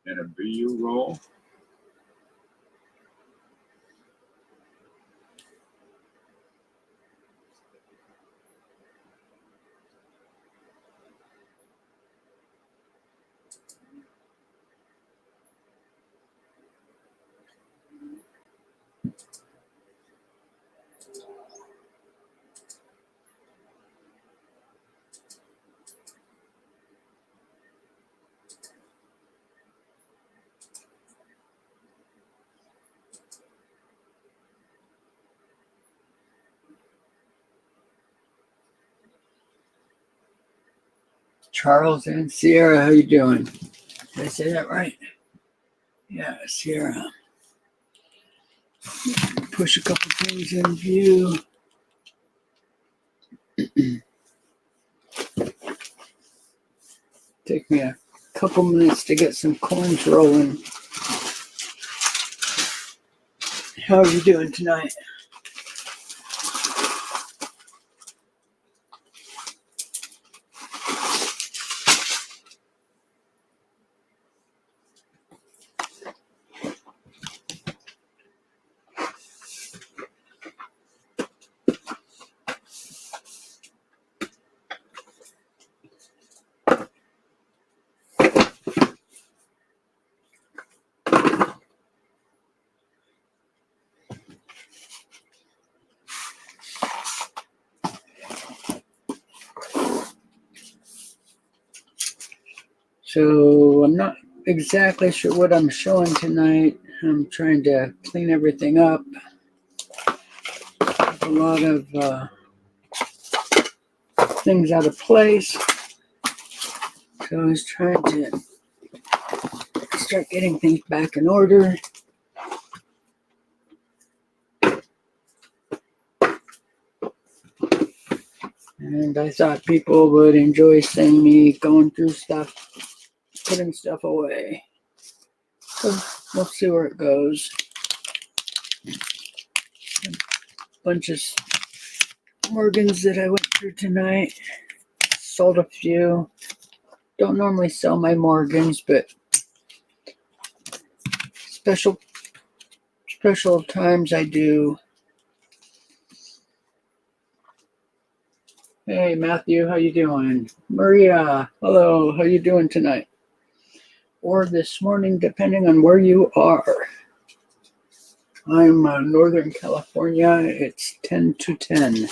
and a BU roll. Charles and Sierra, how you doing? Did I say that right? Yeah, Sierra. Push a couple things in view. Take me a couple minutes to get some coins rolling. How are you doing tonight? So I'm not exactly sure what I'm showing tonight. I'm trying to clean everything up. A lot of things out of place. So I was trying to start getting things back in order. And I thought people would enjoy seeing me going through stuff, putting stuff away. So we'll see where it goes. A bunch of Morgans that I went through tonight. Sold a few. Don't normally sell my Morgans, but special times I do. Hey Matthew, how you doing? Maria, hello, how you doing tonight? Or this morning, depending on where you are. I'm Northern California. It's 10 to 10.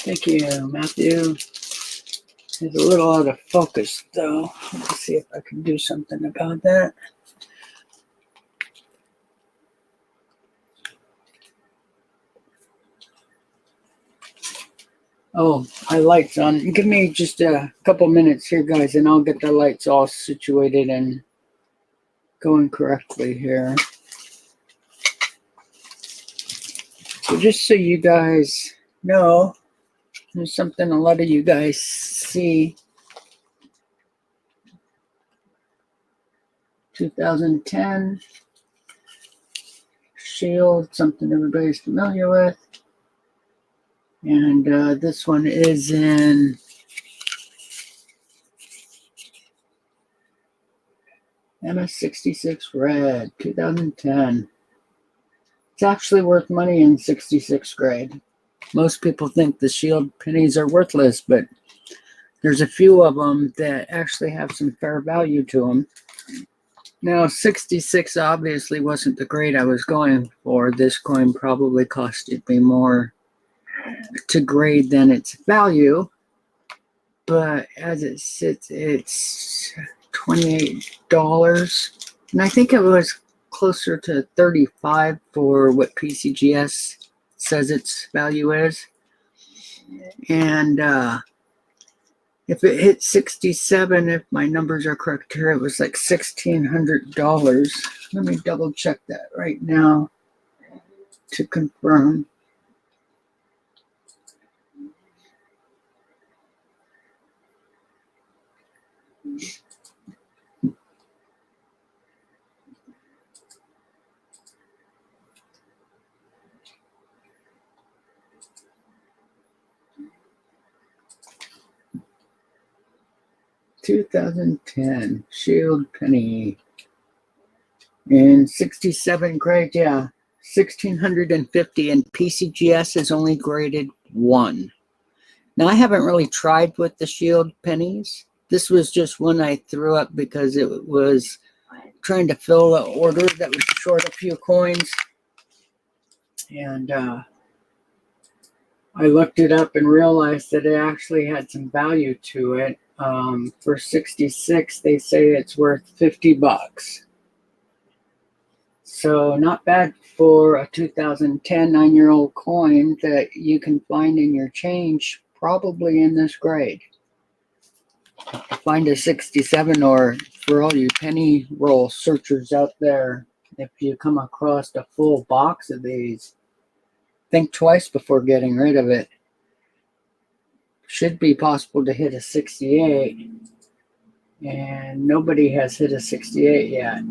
Thank you, Matthew. It's a little out of focus, though. Let's see if I can do something about that. Oh, my light's on. Give me just a couple minutes here, guys, and I'll get the lights all situated and going correctly here. So just so you guys know, there's something a lot of you guys see. 2010 Shield, something everybody's familiar with. And this one is in MS66 Red, 2010. It's actually worth money in 66 grade. Most people think the Shield pennies are worthless, but there's a few of them that actually have some fair value to them. Now, 66 obviously wasn't the grade I was going for. This coin probably costed me more to grade than its value, but as it sits, it's $28, and I think it was closer to $35 for what PCGS says its value is. And if it hit 67, if my numbers are correct here, it was like $1,600. Let me double check that right now to confirm. 2010 Shield Penny in 67 grade, yeah, 1650, and PCGS is only graded 1. Now, I haven't really tried with the Shield pennies. This was just one I threw up because it was trying to fill an order that was short a few coins. And I looked it up and realized that it actually had some value to it. For 66, they say it's worth 50 bucks. So not bad for a 2010 9-year-old coin that you can find in your change, probably in this grade. Find a 67, or for all you penny roll searchers out there, if you come across a full box of these, think twice before getting rid of it. Should be possible to hit a 68, and nobody has hit a 68 yet.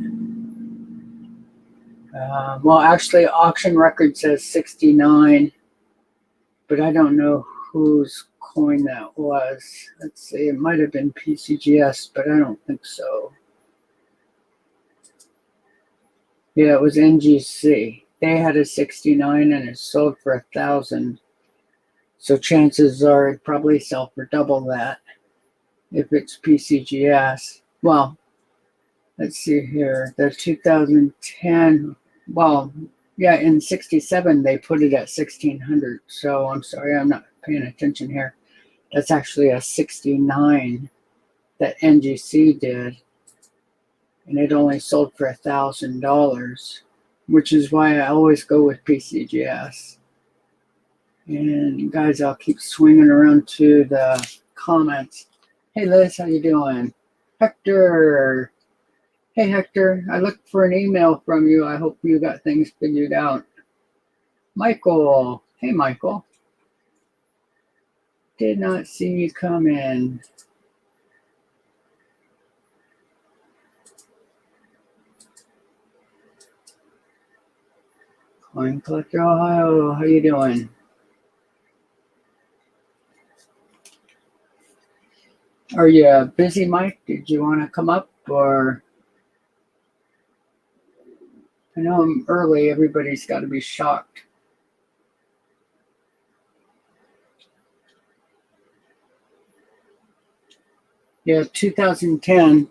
Well, actually, auction record says 69, but I don't know whose coin that was. Let's see, it might have been PCGS, but I don't think so. Yeah, it was NGC. They had a 69 and it sold for 1,000. So chances are it'd probably sell for double that if it's PCGS. Well, let's see here. The 2010, well, yeah, in 67 they put it at 1,600. So I'm sorry, I'm not paying attention here. That's actually a 69 that NGC did, and it only sold for $1,000, which is why I always go with PCGS. And guys, I'll keep swinging around to the comments. Hey Liz, how you doing? Hector. Hey Hector, I looked for an email from you. I hope you got things figured out. Michael. Hey Michael. Did not see you come in. Coin Collector Ohio, how you doing? Are you busy, Mike? Did you want to come up, or? I know I'm early. Everybody's got to be shocked. Yeah, 2010.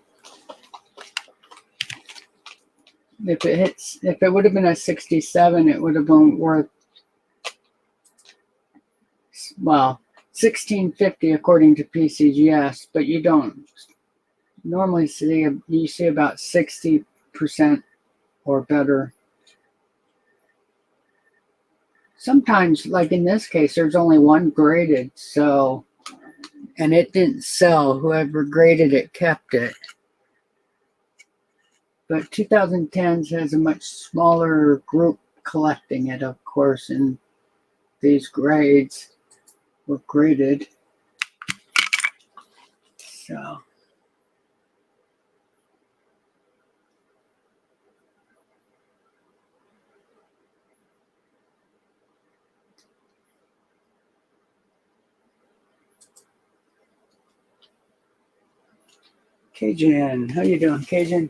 If it would have been a 67, it would have been worth, well, 1650 according to PCGS, but you don't normally see, you see about 60% or better. Sometimes, like in this case, there's only one graded, so, and it didn't sell. Whoever graded it kept it. But 2010s has a much smaller group collecting it, of course, and these grades were graded. So. Cajun, how you doing, Cajun?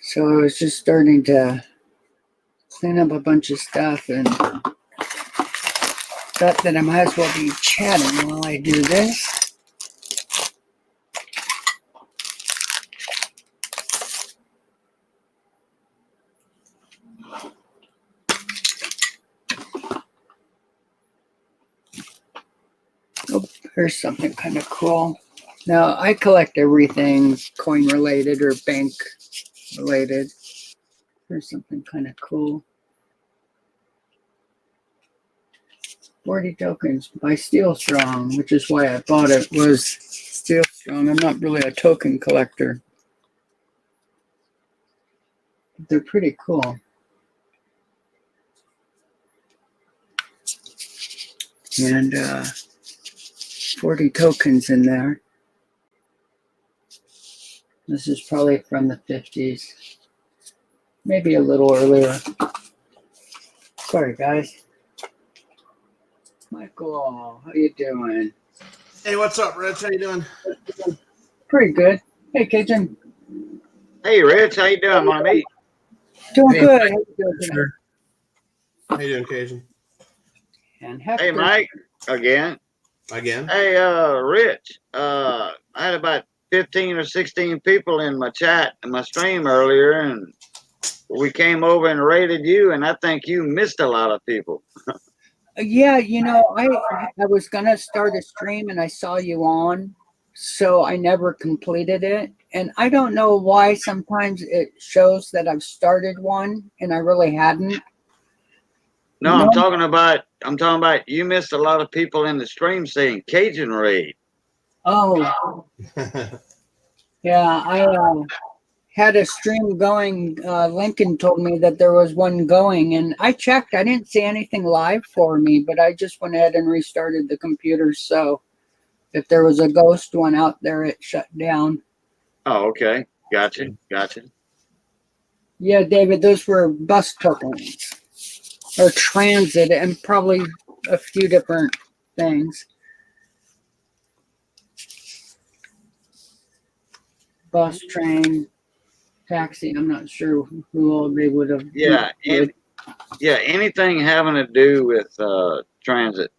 So I was just starting to clean up a bunch of stuff and thought that I might as well be chatting while I do this. Oh, here's something kind of cool. Now, I collect everything coin related or bank related. Here's something kind of cool. 40 tokens by Steel Strong, which is why I bought it, was Steel Strong. I'm not really a token collector. They're pretty cool. and 40 tokens in there. This is probably from the 50s, maybe a little earlier. Sorry, guys. Michael, how you doing? Hey, what's up, Rich? How you doing? Pretty good. Hey, Cajun. Hey, Rich, how you doing, my mate? Doing Hey, good. How you doing today? Sure. How you doing, Cajun? And Hector. Hey, Mike, again. Again? Hey, Rich, I had about 15 or 16 people in my chat in my stream earlier, and we came over and rated you, and I think you missed a lot of people. Yeah, I was gonna start a stream and I saw you on, so I never completed it. And I don't know why sometimes it shows that I've started one and I really hadn't. No, I'm talking about you missed a lot of people in the stream saying Cajun raid. Oh, yeah, I had a stream going. Lincoln told me that there was one going, and I checked. I didn't see anything live for me, but I just went ahead and restarted the computer. So if there was a ghost one out there, it shut down. Oh, okay. Gotcha. Yeah, David, those were bus tokens or transit, and probably a few different things. Bus, train, taxi. I'm not sure who all they would have. Yeah, anything having to do with transit.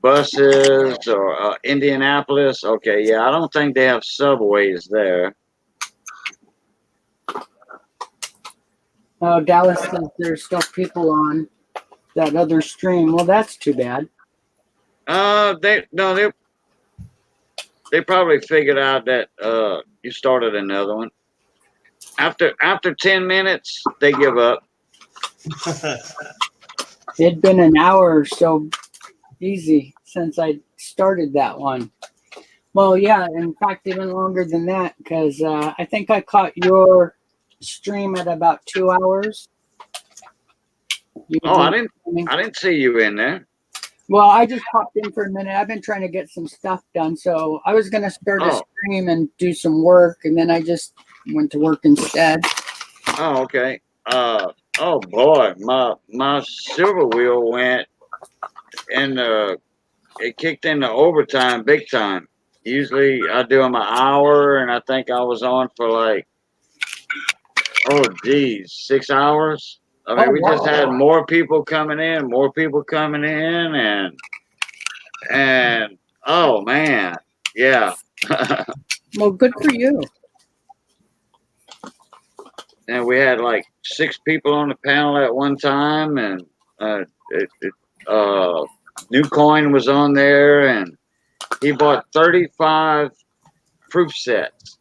Buses or Indianapolis. Okay, yeah, I don't think they have subways there. Dallas says there's still people on that other stream. Well, that's too bad. They probably figured out that you started another one. After 10 minutes, they give up. It'd been an hour or so easy since I started that one. Well, yeah, in fact, even longer than that, because I think I caught your stream at about 2 hours. I didn't see you in there. Well, I just popped in for a minute. I've been trying to get some stuff done, so I was going to start a stream and do some work, and then I just went to work instead. Oh, okay. Oh boy, my silver wheel went and it kicked into overtime big time. Usually I do them an hour, and I think I was on for like 6 hours. I mean, we just had more people coming in, and oh man, yeah. Well, good for you. And we had like 6 people on the panel at one time, and New Coin was on there, and he bought 35 proof sets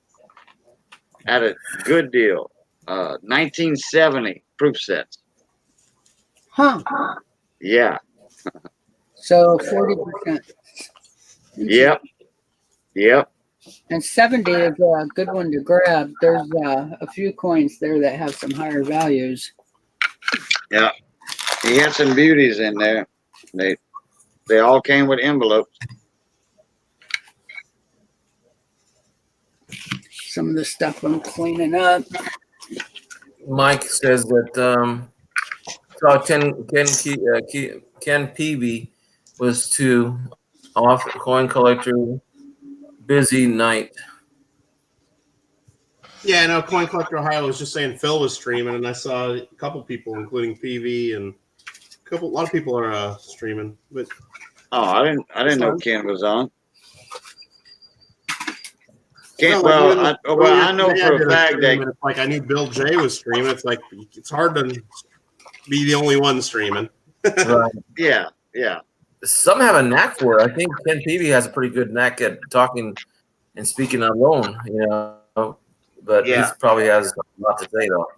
at a good deal. 1970 proof sets. Huh. Yeah. So 40%. Yep. And 70 is a good one to grab. There's a few coins there that have some higher values. Yeah. He had some beauties in there. They all came with envelopes. Some of the stuff I'm cleaning up. Mike says that saw Ken Peavy was too off coin collector busy night. Yeah, I know Coin Collector Ohio was just saying Phil was streaming, and I saw a couple people, including PV, and a lot of people are streaming. But I didn't know Ken was on. Ken, no, I know for a fact that it's like I knew Bill J was streaming. It's like it's hard to be the only one streaming. Right. Yeah. Some have a knack for it. I think Ken Peavy has a pretty good knack at talking and speaking alone, but he probably has a lot to say though.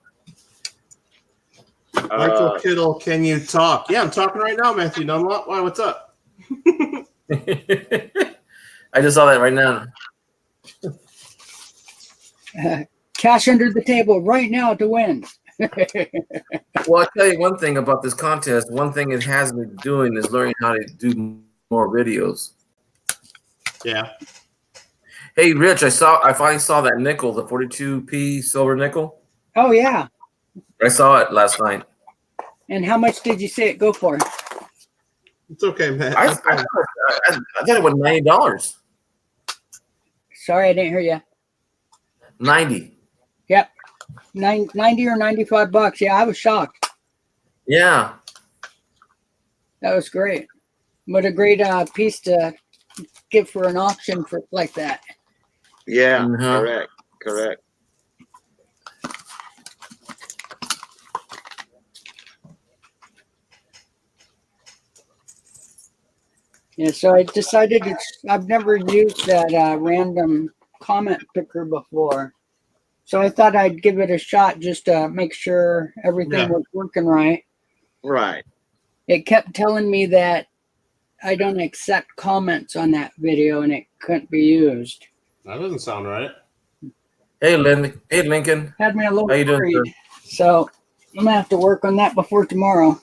Michael Kittle, can you talk? Yeah, I'm talking right now, Matthew Dunlop. Why? What's up? I just saw that right now. Cash under the table right now to win. Well, I'll tell you one thing about this contest. One thing it has me doing is learning how to do more videos. Yeah. Hey, Rich, I finally saw that nickel, the 42p silver nickel. Oh yeah. I saw it last night. And how much did you say it go for? It's okay, man. I thought it was $90. Sorry, I didn't hear you. 90. Yep. 90 or $95. Yeah, I was shocked. Yeah. That was great. What a great piece to give for an auction for like that. Yeah, Uh-huh. correct. Yeah, so I decided I've never used that random comment picker before. So I thought I'd give it a shot just to make sure everything was working right. Right. It kept telling me that I don't accept comments on that video and it couldn't be used. That doesn't sound right. Hey, Lincoln. Had me a little How you doing, worried. sir? So I'm gonna have to work on that before tomorrow.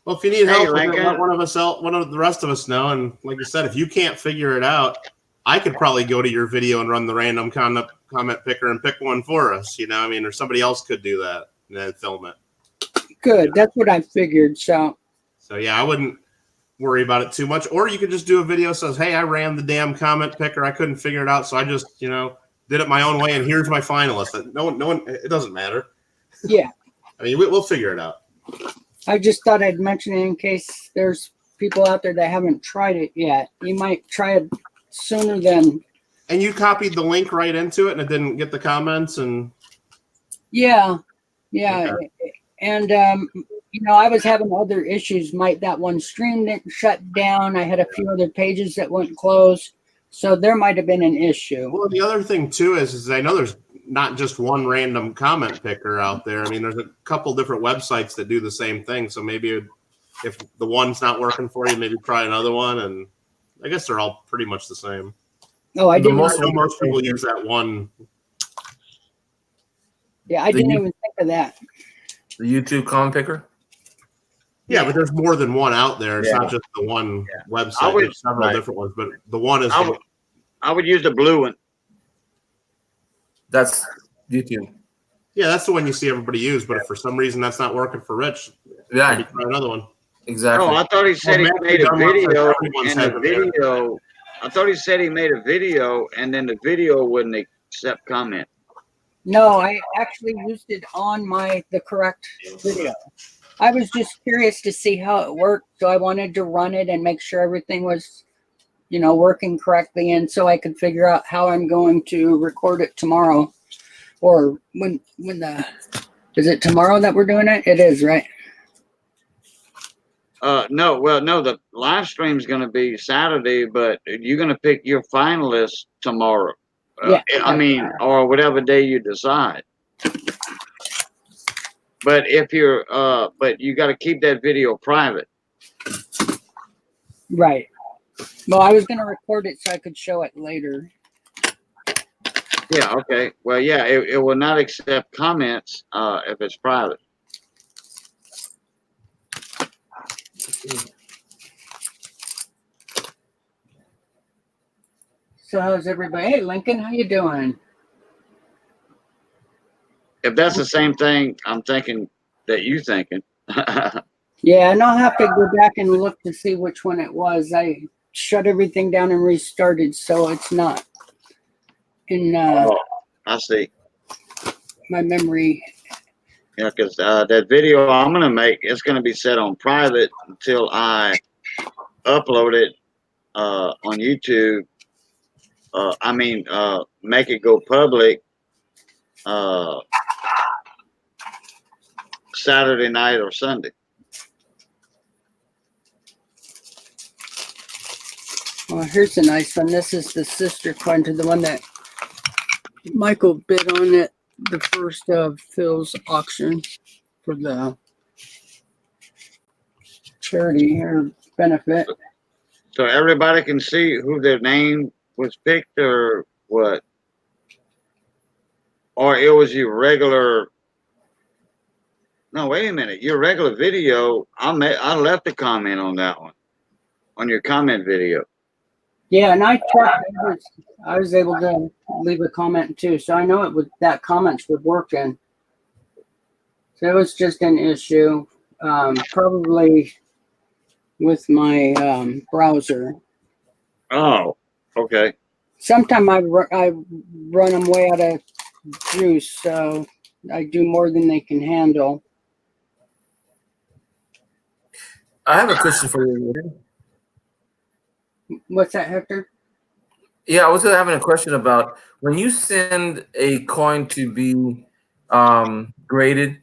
Well, if you need help, Lincoln. let one of the rest of us know. And like you said, if you can't figure it out, I could probably go to your video and run the random comment picker and pick one for us. You know, I mean, or somebody else could do that and then film it. Good. That's what I figured. So yeah, I wouldn't worry about it too much. Or you could just do a video that says, "Hey, I ran the damn comment picker. I couldn't figure it out, so I just, did it my own way, and here's my finalist." No one. It doesn't matter. yeah. I mean, we'll figure it out. I just thought I'd mention it in case there's people out there that haven't tried it yet. You might try it sooner than. And you copied the link right into it, and it didn't get the comments. And Yeah. Okay. And I was having other issues. That one stream didn't shut down. I had a few other pages that wouldn't close, so there might have been an issue. Well, the other thing too is I know there's not just one random comment picker out there. I mean, there's a couple different websites that do the same thing. So maybe if the one's not working for you, maybe try another one. And I guess they're all pretty much the same. Oh, I didn't. I know most people use that one. Yeah, I didn't even think of that. The YouTube comment picker? Yeah, but there's more than one out there. It's Yeah. not just the one website. There's several different ones, but the one is. I would use the blue one. That's YouTube. Yeah, that's the one you see everybody use. But if for some reason that's not working for Rich, Yeah, maybe try another one. exactly. Oh, I thought he said Well, he Matthew made a Dunlop says video, everyone's and the having their- video. I thought he said he made a video, and then the video wouldn't accept comment. No, I actually used it on the correct video. I was just curious to see how it worked, so I wanted to run it and make sure everything was, working correctly, and so I could figure out how I'm going to record it tomorrow, or when is it tomorrow that we're doing it? It is, right? No, the live stream is going to be Saturday, but you're going to pick your finalists tomorrow. Yeah. I mean, or whatever day you decide. But if you're, but you got to keep that video private. Right. Well, I was going to record it so I could show it later. Yeah. Okay. Well, yeah, it will not accept comments if it's private. So how's everybody? Hey, Lincoln, how you doing? If that's the same thing, I'm thinking that you thinking. Yeah, and I'll have to go back and look to see which one it was. I shut everything down and restarted, so it's not in Oh, I see. my memory. Yeah, because that video I'm gonna make, it's gonna be set on private until I upload it on YouTube. Make it go public Saturday night or Sunday. Well, here's a nice one. This is the sister coin to the one that Michael bid on it, the first of Phil's auction for the charity or benefit. So everybody can see who their name was picked or what? Or it was your regular No, wait a minute. Your regular video, I left a comment on that one, on your comment video. Yeah, and I checked. I was able to leave a comment too, so I know it would that comments would work in. So it was just an issue, probably with my browser. Oh, okay. Sometimes I run them way out of juice, so I do more than they can handle. I have a question for you. What's that, Hector? Yeah, I was having a question about when you send a coin to be graded,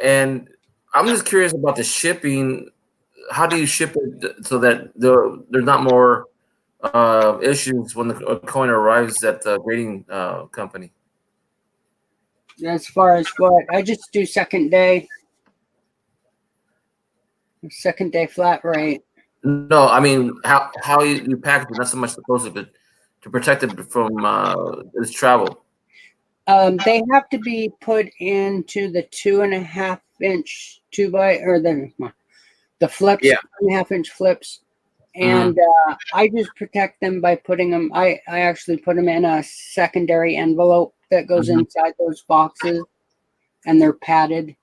and I'm just curious about the shipping. How do you ship it so that there's not more issues when the coin arrives at the grading company? As far as what I just do second day flat rate. No, I mean how you package it, not so much the postage, but to protect it from its travel. They have to be put into the 2.5 inch 2x or the flips, Yeah. 2.5 inch flips, and I just protect them by putting them. I actually put them in a secondary envelope that goes inside those boxes, and they're padded,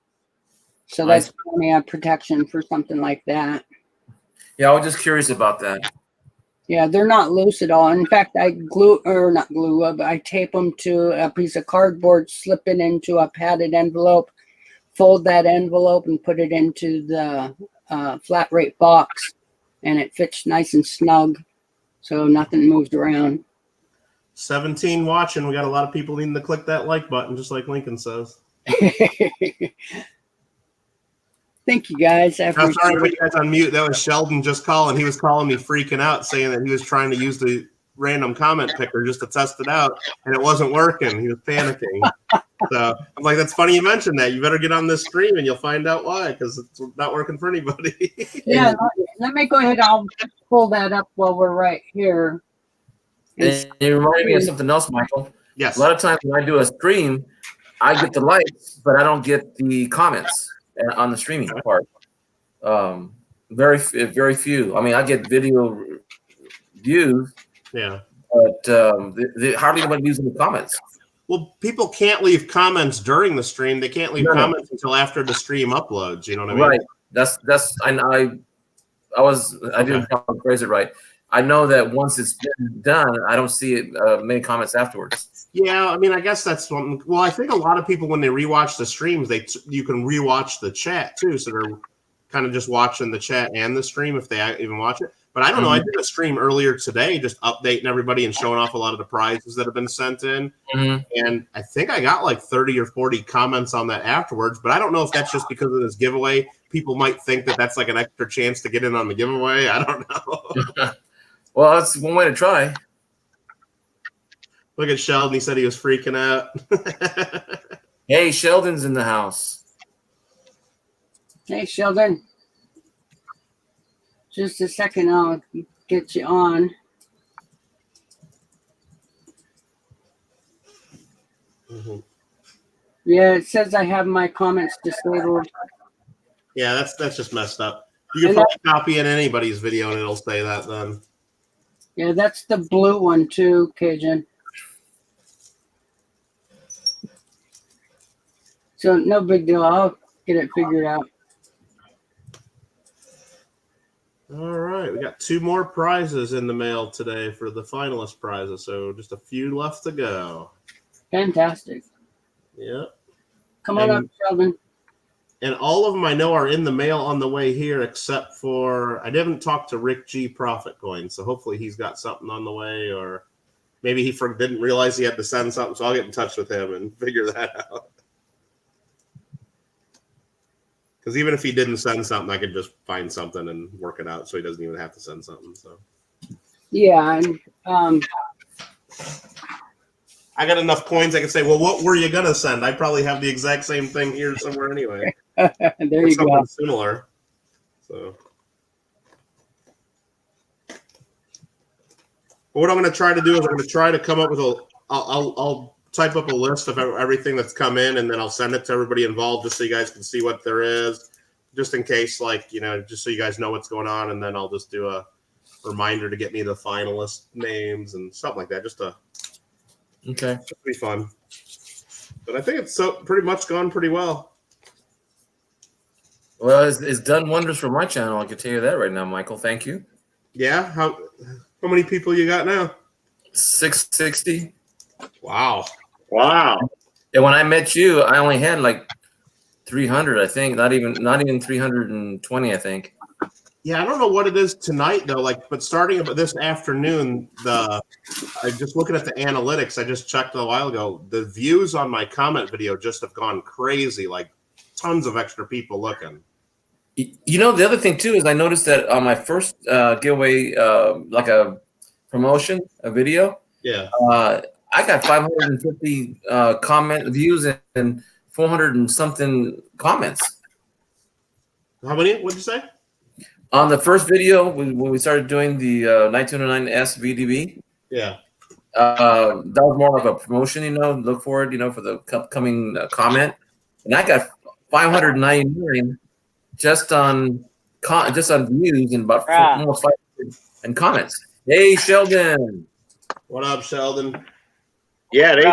so that's plenty of protection for something like that. Yeah, I was just curious about that. Yeah, they're not loose at all. In fact, I but I tape them to a piece of cardboard, slip it into a padded envelope, fold that envelope, and put it into the flat rate box, and it fits nice and snug, so nothing moves around. 17 watching. We got a lot of people needing to click that like button, just like Lincoln says. Thank you, guys. I'm sorry to put you guys on mute. That was Sheldon just calling. He was calling me freaking out, saying that he was trying to use the random comment picker just to test it out, and it wasn't working. He was panicking. So I'm like, that's funny you mentioned that. You better get on this stream, and you'll find out why, because it's not working for anybody. Yeah, let me go ahead. I'll pull that up while we're right here. And it reminded me of something else, Michael. Yes. A lot of times when I do a stream, I get the likes, but I don't get the comments on the streaming part. Very few. I mean, I get video views. Yeah. But hardly anybody using the comments. Well, people can't leave comments during the stream. They can't leave comments until after the stream uploads. You know what I mean? Right. That's I didn't phrase it right. I know that once it's been done, I don't see it, many comments afterwards. Yeah, I mean, I guess that's one. Well, I think a lot of people when they rewatch the streams, you can rewatch the chat too, so they're kind of just watching the chat and the stream if they even watch it. But I don't know. I did a stream earlier today, just updating everybody and showing off a lot of the prizes that have been sent in, and I think I got like 30 or 40 comments on that afterwards. But I don't know if that's just because of this giveaway. People might think that that's like an extra chance to get in on the giveaway. I don't know. Well, that's one way to try. Look at Sheldon. He said he was freaking out. Hey, Sheldon's in the house. Hey, Sheldon. Just a second, I'll get you on. Yeah, it says I have my comments disabled. Yeah, that's just messed up. You can probably copy in anybody's video and it'll say that then. Yeah, that's the blue one too, Cajun. So no big deal. I'll get it figured out. All right, we got 2 more prizes in the mail today for the finalist prizes, so just a few left to go. Fantastic. Yep. Come on up, Sheldon. And all of them I know are in the mail on the way here, except for I didn't talk to Rick G. Profit Coin, so hopefully he's got something on the way, or maybe he didn't realize he had to send something, so I'll get in touch with him and figure that out. Because even if he didn't send something, I could just find something and work it out, so he doesn't even have to send something. So yeah, and I got enough coins I can say, well, what were you gonna send? I probably have the exact same thing here somewhere anyway. There you go. Something similar. So what I'm going to try to do is I'm going to try to come up with I'll type up a list of everything that's come in, and then I'll send it to everybody involved just so you guys can see what there is, just in case, like, just so you guys know what's going on. And then I'll just do a reminder to get me the finalist names and something like that. Just to be fun. But I think it's pretty much gone pretty well. Well, it's done wonders for my channel. I can tell you that right now, Michael. Thank you. Yeah. How many people you got now? 660. Wow. And when I met you, I only had like 300, I think. Not even 320, I think. Yeah, I don't know what it is tonight though. But starting about this afternoon, I just looking at the analytics. I just checked a while ago. The views on my comment video just have gone crazy. Like tons of extra people looking. The other thing too is I noticed that on my first giveaway, like a promotion, a video. Yeah. I got 550 comment views and 400 and something comments. How many? What'd you say? On the first video, when we started doing the 1909S VDB, yeah, that was more like a promotion. Look for it. For the upcoming comment, and I got 599 just on views and about almost 500 and comments. Hey, Sheldon. What up, Sheldon? Yeah, they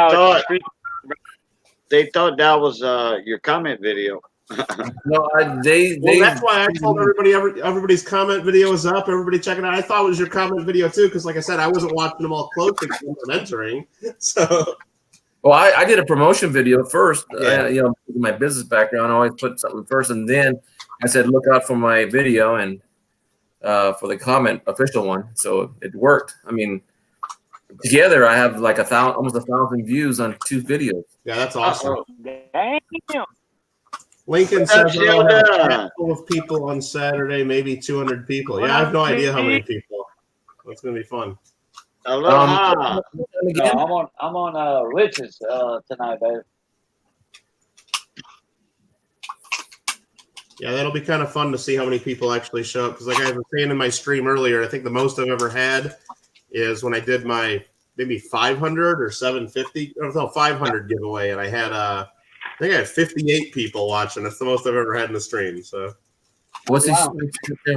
thought that was your comment video. No, that's why I told everybody everybody's comment video is up. Everybody check it out. I thought it was your comment video too, because like I said, I wasn't watching them all closely because I wasn't entering. So, well, I did a promotion video first. Yeah. My business background, I always put something first, and then I said, look out for my video and for the comment official one. So it worked. I mean, together I have like almost 1,000 views on 2 videos. Yeah, that's awesome. Damn. Lincoln says we'll have a handful of people on Saturday, maybe 200 people. Yeah, I have no idea how many people. It's gonna be fun. Aloha. I'm on Rich's tonight, baby. Yeah, that'll be kind of fun to see how many people actually show up. Because like I was saying in my stream earlier, I think the most I've ever had is when I did my maybe 500 or 750, no, 500 giveaway, and I had I think I had 58 people watching. That's the most I've ever had in the stream. So, what's in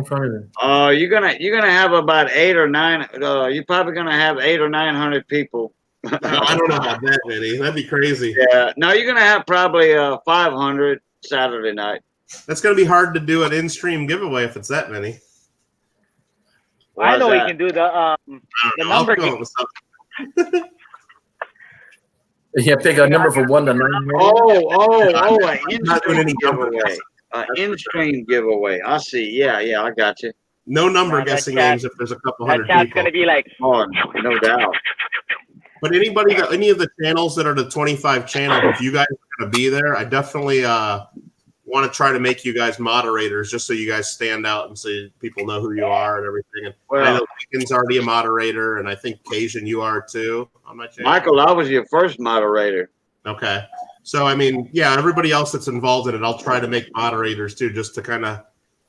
front of him? You're gonna have about 8 or 9. You're probably gonna have 800 or 900 people. no, I don't know about that many. That'd be crazy. Yeah, no, you're gonna have probably 500 Saturday night. That's gonna be hard to do an in-stream giveaway if it's that many. I know we can do the number game. Yeah, pick a number from 1 to 9. An in-stream giveaway. In-stream giveaway. I see. Yeah, I got you. No number guessing games if there's a couple hundred That chat's people. gonna be like, Oh, no doubt. But any of the channels that are the 25 channels, if you guys are gonna be there, I definitely want to try to make you guys moderators just so you guys stand out and so people know who you are and everything. And I know Lincoln's already a moderator, and I think Cajun, you are too on my channel. Michael, I was your first moderator. Okay. So, I mean, yeah, everybody else that's involved in it, I'll try to make moderators too, just to kind of,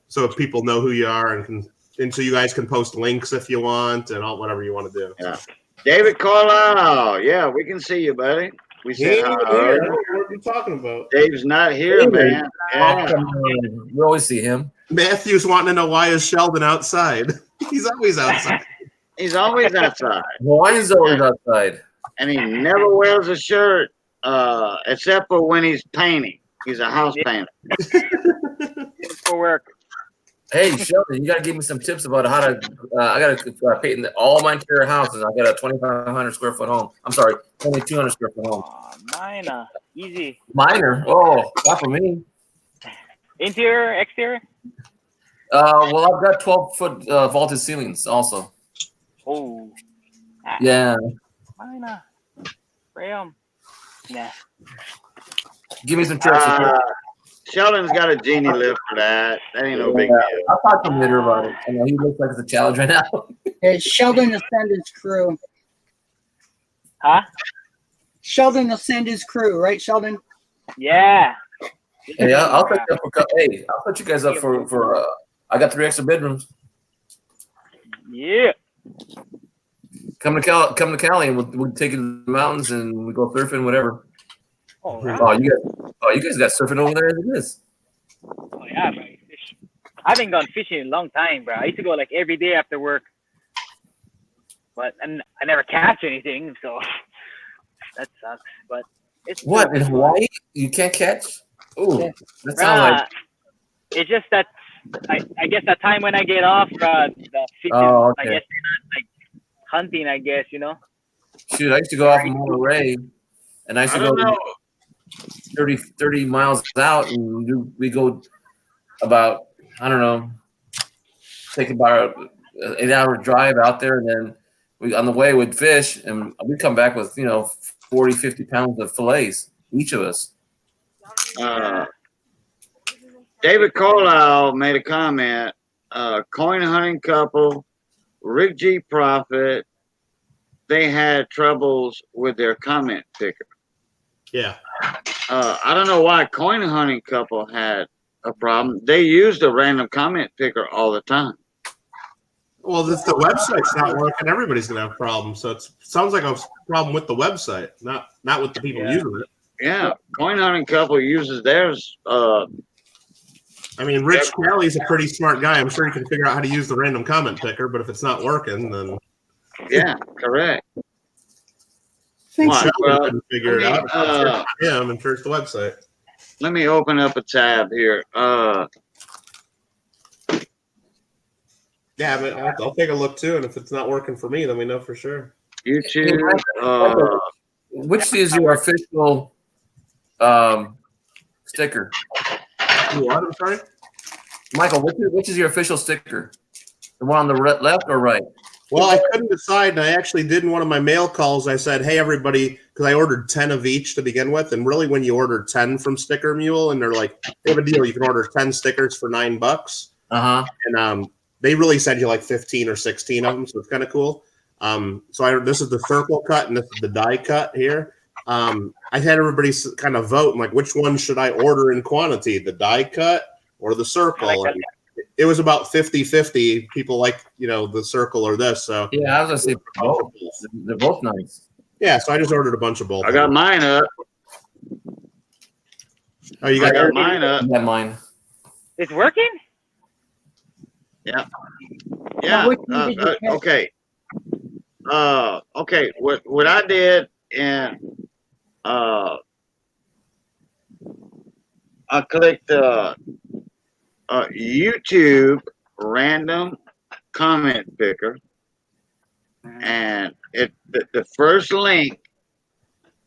so people know who you are and so you guys can post links if you want and whatever you want to do. Yeah. David Carlisle. Yeah, we can see you, buddy. We see What are you talking about? Dave's not here, man. Yeah. We always see him. Matthew's wanting to know why is Sheldon outside? He's always outside. He's always outside. Hawaiian's always outside. And he never wears a shirt except for when he's painting. He's a house painter. for work. Hey, Sheldon, you got to give me some tips about how to. I got to paint all my interior houses. I got a 2,500 square foot home. I'm sorry, 2,200 square foot home. Mine, easy. Minor? Oh, not for me. Interior, exterior? Well, I've got 12-foot vaulted ceilings also. Oh. Yeah. Mine, Graham. Nah. Give me some tips. Sheldon's got a genie lift for that. That ain't no big deal. I'll talk to him later about it. I know he looks like it's a challenge right now. Hey, Sheldon will send his crew. Huh? Sheldon will send his crew, right, Sheldon? Yeah. Hey, I'll set you up for. Hey, I'll put you guys up for. I got 3 extra bedrooms. Yeah. Come to Cali, and we'll take you to the mountains and we go surfing, whatever. Oh, You guys got surfing over there as it is. oh yeah, bro. I haven't gone fishing in a long time, bro. I used to go like every day after work, but I never catch anything, so that sucks. But it's What in Hawaii? You can't catch? Oh, Yeah. that sounds like. It's just that I guess that time when I get off, the fishes, Oh, I okay. guess they're not like hunting. I guess Shoot, I used to go off in Monterey, and I used I to go don't know. 30 miles out, and we go about, I don't know, take about an 8-hour drive out there, and then we on the way would fish, and we come back with 40, 50 pounds of fillets, each of us. David Carlisle made a comment. Coin hunting couple, Rick G. Prophet, they had troubles with their comment picker. Yeah. I don't know why coin hunting couple had a problem. They used a random comment picker all the time. Well, if the website's not working, everybody's gonna have problems. So it sounds like a problem with the website, not with the people using it. Yeah, coin hunting couple uses theirs. I mean, Rich Kelly's a pretty smart guy. I'm sure he can figure out how to use the random comment picker. But if it's not working, then Yeah, correct. Think Why? Shelly Well, couldn't figure it out. I'm sure it's not him. I'm sure it's the website. Let me open up a tab here. Yeah, but I'll take a look too. And if it's not working for me, then we know for sure. YouTube. Which is your official sticker? What? I'm sorry. Michael, which is your official sticker? The one on the left or right? Well, I couldn't decide, and I actually did in one of my mail calls. I said, "Hey, everybody," because I ordered 10 of each to begin with. And really, when you order 10 from Sticker Mule, and they're like, they have a deal, you can order 10 stickers for $9. And they really send you like 15 or 16 of them, so it's kind of cool. This is the circle cut, and this is the die cut here. I had everybody kind of vote, and like, which one should I order in quantity, the die cut or the circle? And it was about 50-50. People like, the circle or this. So yeah, I was gonna say both. They're both nice. Yeah, so I just ordered a bunch of both. I got mine up. Oh, you I got got mine up. I got mine. it's working. Yeah. which one did you pick? Okay. Okay. What I did, and I clicked YouTube random comment picker, and the first link,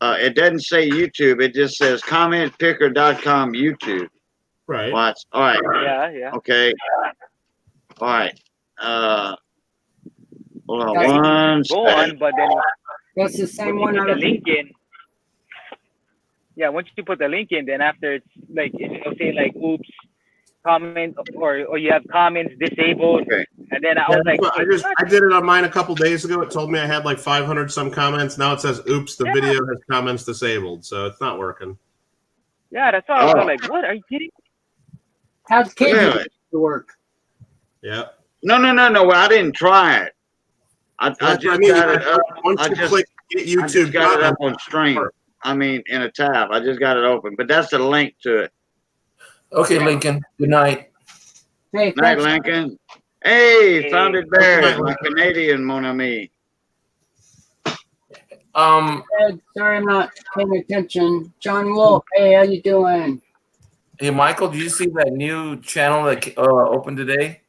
it doesn't say YouTube. It just says commentpicker.com YouTube. right. Watch. All right. Yeah. Okay. All right. Hold on That's- one Go second. on, but then That's the same once one you out put of the link in. Yeah, once you put the link in, then after it's like it'll say like oops, comment or you have comments disabled, Okay. and then I was like, I did it on mine a couple days ago. It told me I had like 500 some comments. Now it says, "Oops, the video has comments disabled," so it's not working. yeah, that's all. I was like, what? Are you kidding? How's kids Really? to work? Yeah. No. Well, I didn't try it. I That's what just I mean. got it up. Once I you just- click get I YouTube just got it up comments, on stream. I mean, in a tab. I just got it open, but that's the link to it. Okay, Lincoln. Good night. Hey, Night, thanks. Lincoln. Hey, Hey. found it Barry, Night, my Lincoln. Canadian mon ami. Ed, sorry I'm not paying attention. John Wolf, hey, how you doing? Hey, Michael, did you see that new channel that opened today?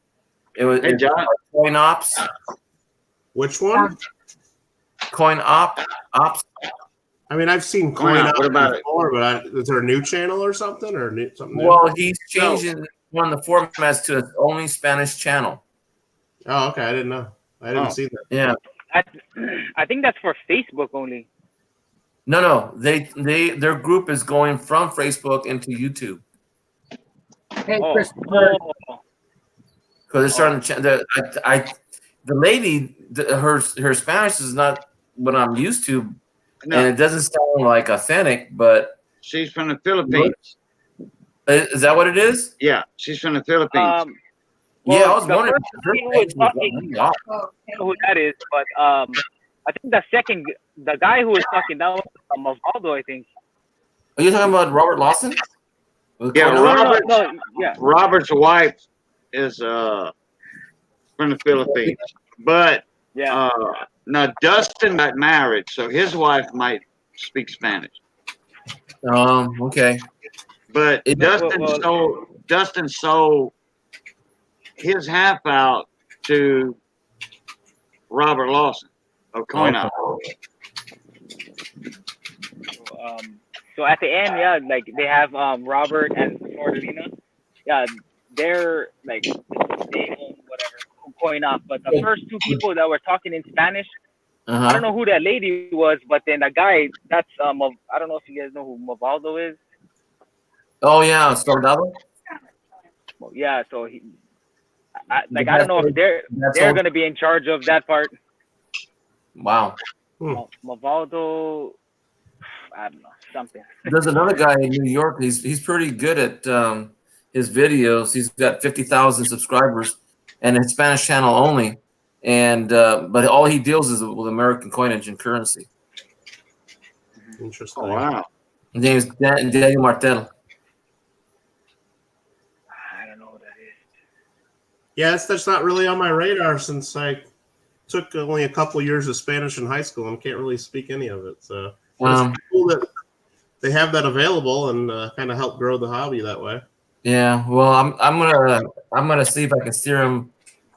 Hey, It's John. Coin Ops. which one? Coin Ops. I mean, I've seen Coin Coin Op, Op what about it? before, but is there a new channel or something something new? Well, he's changing one of the formats to its only Spanish channel. Oh, okay. I didn't know. I didn't Oh. see that. Yeah. I think that's for Facebook only. No. Their group is going from Facebook into YouTube Hey, Oh, Christopher. because they're starting to. The lady, her Spanish is not what I'm used to, No, and it doesn't sound like authentic. But she's from the Philippines. is that what it is? Yeah, she's from the Philippines. Yeah, I was the wondering. first guy who was talking, I don't know who that is, but I think the guy who was talking, that was Osvaldo, I think. Are you talking about Robert Lawson? With Yeah, Conan? Robert. No, yeah, Robert's wife is from the Philippines, but yeah. now Dustin got married, so his wife might speak Spanish. Okay. But It- Dustin sold his half out to Robert Lawson of Coin-Op. So at the end, yeah, like they have Robert and Florida. Yeah, they're like they own whatever Coin-Op. But the first two people that were talking in Spanish, I don't know who that lady was, but then the guy, that's I don't know if you guys know who Movaldo is. Oh yeah, Soldado. Well, yeah, so I don't know if they're gonna be in charge of that part. Wow. Movaldo, I don't know, something. There's another guy in New York. He's pretty good at his videos. He's got 50,000 subscribers and a Spanish channel only. And but all he deals is with American coinage and currency. Interesting. Oh, wow. His name is Daniel Martel. I don't know who that is. Yeah, that's not really on my radar since I took only a couple years of Spanish in high school and can't really speak any of it. So it's cool that they have that available and kind of help grow the hobby that way. Yeah, well, I'm gonna see if I can steer him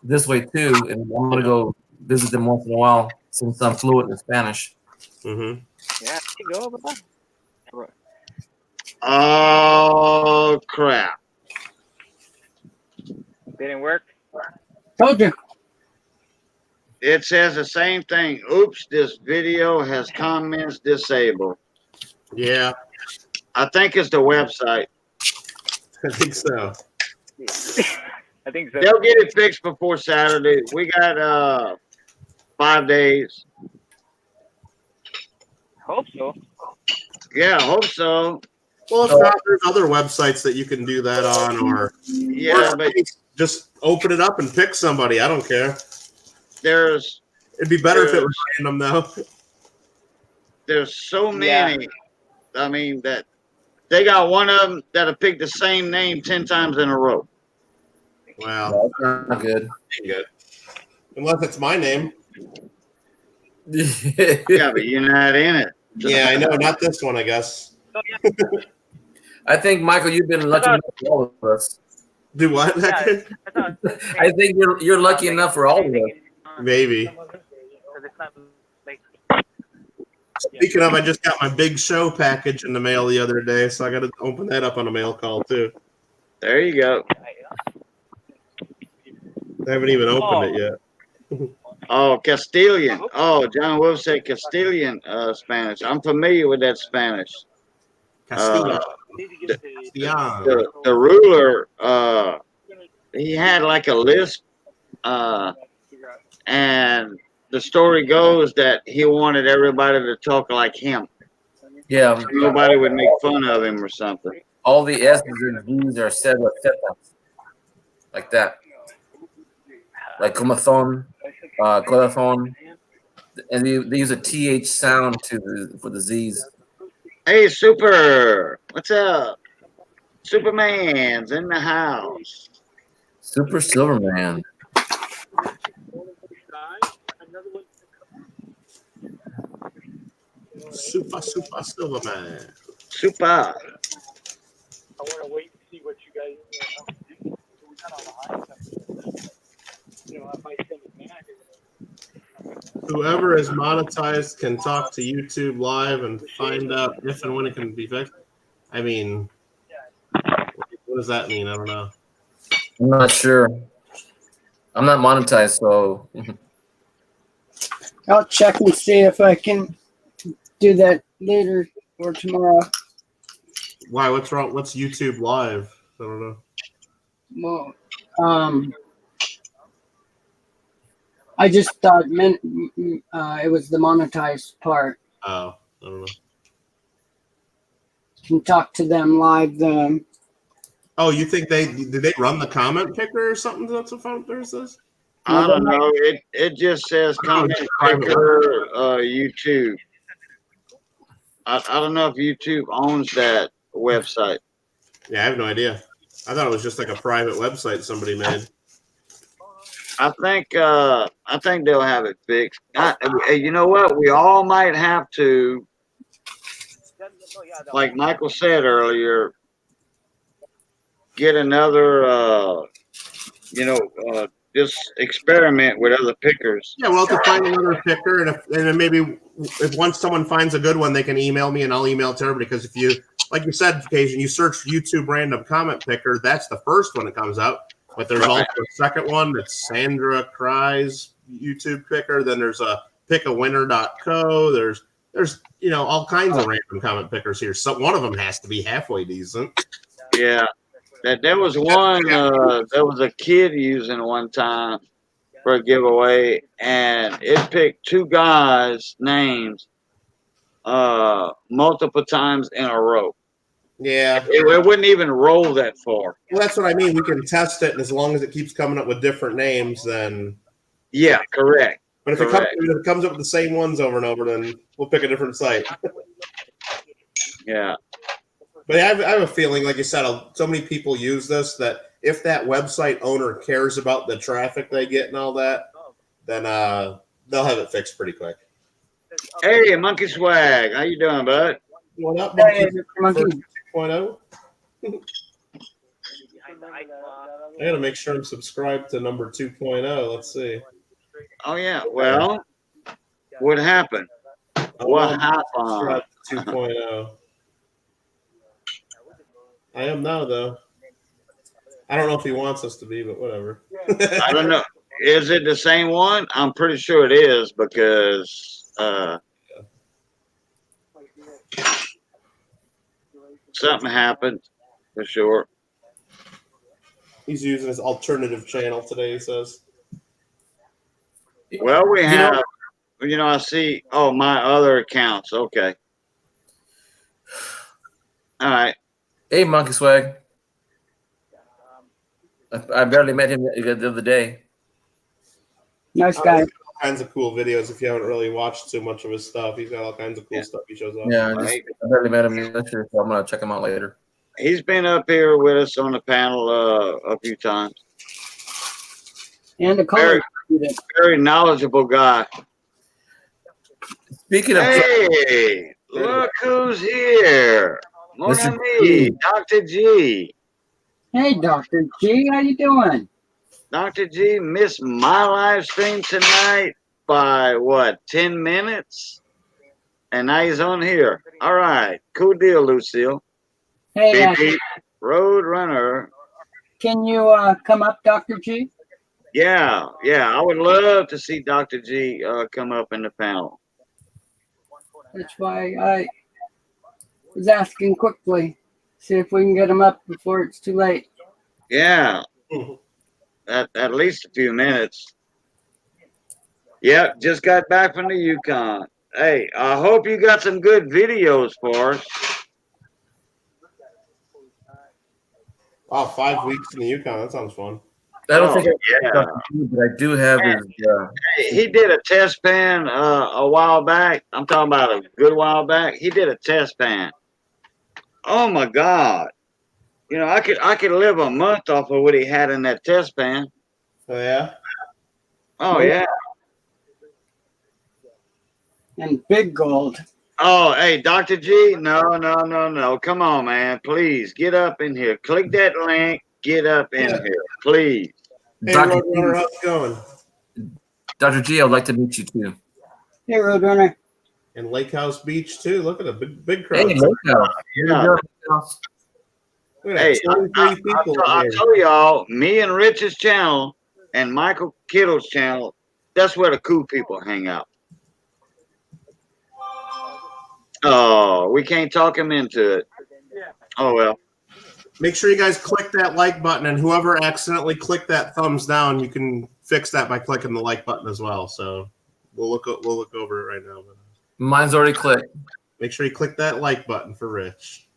this way too, and I'm gonna go visit them once in a while since I'm fluent in Spanish. Mm-hmm. Yeah, there you go, bro. Oh crap! Didn't work. Told you. It says the same thing. Oops, this video has comments disabled. Yeah, I think it's the website. I think so. I think so. They'll get it fixed before Saturday. We got 5 days. Hope so. Yeah, hope so. Well, if not, there's other websites that you can do that on, or Yeah, but just open it up and pick somebody. I don't care. It'd be better if it was random, though. there's so many. I mean, that they got one of them that'll pick the same name 10 times in a row. Wow, That's not good. good. Unless it's my name. Yeah, but you're not in it. Yeah, I know. Not this one, I guess. So, yeah, I think Michael, you've been lucky enough for all of us. Do what? yeah, that's not, I think you're lucky enough for all of us. Maybe. Speaking of, I just got my big show package in the mail the other day, so I got to open that up on a mail call too. There you go. I haven't even opened it yet. Oh, Castilian. Oh, John Wolf said Castilian Spanish. I'm familiar with that Spanish. Castilla. The ruler, he had like a lisp, and the story goes that he wanted everybody to talk like him. Yeah, Nobody would make fun of him or something. all the S's and V's are said with tetas, like that, like corazón, corazón, and they use a th sound for the Z's. Hey, Super, what's up? Superman's in the house. Super Silverman. Super Silverman. Super. I want to wait and see what you guys do. So we got on the high. You know, I might send it back. Whoever is monetized can talk to YouTube live and find out if and when it can be fixed. I mean, what does that mean? I don't know. I'm not sure. I'm not monetized, so I'll check and see if I can do that later or tomorrow. Why? What's wrong? What's YouTube live? I don't know. Well, I just thought it was the monetized part. Oh, I don't know. Can talk to them live. Oh, you think did they run the comment picker or something? That's what there says. I don't know. It just says comment picker YouTube. I don't know if YouTube owns that website. Yeah, I have no idea. I thought it was just like a private website somebody made. I think they'll have it fixed. You know what? We all might have to, like Michael said earlier, get another just experiment with other pickers. Yeah, well, to find another picker, and then maybe if once someone finds a good one, they can email me, and I'll email it to everybody. Because if you, like you said, occasion you search YouTube random comment picker, that's the first one that comes up. But there's also a second one that's Sandra Cries YouTube picker. Then there's a pickawinner.co. There's all kinds of random comment pickers here. So one of them has to be halfway decent. Yeah, there was one. There was a kid using one time for a giveaway, and it picked two guys' names multiple times in a row. Yeah, It wouldn't even roll that far. well, that's what I mean. We can test it, and as long as it keeps coming up with different names, then. Yeah, correct. But if it comes up with the same ones over and over, then we'll pick a different site. Yeah. But I have a feeling, like you said, so many people use this that if that website owner cares about the traffic they get and all that, then they'll have it fixed pretty quick. Hey, Monkey Swag, how you doing, bud? What up, Hey, Monkey? Monkey. 2.0? I gotta make sure I'm subscribed to number 2.0. Let's see. Oh yeah. Well, what happened? What happened? Subscribed to 2.0. I am now, though. I don't know if he wants us to be, but whatever. I don't know. Is it the same one? I'm pretty sure it is because something happened for sure. He's using his alternative channel today, he says. Well, we have, I see. Oh, my other accounts. Okay. All right. Hey, Monkey Swag. I barely met him the other day. Nice guy. All kinds of cool videos if you haven't really watched too much of his stuff. He's got all kinds of cool stuff he shows off. Yeah, Right. I barely met him yesterday, so I'm gonna check him out later. He's been up here with us on the panel a few times. And a color student. Very knowledgeable guy. Speaking of, Hey, look who's here. Mon Mr. ami, G. Dr. G. Hey, Dr. G, how you doing? Dr. G missed my live stream tonight by 10 minutes? And now he's on here. All right. Cool deal, Lucille. Hey, Beep, beep. Road Runner. can you come up, Dr. G? Yeah. I would love to see Dr. G come up in the panel. That's why I was asking quickly. See if we can get him up before it's too late. Yeah. At least a few minutes. Yep, just got back from the Yukon. Hey, I hope you got some good videos for us. Wow, 5 weeks in the Yukon. That sounds fun. I don't think yeah. Dr. G, but I do have his. Hey, he did a test pan a while back. I'm talking about a good while back. He did a test pan. Oh my God. I could live a month off of what he had in that test pan. Oh, yeah? Oh yeah. And big gold. Oh, hey, Dr. G, no. Come on, man. Please get up in here. Click that link. Get up in here, please. Hey, Dr. Roadrunner, how's it going? Dr. G, I'd like to meet you too. Hey, Roadrunner. And Lake House Beach, too. Look at a big crowd. Hey, Lake House. Yeah. Look at Hey, that, 23 people I here. told y'all, me and Rich's channel and Michael Kittle's channel, that's where the cool people hang out. Oh, we can't talk him into it. Oh, well. Make sure you guys click that like button, and whoever accidentally clicked that thumbs down, you can fix that by clicking the like button as well. So we'll look over it right now. Mine's already clicked. Make sure you click that like button for Rich.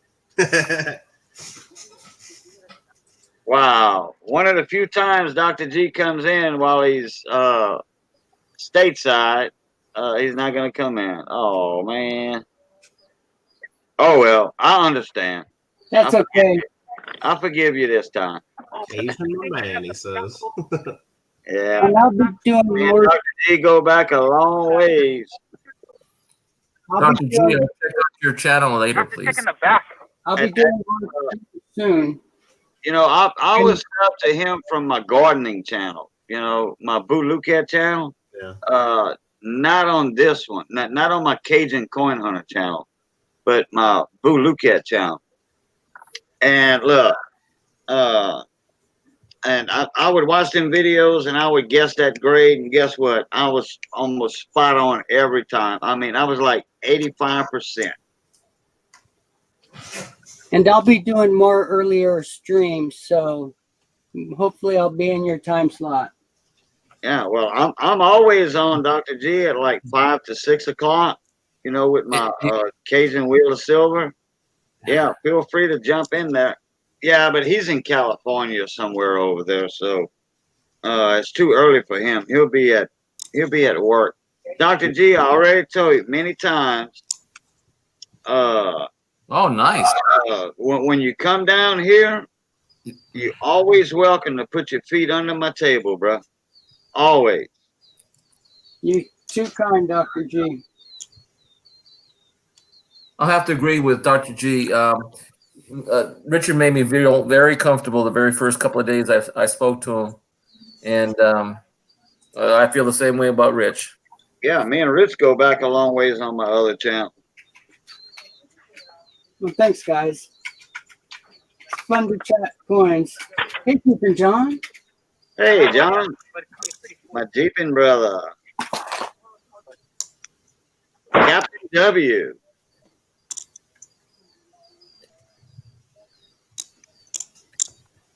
Wow. One of the few times Dr. G comes in while he's stateside, he's not going to come in. Oh, man. Oh, well, I understand. That's okay. I forgive you this time. Asian man, he says. Yeah. And I'll be doing Me and more. Dr. G go back a long ways. I'll Dr. be G, doing, I'll check out your channel later, I'm just please. checking the back. I'll be doing more soon. You know, I was up to him from my gardening channel, you know, my Boo Lucat channel. Yeah. Not on this one, not on my Cajun Coin Hunter channel, but my Boo Lucat channel. And look, and I would watch them videos and I would guess that grade, and guess what? I was almost spot on every time. I mean, I was like 85%. And I'll be doing more earlier streams, so hopefully I'll be in your time slot. Yeah, well, I'm always on Dr. G at like 5 to 6 o'clock, you know, with my Cajun Wheel of Silver. Yeah, feel free to jump in there. Yeah, but he's in California somewhere over there, so it's too early for him. He'll be at work. Dr. G, I already told you many times. Oh, nice. When you come down here, you're always welcome to put your feet under my table, bro. Always. You too kind, Dr. G. I'll have to agree with Dr. G. Richard made me feel very comfortable the very first couple of days I spoke to him. And I feel the same way about Rich. Yeah, me and Rich go back a long ways on my other channel. Well, thanks, guys. It's fun to chat coins. Hey, Peter John. Hey, John, my Jeeping brother. Captain W.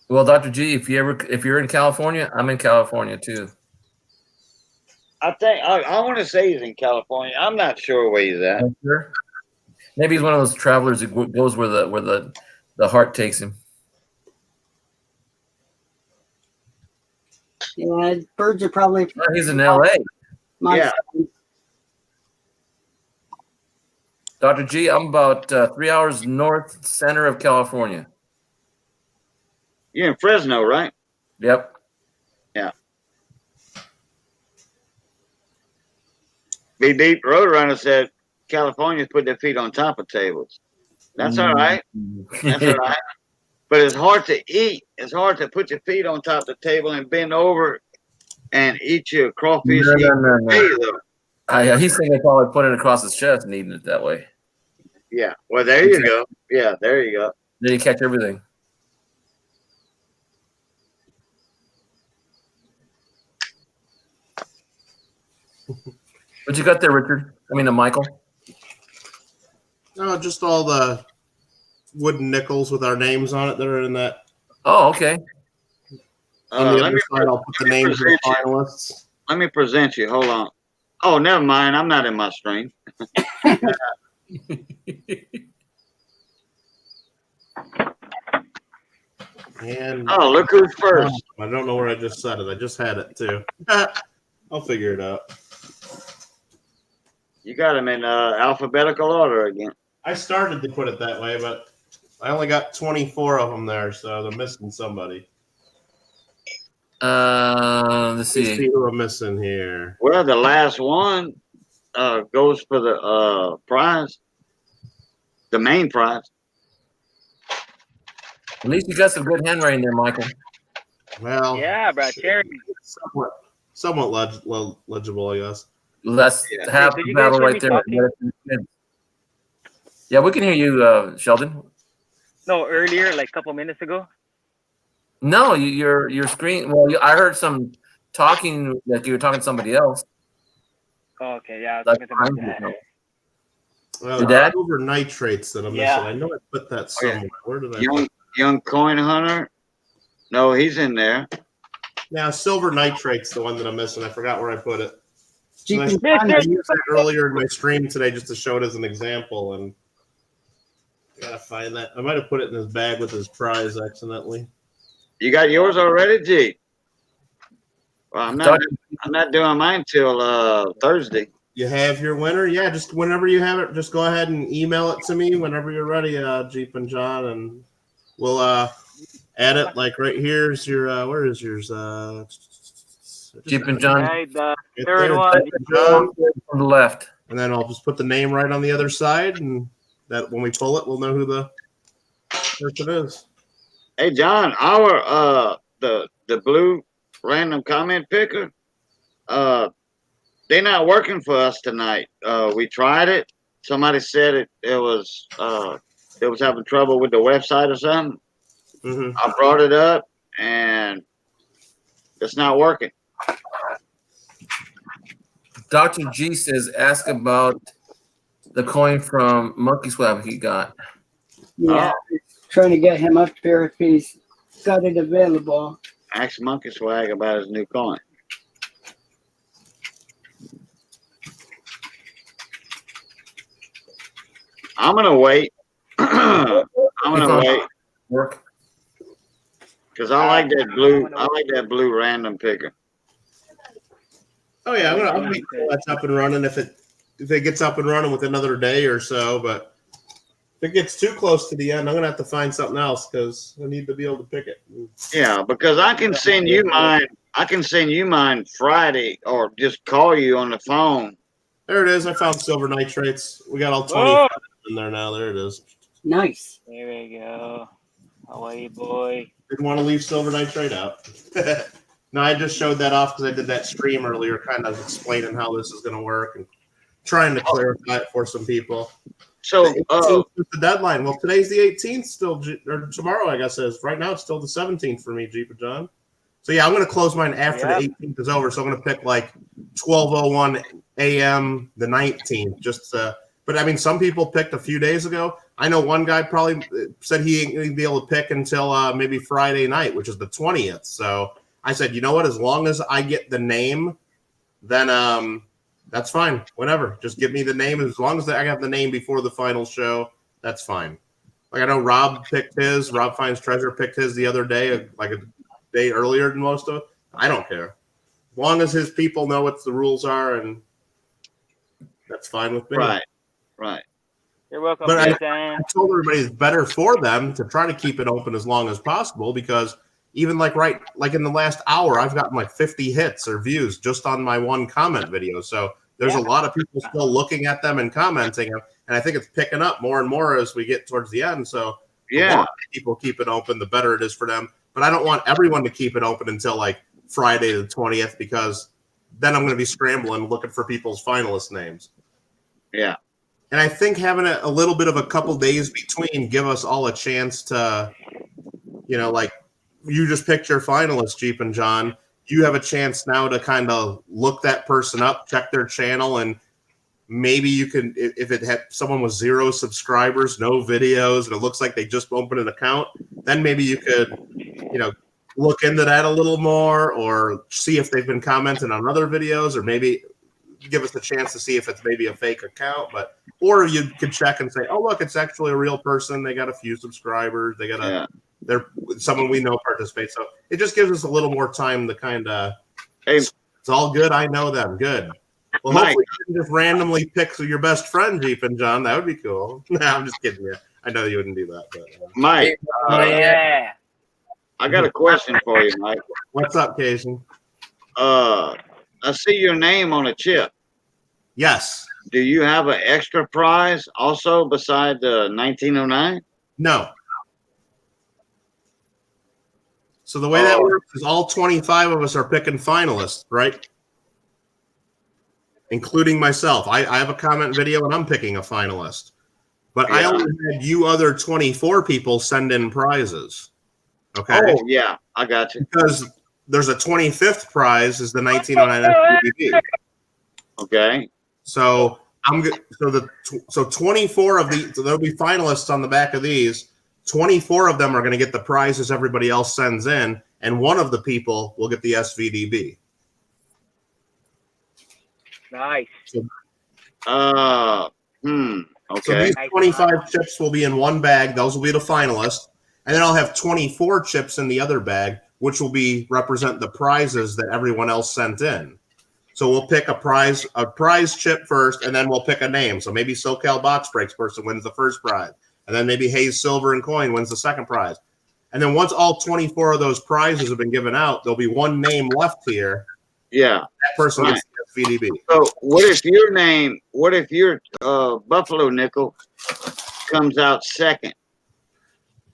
Well, Dr. G, if you're in California, I'm in California too. I think I want to say he's in California. I'm not sure where he's at. Sure. Maybe he's one of those travelers that goes where the heart takes him. Yeah, birds are probably. He's in LA. Yeah. Dr. G, I'm about 3 hours north center of California. You're in Fresno, right? Yep. Yeah. Beep Beep Roadrunner said Californians put their feet on top of tables. That's all right. That's all right. But it's hard to eat. It's hard to put your feet on top of the table and bend over and eat your crawfish. No. He's thinking probably putting it across his chest and eating it that way. Yeah. Well, there you go. Yeah, there you go. Then you catch everything. What you got there, Richard? I mean, Michael. No, just all the wooden nickels with our names on it that are in that. Oh, okay. On the other side, I'll put the names of the finalists. Let me present you. Hold on. Oh, never mind. I'm not in my stream. And oh, look who's first. I don't know where I just said it. I just had it too. I'll figure it out. You got them in alphabetical order again. I started to put it that way, but I only got 24 of them there, so they're missing somebody. Let's Let's see. see who I'm missing here. Well, the last one goes for the prize, the main prize. At least you got some good handwriting there, Michael. Well, Yeah, bro. Cherry. somewhat legible, I guess. That's Yeah. half Did the you guys battle hear right me there. talking? Yeah, we can hear you, Sheldon. No, earlier, like a couple minutes ago. No, your screen. Well, I heard some talking like you were talking to somebody else. Oh, okay, yeah. I was That's talking to my fine. dad. Well, Your dad? silver nitrates that I'm Yeah. missing. I know I put that somewhere. Where did I put Young coin hunter. No, he's in there. Now, silver nitrate's the one that I'm missing. I forgot where I put it. Jeep And and I John, used that earlier in my stream today just to show it as an example, and I gotta find that. I might have put it in his bag with his prize accidentally. You got yours already, G? Well, I'm Doc- not doing mine till Thursday. You have your winner? Yeah, just whenever you have it, just go ahead and email it to me whenever you're ready, Jeep and John, and we'll add it like right here's your where is yours? Jeep and John Right, the Right third there, one. Jeep and John, on the left. and then I'll just put the name right on the other side, and that when we pull it, we'll know who the person is. Hey, John, our the blue random comment picker, they're not working for us tonight. We tried it. Somebody said it was having trouble with the website or something. Mm-hmm. I brought it up and it's not working. Dr. G says, ask about the coin from Monkey Swab he got. Yeah, trying to get him up there if he's got it available. Ask Monkey Swag about his new coin. I'm gonna wait. I'm gonna wait Work. because I like that blue. I like that blue random picker. Oh yeah, I'll wait until that's up and running if it gets up and running with another day or so. But if it gets too close to the end, I'm gonna have to find something else because I need to be able to pick it. Yeah, because I can send you mine. I can send you mine Friday, or just call you on the phone. There it is. I found silver nitrates. We got all 20 Oh! in there now. There it is. Nice. There we go. Hawaii boy. Didn't want to leave silver nitrate out. No, I just showed that off because I did that stream earlier, kind of explaining how this is going to work and trying to clarify it for some people. So, The 18th is the deadline. Well, today's the 18th still, or tomorrow, I guess, is. Right now, it's still the 17th for me, Jeep and John. So, yeah, I'm going to close mine after the 18th is over. So, I'm going to pick like 12:01 a.m. the 19th. But I mean, some people picked a few days ago. I know one guy probably said he ain't going to be able to pick until maybe Friday night, which is the 20th. So, I said, you know what? As long as I get the name, then that's fine. Whatever. Just give me the name. As long as I have the name before the final show, that's fine. Like I know Rob picked his. Rob Finds Treasure picked his the other day, like a day earlier than most of it. I don't care. As long as his people know what the rules are, and that's fine with me. right. You're welcome, But Jason. I told everybody it's better for them to try to keep it open as long as possible because even like in the last hour, I've gotten like 50 hits or views just on my one comment video. So there's a lot of people still looking at them and commenting, and I think it's picking up more and more as we get towards the end. So the more people keep it open, the better it is for them. But I don't want everyone to keep it open until like Friday the 20th because then I'm going to be scrambling looking for people's finalist names. Yeah. And I think having a little bit of a couple days between give us all a chance to, like you just picked your finalist, Jeep and John. You have a chance now to kind of look that person up, check their channel, and maybe you can, if it had someone with 0 subscribers, no videos, and it looks like they just opened an account, then maybe you could, look into that a little more or see if they've been commenting on other videos or maybe give us a chance to see if it's maybe a fake account, or you could check and say, oh, look, it's actually a real person. They got a few subscribers. They got they're someone we know participates. So it just gives us a little more time to kind of, Hey, it's all good. I know them. Good. Well, Mike. hopefully you can just randomly pick your best friend, Jeep and John. That would be cool. No, I'm just kidding you. I know you wouldn't do that. But, Mike, Yeah. I got a question for you, Mike. what's up, Cation? I see your name on a chip. Yes. Do you have an extra prize also beside the 1909? No. So the way that works is all 25 of us are picking finalists, right? Including myself. I have a comment video and I'm picking a finalist. But I only had you other 24 people send in prizes. Okay. Oh, yeah, I got you. Because there's a 25th prize is the 1909 FPV. Okay. So so 24 of the so there'll be finalists on the back of these. 24 of them are going to get the prizes everybody else sends in, and one of the people will get the SVDB. Nice. Okay. So these 25 chips will be in one bag. Those will be the finalists. and then I'll have 24 chips in the other bag, which will be represent the prizes that everyone else sent in. So we'll pick a prize chip first, and then we'll pick a name. So maybe SoCal Box Breaks person wins the first prize, and then maybe Hayes Silver and Coin wins the second prize. And then once all 24 of those prizes have been given out, there'll be one name left here. Yeah. That person gets the SVDB. So what if your Buffalo nickel comes out second?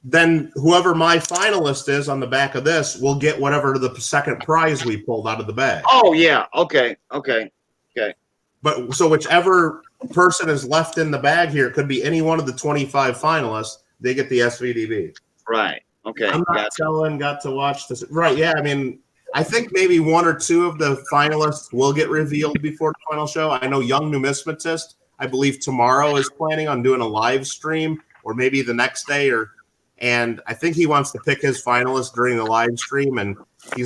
Then whoever my finalist is on the back of this will get whatever the second prize we pulled out of the bag. Oh yeah. Okay. But so whichever person is left in the bag here, it could be any one of the 25 finalists, they get the SVDB. Right. Okay. I'm not telling, got to watch this. Right. Yeah. I mean, I think maybe one or two of the finalists will get revealed before the final show. I know Young Numismatist, I believe tomorrow is planning on doing a live stream, or maybe the next day, and I think he wants to pick his finalists during the live stream. And he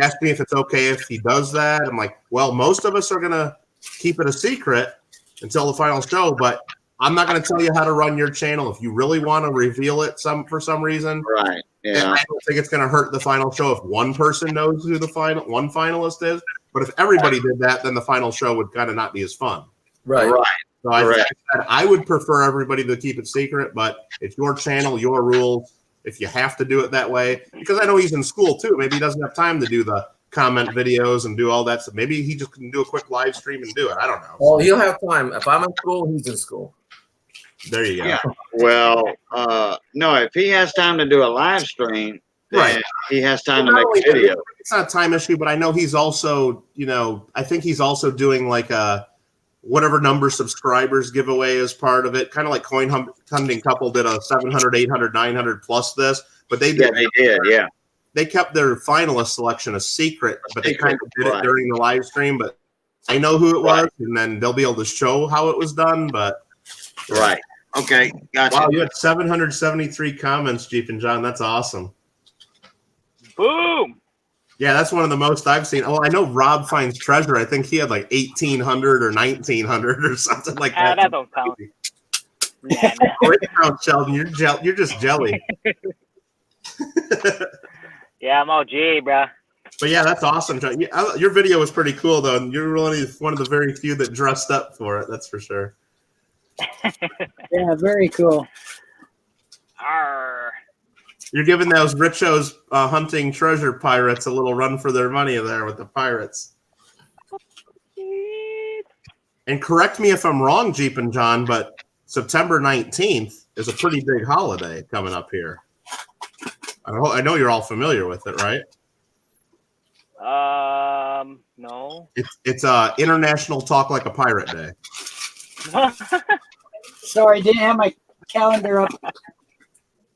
asked me if it's okay if he does that. I'm like, well, most of us are going to keep it a secret until the final show, but I'm not going to tell you how to run your channel. If you really want to reveal it for some reason, Right. Yeah. I don't think it's going to hurt the final show if one person knows who the one finalist is. But if everybody did that, then the final show would kind of not be as fun. Right. Right. So I would prefer everybody to keep it secret, but it's your channel, your rules. If you have to do it that way, because I know he's in school too. Maybe he doesn't have time to do the comment videos and do all that stuff. Maybe he just can do a quick live stream and do it. I don't know. Well, he'll have time. If I'm in school, he's in school. There you go. Yeah. Well, no, if he has time to do a live stream, then Right. he has time Well, to not make a only- video. It's not a time issue, but I know he's also, I think he's also doing like a whatever number subscribers giveaway as part of it. Kind of like Coin Hunting Couple did a 700, 800, 900 plus this, but they Yeah, they did. Yeah. they kept their finalist selection a secret, but they kind of did it Right. during the live stream. But I know who it was, and then they'll be able to show how it was done. But Right. Okay. Gotcha. wow, you had 773 comments, Jeep and John. That's awesome. Boom. Yeah, that's one of the most I've seen. Oh, I know Rob Finds Treasure. I think he had like 1,800 or 1,900 or something like that. That don't count. Yeah, no. Great count, Sheldon. You're just jelly. Yeah, I'm OG, bro. But yeah, that's awesome, John. Your video was pretty cool, though. And you're really one of the very few that dressed up for it. That's for sure. Yeah, very cool. Arr. You're giving those Richos hunting treasure pirates a little run for their money there with the pirates. And correct me if I'm wrong, Jeep and John, but September 19th is a pretty big holiday coming up here. I know you're all familiar with it, right? No. It's International Talk Like a Pirate Day. Sorry, didn't have my calendar up.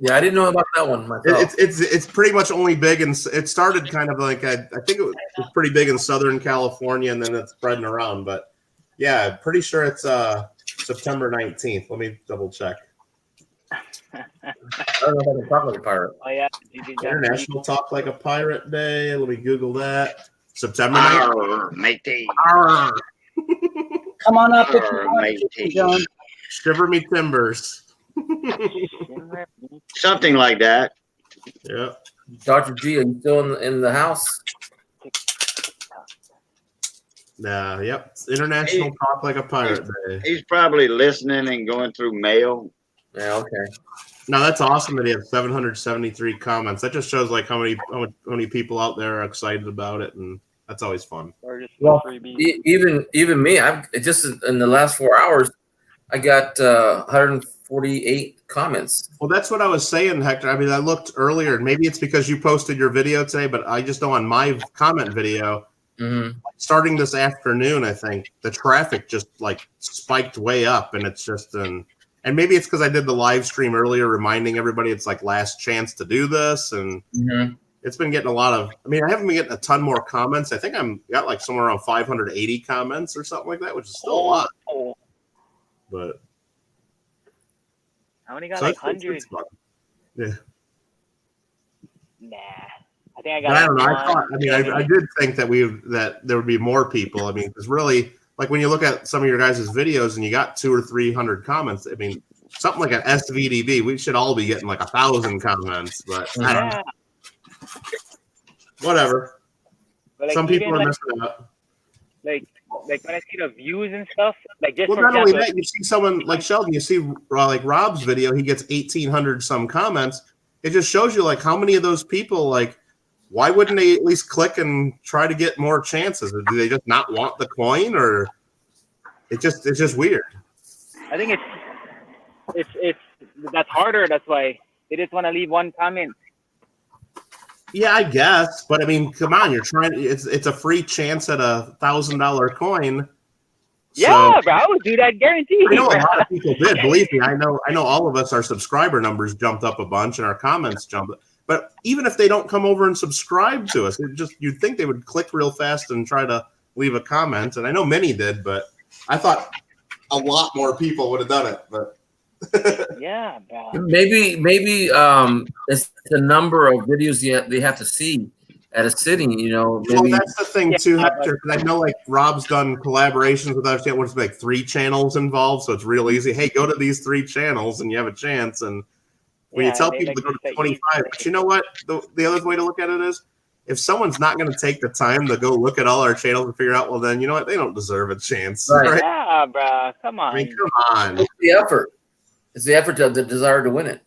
Yeah, I didn't know about that one myself. It's pretty much only big, and it started kind of like I think it was pretty big in Southern California, and then it's spreading around. But yeah, pretty sure it's September 19th. Let me double check. I don't know if I can talk like a pirate. Oh yeah. International Talk Like a Pirate Day. Let me Google that. September 19th. Arr, matey. Arr. Come on up if you Arr, want matey. to, John. Shiver me timbers. Something like that. Yeah. Dr. G, are you still in the house? Yep. It's International Talk Like a Pirate Day. He's probably listening and going through mail. Yeah, okay. No, that's awesome that he had 773 comments. That just shows like how many people out there are excited about it, and that's always fun. Or just Well, freebie. even me, I've just in the last 4 hours, I got 148 comments. Well, that's what I was saying, Hector. I mean, I looked earlier, and maybe it's because you posted your video today, but I just know on my comment video, starting this afternoon, I think the traffic just like spiked way up, and it's just and maybe it's because I did the live stream earlier, reminding everybody it's like last chance to do this, and it's been getting a lot of. I mean, I haven't been getting a ton more comments. I think got like somewhere around 580 comments or something like that, which is still a lot. Oh. But I only got so like it's hundreds. fun. Yeah. Nah. I think I got. But I don't know. like one. I did think that there would be more people. I mean, because really, like when you look at some of your guys' videos and you got 200 or 300 comments, I mean, something like an SVDB. We should all be getting like 1,000 comments, but I don't know. Yeah. Whatever. But like Some people even are like, messing up. like when I see the views and stuff, like just Well, for not only example, that, you see someone like Sheldon, you see like Rob's video, he gets 1,800 some comments. It just shows you like how many of those people, like, why wouldn't they at least click and try to get more chances? Or do they just not want the coin, or it's just weird? I think it's that's harder. That's why they just want to leave one comment. Yeah, I guess, but I mean, come on, you're trying. It's a free chance at $1,000 coin. Yeah, bro, I would do that guaranteed. I know a bro. lot of people did. Believe me, I know all of us, our subscriber numbers jumped up a bunch and our comments jumped up. But even if they don't come over and subscribe to us, you'd think they would click real fast and try to leave a comment. And I know many did, but I thought a lot more people would have done it. But Yeah, bro. Maybe it's the number of videos they have to see at a sitting. You know, well, maybe that's the thing too, Yeah, Hector. Because I know like Rob's done collaborations with us. What's like 3 channels involved, so it's real easy. Hey, go to these 3 channels and you have a chance. And when you tell they people like to go to to say 25, but you know what? The other way to look at it is, if someone's not going to take the time to go look at all our channels and figure out, well, then you know what? They don't deserve a chance. Right. Right? Yeah, bro. Come on. I mean, come on. it's the effort. It's the effort, the desire to win it.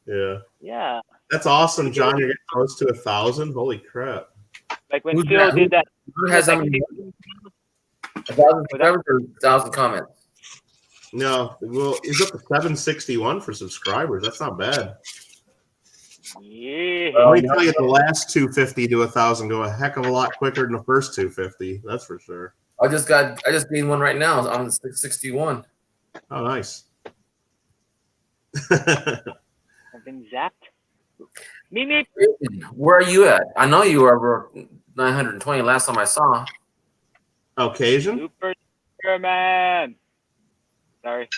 Yeah. Yeah. That's awesome, John. You're getting close to 1,000. Holy crap. Like when Who's Phil that? did that. Who has how many? 1,000 subscribers or 1,000 comments? No, well, he's up to 761 for subscribers. That's not bad. Yeah. Let me tell you, the last 250 to 1,000 go a heck of a lot quicker than the first 250. That's for sure. I just gained one right now. I'm 661. Oh, nice. I've been zapped. Mimi. Where are you at? I know you were over 920 last time I saw. Occasion? Superman. Sorry.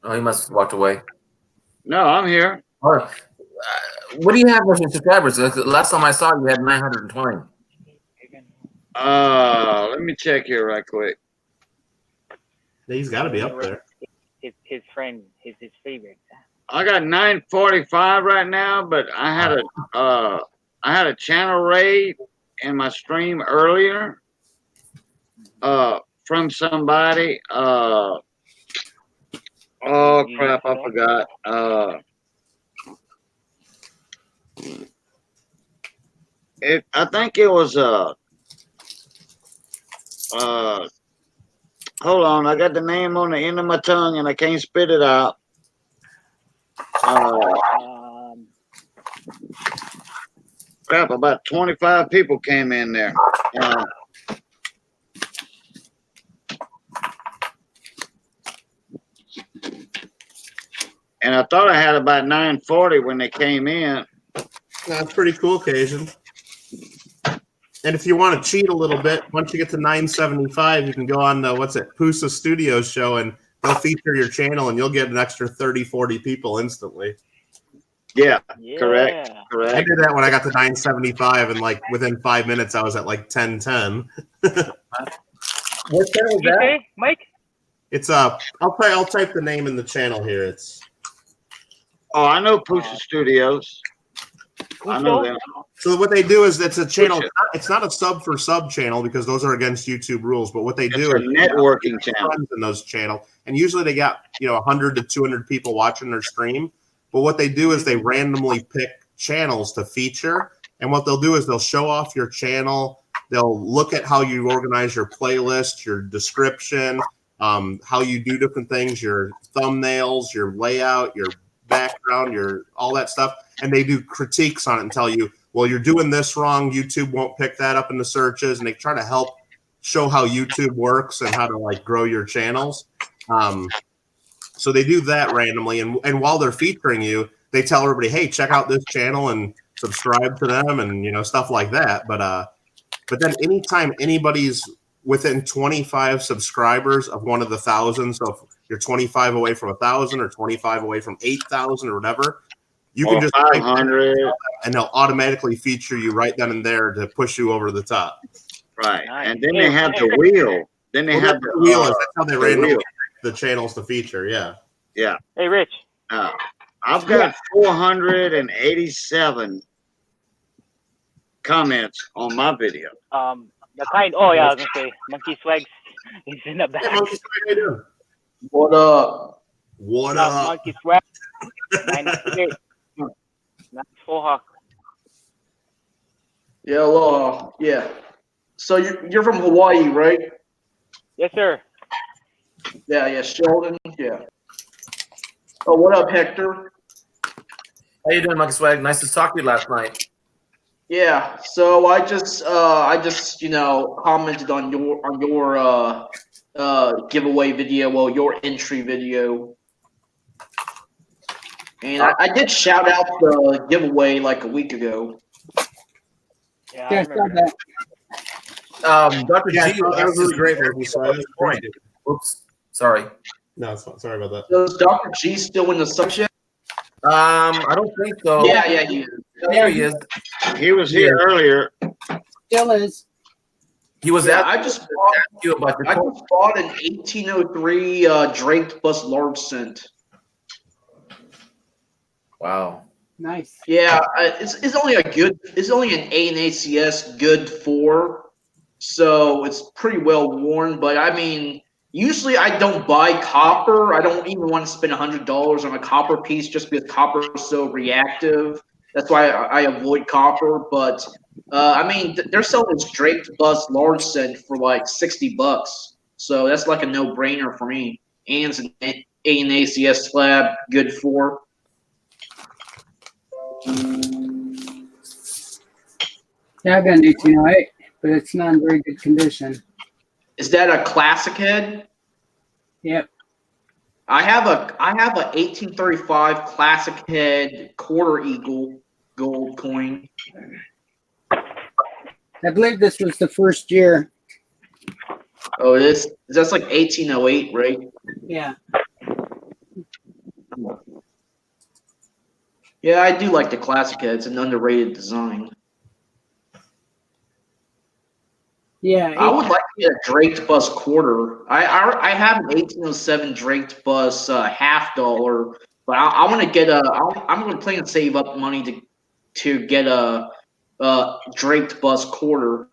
Oh, he must have walked away. No, I'm here. Oh, what do you have for subscribers? Last time I saw you had 920. Let me check here right quick. He's got to be up there. His friend, his favorite. I got 945 right now, but I had a channel raid in my stream earlier from somebody. Oh crap, I forgot. I think it was hold on, I got the name on the end of my tongue and I can't spit it out. Crap, about 25 people came in there. And I thought I had about 940 when they came in. That's pretty cool, Occasion. And if you want to cheat a little bit, once you get to 975, you can go on the, Pusa Studios show, and they'll feature your channel, and you'll get an extra 30, 40 people instantly. Yeah, Yeah. correct. I Correct. did that when I got to 975, and like within 5 minutes, I was at like 1010. What channel is You that? say, Mike? It's I'll type the name in the channel here. It's Oh, I know Pusa Studios. I know them. so what they do is it's a channel. It's not a sub for sub channel because those are against YouTube rules. But what they It's do a is networking channel. friends in those channels, and usually they got 100 to 200 people watching their stream. But what they do is they randomly pick channels to feature, and what they'll do is they'll show off your channel. They'll look at how you organize your playlist, your description, how you do different things, your thumbnails, your layout, your background, your all that stuff, and they do critiques on it and tell you, well, you're doing this wrong. YouTube won't pick that up in the searches, and they try to help show how YouTube works and how to like grow your channels. So they do that randomly, and while they're featuring you, they tell everybody, hey, check out this channel and subscribe to them, and stuff like that. But then anytime anybody's within 25 subscribers of one of the 1,000, so if you're 25 away from 1,000 or 25 away from 8,000 or whatever, you can Or just 500. and they'll automatically feature you right then and there to push you over the top. Right. Nice. And then they have the wheel. Then they Well, have that's the wheel is the that's how they the randomly wheel. pick the channels to feature. Yeah. Yeah. Hey, Rich. I've got 487 comments on my video. The kind. Oh yeah, I was gonna say Monkey Swags is in the Hey, back. Monkey Swag, how you doing? What up? What Not up? Monkey Swag. 98. Not Full Hawk. Yeah, aloha. Yeah. So you're from Hawaii, right? Yes, sir. Yeah, Sheldon. Yeah. Oh, what up, Hector? How you doing, Monkey Swag? Nice to talk to you last night. Yeah. So I just commented on your giveaway video, well, your entry video. And I did shout out the giveaway like a week ago. Yeah, I Yeah, remember saw that. that. Dr. Yeah, G that was asked really us- great, Monkey Swag. That was appreciated. Oops, sorry. No, it's fine. Sorry about that. So is Dr. G still in the subject? I don't think so. Yeah, he is. There he is. He was here earlier. Still is. He was Yeah, asking I just bought, you about your I coin. just bought an 1803 Drake Bus Large Cent. Wow. Nice. Yeah, it's only an A and ACS good 4, so it's pretty well worn. But I mean, usually I don't buy copper. I don't even want to spend $100 on a copper piece just because copper is so reactive. That's why I avoid copper. But I mean, they're selling this Drake Bus Large Cent for like $60, so that's like a no-brainer for me. And it's an A and ACS slab, good 4. Yeah, I got an 1808, but it's not in very good condition. Is that a classic head? Yep. I have a 1835 classic head quarter eagle gold coin. I believe this was the first year. Oh, that's like 1808, right? Yeah. Yeah, I do like the classic head. It's an underrated design. Yeah. I would like to get a draped bus quarter. I have an 1807 draped bus half dollar, but I want to get I'm going to plan to save up money to get a draped bus quarter.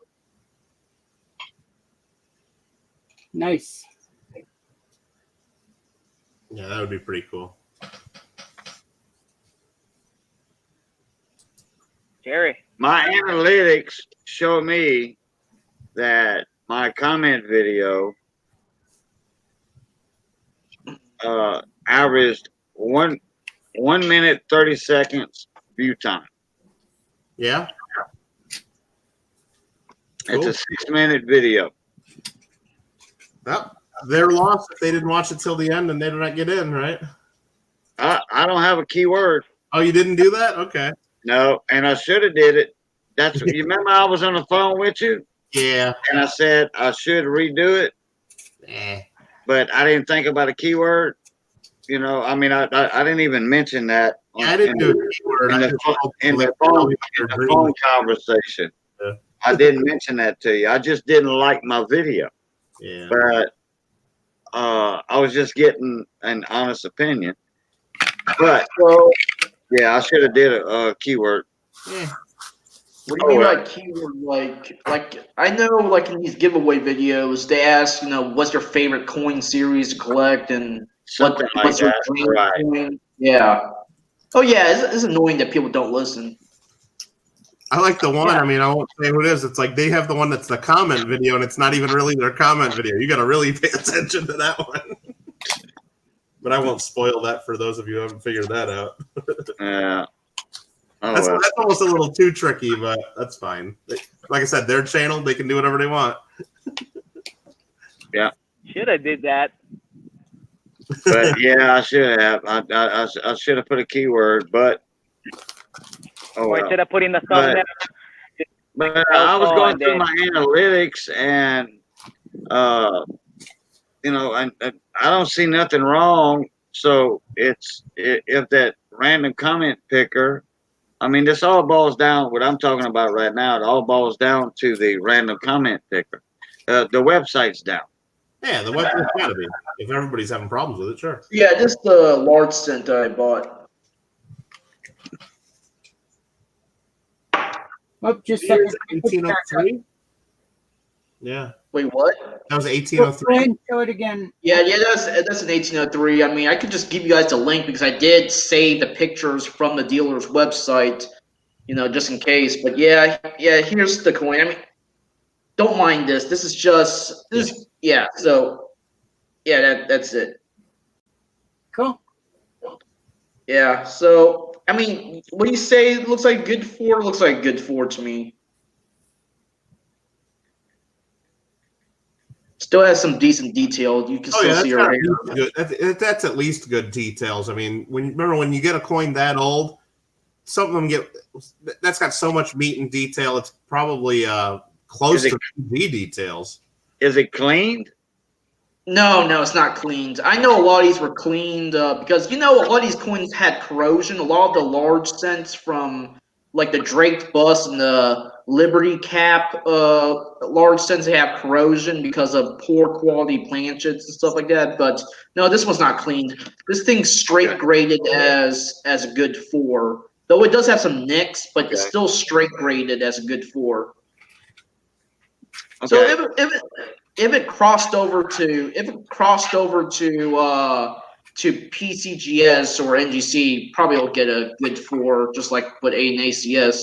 Nice. Yeah, that would be pretty cool. Jerry. My analytics show me that my comment video averaged 1 minute 30 seconds view time. Yeah. It's Cool. a 6-minute video. Well, they're lost if they didn't watch it till the end and they did not get in, right? I don't have a keyword. Oh, you didn't do that? Okay. No, and I should have did it. That's you remember I was on the phone with you Yeah. and I said I should redo it, but I didn't think about a keyword. You know, I mean, I didn't even mention that. I didn't do a keyword. in I the just phone- told in people the that phone- they're the green. phone conversation. Yeah. I didn't mention that to you. I just didn't like my video, Yeah. but I was just getting an honest opinion. But So, yeah, I should have did a keyword. Yeah. what do you mean by keyword? Like I know, like in these giveaway videos, they ask, what's your favorite coin series to collect, and Something like what's your that. dream Right. coin? Yeah. Oh yeah, it's annoying that people don't listen. I like the one. Yeah. I mean, I won't say who it is. It's like they have the one that's the comment video, and it's not even really their comment video. You got to really pay attention to that one. But I won't spoil that for those of you who haven't figured that out. Yeah. Oh, That's, well. that's almost a little too tricky, but that's fine. Like I said, their channel, they can do whatever they want. Should have did that. But yeah, I should have. I should have put a keyword, but oh Or well. instead of putting the But- thumbnail. But I was Oh, going and through then- my analytics, and and I don't see nothing wrong. So if that random comment picker, I mean, this all boils down. What I'm talking about right now, it all boils down to the random comment picker. The website's down. Yeah, the weapon has got to be. If everybody's having problems with it, sure. Yeah, this is the large cent I bought. Oh, just a Here's second. 1803. Yeah, Wait, what? that was Go ahead 1803. and show it again. Yeah, that's an 1803. I mean, I could just give you guys the link because I did save the pictures from the dealer's website, just in case. But yeah, here's the coin. I mean, don't mind this. This is just this. Yeah. So yeah, that's it. Cool. Yeah. So I mean, what do you say? It looks like good four. Looks like good four to me. Still has some decent detail. You can Oh still yeah, that's see her got hair. good. That's at least good details. I mean, when you get a coin that old, some of them that's got so much meat and detail. It's probably close to TV details. Is it cleaned? No, it's not cleaned. I know a lot of these were cleaned because a lot of these coins had corrosion. A lot of the large cents from like the Drake bust and the Liberty cap large cents, they have corrosion because of poor quality planchets and stuff like that. But no, this one's not cleaned. This thing's straight graded as a good four. Though it does have some nicks, but it's still straight graded as a good four. Okay. So if it crossed over to PCGS or NGC, probably will get a good four, just like what A and ACS.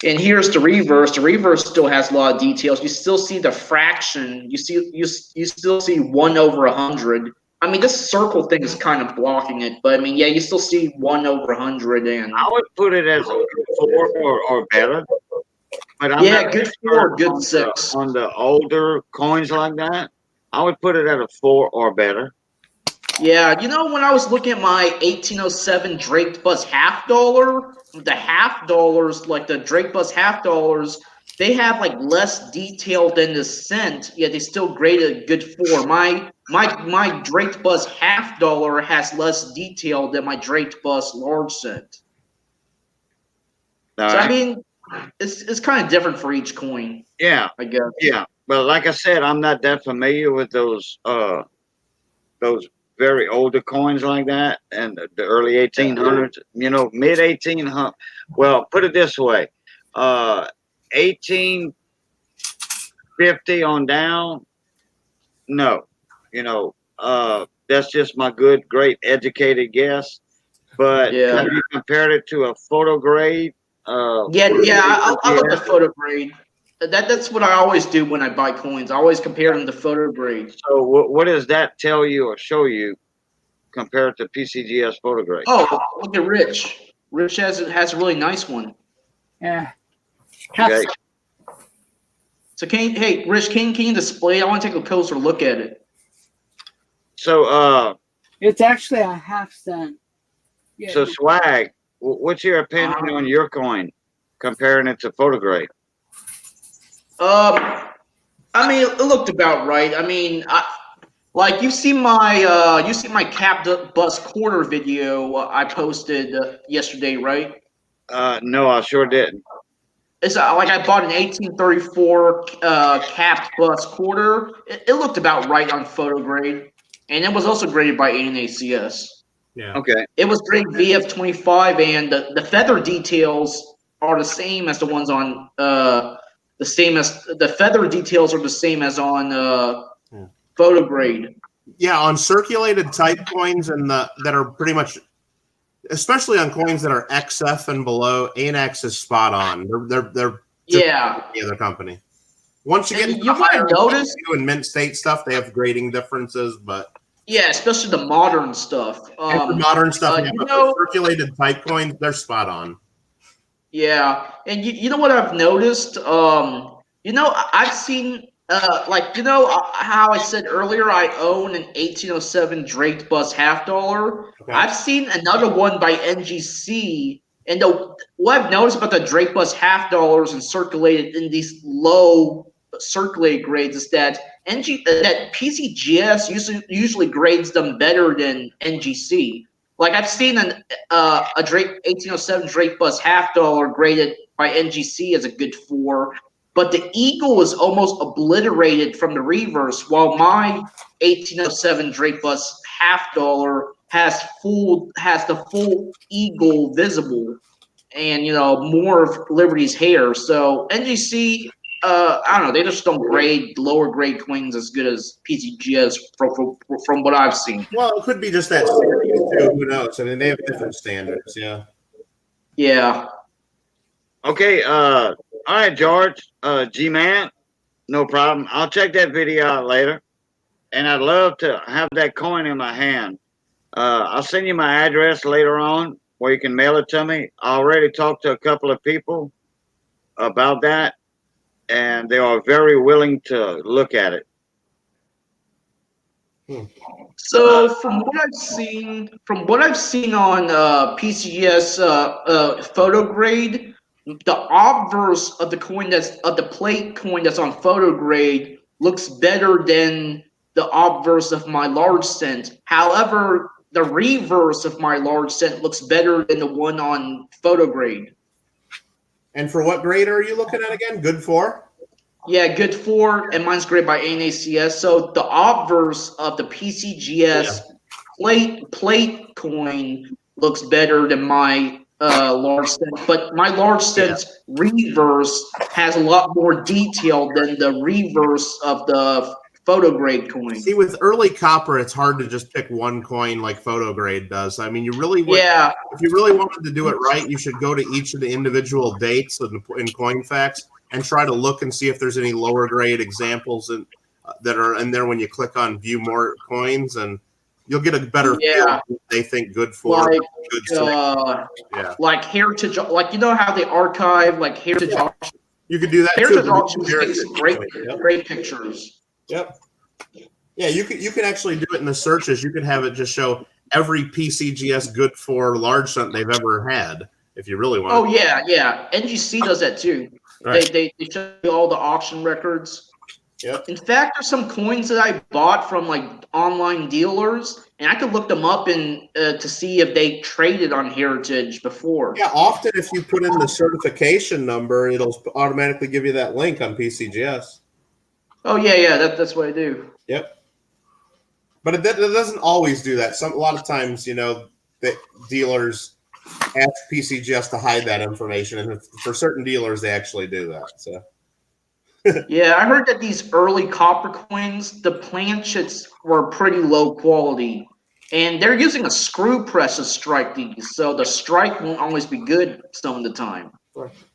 And here's the reverse. The reverse still has a lot of details. You still see the fraction. You still see 1/100. I mean, this circle thing is kind of blocking it, but I mean, yeah, you still see 1/100 and I would put it as a good four or better. But I'm yeah, not good four, good six. on the older coins like that. I would put it at a 4 or better. Yeah, when I was looking at my 1807 Drake Bus half dollar, the half dollars, like the Drake Bus half dollars, they have like less detail than the cent, yet they still graded a good four. My Drake Bus half dollar has less detail than my Drake Bus large cent. All So I right. mean, it's kind of different for each coin, Yeah, I guess. yeah. But like I said, I'm not that familiar with those very older coins like that and the early 1800s. Mid 1800. Well, put it this way, 1850 on down. No, that's just my great educated guess. But Yeah. have you compared it to a photo grade? Yeah, I love the photo grade. That's what I always do when I buy coins. I always compare them to photo grade. So what does that tell you or show you compared to PCGS photo grade? Oh, look at Rich. Rich has a really nice one. Yeah. Okay. So hey Rich, can you display it? I want to take a closer look at it. So It's actually a half cent. Yeah. so Swag, what's your opinion on your coin comparing it to photo grade? I mean, it looked about right. I mean, like you see my cap bus quarter video I posted yesterday, right? No, I sure didn't. It's like I bought an 1834 capped bus quarter. It looked about right on photo grade, and it was also graded by ACS. Yeah. Okay. It was graded VF25, and the feather details are the same as the ones on the feather details are the same as on photo grade. Yeah, on circulated type coins that are pretty much, especially on coins that are XF and below, ANX is spot on. They're Yeah. the other company. Once you get And into you the might higher notice, and mint state stuff, they have grading differences, but yeah, especially the modern stuff. and for modern stuff, yeah, you but know, for circulated type coins, they're spot on. yeah, and you know what I've noticed? I've seen how I said earlier I own an 1807 Drake Bus half dollar. Okay. I've seen another one by NGC, and what I've noticed about the Drake Bus half dollars and circulated in these low circulated grades is that that PCGS usually grades them better than NGC. Like I've seen a Drake 1807 Drake Bus half dollar graded by NGC as a good four, but the eagle is almost obliterated from the reverse, while my 1807 Drake Bus $half has the full eagle visible, and more of Liberty's hair. So NGC, I don't know, they just don't grade lower grade coins as good as PCGS from what I've seen. Well, it could be just that series too. Who knows? I mean, they have different standards. Yeah. Yeah. Okay, all right, George, G-Man, no problem. I'll check that video out later, and I'd love to have that coin in my hand. I'll send you my address later on where you can mail it to me. I already talked to a couple of people about that, and they are very willing to look at it. So from what I've seen on PCGS photo grade, the obverse of the plate coin that's on photo grade looks better than the obverse of my large cent. However, the reverse of my large cent looks better than the one on photo grade. And for what grade are you looking at again? Good for? Yeah, good for, and mine's graded by ANACS. So the obverse of the PCGS plate coin looks better than my large cent, but my large cent reverse has a lot more detail than the reverse of the photo grade coin. See, with early copper, it's hard to just pick one coin like photo grade does. I mean, you really would, Yeah, if you really wanted to do it right, you should go to each of the individual dates in CoinFacts and try to look and see if there's any lower grade examples that are in there when you click on view more coins, and you'll get a better feel of what they think good for. like Good for. Yeah. like heritage, like how they archive like heritage auction. You could do that Heritage too. auctions Heritage takes Yep. great pictures. Yep. Yeah, you can actually do it in the searches. You could have it just show every PCGS good for large cent they've ever had, if you really want. Oh yeah. NGC does that too. Right. They show you all the auction records. Yep. In fact, there's some coins that I bought from like online dealers, and I could look them up and to see if they traded on Heritage before. Yeah, often if you put in the certification number, it'll automatically give you that link on PCGS. Oh yeah, that's what I do. Yep. But it doesn't always do that. A lot of times, that dealers ask PCGS to hide that information, and for certain dealers, they actually do that. So. Yeah, I heard that these early copper coins, the planchets were pretty low quality, and they're using a screw press to strike these, so the strike won't always be good some of the time.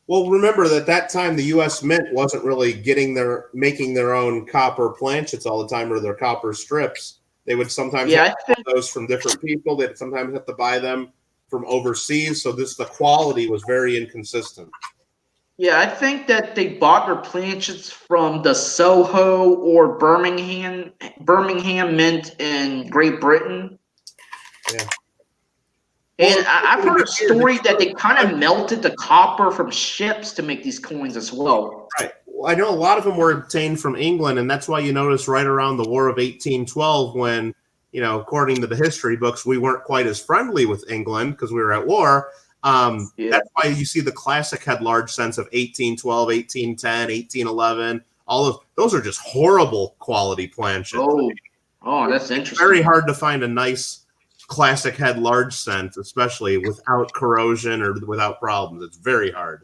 Well, remember that time the U.S. Mint wasn't really making their own copper planchets all the time, or their copper strips. They would sometimes have those from different people. They'd sometimes have to buy them from overseas. So the quality was very inconsistent. Yeah, I think that they bought their planchets from the Soho or Birmingham Mint in Great Britain. Yeah. And I've heard a story that they kind of melted the copper from ships to make these coins as well. Right. Well, I know a lot of them were obtained from England, and that's why you notice right around the War of 1812 when, according to the history books, we weren't quite as friendly with England because we were at war. That's why you see the classic had large cents of 1812, 1810, 1811. All those are just horrible quality planchets. Oh, that's interesting. It's very hard to find a nice classic head large cent, especially without corrosion or without problems. It's very hard.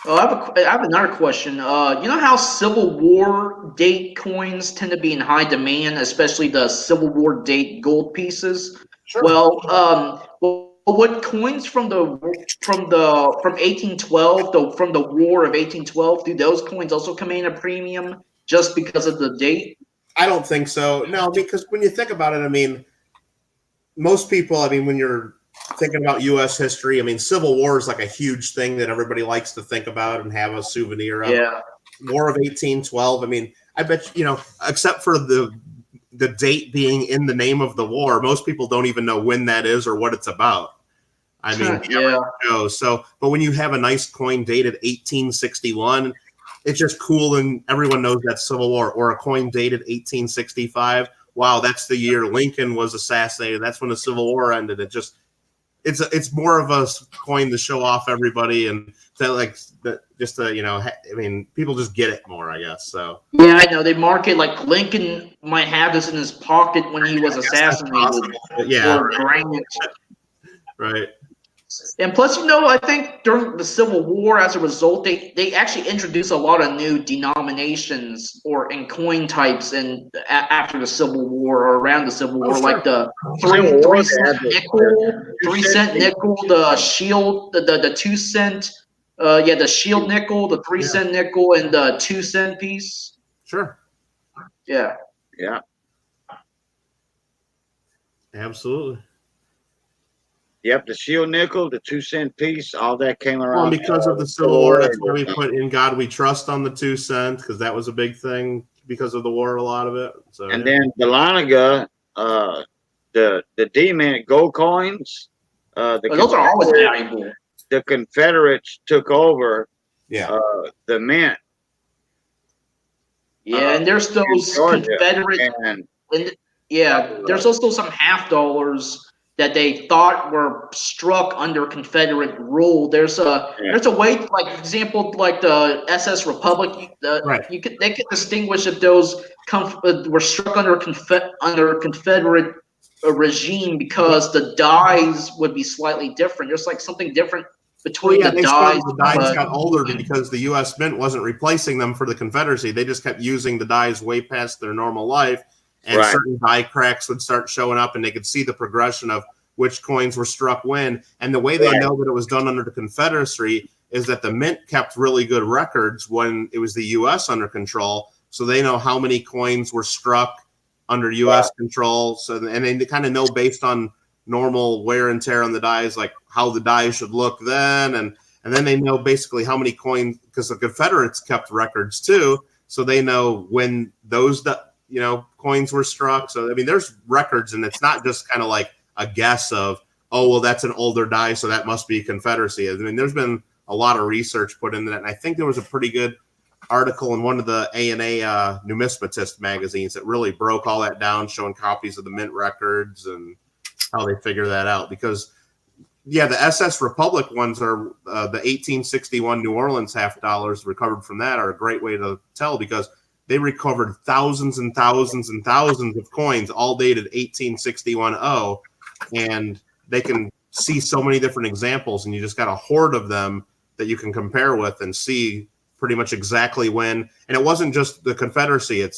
Oh, I have another question. You know how Civil War date coins tend to be in high demand, especially the Civil War date gold pieces? Sure. Well, what coins from 1812, from the War of 1812, do those coins also command a premium just because of the date? I don't think so. No, because when you think about it, I mean, most people, when you're thinking about U.S. history, Civil War is like a huge thing that everybody likes to think about and have a souvenir of. Yeah. War of 1812. I bet, except for the date being in the name of the war, most people don't even know when that is or what it's about. Yeah. So, but when you have a nice coin dated 1861, it's just cool, and everyone knows that's Civil War. Or a coin dated 1865. Wow, that's the year Lincoln was assassinated. That's when the Civil War ended. It's it's more of a coin to show off everybody and to just to I mean, people just get it more, I guess. So Yeah, I know they market like Lincoln might have this in his pocket when he was assassinated. but yeah, Or Grant. right. And plus, I think during the Civil War, as a result, they actually introduced a lot of new denominations and coin types after the Civil War or around the Civil War, sure. like the Civil War, 3 they cent had the nickel, 3 cent 2 cent nickel, the shield, the 2 cent, the shield nickel, the 3 cent nickel, and the 2 cent piece. Sure. Yeah. Yeah. Absolutely. Yep, the shield nickel, the 2 cent piece, all that came Well, around. because of the Civil War, that's why we put "In God We Trust" on the 2 cent, because that was a big thing because of the war. A lot of it. So And then Dahlonega, the D-Mint gold coins, Those are always valuable. the Confederates took over yeah, the mint. Yeah, and there's those Georgia, Confederate. And Yeah, there's also some half dollars that they thought were struck under Confederate rule. There's a way, like for example, like the SS Republic. Right. They could distinguish if those were struck under Confederate regime because the dies would be slightly different. There's like something different between the dies. The dies got older because the U.S. Mint wasn't replacing them for the Confederacy. They just kept using the dies way past their normal life. And certain die cracks would start showing up, and they could see the progression of which coins were struck when. And the way they know that it was done under the Confederacy is that the Mint kept really good records when it was the U.S. under control. So they know how many coins were struck under U.S. control. So, and they kind of know based on normal wear and tear on the dies, like how the dies should look then. And then they know basically how many coins, because the Confederates kept records too. So they know when those coins were struck. So, I mean, there's records, and it's not just kind of like a guess of, oh, well, that's an older die, so that must be Confederacy. I mean, there's been a lot of research put into that. And I think there was a pretty good article in one of the A&A numismatist magazines that really broke all that down, showing copies of the mint records and how they figure that out. Because, yeah, the SS Republic ones are the 1861 New Orleans half dollars recovered from that are a great way to tell, because they recovered thousands and thousands and thousands of coins, all dated 1861-0, and they can see so many different examples, and you just got a horde of them that you can compare with and see pretty much exactly when. And it wasn't just the Confederacy;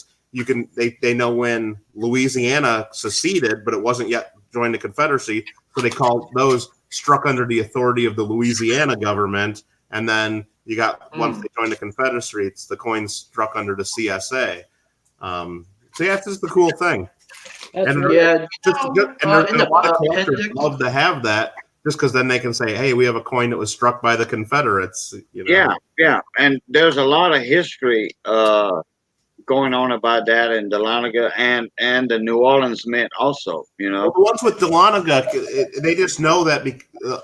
they know when Louisiana seceded, but it wasn't yet joined the Confederacy, so they called those struck under the authority of the Louisiana government, and then you got, once they joined the Confederacy, it's the coins struck under the CSA. So yeah, it's just the cool thing. That's And right. a lot of collectors love to have that, just because then they can say, hey, we have a coin that was struck by the Confederates. Yeah. And there's a lot of history going on about that in Dahlonega and the New Orleans Mint also, The ones with Dahlonega, they just know that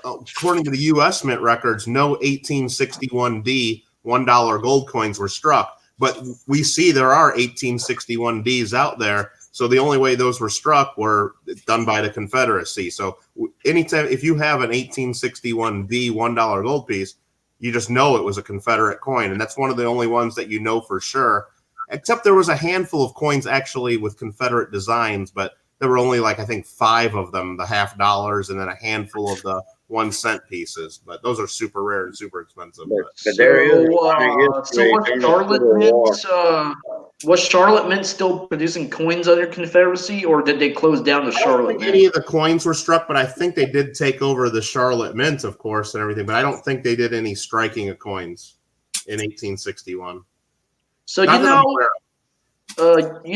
according to the U.S. Mint records, no 1861D $1 gold coins were struck. But we see there are 1861Ds out there. So the only way those were struck were done by the Confederacy. So anytime, if you have an 1861D $1 gold piece, you just know it was a Confederate coin. And that's one of the only ones that you know for sure. Except there was a handful of coins actually with Confederate designs, but there were only I think 5 of them, the half dollars, and then a handful of the 1 cent pieces. But those are super rare and super expensive. But there is was Charlotte Mint still producing coins under Confederacy, or did they close down the Charlotte Mint? Any of the coins were struck, but I think they did take over the Charlotte Mint, of course, and everything. But I don't think they did any striking of coins in 1861. So in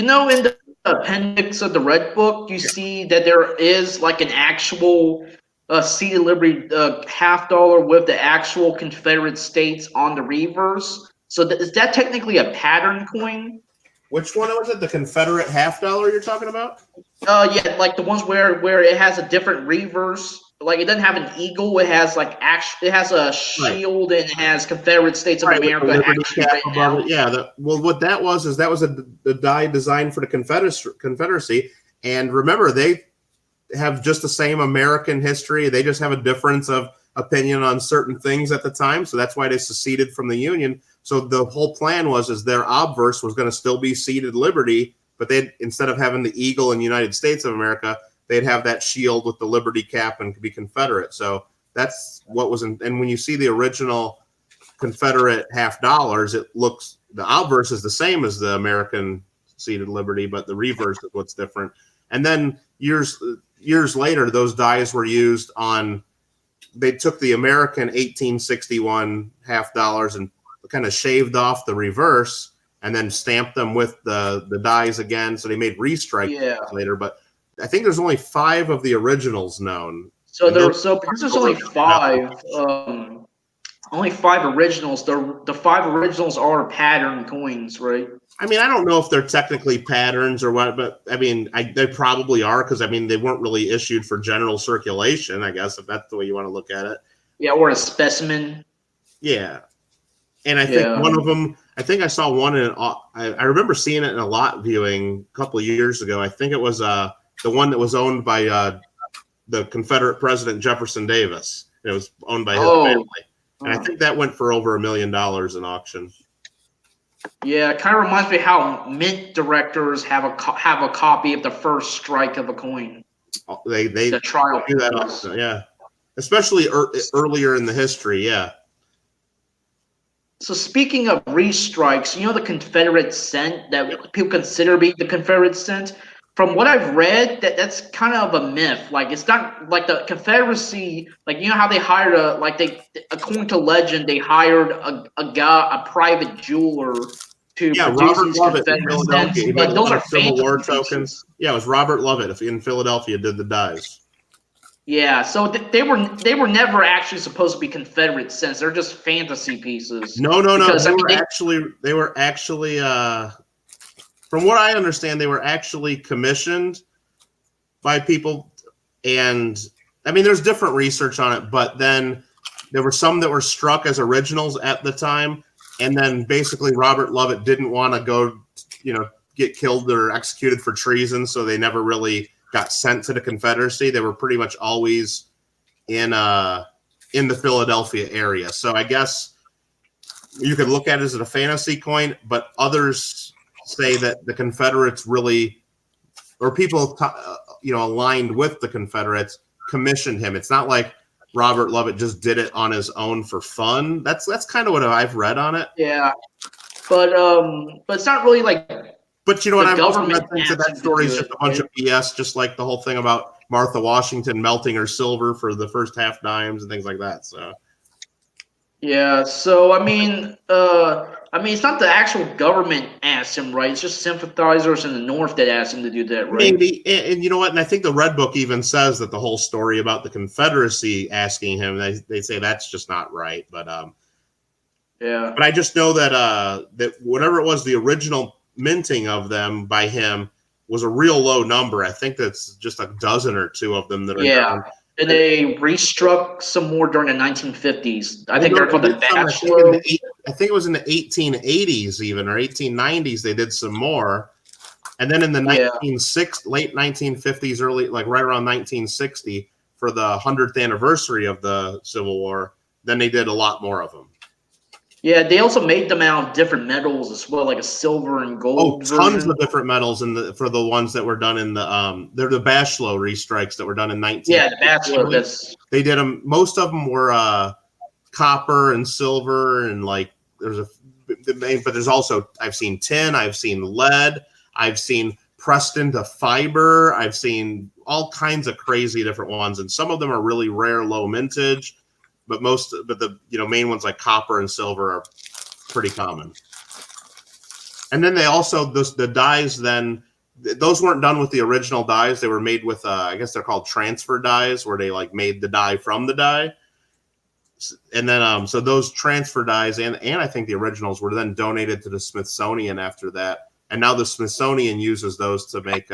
the appendix of the Red Book, you see that there is an actual Seat of Liberty half dollar with the actual Confederate States on the reverse. So is that technically a pattern coin? Which one was it? The Confederate half dollar you're talking about? Yeah, like the ones where it has a different reverse. It doesn't have an eagle. It has it has a shield, and it has Confederate States of America. Yeah. What that was is that was the die designed for the Confederacy. And remember, they have just the same American history. They just have a difference of opinion on certain things at the time. So that's why they seceded from the Union. So the whole plan was their obverse was going to still be ceded liberty, but they instead of having the eagle in the United States of America, they'd have that shield with the liberty cap and be Confederate. So that's what was in. And when you see the original Confederate $50, it looks the obverse is the same as the American ceded liberty, but the reverse is what's different. And then years later, those dies were used on. They took the American 1861 $50 and kind of shaved off the reverse and then stamped them with the dies again. So they made restrike later, but I think there's only 5 of the originals known. So because there's only 5, only 5 originals. The 5 originals are pattern coins, right? I mean, I don't know if they're technically patterns or what, but I mean, they probably are because I mean, they weren't really issued for general circulation, I guess, if that's the way you want to look at it. Yeah, or a specimen. Yeah. And I think one of them, I think I saw one in, I remember seeing it in a lot viewing a couple of years ago. I think it was the one that was owned by the Confederate President Jefferson Davis. It was owned by his family. And I think that went for over $1 million in auction. Yeah, it kind of reminds me how mint directors have a copy of the first strike of a coin. They the trial do that also, yeah. Especially earlier in the history, yeah. So speaking of restrikes, you know the Confederate cent that people consider being the Confederate cent? From what I've read, that's kind of a myth. Like it's not like the Confederacy, like you know how they hired according to legend, they hired a private jeweler to produce Robert these Lovett in Confederate Philadelphia. cents, but those are Civil War fantasy tokens. pieces. Yeah, it was Robert Lovett in Philadelphia did the dies. Yeah, so they were never actually supposed to be Confederate cents. They're just fantasy pieces. No. Because, They were actually from what I understand, they were actually commissioned by people, and I mean, there's different research on it, but then there were some that were struck as originals at the time, and then basically Robert Lovett didn't want to go, get killed or executed for treason, so they never really got sent to the Confederacy. They were pretty much always in the Philadelphia area. So I guess you could look at it as a fantasy coin, but others say that the Confederates really, or people, aligned with the Confederates commissioned him. It's not like Robert Lovett just did it on his own for fun. That's kind of what I've read on it. Yeah, but it's not really like. But you know what? The I'm also government not thinking that story is just a bunch of BS, just like the whole thing about Martha Washington melting her silver for the first half dimes and things like that. So. Yeah. So I mean, it's not the actual government asked him, right? It's just sympathizers in the North that asked him to do that, right? Maybe, and you know what? And I think the Red Book even says that the whole story about the Confederacy asking him, they say that's just not right. But yeah. But I just know that that whatever it was, the original minting of them by him was a real low number. I think that's just a dozen or two of them that are down. And they restruck some more during the 1950s. I think they're called the Bachelor. I think it was in the 1880s even, or 1890s, they did some more. And then in the late 1950s, early, like right around 1960, for the 100th anniversary of the Civil War, then they did a lot more of them. Yeah, they also made them out of different metals as well, like a silver and gold. Tons of different metals for the ones that were done in the they're the Bachelot restrikes that were done in 19. Yeah, the Bachelot. They did them. Most of them were copper and silver, and like but there's also I've seen tin, I've seen lead, I've seen pressed into fiber, I've seen all kinds of crazy different ones, and some of them are really rare, low mintage. But the main ones like copper and silver are pretty common. And then they also the dies then those weren't done with the original dies. They were made with I guess they're called transfer dies, where they like made the die from the die. And then so those transfer dies and I think the originals were then donated to the Smithsonian after that. And now the Smithsonian uses those to make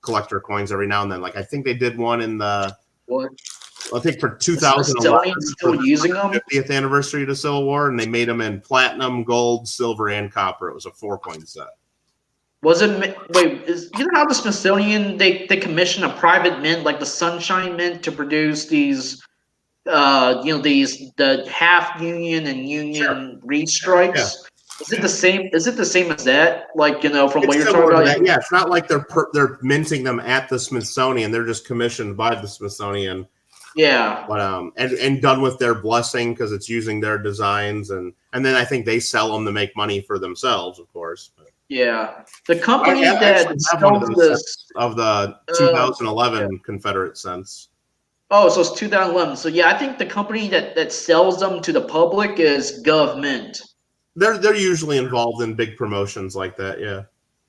collector coins every now and then. Like I think they did one in the I think for 2011, still using them. 50th anniversary of the Civil War, and they made them in platinum, gold, silver, and copper. It was a 4-coin set. Was it wait? You know how the Smithsonian they commission a private mint like the Sunshine Mint to produce these the half union and union restrikes? Yeah. Is it the same? Is it the same as that? Like from what It's you're similar talking to about? that. Yeah, it's not like they're minting them at the Smithsonian. They're just commissioned by the Smithsonian. Yeah. But and done with their blessing because it's using their designs and then I think they sell them to make money for themselves, of course. But Yeah. The company I that actually have one of sells those this. sets of the 2011 Confederate cents. Oh, so it's 2011. So yeah, I think the company that sells them to the public is Government. They're usually involved in big promotions like that. Yeah.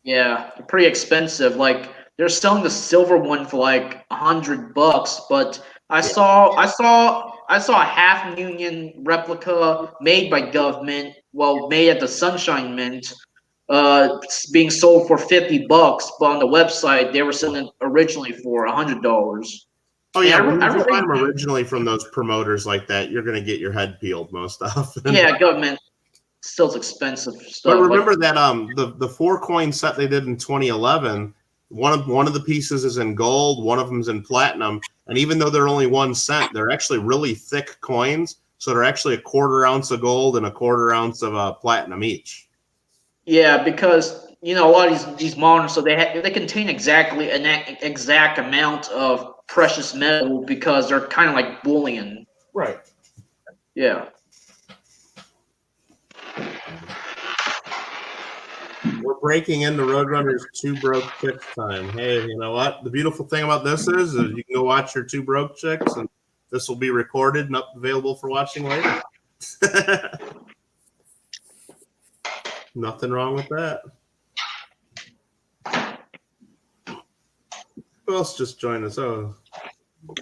Yeah, they're pretty expensive. Like they're selling the silver one for like $100, but I saw a half union replica made by Government, well, made at the Sunshine Mint, being sold for $50, but on the website they were selling it originally for $100. Oh yeah, And when I you really, buy them originally from those promoters like that, you're gonna get your head peeled most often. yeah, Government sells expensive stuff. But Like, remember that the 4-coin set they did in 2011, one of the pieces is in gold, one of them's in platinum, and even though they're only 1 cent, they're actually really thick coins. So they're actually a 1/4 ounce of gold and a 1/4 ounce of platinum each. yeah, because a lot of these modern, so they contain exactly an exact amount of precious metal because they're kind of like bullion. Right. Yeah. We're breaking into Roadrunner's Two Broke Chicks time. Hey, you know what? The beautiful thing about this is you can go watch your Two Broke Chicks, and this will be recorded and available for watching later. Nothing wrong with that. Who else just joined us? Oh,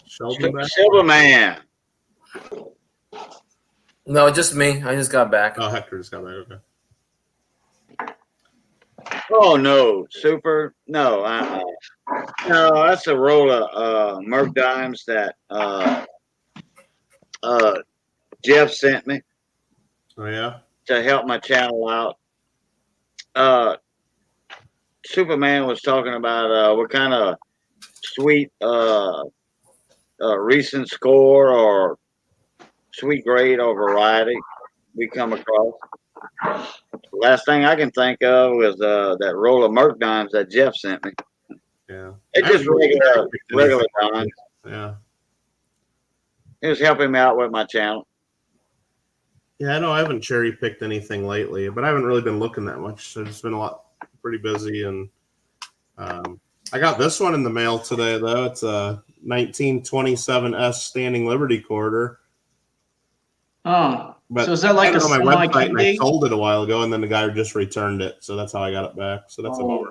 Sheldon back? Silverman. No, just me. I just got back. Oh, Hector just got back. Okay. Oh no, super. No, no, that's a roll of Merc dimes that Jeff sent me Oh yeah. to help my channel out. Superman was talking about what kind of sweet recent score or sweet grade or variety we come across. Last thing I can think of was that roll of Merc dimes that Jeff sent me. Yeah. It's I just haven't really regular picked anything. dimes. Yeah. It was helping me out with my channel. Yeah, I know I haven't cherry picked anything lately, but I haven't really been looking that much. I've just been pretty busy, and I got this one in the mail today though. It's a 1927 S Standing Liberty Quarter. Oh, But so is that like I had a it on my website, semi and I sold it a while ago, and then the guy just returned it, so that's how I got it back. So that's a bummer.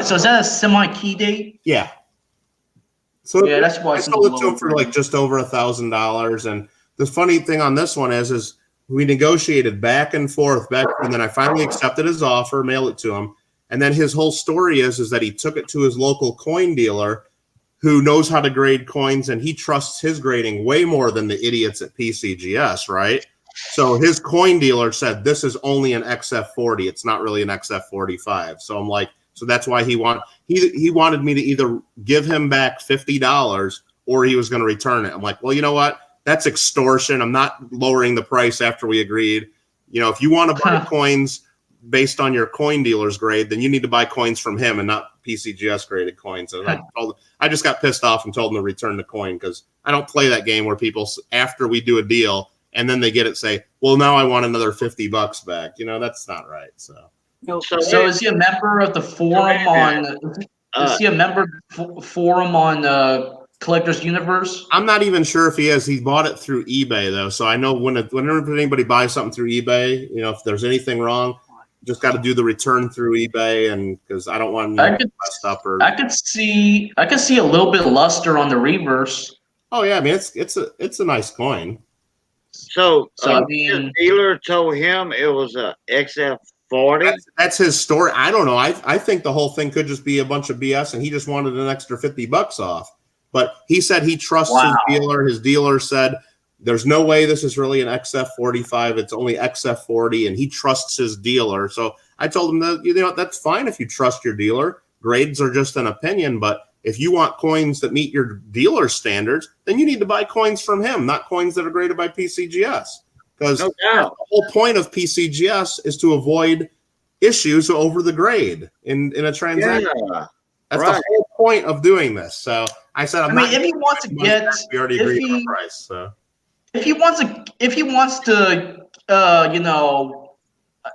So is that a semi key date? Yeah. So Yeah, that's why I it's sold it to lower him for like just over $1,000. And the funny thing on this one is we negotiated back and forth, and then I finally accepted his offer, mailed it to him. And then his whole story is that he took it to his local coin dealer who knows how to grade coins, and he trusts his grading way more than the idiots at PCGS, right? So his coin dealer said, this is only an XF40. It's not really an XF45. So I'm like, so that's why he wanted me to either give him back $50 or he was going to return it. I'm like, well, you know what? That's extortion. I'm not lowering the price after we agreed. You know, if you want to buy coins based on your coin dealer's grade, then you need to buy coins from him and not PCGS graded coins. And I just got pissed off and told him to return the coin because I don't play that game where people, after we do a deal and then they get it, say, well, now I want another $50 back. You know, that's not right. So. So is he a member of the forum on? Is he a member of the forum on Collectors Universe? I'm not even sure if he is. He bought it through eBay though, so I know whenever anybody buys something through eBay, you know, if there's anything wrong, just got to do the return through eBay, and because I don't want to messed up or. I could see a little bit of luster on the reverse. Oh yeah, I mean it's a nice coin. So I mean, his dealer told him it was a XF40. That's his story. I don't know. I think the whole thing could just be a bunch of BS, and he just wanted an extra $50 off. But he said he trusts his dealer. His dealer said there's no way this is really an XF45. It's only XF40, and he trusts his dealer. So I told him that, you know, that's fine if you trust your dealer. Grades are just an opinion, but if you want coins that meet your dealer standards, then you need to buy coins from him, not coins that are graded by PCGS. Because No the doubt. whole point of PCGS is to avoid issues over the grade in a transaction. Yeah. That's right. the whole point of doing this. So I said, I mean, if he wants to get, we already if agreed on he, the price. So if he wants to, you know,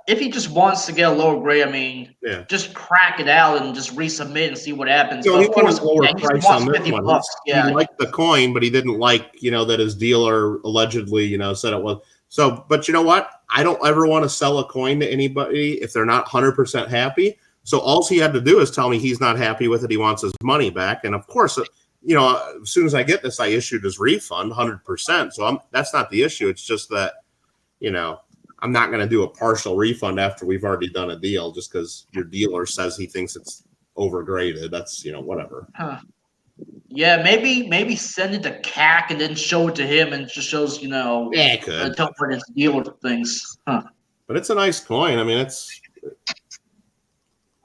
if he just wants to get a lower grade, I mean, yeah. just crack it out and just resubmit and see what happens. So But he of wanted course, a lower yeah, he price wants on this 50 one. bucks. Yeah. He liked the coin, but he didn't like, you know, that his dealer allegedly, you know, said it was. So, but you know what? I don't ever want to sell a coin to anybody if they're not 100% happy. So all he had to do is tell me he's not happy with it. He wants his money back. And of course, you know, as soon as I get this, I issued his refund 100%. So that's not the issue. It's just that, you know, I'm not going to do a partial refund after we've already done a deal just because your dealer says he thinks it's overgraded. That's, you know, whatever. Huh. Yeah, maybe send it to CAC and then show it to him and just shows, you know, Yeah, it could. tell for his dealer things. Huh. But it's a nice coin. I mean, it's.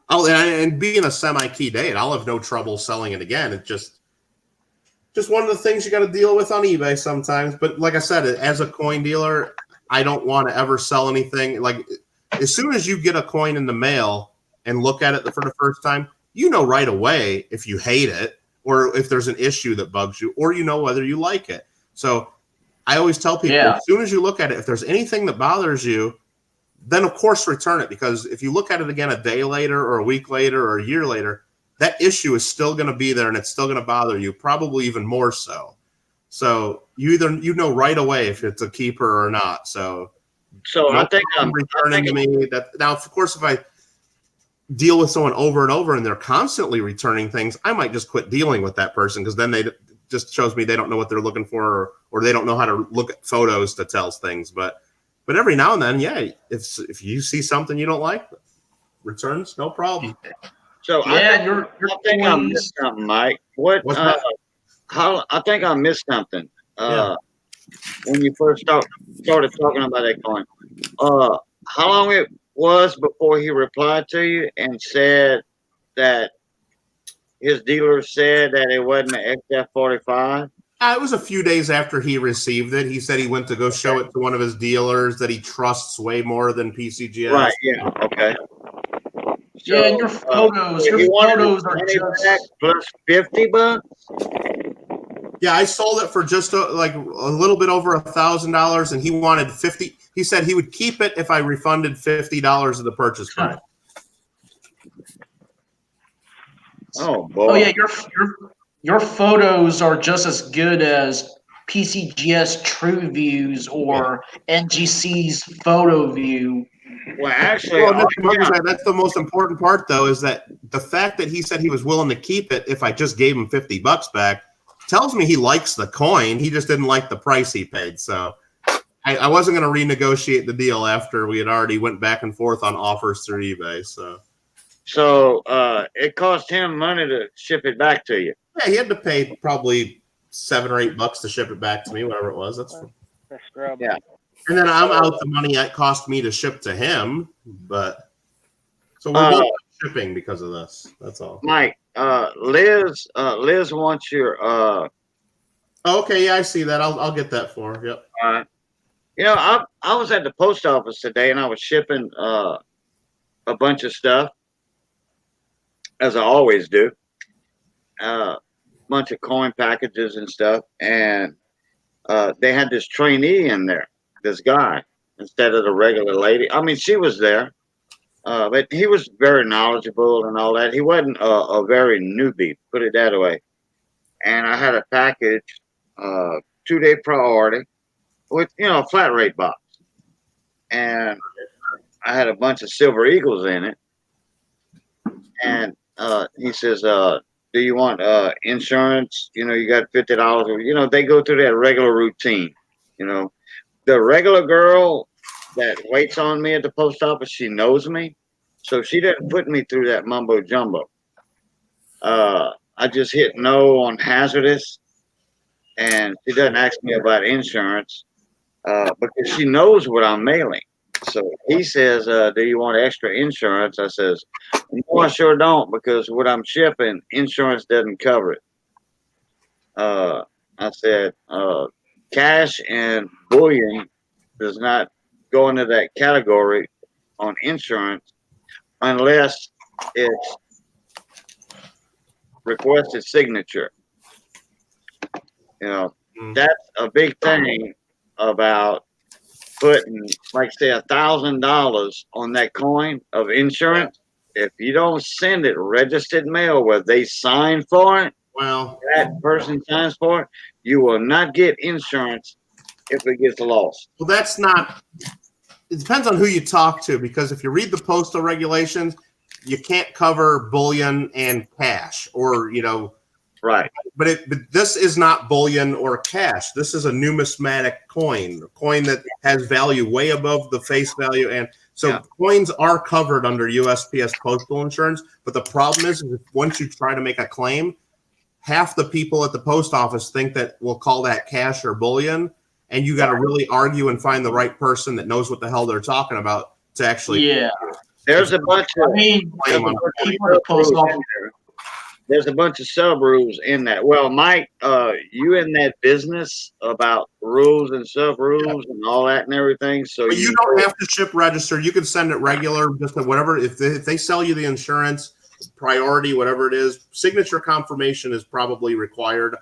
Oh, and being a semi-key date, I'll have no trouble selling it again. It's just one of the things you got to deal with on eBay sometimes. But like I said, as a coin dealer, I don't want to ever sell anything. Like as soon as you get a coin in the mail and look at it for the first time, you know right away if you hate it or if there's an issue that bugs you, or you know whether you like it. So I always tell people, as soon as you look at it, if there's anything that bothers you, then of course return it, because if you look at it again a day later or a week later or a year later, that issue is still going to be there and it's still going to bother you, probably even more so. So you know right away if it's a keeper or not. So I think I'm returning to me that now, of course, if I deal with someone over and over and they're constantly returning things, I might just quit dealing with that person, because then they just shows me they don't know what they're looking for, or they don't know how to look at photos to tell things. But every now and then, yeah, if you see something you don't like, returns, no problem. So Yeah, I think I missed something, Mike. What's that? I think I missed something. When you first started talking about that coin. How long it was before he replied to you and said that his dealer said that it wasn't an XF45? It was a few days after he received it. He said he went to go show it to one of his dealers that he trusts way more than PCGS. Right. Yeah. Okay. So, yeah, and your photos are just plus $50. Yeah, I sold it for just like a little bit over $1,000, and he wanted 50. He said he would keep it if I refunded $50 of the purchase price. Oh boy. Oh yeah, your photos are just as good as PCGS True Views or NGC's Photo View. Well, actually, that's the most important part, though, is that the fact that he said he was willing to keep it if I just gave him $50 back tells me he likes the coin. He just didn't like the price he paid. So I wasn't going to renegotiate the deal after we had already went back and forth on offers through eBay. So it cost him money to ship it back to you. Yeah, he had to pay probably $7 or $8 to ship it back to me, whatever it was. That's scrub. Yeah. And then I'm out the money it cost me to ship to him, but so we're both shipping because of this. That's all. Mike, Liz wants your okay, yeah, I see that. I'll get that for her. Yep. You know, I was at the post office today and I was shipping a bunch of stuff, as I always do. Bunch of coin packages and stuff, and they had this trainee in there, this guy, instead of the regular lady. I mean, she was there, but he was very knowledgeable and all that. He wasn't a very newbie, put it that way. And I had a package, 2-day priority, with, you know, a flat rate box, and I had a bunch of Silver Eagles in it. And he says, do you want insurance? You know, you got $50. You know, they go through that regular routine. You know, the regular girl that waits on me at the post office, she knows me, so she didn't put me through that mumbo jumbo. I just hit no on hazardous, and she doesn't ask me about insurance because she knows what I'm mailing. So he says, "Do you want extra insurance?" I says, "No, I sure don't, because what I'm shipping, insurance doesn't cover it." I said, "Cash and bullion does not go into that category on insurance unless it's requested signature." You know, Mm. that's a big thing about putting, like, say, $1,000 on that coin of insurance. If you don't send it registered mail where they sign for it, Well, that person signs for it, you will not get insurance if it gets lost. well, that's not. It depends on who you talk to, because if you read the postal regulations, you can't cover bullion and cash, or Right. But this is not bullion or cash. This is a numismatic coin, a coin that has value way above the face value, and so Yeah. coins are covered under USPS postal insurance. But the problem is once you try to make a claim, half the people at the post office think that we'll call that cash or bullion, and you got to really argue and find the right person that knows what the hell they're talking about to actually. Yeah. There's a bunch I of mean, claim on people at the post office. there's a bunch of sub rules in that. Well, Mike, you in that business about rules and sub rules and all that and everything. So But you don't have to ship registered. You can send it regular, just at whatever. If they sell you the insurance, priority, whatever it is, signature confirmation is probably required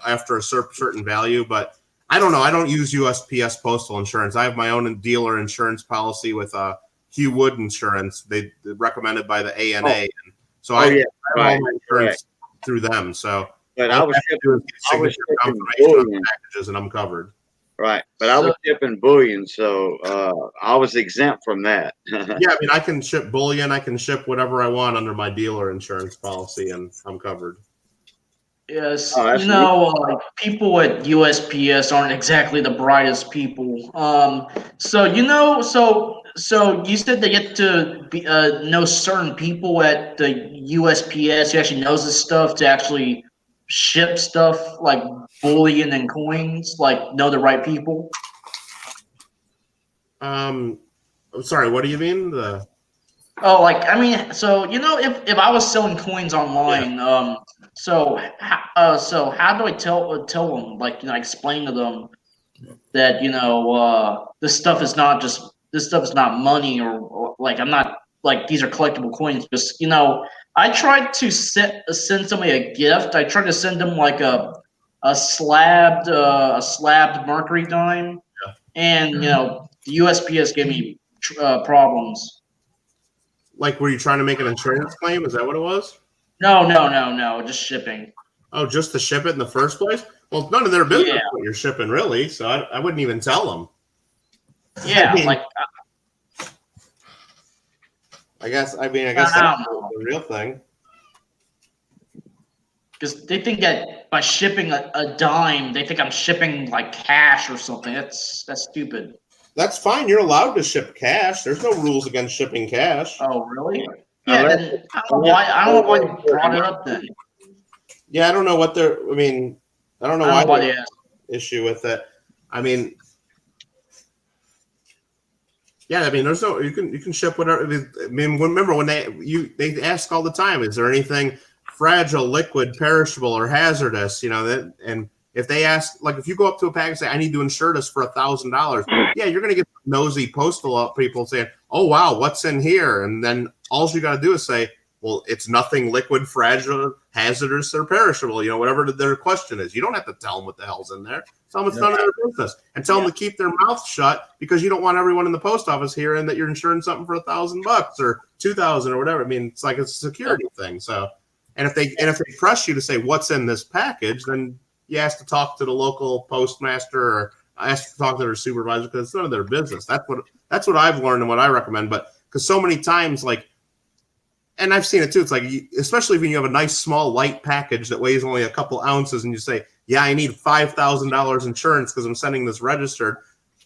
after a certain value. But I don't know. I don't use USPS postal insurance. I have my own dealer insurance policy with Hugh Wood Insurance. They recommended by the ANA. And so I have all my insurance through them. So But all I was have to do is get shipping signature confirmation on bullion. packages, and I'm covered. Right. But I was shipping bullion, so I was exempt from that. Yeah, I mean, I can ship bullion. I can ship whatever I want under my dealer insurance policy, and I'm covered. Yes, Oh, that's like people at USPS aren't exactly the brightest people. So you said they get to be, know certain people at the USPS who actually knows this stuff to actually ship stuff like bullion and coins, like know the right people. I'm sorry, what do you mean? Oh, like I mean, so if I was selling coins online, so how do I tell them, like, explain to them that this stuff is not money, or like, I'm not, like, these are collectible coins. Just I tried to send somebody a gift. I tried to send them like a slabbed mercury dime, and the USPS gave me problems. Like, were you trying to make an insurance claim? Is that what it was? No, just shipping. Oh, just to ship it in the first place? Well, none of their business Yeah. what you're shipping, really. So I wouldn't even tell them. Yeah, I mean, like I guess I that's don't know. the real thing. Because they think that by shipping a dime, they think I'm shipping like cash or something. That's stupid. That's fine. You're allowed to ship cash. There's no rules against shipping cash. Oh, really? Yeah, then I don't know why you brought it up then. Yeah, I don't know what they're. I mean, I don't know I don't know why why they the asked. issue with it. I mean, yeah, I mean, there's no. You can ship whatever. I mean, remember when they ask all the time, is there anything fragile, liquid, perishable, or hazardous? And if they ask, like, if you go up to a package and say, I need to insure this for $1,000, yeah, you're going to get nosy postal people saying, oh, wow, what's in here? And then all you got to do is say, well, it's nothing liquid, fragile, hazardous, or perishable, whatever their question is. You don't have to tell them what the hell's in there. Tell them it's none of their business. And tell them to keep their mouth shut, because you don't want everyone in the post office hearing that you're insuring something for $1,000 or $2,000 or whatever. I mean, it's like a security thing. So, and if they press you to say what's in this package, then you ask to talk to the local postmaster, or ask to talk to their supervisor, because it's none of their business. That's what I've learned and what I recommend. But because so many times, like, and I've seen it too, it's like, especially when you have a nice small light package that weighs only a couple ounces, and you say, yeah, I need $5,000 insurance because I'm sending this registered.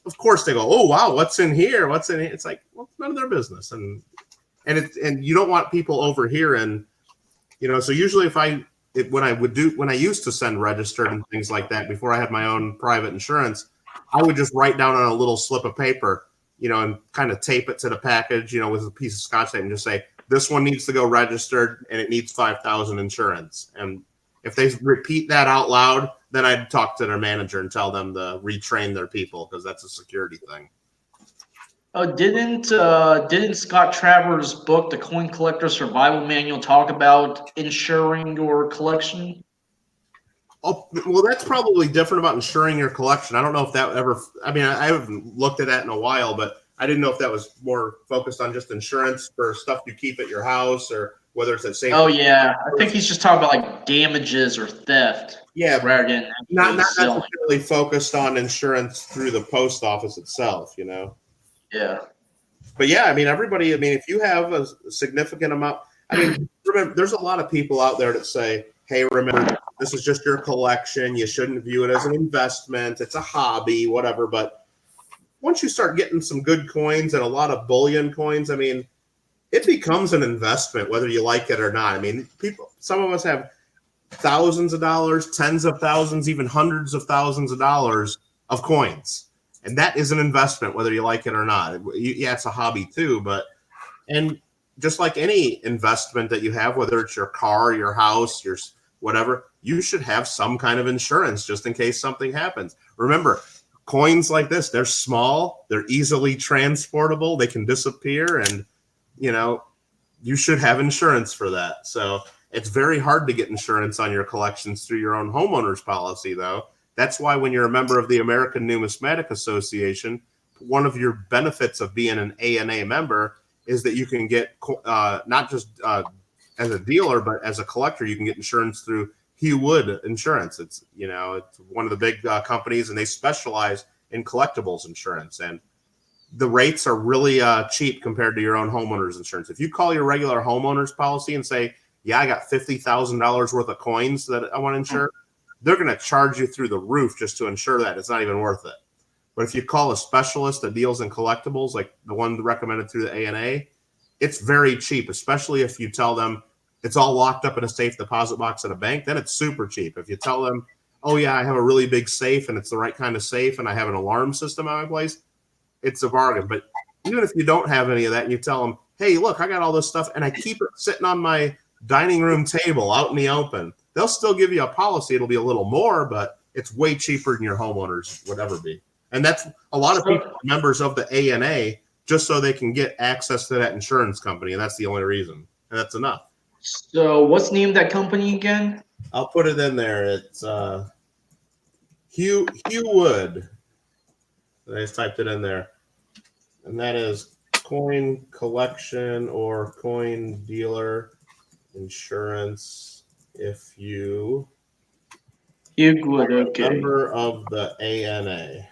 Of course they go, oh wow, what's in here? What's in here? It's like, well, it's none of their business, and you don't want people overhearing, So usually when I used to send registered and things like that before I had my own private insurance, I would just write down on a little slip of paper, and kind of tape it to the package, with a piece of Scotch tape and just say, this one needs to go registered and it needs 5,000 insurance. And if they repeat that out loud, then I'd talk to their manager and tell them to retrain their people, because that's a security thing. Oh, didn't Scott Travers' book, The Coin Collector Survival Manual, talk about insuring your collection? Oh, well, that's probably different about insuring your collection. I don't know if that ever, I haven't looked at that in a while, but I didn't know if that was more focused on just insurance for stuff you keep at your house, or whether it's a safety. Oh yeah, I think he's just talking about like damages or theft. Yeah, rather than not selling. necessarily focused on insurance through the post office itself, Yeah. But yeah, everybody, if you have a significant amount, remember, there's a lot of people out there that say, hey, remember, this is just your collection. You shouldn't view it as an investment. It's a hobby, whatever. But once you start getting some good coins and a lot of bullion coins, it becomes an investment, whether you like it or not. Some of us have thousands of dollars, tens of thousands, even hundreds of thousands of dollars of coins. And that is an investment, whether you like it or not. Yeah, it's a hobby too, and just like any investment that you have, whether it's your car, your house, your whatever, you should have some kind of insurance just in case something happens. Remember, coins like this, they're small, they're easily transportable, they can disappear, and you should have insurance for that. So it's very hard to get insurance on your collections through your own homeowner's policy, though. That's why when you're a member of the American Numismatic Association, one of your benefits of being an ANA member is that you can get not just as a dealer, but as a collector, you can get insurance through Hugh Wood Insurance. It's it's one of the big companies, and they specialize in collectibles insurance. And the rates are really cheap compared to your own homeowner's insurance. If you call your regular homeowner's policy and say, yeah, I got $50,000 worth of coins that I want to insure, they're going to charge you through the roof just to insure that. It's not even worth it. But if you call a specialist that deals in collectibles, like the one recommended through the ANA, it's very cheap, especially if you tell them it's all locked up in a safe deposit box at a bank, then it's super cheap. If you tell them, oh yeah, I have a really big safe and it's the right kind of safe and I have an alarm system at my place, it's a bargain. But even if you don't have any of that and you tell them, hey, look, I got all this stuff and I keep it sitting on my dining room table out in the open, they'll still give you a policy. It'll be a little more, but it's way cheaper than your homeowners would ever be. And that's a lot of people are members of the ANA just so they can get access to that insurance company. And that's the only reason. And that's enough. So what's the name of that company again? I'll put it in there. It's Hugh Wood. I just typed it in there. And that is coin collection or coin dealer insurance if you Hugh Wood, are a okay. member of the ANA.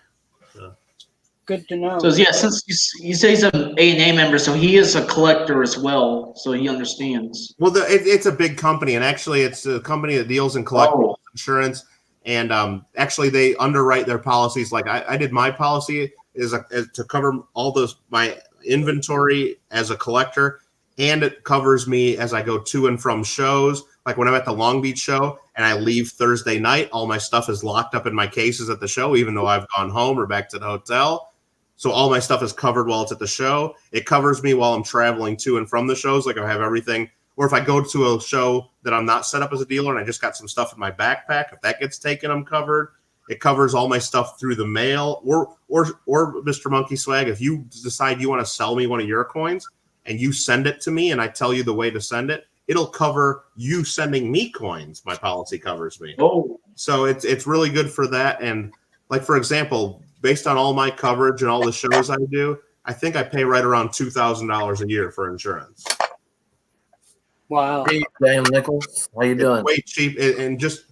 Good to know. So yeah, since you say he's an A&A member, so he is a collector as well, so he understands. Well, it's a big company, and actually it's a company that deals in collectible insurance, and actually they underwrite their policies. Like I did my policy is to cover all my inventory as a collector, and it covers me as I go to and from shows. Like when I'm at the Long Beach show and I leave Thursday night, all my stuff is locked up in my cases at the show, even though I've gone home or back to the hotel. So all my stuff is covered while it's at the show. It covers me while I'm traveling to and from the shows. Like I have everything. Or if I go to a show that I'm not set up as a dealer and I just got some stuff in my backpack, if that gets taken, I'm covered. It covers all my stuff through the mail. Or Mr. Monkey Swag, if you decide you want to sell me one of your coins and you send it to me and I tell you the way to send it, it'll cover you sending me coins. My policy covers me. Oh. So it's really good for that. And like, for example, based on all my coverage and all the shows I do, I think I pay right around $2,000 a year for insurance. Wow. Hey, Daniel Nichols, how you doing? It's way cheap, and just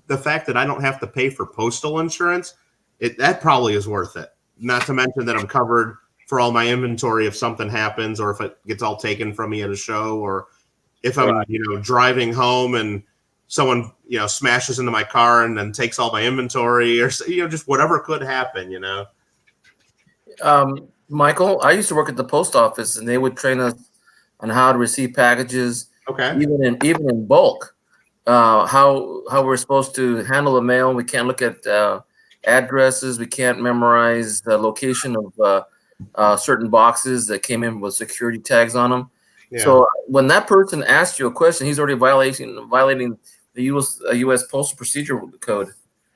the fact that I don't have to pay for postal insurance, that probably is worth it. Not to mention that I'm covered for all my inventory if something happens, or if it gets all taken from me at a show, or if I'm driving home and someone smashes into my car and then takes all my inventory, or just whatever could happen. Michael, I used to work at the post office, and they would train us on how to receive packages, Okay. even in bulk. How we're supposed to handle the mail. We can't look at addresses. We can't memorize the location of certain boxes that came in with security tags on them. Yeah. So when that person asks you a question, he's already violating the U.S. Postal Procedure Code.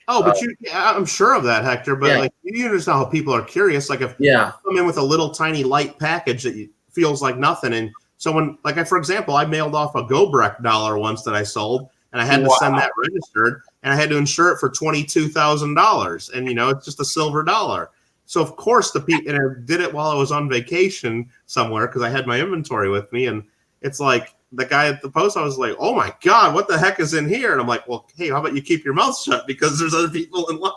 Oh, but I'm sure of that, Hector. But Yeah. like, you understand how people are curious. Like, if Yeah. you come in with a little tiny light package that feels like nothing, and someone, like, for example, I mailed off a GoBrek dollar once that I sold, and I had to send that registered, and I had to insure it for $22,000, and it's just a silver dollar. So of course the people, and I did it while I was on vacation somewhere because I had my inventory with me, and it's like, the guy at the post, I was like, oh my God, what the heck is in here? And I'm like, well, hey, how about you keep your mouth shut, because there's other people in line.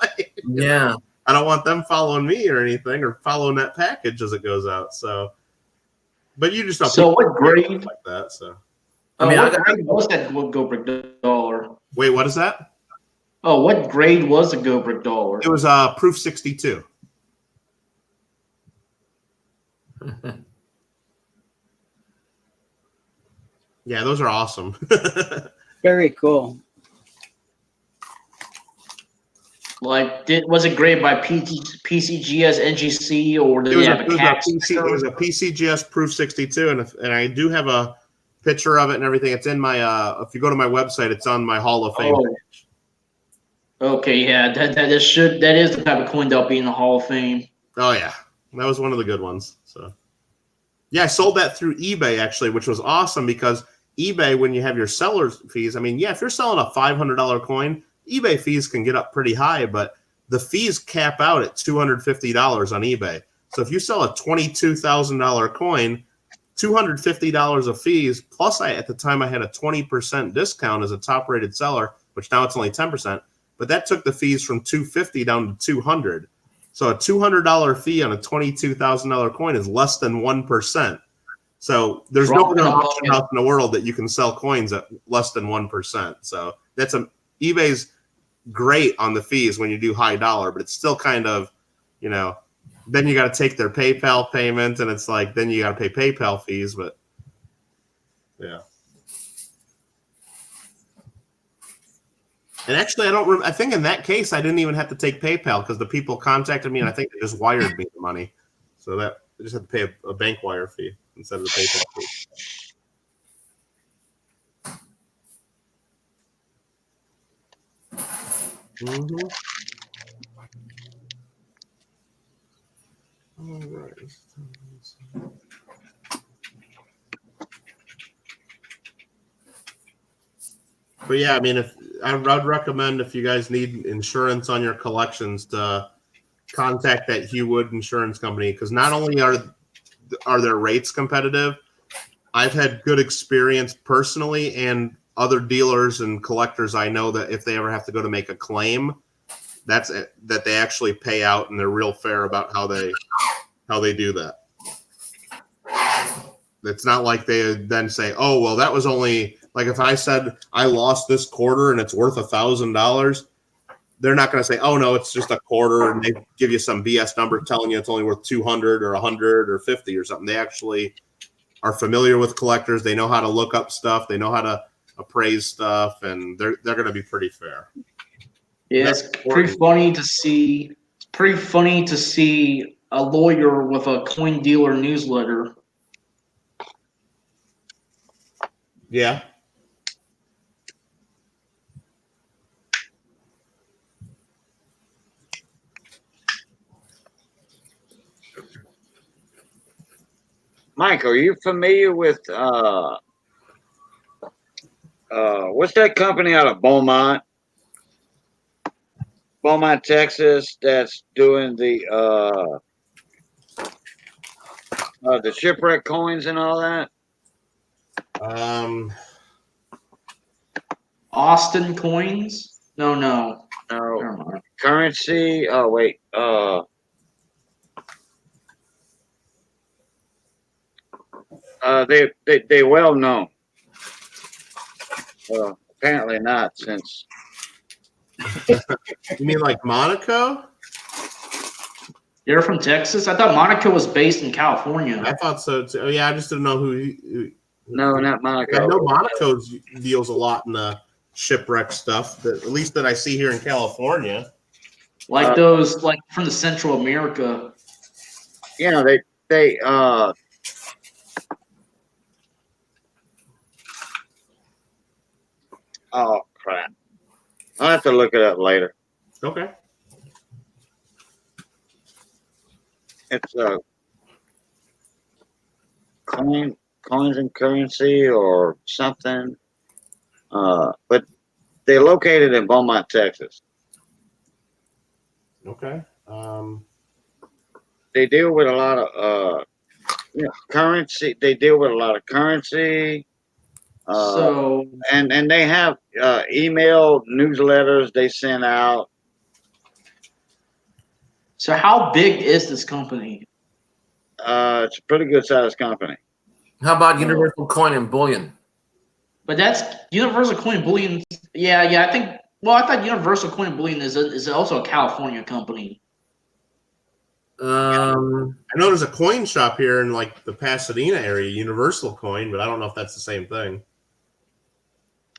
Yeah. I don't want them following me or anything, or following that package as it goes out. So, but you just don't. So what grade? Like that? So, I mean, what grade was that GoBrick dollar? wait, what is that? Oh, what grade was the GoBrick dollar? It was Proof 62. Yeah, those are awesome. Very cool. Like, was it graded by PCGS, NGC, or did It it was, have a, a it, was CAC? it was a PCGS Proof 62, and I do have a picture of it and everything. It's in my if you go to my website, it's on my Hall of Fame page. Okay, yeah, that is the type of coin that'll be in the Hall of Fame. Oh yeah, that was one of the good ones. So yeah, I sold that through eBay actually, which was awesome, because eBay, when you have your seller's fees, I mean, yeah, if you're selling a $500 coin, eBay fees can get up pretty high, but the fees cap out at $250 on eBay. So if you sell a $22,000 coin, $250 of fees, plus at the time I had a 20% discount as a top rated seller, which now it's only 10%, but that took the fees from $250 down to $200. So a $200 fee on a $22,000 coin is less than 1%. So there's no other auction house in the world that you can sell coins at less than 1%. So eBay's great on the fees when you do high dollar, but it's still kind of, then you got to take their PayPal payment, and it's like, then you got to pay PayPal fees, but yeah. And actually, I think in that case, I didn't even have to take PayPal, because the people contacted me, and I think they just wired me the money. So that I just had to pay a bank wire fee instead of the PayPal fee. Mm-hmm. All right. But yeah, I mean, I'd recommend, if you guys need insurance on your collections, to contact that Hugh Wood Insurance Company, because not only are their rates competitive, I've had good experience personally, and other dealers and collectors I know, that if they ever have to go to make a claim, that they actually pay out, and they're real fair about how they do that. It's not like they then say, oh, well, that was only, like, if I said I lost this quarter and it's worth $1,000, they're not going to say, oh no, it's just a quarter, and they give you some BS number telling you it's only worth 200 or 100 or 50 or something. They actually are familiar with collectors. They know how to look up stuff. They know how to appraise stuff, and they're going to be pretty fair. Yeah, it's pretty funny to see. It's pretty funny to see a lawyer with a coin dealer newsletter. Yeah. Mike, are you familiar with what's that company out of Beaumont, Texas, that's doing the shipwreck coins and all that? Austin Coins? No. Never mind. Currency. Oh wait. They well known. Apparently not, since. You mean like Monaco? You're from Texas? I thought Monaco was based in California. I thought so too. Oh, yeah, I just didn't know who. No, not Monaco. I know Monaco deals a lot in the shipwreck stuff, at least that I see here in California. like those like from the Central America. You know, they oh crap. I'll have to look it up later. Okay. It's coins and currency or something. But they're located in Beaumont, Texas. Okay. They deal with a lot of currency. They deal with a lot of currency. So And they have email newsletters they send out. so how big is this company? It's a pretty good sized company. How about Universal Coin and Bullion? But that's Universal Coin Bullion. Yeah, I think. Well, I thought Universal Coin Bullion is also a California company. I know there's a coin shop here in like the Pasadena area, Universal Coin, but I don't know if that's the same thing.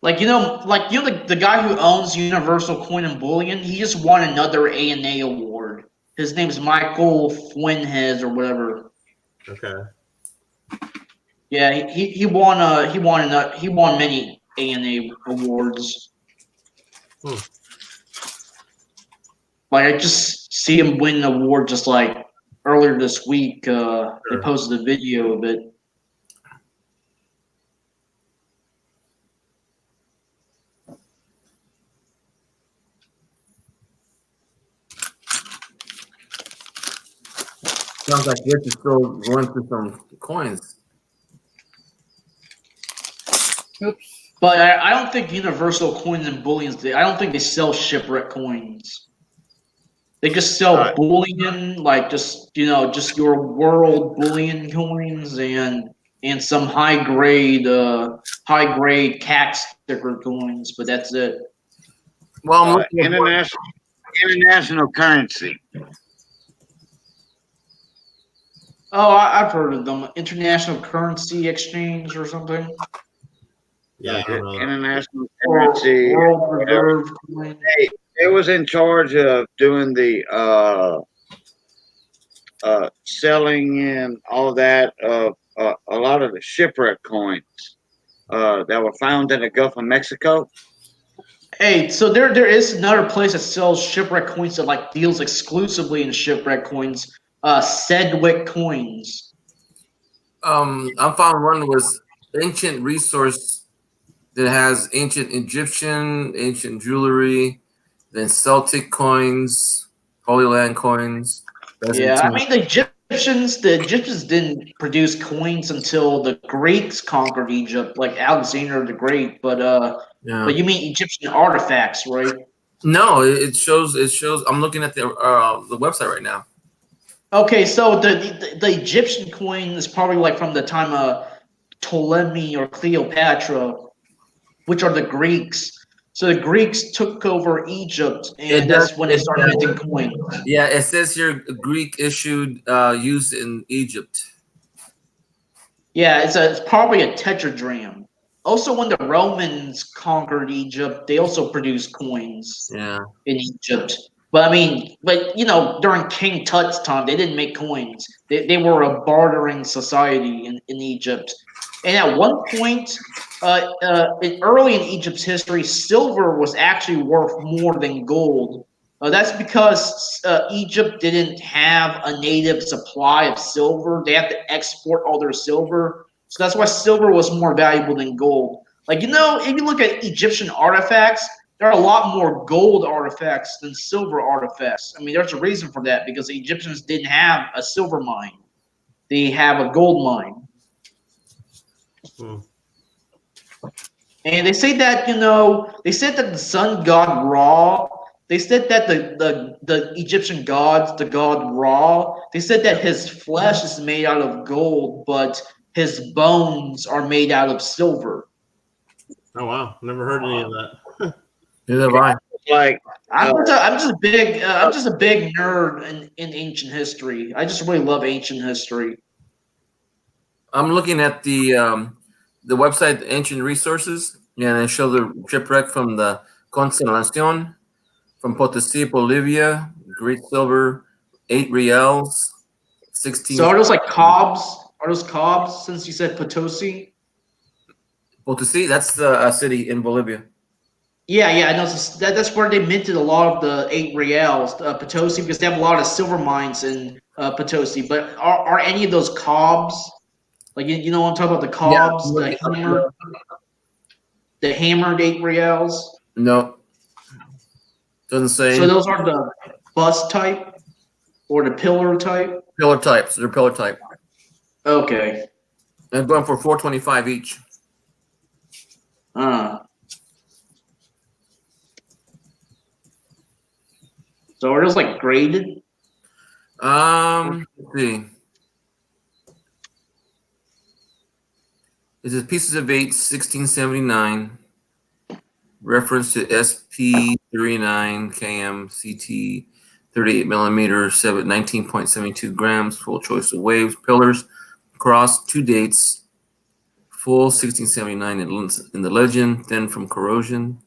Like the guy who owns Universal Coin and Bullion, he just won another A&A award. His name is Michael Fuentes or whatever. Okay. Yeah, he won many A&A awards. Like I just see him win an award just like earlier this week. They posted a video of it. Sounds like you're still going through some coins. Oops. But I don't think Universal Coins and Bullions. I don't think they sell shipwreck coins. They just sell bullion, like just your world bullion coins and some high grade CAC sticker coins. But that's it. Well, I'm looking at International currency. Oh, I've heard of them. International Currency Exchange or something. Yeah, I don't know. International currency. World Reserve coin. They was in charge of doing the selling and all that of a lot of the shipwreck coins that were found in the Gulf of Mexico. Hey, so there is another place that sells shipwreck coins that like deals exclusively in shipwreck coins. Sedgwick Coins. I found one was ancient resource that has ancient Egyptian, ancient jewelry, then Celtic coins, Holy Land coins. Yeah, I mean the Egyptians didn't produce coins until the Greeks conquered Egypt, like Alexander the Great. But you mean Egyptian artifacts, right? No, it shows. I'm looking at the website right now. Okay, so the Egyptian coin is probably like from the time of Ptolemy or Cleopatra, which are the Greeks. So the Greeks took over Egypt, and that's when they started minting coins. Yeah, it says here Greek issued used in Egypt. Yeah, it's probably a tetradrachm. Also, when the Romans conquered Egypt, they also produced coins. Yeah. In Egypt. But during King Tut's time, they didn't make coins. They were a bartering society in Egypt. And at one point, early in Egypt's history, silver was actually worth more than gold. That's because Egypt didn't have a native supply of silver. They had to export all their silver. So that's why silver was more valuable than gold. If you look at Egyptian artifacts, there are a lot more gold artifacts than silver artifacts. I mean, there's a reason for that because the Egyptians didn't have a silver mine. They have a gold mine. And they say that, they said that the sun god Ra, they said that the Egyptian gods, the god Ra, they said that his flesh is made out of gold, but his bones are made out of silver. Oh wow, never heard any of that. Neither have I. Like I'm just a big nerd in ancient history. I just really love ancient history. I'm looking at the website Ancient Resources, and they show the shipwreck from the Constelación, from Potosí, Bolivia, great silver, 8 reals, 16. So are those like cobs? Are those cobs? Since you said Potosi. Potosí, that's the city in Bolivia. Yeah, I know. That's where they minted a lot of the 8 reals, Potosi, because they have a lot of silver mines in Potosi. But are any of those cobs? Like you know what I'm talking about? The cobs, the hammered 8 reals. No, doesn't say. So those are the bus type or the pillar type. Pillar types. They're pillar type. Okay. And going for 425 each. So are those like graded? Let's see. This is pieces of 8, 1679. Reference to SP 39 km CT 38 millimeter 19.72 grams. Full choice of waves. Pillars. Cross. 2 dates. Full 1679 in the legend. Thin from corrosion.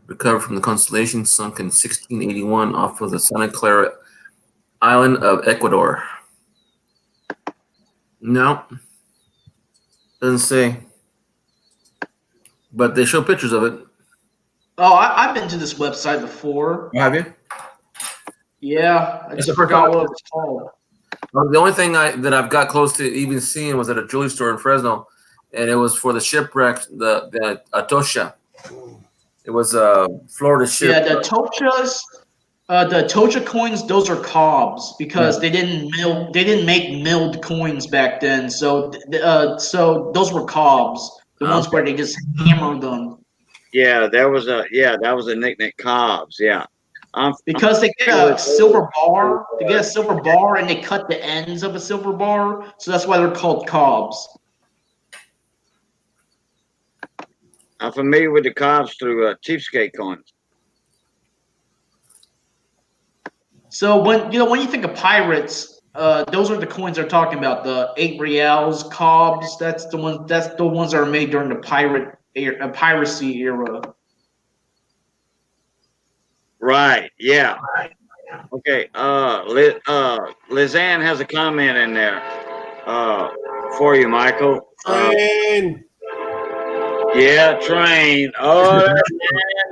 Recovered from the Constellation, sunk in 1681 off of the Santa Clara island of Ecuador. No, doesn't say, but they show pictures of it. Oh, I've been to this website before. Have you? Yeah, I It's just the first forgot time. what it was called. The only thing that I've got close to even seeing was at a jewelry store in Fresno, and it was for the shipwreck, the Atosha. It was a Florida ship. Yeah, the Tocha coins, those are cobs because they didn't make milled coins back then. So so those were cobs, the ones where they just hammered them. Yeah, that was a nickname, Cobbs. Yeah. Because they get a silver bar, and they cut the ends of a silver bar, so that's why they're called cobs. I'm familiar with the Cobbs through cheapskate coins. So when you think of pirates, those are the coins they're talking about. The 8 reals, cobs. That's the ones that are made during the piracy era. Right. Yeah. Okay. Lizanne has a comment in there for you, Michael. Train. Yeah, train. Oh,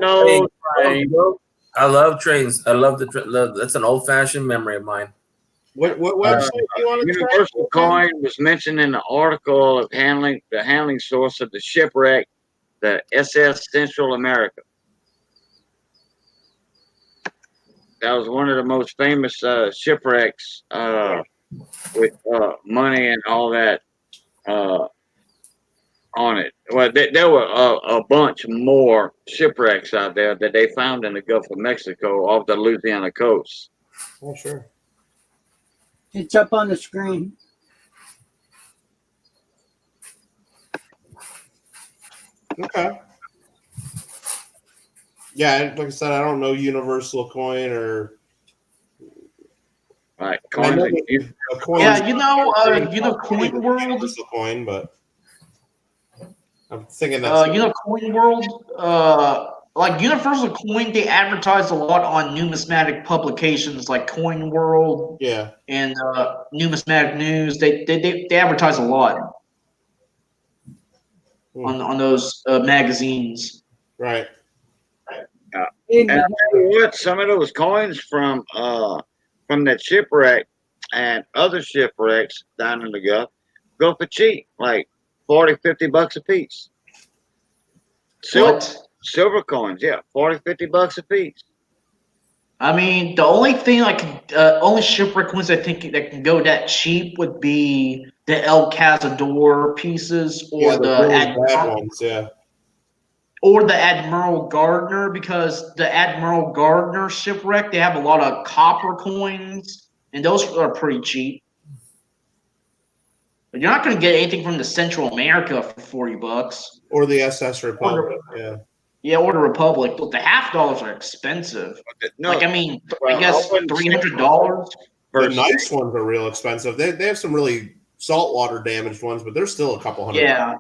no train. I love trains. I love that's an old-fashioned memory of mine. What website do you want to track? Universal Coin was mentioned in the article of the handling source of the shipwreck, the SS Central America. That was one of the most famous shipwrecks with money and all that on it. Well, there were a bunch more shipwrecks out there that they found in the Gulf of Mexico off the Louisiana coast. Oh, sure. It's up on the screen. Okay. Yeah, like I said, I don't know Universal Coin or Right. I know Coins. a coin. Yeah, Coin World. Universal Coin, but I'm thinking that's Coin World. Like Universal Coin, they advertise a lot on numismatic publications like Coin World yeah. and Numismatic News. They advertise a lot on those magazines. Right. And I tell you what, some of those coins from that shipwreck and other shipwrecks down in the Gulf go for cheap, like $40-50 a piece. Silver coins, yeah, $40-50 a piece. I mean, the only thing only shipwreck coins I think that can go that cheap would be the El Cazador pieces or the really bad ones, yeah. Or the Admiral Gardner, because the Admiral Gardner shipwreck, they have a lot of copper coins, and those are pretty cheap. But you're not going to get anything from the Central America for $40. Or the SS Republic, yeah. Yeah, or the Republic, but the $half are expensive. No, I guess $300. The nice ones are real expensive. They have some really saltwater damaged ones, but they're still a couple $100. Yeah.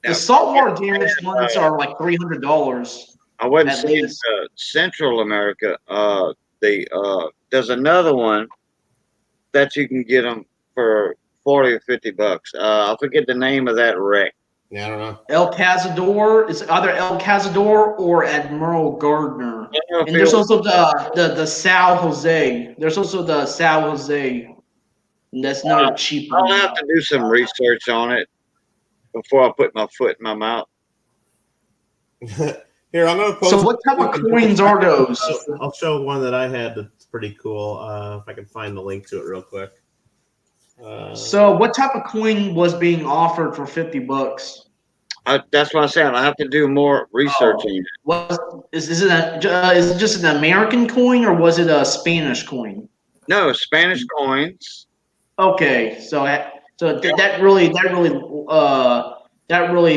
The saltwater damaged ones are like $300. I wasn't saying Central America. There's another one that you can get them for 40 or $50. I forget the name of that wreck. Yeah, I don't know. El Cazador. It's either El Cazador or Admiral Gardner. I don't know if And there's it- also the Sal Jose. There's also the Sal Jose. And that's another cheap I'll one. have to do some research on it before I put my foot in my mouth. Here, I'm gonna post. So what type of coins are those? I'll show one that I had that's pretty cool. If I can find the link to it real quick. So what type of coin was being offered for $50? That's what I'm saying. I have to do more research on it. Is it just an American coin or was it a Spanish coin? No, Spanish coins. Okay, that really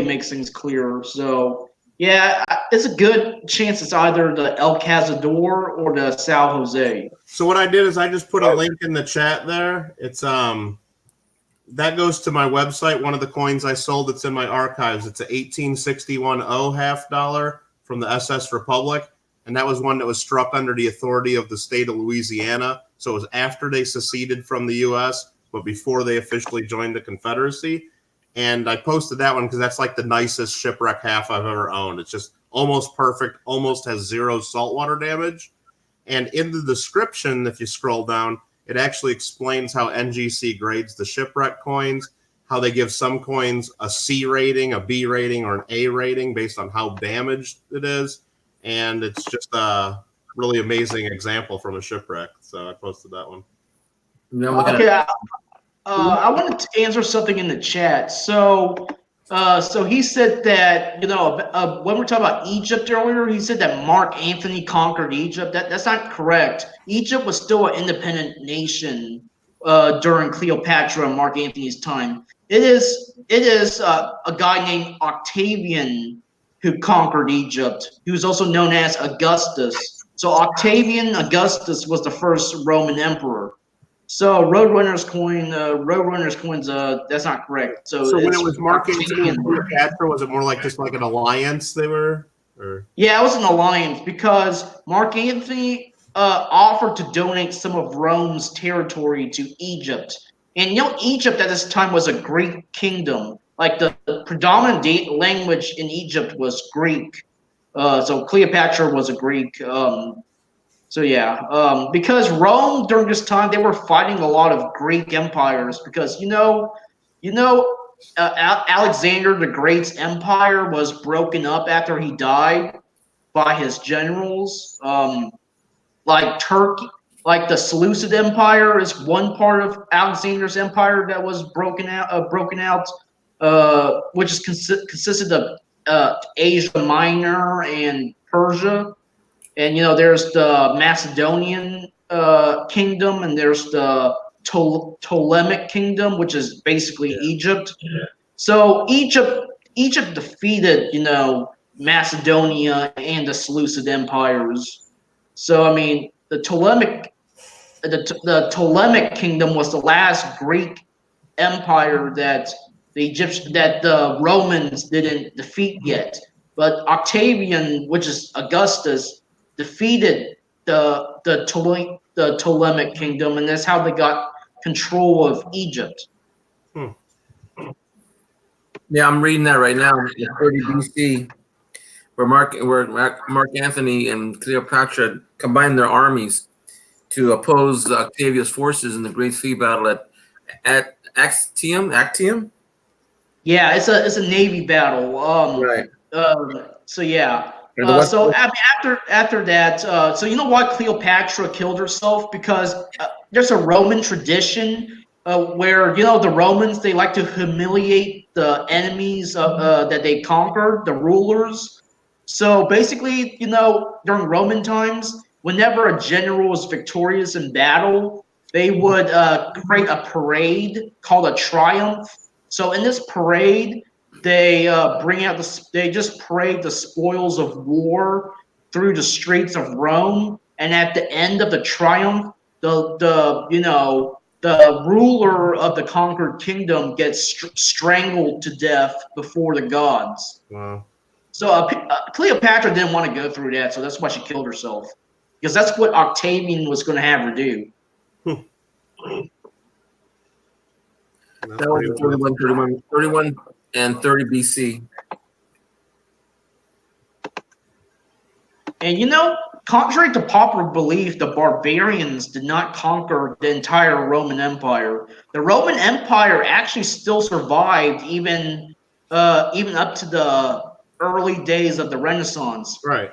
makes things clearer. So yeah, it's a good chance it's either the El Cazador or the Sal Jose. So what I did is I just put a link in the chat there. It's that goes to my website. One of the coins I sold, it's in my archives. It's a 1861 O half dollar from the SS Republic, and that was one that was struck under the authority of the state of Louisiana. So it was after they seceded from the U.S., but before they officially joined the Confederacy. And I posted that one because that's like the nicest shipwreck half I've ever owned. It's just almost perfect, almost has zero saltwater damage. And in the description, if you scroll down, it actually explains how NGC grades the shipwreck coins, how they give some coins a C rating, a B rating, or an A rating based on how damaged it is. And it's just a really amazing example from a shipwreck. So I posted that one. Yeah, I'm looking at- Okay, I wanted to answer something in the chat. So he said that when we're talking about Egypt earlier, he said that Mark Antony conquered Egypt. That's not correct. Egypt was still an independent nation during Cleopatra and Mark Antony's time. It is a guy named Octavian who conquered Egypt. He was also known as Augustus. So Octavian Augustus was the first Roman emperor. So Roadrunner's coins, that's not correct. So when it's it was Mark Antony Octavian. and Cleopatra, was it more like just like an alliance they were? Or Yeah, it was an alliance because Mark Antony offered to donate some of Rome's territory to Egypt. And Egypt at this time was a Greek kingdom. Like the predominant language in Egypt was Greek. So Cleopatra was a Greek. Because Rome during this time they were fighting a lot of Greek empires because Alexander the Great's empire was broken up after he died by his generals. Like Turkey, like the Seleucid Empire is one part of Alexander's empire that was broken out, which is consisted of Asia Minor and Persia. And there's the Macedonian kingdom, and there's the Ptolemaic kingdom, which is basically Egypt. Yeah. So Egypt defeated Macedonia and the Seleucid empires. So I mean the Ptolemaic kingdom was the last Greek empire that the Romans didn't defeat yet. But Octavian, which is Augustus, defeated the Ptolemaic kingdom, and that's how they got control of Egypt. Yeah, I'm reading that right now. In 30 BC, where Mark Antony and Cleopatra combined their armies to oppose Octavius' forces in the Great Sea Battle at Actium. Yeah, it's a navy battle. Right. So yeah. So I mean, after that, so you know why Cleopatra killed herself? Because there's a Roman tradition where the Romans, they like to humiliate the enemies that they conquered, the rulers. So basically, during Roman times, whenever a general was victorious in battle, they would create a parade called a triumph. So in this parade, they just parade the spoils of war through the streets of Rome, and at the end of the triumph, the ruler of the conquered kingdom gets strangled to death before the gods. wow. So Cleopatra didn't want to go through that, so that's why she killed herself. because that's what Octavian was going to have her do. That's That was pretty wild. 31 and 30 BC. And you know, contrary to popular belief, the barbarians did not conquer the entire Roman Empire. The Roman Empire actually still survived even up to the early days of the Renaissance. Right.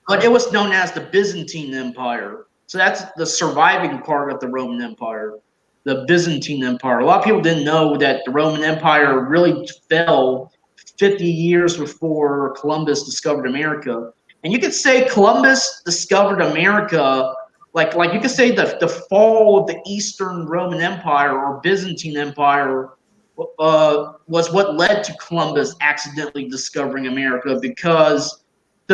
But it was known as the Byzantine Empire. So that's the surviving part of the Roman Empire, the Byzantine Empire. A lot of people didn't know that the Roman Empire really fell 50 years before Columbus discovered America. And you could say Columbus discovered America, like you could say the fall of the Eastern Roman Empire or Byzantine Empire was what led to Columbus accidentally discovering America, because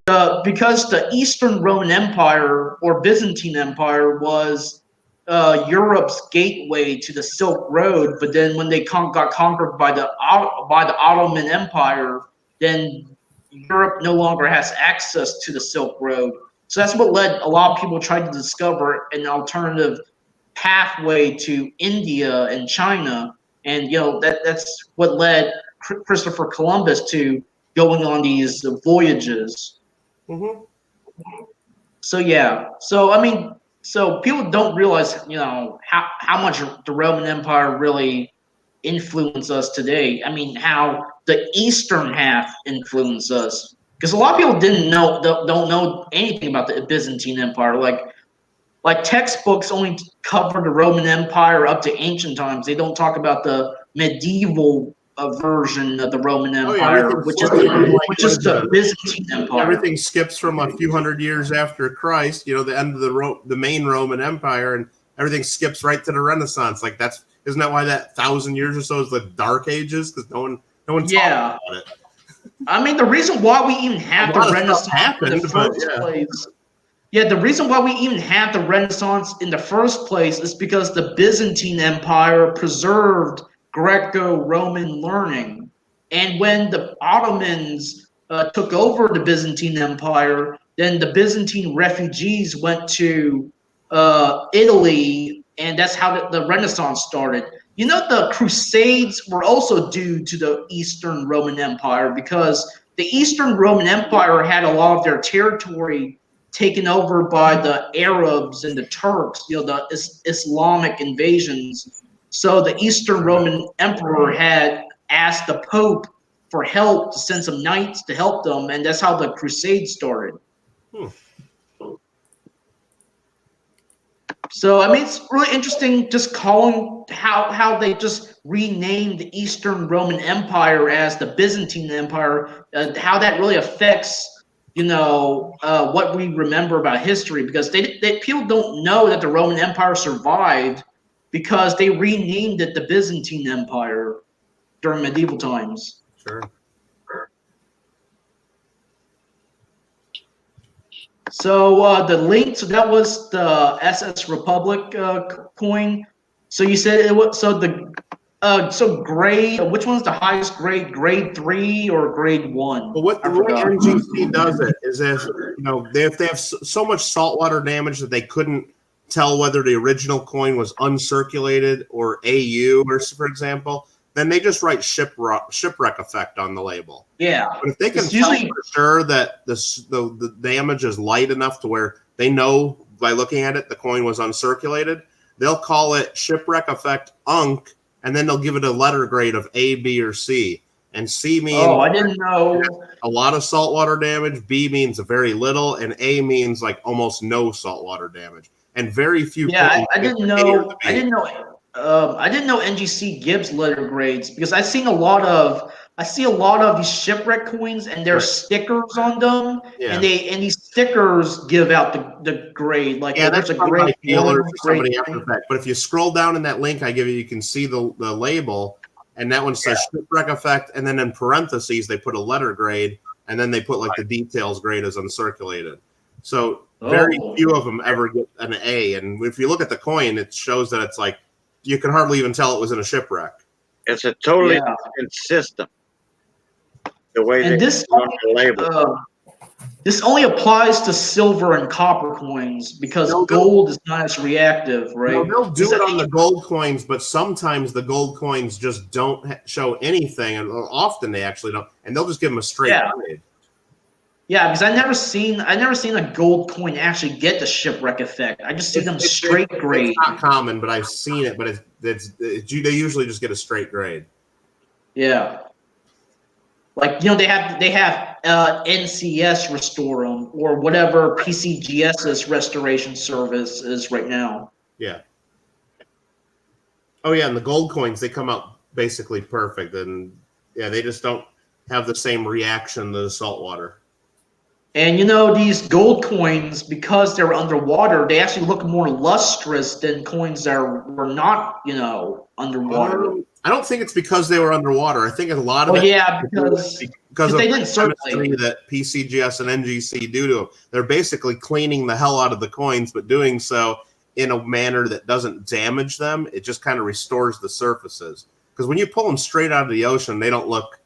the Eastern Roman Empire or Byzantine Empire was Europe's gateway to the Silk Road. But then when they got conquered by the Ottoman Empire, then Europe no longer has access to the Silk Road. So that's what led a lot of people tried to discover an alternative pathway to India and China. And you know that's what led Christopher Columbus to going on these voyages. Mm-hmm. So yeah, so I mean, so people don't realize, you know, how much the Roman Empire really influenced us today. I mean, how the Eastern half influenced us, because a lot of people don't know anything about the Byzantine Empire. Like textbooks only cover the Roman Empire up to ancient times. They don't talk about the medieval version of the Roman Empire, which is the Byzantine Empire. Everything skips from a few hundred years after Christ, you know, the end of the main Roman Empire, and everything skips right to the Renaissance. Like isn't that why that 1,000 years or so is the Dark Ages? Because no one talks about it. I mean, the reason why we even have the Renaissance in the first place. Yeah, the reason why we even have the Renaissance in the first place is because the Byzantine Empire preserved Greco-Roman learning. And when the Ottomans took over the Byzantine Empire, then the Byzantine refugees went to Italy, and that's how the Renaissance started. You know, the Crusades were also due to the Eastern Roman Empire, because the Eastern Roman Empire had a lot of their territory taken over by the Arabs and the Turks, you know, the Islamic invasions. So the Eastern Roman Emperor had asked the Pope for help, to send some knights to help them, and that's how the Crusades started. So I mean, it's really interesting just calling how they just renamed the Eastern Roman Empire as the Byzantine Empire, how that really affects, you know, what we remember about history, because people don't know that the Roman Empire survived because they renamed it the Byzantine Empire during medieval times. Sure. So the link, so that was the SS Republic coin. So you said it was, so so grade, which one's the highest grade? Grade 3 or grade 1? Well, what the way NGC does it is, you know, if they have so much saltwater damage that they couldn't tell whether the original coin was uncirculated or AU, or for example, then they just write shipwreck effect on the label. Yeah. But if they can tell for sure that the damage is light enough to where they know by looking at it the coin was uncirculated, they'll call it shipwreck effect UNC, and then they'll give it a letter grade of A, B, or C. And C means I didn't know, a lot of saltwater damage, B means very little, and A means like almost no saltwater damage. And very few. Yeah, I didn't know. I didn't know NGC gives letter grades, because I see a lot of these shipwreck coins, and there's stickers on them, and these stickers give out the grade. Like, that's a grade dealer for somebody after the fact. But if you scroll down in that link I give you, you can see the label, and that one says shipwreck effect, and then in parentheses they put a letter grade, and then they put like the details grade as uncirculated. So very few of them ever get an A. And if you look at the coin, it shows that it's like you can hardly even tell it was in a shipwreck. It's a totally different system. The way and they this on the label. This only applies to silver and copper coins because No, gold is not as reactive, right? No, they'll do Is it on the gold coins, but sometimes the gold coins just don't show anything, and often they actually don't, and they'll just give them a straight Yeah. grade. Yeah, because I never seen a gold coin actually get the shipwreck effect. I just see them straight grade. It's not common, but I've seen it. But they usually just get a straight grade. Yeah. Like they have NCS restore them or whatever PCGS's restoration service is right now. Yeah. Oh yeah, and the gold coins, they come out basically perfect, and yeah, they just don't have the same reaction to the salt water. And these gold coins, because they're underwater, they actually look more lustrous than coins that were not, underwater. I don't think it's because they were underwater. I think a lot of Well, it yeah, because of they the didn't chemistry circulate. that PCGS and NGC do to them. They're basically cleaning the hell out of the coins, but doing so in a manner that doesn't damage them. It just kind of restores the surfaces. Because when you pull them straight out of the ocean, they don't look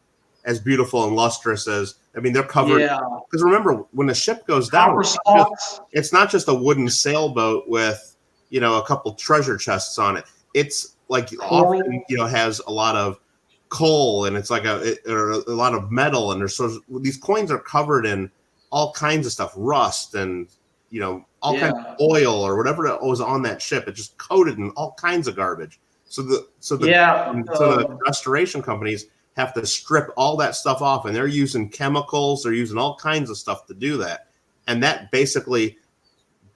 as beautiful and lustrous as, they're covered. Yeah, Because remember, when a ship goes down, copper spots. it's not just a wooden sailboat with, a couple treasure chests on it. It's like Coral. often, has a lot of coal, and it's like a lot of metal, and these coins are covered in all kinds of stuff, rust, and all kinds of oil or whatever that was on that ship. It just coated in all kinds of garbage. So the restoration companies have to strip all that stuff off, and they're using chemicals, they're using all kinds of stuff to do that, and that basically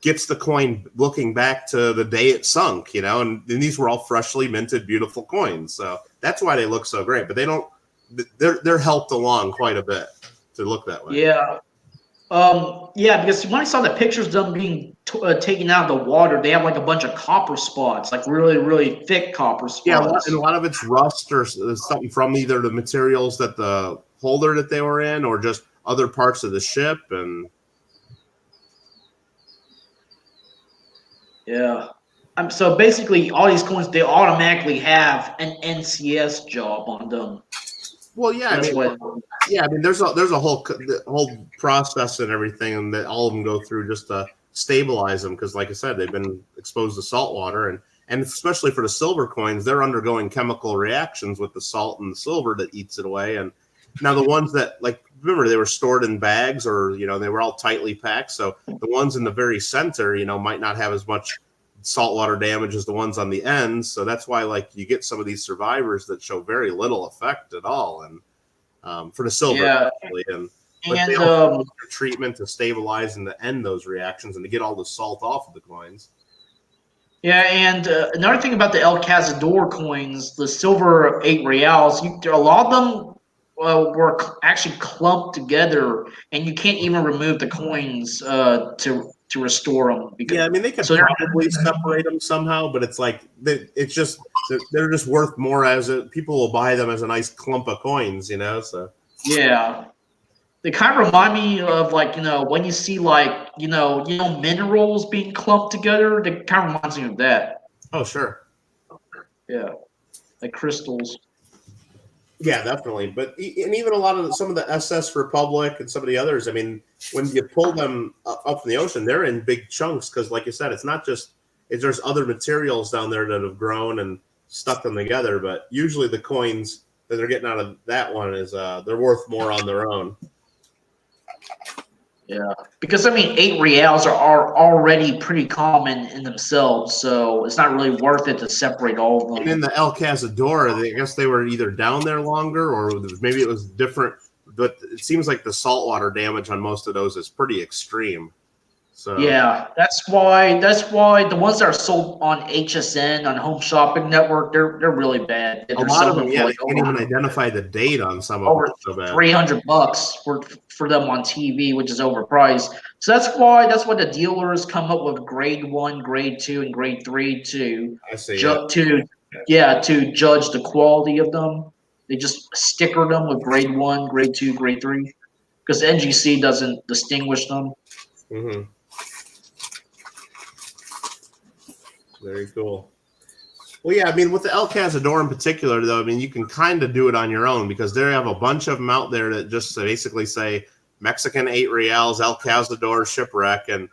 gets the coin looking back to the day it sunk, and these were all freshly minted, beautiful coins. So that's why they look so great. But they're helped along quite a bit to look that way. Yeah. Because when I saw the pictures of them being taken out of the water, they have like a bunch of copper spots, like really, really thick copper spots. Yeah, and a lot of it's rust or something from either the materials that the holder that they were in, or just other parts of the ship. And yeah. So basically, all these coins, they automatically have an NCS job on them. well, yeah, That's what. there's a whole process and everything that all of them go through just to stabilize them, because like I said, they've been exposed to salt water, and especially for the silver coins, they're undergoing chemical reactions with the salt and the silver that eats it away. And now the ones that, like, remember, they were stored in bags, or they were all tightly packed, so the ones in the very center might not have as much saltwater damage as the ones on the ends. So that's why, like, you get some of these survivors that show very little effect at all. And for the silver, especially, but they also need treatment to stabilize and to end those reactions and to get all the salt off of the coins. Yeah, and another thing about the El Cazador coins, the silver 8 reals, a lot of them were actually clumped together, and you can't even remove the coins to restore them. Yeah, they could probably separate them somehow, but it's like they're just worth more people will buy them as a nice clump of coins, So yeah, they kind of remind me of, like, when you see, like, minerals being clumped together. It kind of reminds me of that. Oh, sure. Yeah, like crystals. Yeah, definitely. But even some of the SS Republic and some of the others, when you pull them up from the ocean, they're in big chunks because, like you said, it's not just there's other materials down there that have grown and stuck them together. But usually the coins that they're getting out of that one is they're worth more on their own. Yeah, because 8 reals are already pretty common in themselves, so it's not really worth it to separate all of them. And in the El Cazador, I guess they were either down there longer, or maybe it was different. But it seems like the saltwater damage on most of those is pretty extreme. So yeah, that's why the ones that are sold on HSN, on Home Shopping Network, they're really bad. a lot of them, they can't even identify the date on some of them. So bad. $300 for them on TV, which is overpriced. So that's why the dealers come up with grade 1, grade 2, and grade 3 to judge the quality of them. They just sticker them with grade 1, grade 2, grade 3, because NGC doesn't distinguish them. Mm-hmm. Very cool. Well, yeah, with the El Cazador in particular, though, you can kind of do it on your own, because they have a bunch of them out there that just basically say Mexican 8 reals, El Cazador shipwreck, and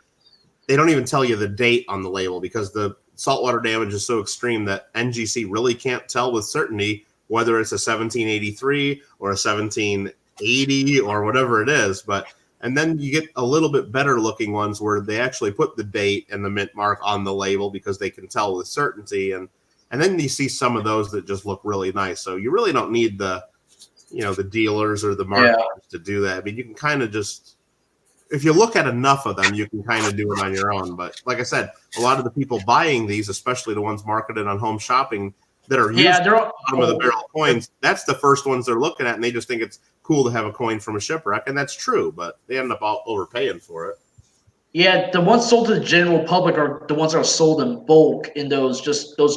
they don't even tell you the date on the label because the saltwater damage is so extreme that NGC really can't tell with certainty whether it's a 1783 or a 1780 or whatever it is. And then you get a little bit better looking ones where they actually put the date and the mint mark on the label because they can tell with certainty. And then you see some of those that just look really nice. So you really don't need the dealers or the marketers to do that. I mean, you can kind of just, if you look at enough of them, you can kind of do it on your own. But like I said, a lot of the people buying these, especially the ones marketed on Home Shopping that are using they're all, some of the barrel coins, that's the first ones they're looking at, and they just think it's cool to have a coin from a shipwreck, and that's true, but they end up all overpaying for it. Yeah, the ones sold to the general public are the ones that are sold in bulk in those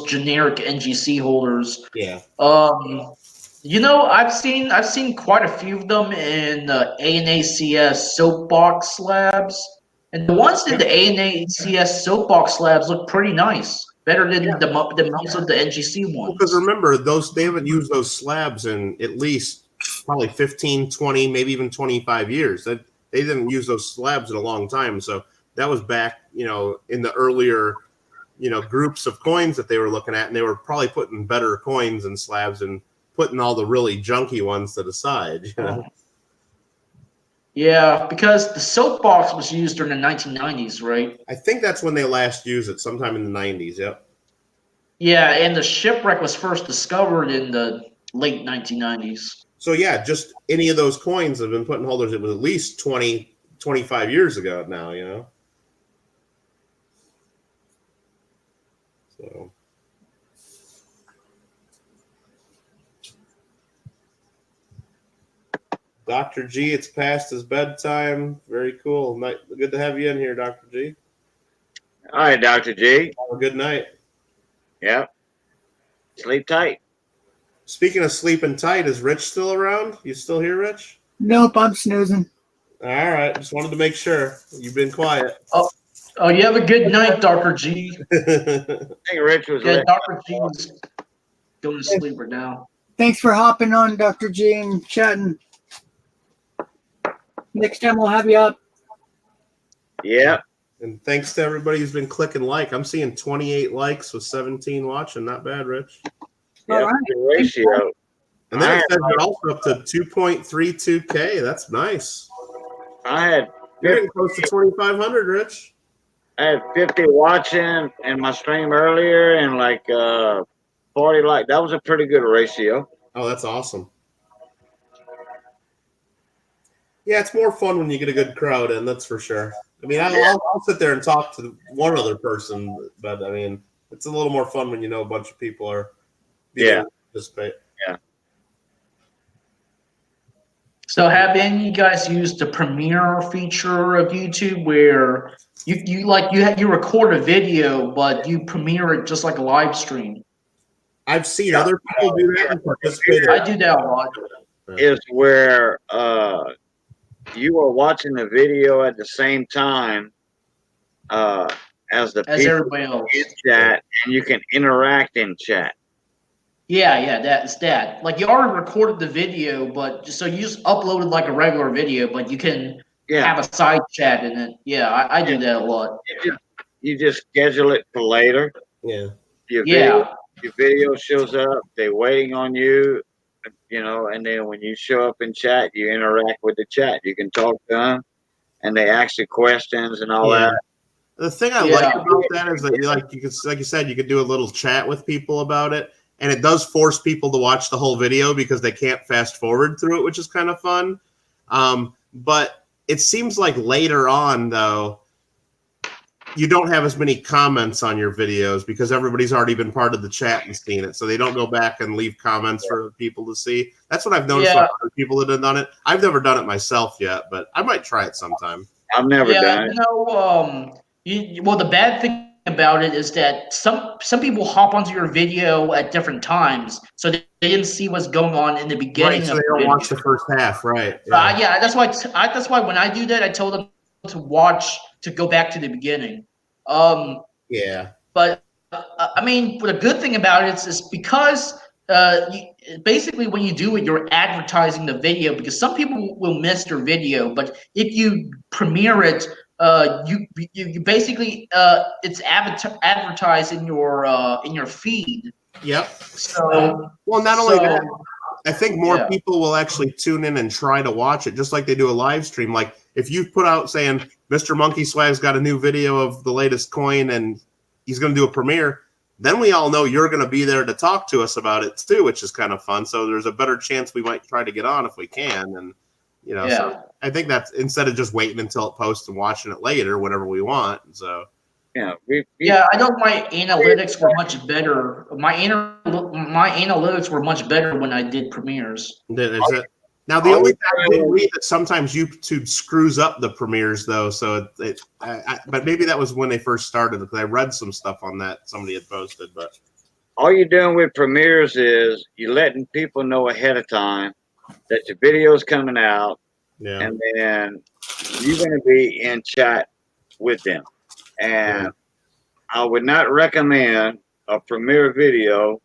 generic NGC holders. Yeah. I've seen quite a few of them in ANACS soapbox slabs, and the ones in the ANACS soapbox slabs look pretty nice, better than most of the NGC ones. Because remember, they haven't used those slabs in at least probably 15, 20, maybe even 25 years. They didn't use those slabs in a long time, so that was back, in the earlier, groups of coins that they were looking at, and they were probably putting better coins and slabs and putting all the really junky ones to the side. Yeah, because the soapbox was used during the 1990s, right? I think that's when they last used it, sometime in the 90s. Yep. Yeah, and the shipwreck was first discovered in the late 1990s. So yeah, just any of those coins have been put in holders. It was at least 20, 25 years ago now, So. Dr. G, it's past his bedtime. Very cool. Good to have you in here, Dr. G. All right, Dr. G. Have a good night. Yep. Sleep tight. Speaking of sleeping tight, is Rich still around? You still here, Rich? Nope, I'm snoozing. All right. Just wanted to make sure. You've been quiet. Oh, you have a good night, Dr. G. I think Rich was Yeah, late. Dr. G is going to sleep right now. Thanks for hopping on, Dr. G, and chatting. Next time we'll have you up. Yeah. And thanks to everybody who's been clicking like. I'm seeing 28 likes with 17 watching. Not bad, Rich. Yeah. All right. Good ratio. And then it says you're also up to 2.32K. That's nice. I had You're getting close to 2,500, Rich. 50 watching in my stream earlier and like 40 like. That was a pretty good ratio. Oh, that's awesome. Yeah, it's more fun when you get a good crowd in, that's for sure. I mean, I'll sit there and talk to one other person, but I mean, it's a little more fun when you know a bunch of people are being able to participate. So have any of you guys used the Premiere feature of YouTube where you record a video, but you premiere it just like a live stream? I've seen other people do that and participate. I do that a lot. Is where you are watching the video at the same time as the As people everybody else. in chat, and you can interact in chat. Yeah, that's that. Like you already recorded the video, but so you just uploaded like a regular video, but you can have a side chat in it. Yeah, I do that a lot. You just schedule it for later. Yeah. Your video shows up. They're waiting on you, and then when you show up in chat, you interact with the chat. You can talk to them, and they ask you questions and all that. The thing I like about that is that like you said, you could do a little chat with people about it. And it does force people to watch the whole video because they can't fast forward through it, which is kind of fun. But it seems like later on, though, you don't have as many comments on your videos because everybody's already been part of the chat and seen it. So they don't go back and leave comments for people to see. That's what I've noticed with other people that have done it. I've never done it myself yet, but I might try it sometime. I've never done it. Well, the bad thing about it is that some people hop onto your video at different times, so they didn't see what's going on in the beginning. Right, so they don't watch the first half, right? Yeah, that's why when I do that, I tell them to go back to the beginning. Yeah. But I mean, the good thing about it is because basically when you do it, you're advertising the video because some people will miss your video, but if you premiere it, you basically it's advertised in your feed. Yep. So Well, not only that, so I think more yeah. people will actually tune in and try to watch it, just like they do a live stream. Like if you put out saying Mr. Monkey Swag's got a new video of the latest coin and he's going to do a premiere, then we all know you're going to be there to talk to us about it too, which is kind of fun. So there's a better chance we might try to get on if we can. And, you know, Yeah. so I think that's instead of just waiting until it posts and watching it later, whenever we want. So, Yeah, Yeah, I know my analytics were much better. My analytics were much better when I did premieres. then is it now the only thing I did read that sometimes YouTube screws up the premieres though. So but maybe that was when they first started because I read some stuff on that somebody had posted. But all you're doing with premieres is you're letting people know ahead of time that your video's coming out, yeah, and then you're going to be in chat with them. And Yeah. I would not recommend a premiere video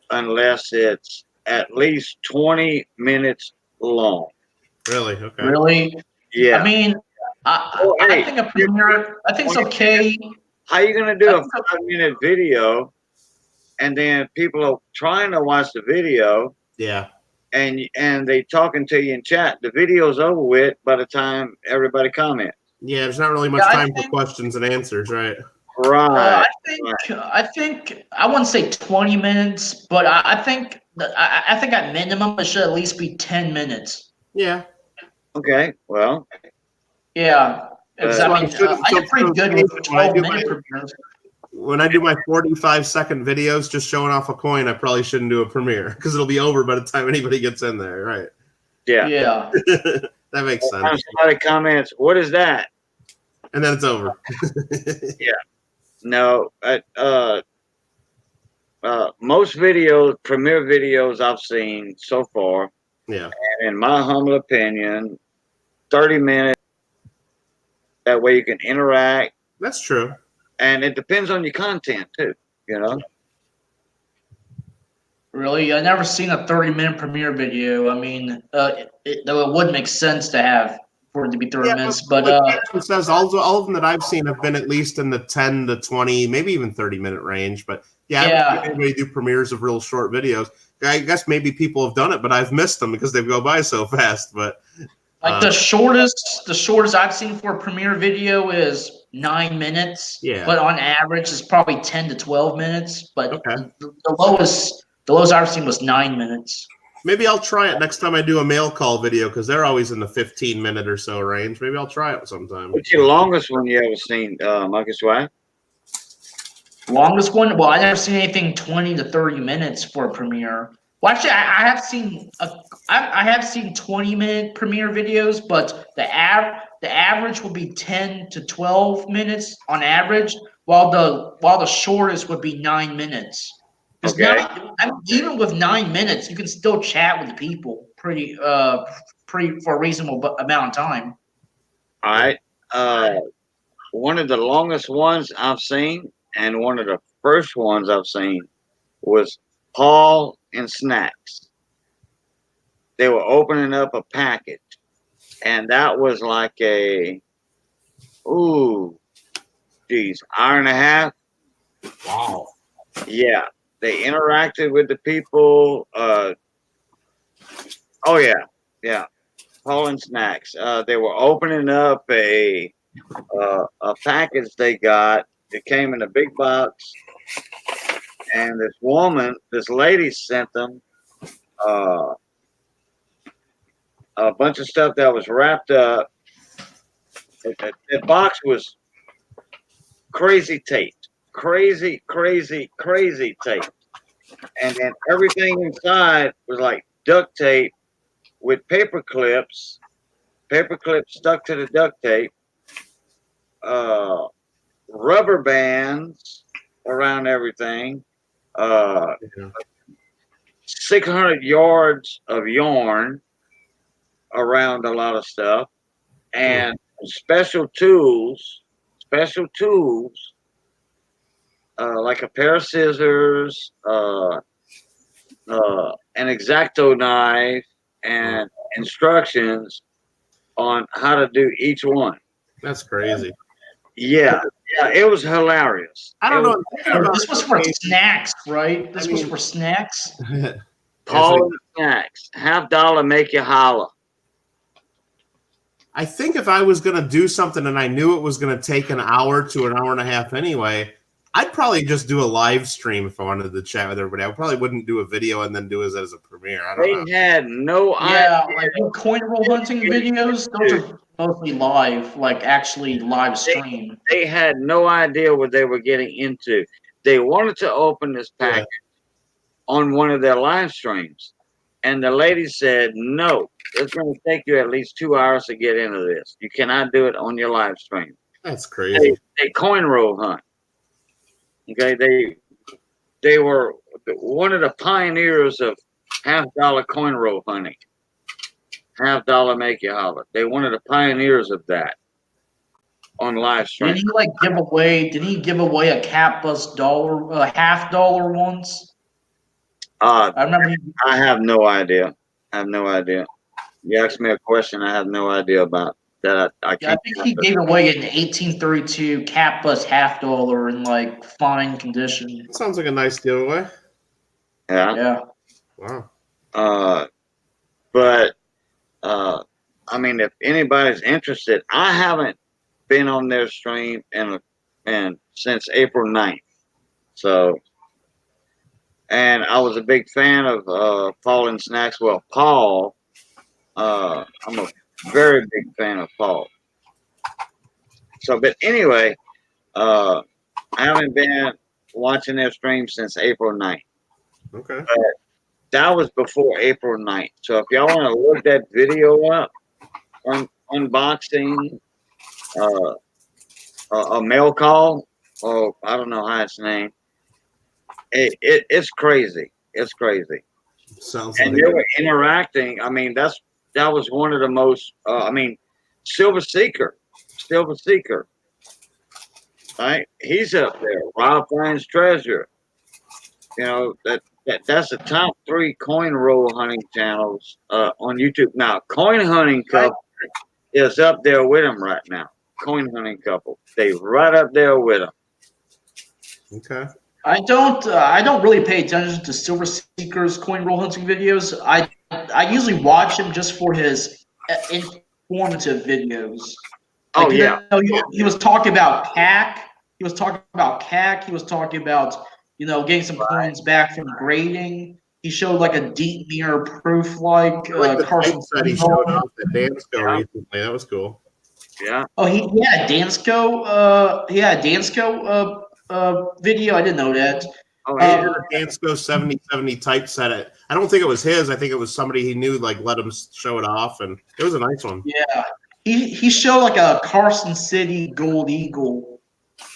unless it's at least 20 minutes long. really, okay, Really? Yeah. I mean, Well, I hey, think a premiere. I think it's okay. how you going to do I a think so. 5-minute video and then people are trying to watch the video yeah, and they talking to you in chat? The video's over with by the time everybody comments. yeah. There's not really much Yeah, I time for think- questions and answers, right? Right. I think I wouldn't say 20 minutes, but I think at minimum it should at least be 10 minutes. Yeah. Okay. Well, Yeah, because So I mean, I did pretty good with when I do 12-minute premieres. When I do my 45-second videos just showing off a coin, I probably shouldn't do a premiere because it'll be over by the time anybody gets in there, right? yeah. Yeah. That makes By the time sense. somebody comments, what is that? And then it's over. No. Most videos, premiere videos I've seen so far, Yeah. and in my humble opinion, 30 minutes. That way you can interact, That's true. and it depends on your content too. You know. Really, I never seen a 30-minute premiere video. I mean, it would make sense to have for it to be 30 minutes, but like Jason says all of them that I've seen have been at least in the 10 to 20, maybe even 30-minute range. But yeah, I haven't seen anybody do premieres of real short videos. I guess maybe people have done it, but I've missed them because they go by so fast. But like the shortest I've seen for a premiere video is 9 minutes. Yeah. But on average, it's probably 10 to 12 minutes. But Okay. the lowest I've seen was 9 minutes. maybe I'll try it next time I do a mail call video because they're always in the 15-minute or so range. Maybe I'll try it sometime. What's your longest one you ever seen, Marcus White? Longest one? Well, I never seen anything 20 to 30 minutes for a premiere. Well, actually, I have seen I have seen 20-minute premiere videos, but the average would be 10 to 12 minutes on average, while the shortest would be 9 minutes. Because Okay. even with 9 minutes, you can still chat with the people pretty for a reasonable amount of time. All right. One of the longest ones I've seen, and one of the first ones I've seen, was Paul and Snacks. They were opening up a package, and that was like hour and a half. Wow. Yeah, they interacted with the people. Oh yeah. Paul and Snacks. They were opening up a package they got. It came in a big box, and this lady sent them a bunch of stuff that was wrapped up. The box was crazy taped, crazy taped, and then everything inside was like duct tape with paper clips stuck to the duct tape, rubber bands around everything, 600 yards of yarn around a lot of stuff, and special tools, like a pair of scissors, an X-Acto knife and instructions on how to do each one. That's crazy. Yeah, it was hilarious. I don't It know. was I'm thinking about This was for snacks, right? This I was mean- for snacks. Paul and the Snacks, $50 make you holler. I think if I was going to do something and I knew it was going to take an hour to an hour and a half anyway, I'd probably just do a live stream if I wanted to chat with everybody. I probably wouldn't do a video and then do it as a premiere. I don't know. They had no Yeah, idea. like your coin roll hunting videos, those are mostly live, like actually live stream. They had no idea what they were getting into. They wanted to open this package on one of their live streams, and the lady said, "No, it's going to take you at least 2 hours to get into this. You cannot do it on your live stream." That's crazy. They coin roll hunt. Okay, they were one of the pioneers of $50 coin roll hunting. $50 make you holler. They one of the pioneers of that on live stream. Didn't he give away a Cat Bus dollar, $50 once? I I remember have no idea. I have no idea. You asked me a question I have no idea about that. I Yeah, I can't. think he gave away an 1832 Cat Bus $50 in like fine condition. Sounds like a nice giveaway. Yeah. Yeah. Wow. But I mean, if anybody's interested, I haven't been on their stream and since April 9th. So, and I was a big fan of Paul and Snacks. Well, Paul, I'm a very big fan of Paul. So, but anyway, I haven't been watching their stream since April 9th. Okay. That was before April 9th. So if y'all want to look that video up, unboxing a mail call, or I don't know how it's named. It's crazy. It's crazy. Sounds And like they were interacting. I mean, that was one of the most. I mean, Silver Seeker, right? He's up there. Rob finds treasure. You know that's the top 3 coin roll hunting channels on YouTube. Now, Coin Hunting Couple is up there with him right now. Coin Hunting Couple, they right up there with him. okay. I don't really pay attention to Silver Seeker's coin roll hunting videos. I usually watch him just for his informative videos. Oh, yeah. He was talking about CAC. He was talking about getting some coins back from grading. He showed like a deep mirror proof like The Carson that he showed off at Dansko recently. That was cool. Yeah. Oh, he had a Dansko. He had a Dansko video. I didn't know that. Oh, He yeah. had a Dansko 7070 typeset. I don't think it was his. I think it was somebody he knew, like, let him show it off, and it was a nice one. Yeah, he showed like a Carson City Gold Eagle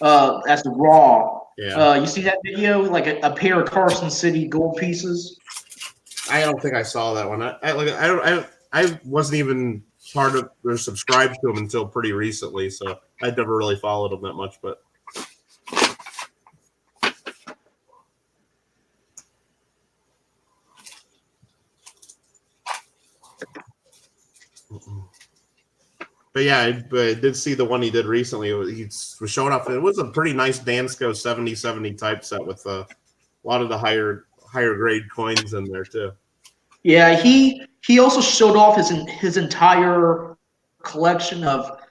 as raw. Yeah. You see that video? Like a pair of Carson City gold pieces. I don't think I saw that one. I wasn't even part of or subscribed to him until pretty recently, so I'd never really followed him that much. But yeah, I did see the one he did recently. He was showing off. It was a pretty nice Dansko 7070 typeset with a lot of the higher grade coins in there too. Yeah, he also showed off his entire collection of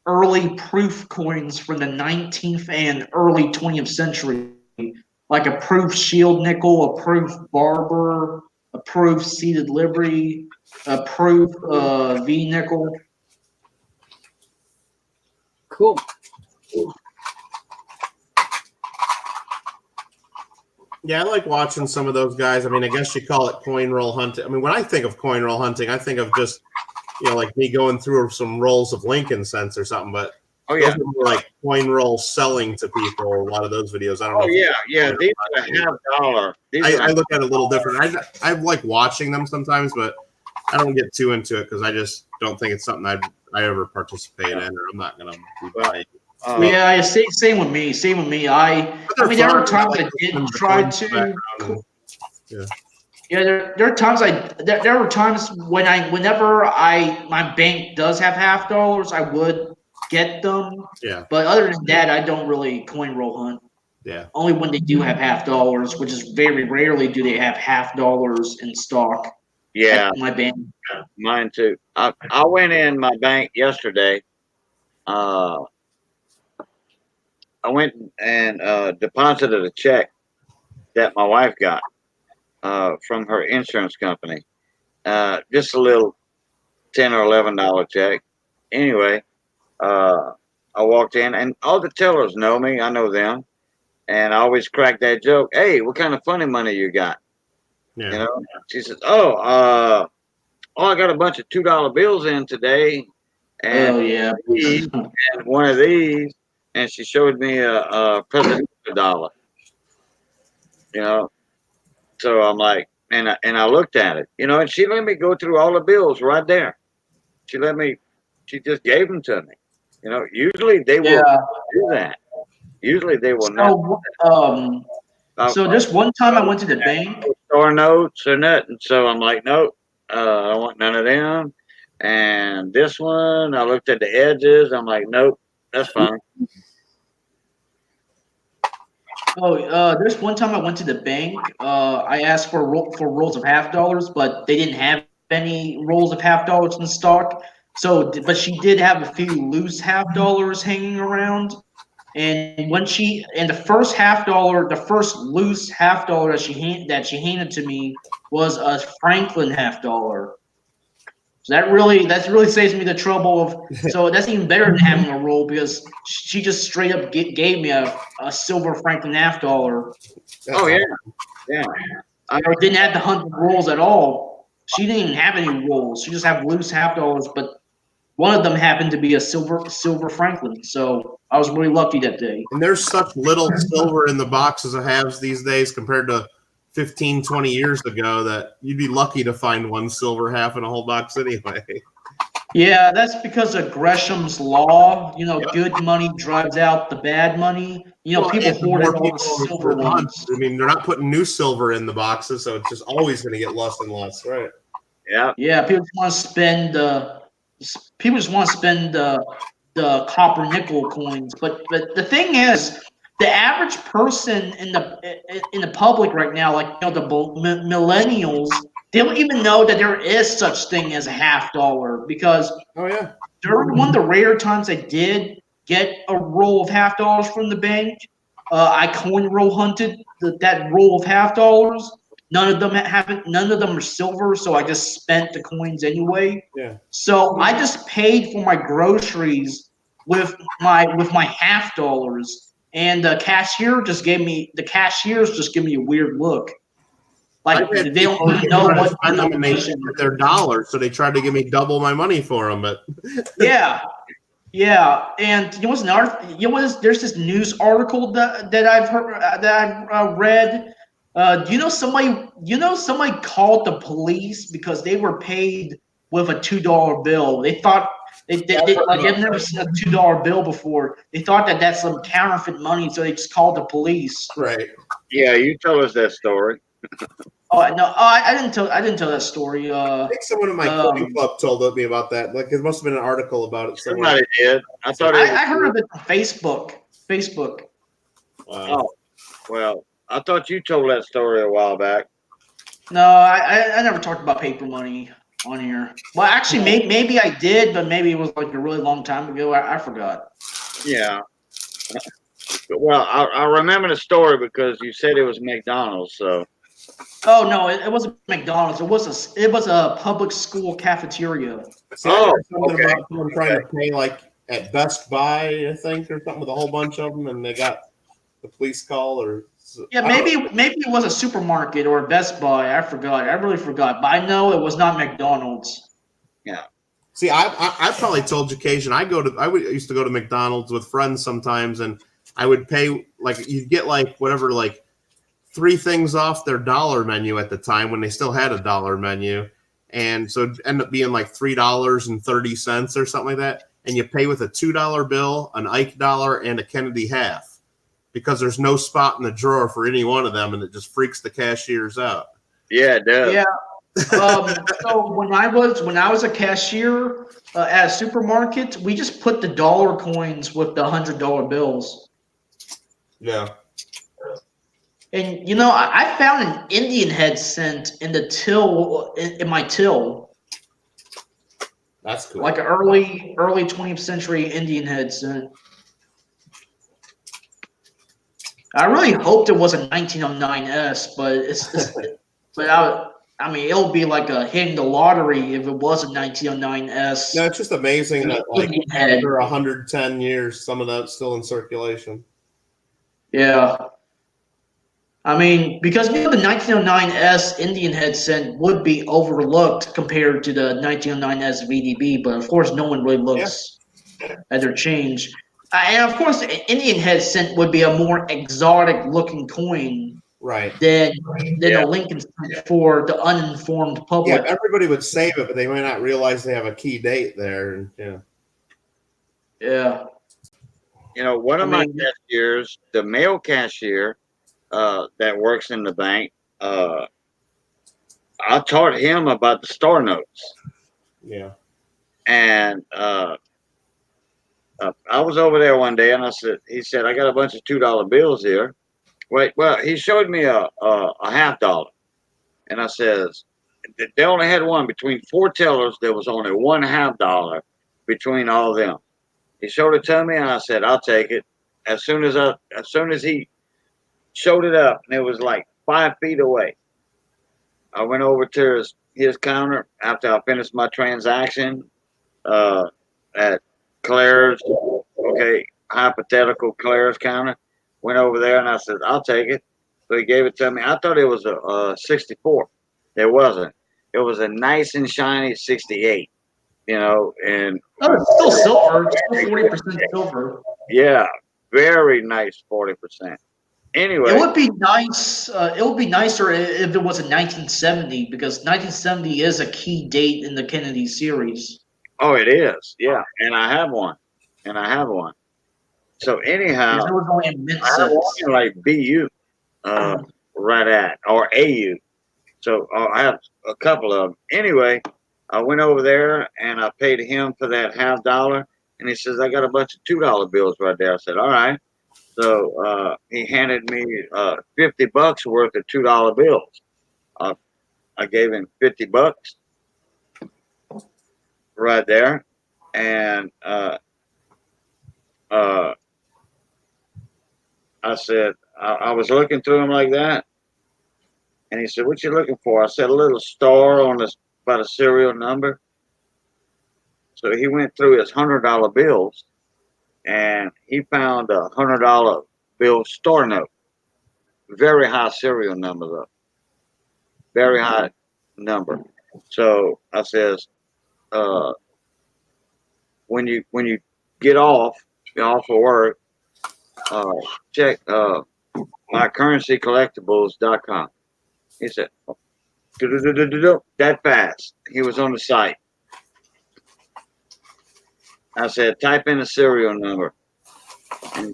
early proof coins from the 19th and early 20th century, like a proof shield nickel, a proof barber, a proof seated liberty, a proof V nickel. Cool. Yeah, I like watching some of those guys. I mean, I guess you call it coin roll hunting. I mean, when I think of coin roll hunting, I think of just, like me going through some rolls of Lincoln cents or something. But Oh, yeah. those are more like coin roll selling to people. A lot of those videos. I don't know. Oh, yeah. These are $50. I look at it a little different. I like watching them sometimes, but I don't get too into it because I just don't think it's something I ever participate in, or I'm not gonna be buying. Yeah, same with me. Same with me. I mean, there are times I did try to. Yeah. Yeah, there are times there were times whenever my bank does have half dollars, I would get them. Yeah. But other than that, I don't really coin roll hunt. Yeah. Only when they do have half dollars, which is very rarely do they have half dollars in stock Yeah, at my bank. mine too. I went in my bank yesterday. I went and deposited a check that my wife got from her insurance company. Just a little $10 or $11 check. Anyway, I walked in, and all the tellers know me. I know them, and I always crack that joke. Hey, what kind of funny money you got? Yeah. You know, she says, I got a bunch of $2 bills in today, and Oh yeah. and one of these, and she showed me a presidential dollar. You know, so I'm like, and I looked at it, and she let me go through all the bills right there. She just gave them to me. Usually they will Yeah. do that. Usually they will not. So this one time I went to the bank. Store notes or nothing. So I'm like, nope, I don't want none of them. And this one, I looked at the edges. I'm like, nope, that's fine. There's one time I went to the bank. I asked for rolls of half dollars, but they didn't have any rolls of half dollars in stock. So, but she did have a few loose half dollars hanging around. And the first the first loose half dollar that she handed to me was a Franklin half dollar. So that really saves me the trouble of. So that's even better than having a roll because she just straight up gave me a silver Franklin half dollar. Oh yeah, yeah. I didn't have to hunt the rolls at all. She didn't even have any rolls. She just had loose half dollars, but one of them happened to be a silver Franklin. So I was really lucky that day. And there's such little silver in the boxes of halves these days compared to 15, 20 years ago that you'd be lucky to find one silver half in a whole box anyway. Yeah, that's because of Gresham's law. Good money drives out the bad money. People hoarded all the silver ones. I mean, they're not putting new silver in the boxes, so it's just always going to get less and less, right? Yeah. Yeah, people just want to spend the copper nickel coins. But the thing is, the average person in the public right now, like the millennials, they don't even know that there is such thing as a half dollar because during one of the rare times I did get a roll of half dollars from the bank, I coin roll hunted that roll of half dollars. None of them are silver, so I just spent the coins anyway. Yeah. So I just paid for my groceries with my half dollars, and the cashiers just give me a weird look. Like they don't even know what their dollars, so they tried to give me double my money for them. But yeah. And there's this news article that I've heard that I've read. Somebody called the police because they were paid with a $2 bill. They thought they've never seen a $2 bill before. They thought that that's some counterfeit money, so they just called the police. Right. Yeah, you told us that story. Oh no, I didn't tell that story. I think someone in my coin club told me about that. Like it must have been an article about it somewhere. Somebody did. I heard of it on Facebook. Oh, well, I thought you told that story a while back. No, I never talked about paper money on here. Well, actually, maybe I did, but maybe it was like a really long time ago. I forgot. Yeah. Well, I remember the story because you said it was McDonald's. So. Oh no, it wasn't McDonald's. It was a public school cafeteria. See, something about someone trying to pay like at Best Buy, I think, or something with a whole bunch of them, and they got the police call or. Yeah, maybe it was a supermarket or a Best Buy. I forgot. I really forgot. But I know it was not McDonald's. Yeah. See, I probably told you occasion. I used to go to McDonald's with friends sometimes, and I would pay like you'd get like whatever like 3 things off their dollar menu at the time when they still had a dollar menu, and so it'd end up being like $3.30 or something like that, and you pay with a $2 bill, an Ike dollar, and a Kennedy half. Because there's no spot in the drawer for any one of them, and it just freaks the cashiers out. Yeah, it does. Yeah. So when I was a cashier at a supermarket, we just put the dollar coins with the $100 bills. Yeah. And I found an Indian head cent in the till in my till, That's cool. like an early 20th century Indian head cent. I really hoped it was a 1909S, but I mean, it'll be like a hitting the lottery if it was a 1909S. No, it's just amazing that like Indian head. after 110 years, some of that's still in circulation. Yeah. I mean, because the 1909S Indian head cent would be overlooked compared to the 1909S VDB, but of course, no one really looks at their change. And of course, the Indian head cent would be a more exotic looking coin Right. than Yeah. a Lincoln cent for the uninformed Yeah, public. everybody would save it, but they might not realize they have a key date there. And yeah. Yeah. One of I my mean- cashiers, the male cashier that works in the bank, I taught him about the star notes. Yeah. And I was over there one day, and he said, I got a bunch of $2 bills here. Wait, well, he showed me a $50, and I says, they only had one between 4 tellers. There was only one $50 between all of them. He showed it to me, and I said, I'll take it. As soon as he showed it up, and it was like 5 feet away, I went over to his counter after I finished my transaction at Claire's, hypothetical Claire's counter. Went over there and I said, I'll take it. So he gave it to me. I thought it was a 64. It wasn't. It was a nice and shiny 68, and Oh, it's still silver. It's still 40% silver. yeah, very nice 40%. Anyway, It would be nice. It would be nicer if it was in 1970 because 1970 is a key date in the Kennedy series. oh, it is. Yeah, and I have one. So anyhow, Because it was only a mint I have cents. one like BU, right at or AU. So I have a couple of them. Anyway, I went over there and I paid him for that $50, and he says I got a bunch of $2 bills right there. I said, all right. So he handed me $50 worth of $2 bills. I gave him $50 right there, and I said I was looking through them like that, and he said, "What you looking for?" I said, "A little star on this by the serial number." So he went through his $100 bills, and he found a $100 bill star note. Very high serial number though. Very high number. So I says, when you get off of work, check mycurrencycollectibles.com. He said, that fast. He was on the site. I said, type in a serial number. And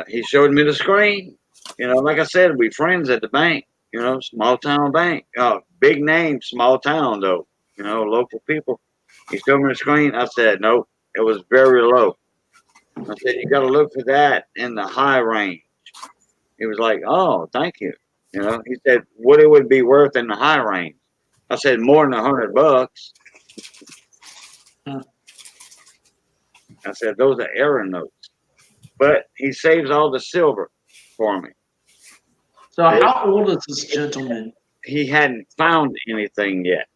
he showed me the screen. Like I said, we friends at the bank, small town bank. Big name, small town though, local people. He showed me the screen. I said, nope, it was very low. I said, you got to look for that in the high range. He was like, oh, thank you. He said, what it would be worth in the high range. I said, more than $100. I said, those are error notes. But he saves all the silver for me. So how old is this gentleman? He hadn't found anything yet.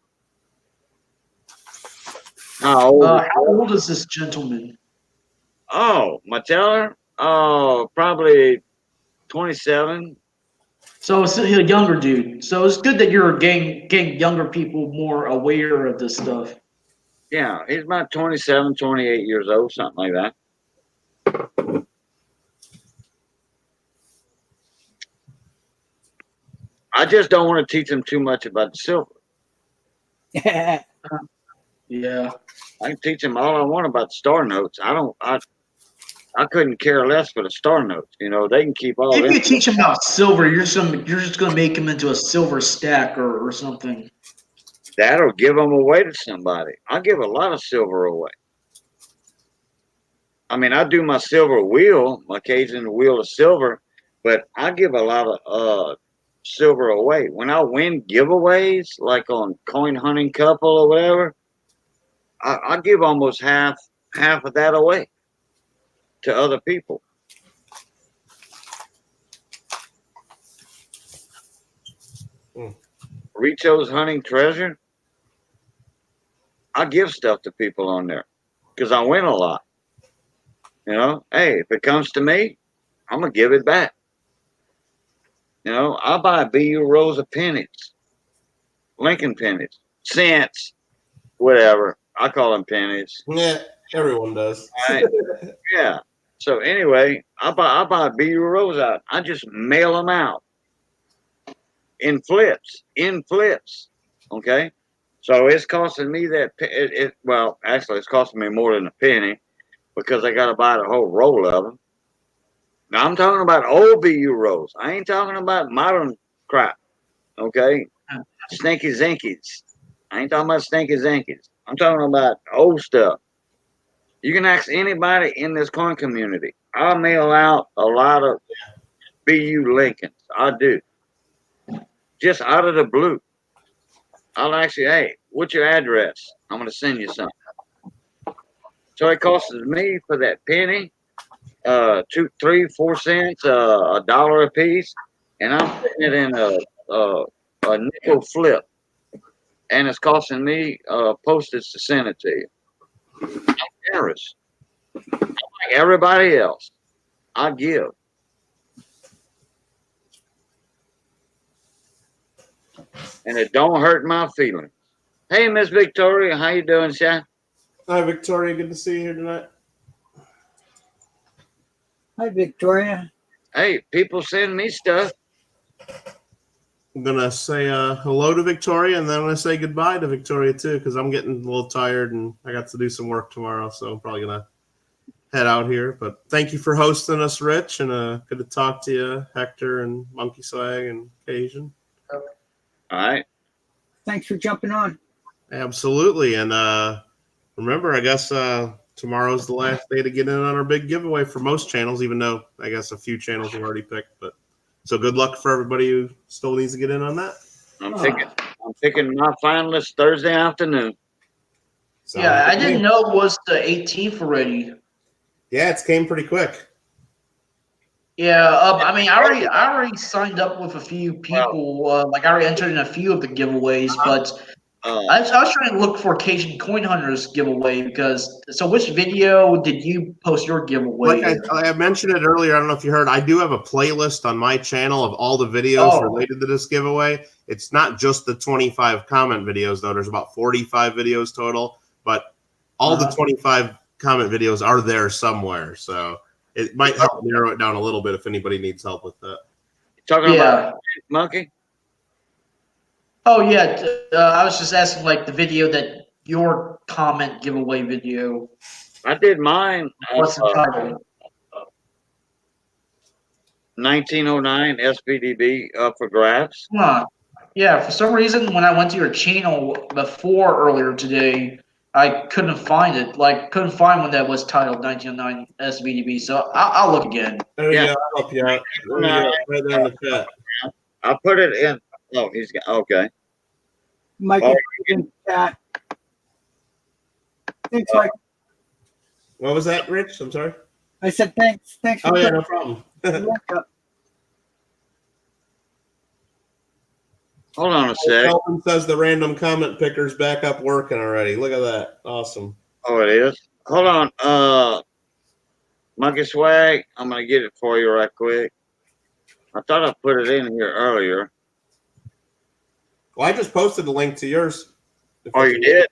How old? How old is this gentleman? Oh, my teller? Oh, probably 27. So it's a younger dude. So it's good that you're getting younger people more aware of this stuff. Yeah, he's about 27, 28 years old, something like that. I just don't want to teach him too much about the silver. Yeah. I can teach him all I want about the star notes. I couldn't care less for the star notes. You know, they can keep all If them. you teach them about silver, you're just gonna make them into a silver stack or something. That'll give them away to somebody. I give a lot of silver away. I mean, I do my silver wheel, my Cajun wheel of silver, but I give a lot of silver away. When I win giveaways, like on Coin Hunting Couple or whatever, I give almost half of that away to other people. Richo's Hunting Treasure, I give stuff to people on there because I win a lot. You know, hey, if it comes to me, I'm gonna give it back. You know, I buy BU rolls of pennies, Lincoln pennies, cents, whatever. I call them pennies. Yeah, everyone does. Right? Yeah. So anyway, I buy BU rolls out. I just mail them out in flips. Okay. So it's costing me that. Well, actually, it's costing me more than a penny because I got to buy the whole roll of them. Now I'm talking about old BU rolls. I ain't talking about modern crap. Okay, stinky zinkies. I ain't talking about stinky zinkies. I'm talking about old stuff. You can ask anybody in this coin community. I mail out a lot of BU Lincolns. I do. Just out of the blue. I'll ask you, hey, what's your address? I'm going to send you something. So it costs me for that penny, 2, 3, 4 cents, $1 a piece, and I'm putting it in a nickel flip, and it's costing me postage to send it to you. I'm generous. Like everybody else, I give. And it don't hurt my feelings. Hey, Miss Victoria, how you doing, Sha? Hi, Victoria. Good to see you here tonight. Hi, Victoria. Hey, people send me stuff. I'm gonna say hello to Victoria, and then I'm gonna say goodbye to Victoria too, because I'm getting a little tired and I got to do some work tomorrow, so I'm probably gonna head out here. But thank you for hosting us, Rich, and good to talk to you, Hector and Monkey Swag and Cajun. All right. Thanks for jumping on. Absolutely, and remember, I guess tomorrow's the last day to get in on our big giveaway for most channels, even though I guess a few channels have already picked. But so good luck for everybody who still needs to get in on that. I'm picking my finalists Thursday afternoon. Sounds Yeah, I good to didn't me. know it was the 18th already. Yeah, it came pretty quick. Yeah, I mean, I already signed up with a few people. Like I already entered in a few of the giveaways, but I was trying to look for Cajun Coin Hunters giveaway because. So, which video did you post your giveaway? Like I mentioned it earlier, I don't know if you heard, I do have a playlist on my channel of all the videos related to this giveaway. It's not just the 25 comment videos, though. There's about 45 videos total, but all the 25 comment videos are there somewhere. So it might help narrow it down a little bit if anybody needs help with that. Talking about Monkey? Oh yeah, I was just asking like the video that your comment giveaway video. I did mine. What's the title? 1909 SPDB up for grabs. Huh. Yeah, for some reason when I went to your channel before earlier today, I couldn't find it. Like couldn't find one that was titled 1909 SVDB. So I'll look again. There you Yeah. go. I'll help you out. There you go. Right there in the chat. I put it in. Oh, he's got okay. Michael in the chat. Thanks, Mike. What was that, Rich? I'm sorry. I said thanks. Thanks for Oh, yeah, putting no problem. the link up. Hold on a sec. Kelvin says the random comment picker's back up working already. Look at that. Awesome. Oh, it is. Hold on. Monkey Swag. I'm gonna get it for you right quick. I thought I put it in here earlier. Well, I just posted the link to yours. Oh, you did?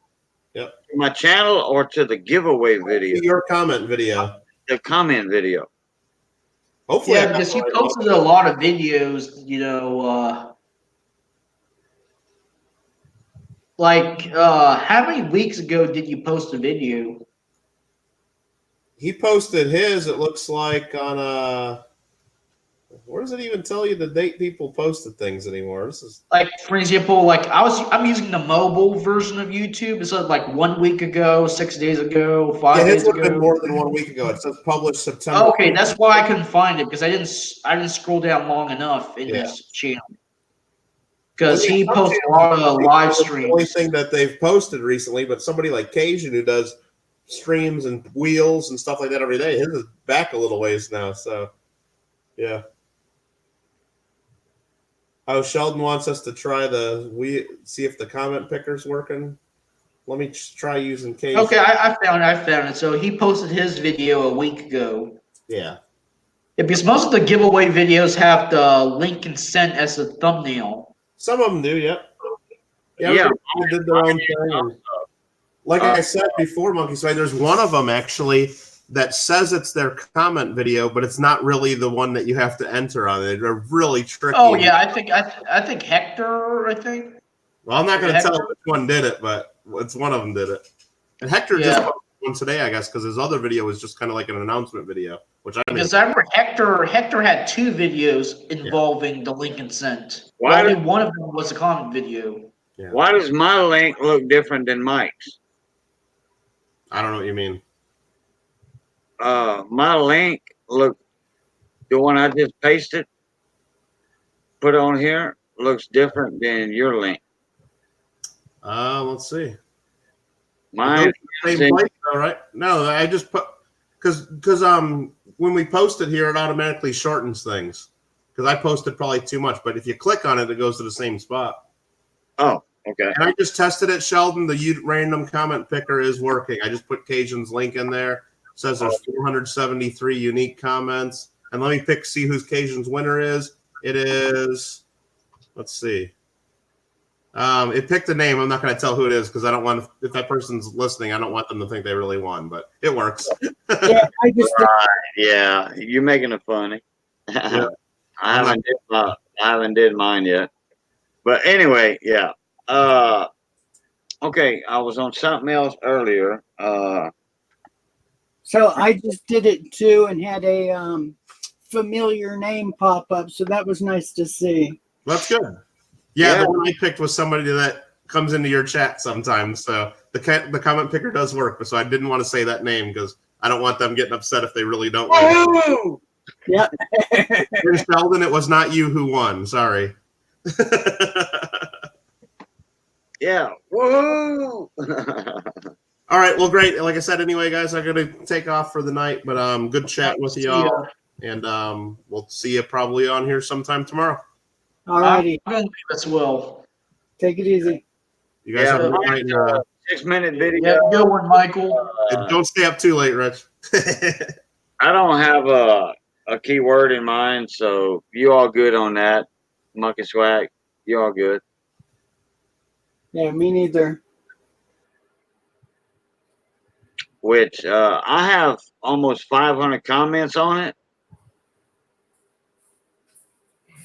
Yep. To my channel or to the giveaway video? Your comment video. The comment video. Hopefully, Yeah, because you posted a lot of videos, how many weeks ago did you post a video? he posted his. It looks like on where does it even tell you the date people posted things anymore? This is Like for example, like I'm using the mobile version of YouTube. It said like 1 week ago, 6 days ago, yeah, 5 his days would have been ago. more than 1 week ago. It says published September. Okay, that's why I couldn't find it because I didn't scroll down long enough in Yeah. his channel. Because Well, yeah, he some posts a channels lot of live it's the only streams. thing that they've posted recently, but somebody like Cajun who does streams and wheels and stuff like that every day, his is back a little ways now. So, yeah. Oh, Sheldon wants us to try see if the comment picker's working. Let me try using Cajun. Okay, I found it. So he posted his video a week ago. Yeah. Yeah, because most of the giveaway videos have the link and sent as a thumbnail. Some of them do, yep. Yeah, Yeah. everybody did their own thing. And like I said before, Monkey Swag, there's one of them actually that says it's their comment video, but it's not really the one that you have to enter on it. They're really tricky. Oh yeah, I think Hector. I think. Well, I'm not going to Hector? tell which one did it, but it's one of them did it. And Hector Yeah. just posted one today, I guess, because his other video was just kind of like an announcement video, which I mean, Because I remember Hector had 2 videos involving the link and sent. Why Only did- one of them was a comment video. Why does my link look different than Mike's? I don't know what you mean. My link look, the one I just pasted, put on here, looks different than your link. Let's see. Mine, Same place, though, right? No, I just put because when we post it here, it automatically shortens things. Because I posted probably too much, but if you click on it, it goes to the same spot. oh, okay. And I just tested it, Sheldon. The random comment picker is working. I just put Cajun's link in there. It says there's 473 unique comments. And let me see who Cajun's winner is. It is, let's see. It picked a name. I'm not going to tell who it is because I don't want, if that person's listening, I don't want them to think they really won, but it works. Yeah, I just Yeah, you're making it funny. Yeah. I haven't did mine yet. But anyway, yeah. Okay, I was on something else earlier. so I just did it too and had a familiar name pop up, so that was nice to see. That's good. Yeah, Yeah. the one I picked was somebody that comes into your chat sometimes. So the comment picker does work. So I didn't want to say that name because I don't want them getting upset if they really don't win. Oh, yeah. Dear Sheldon, it was not you who won. Sorry. Yeah. Woohoo! All right. Well, great. Like I said, anyway, guys, I'm going to take off for the night. But good chat with you all. And we'll see you probably on here sometime tomorrow. All righty. I'm going to leave as well. Take it easy. You guys Yeah, have a good night. And, 6-minute video. Yeah, good one, Michael. don't stay up too late, Rich. I don't have a keyword in mind, so you all good on that. Monkey Swag, you all good. Yeah, me neither. Which I have almost 500 comments on it.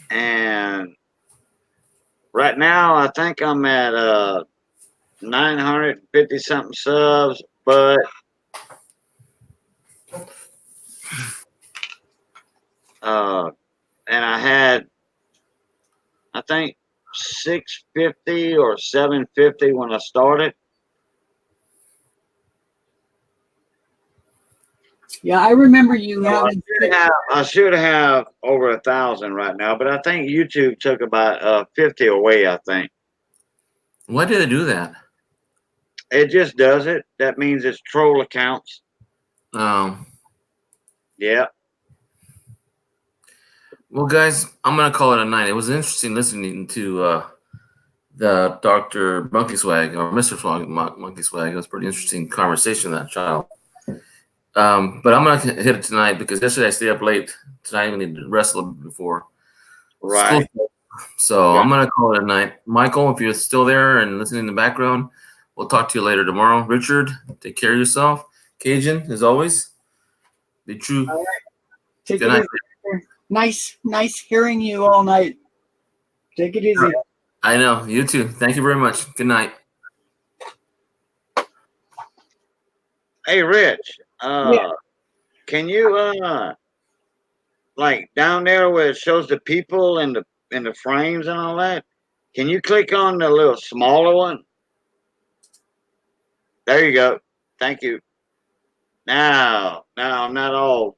And right now, I think I'm at 950 something subs, but and I had, I think 650 or 750 when I started. Yeah, I remember you having. I should have over 1,000 right now, but I think YouTube took about 50 away. I think Why did they do that? it just does it. That means it's troll accounts. Yeah. Well, guys, I'm gonna call it a night. It was interesting listening to the Dr. Monkey Swag or Mr. Monkey Swag. It was a pretty interesting conversation that child. But I'm gonna hit it tonight because yesterday I stayed up late. Tonight we need to rest a little bit before. Right. So I'm gonna call it a night. Michael, if you're still there and listening in the background, we'll talk to you later tomorrow. Richard, take care of yourself. Cajun, as always, be true. All right. Take Good it night. easy. Nice hearing you all night. Take it easy. I know, you too. Thank you very much. Good night. Hey, Rich. Yeah. can you like down there where it shows the people and the frames and all that? Can you click on the little smaller one? There you go. Thank you. Now I'm not all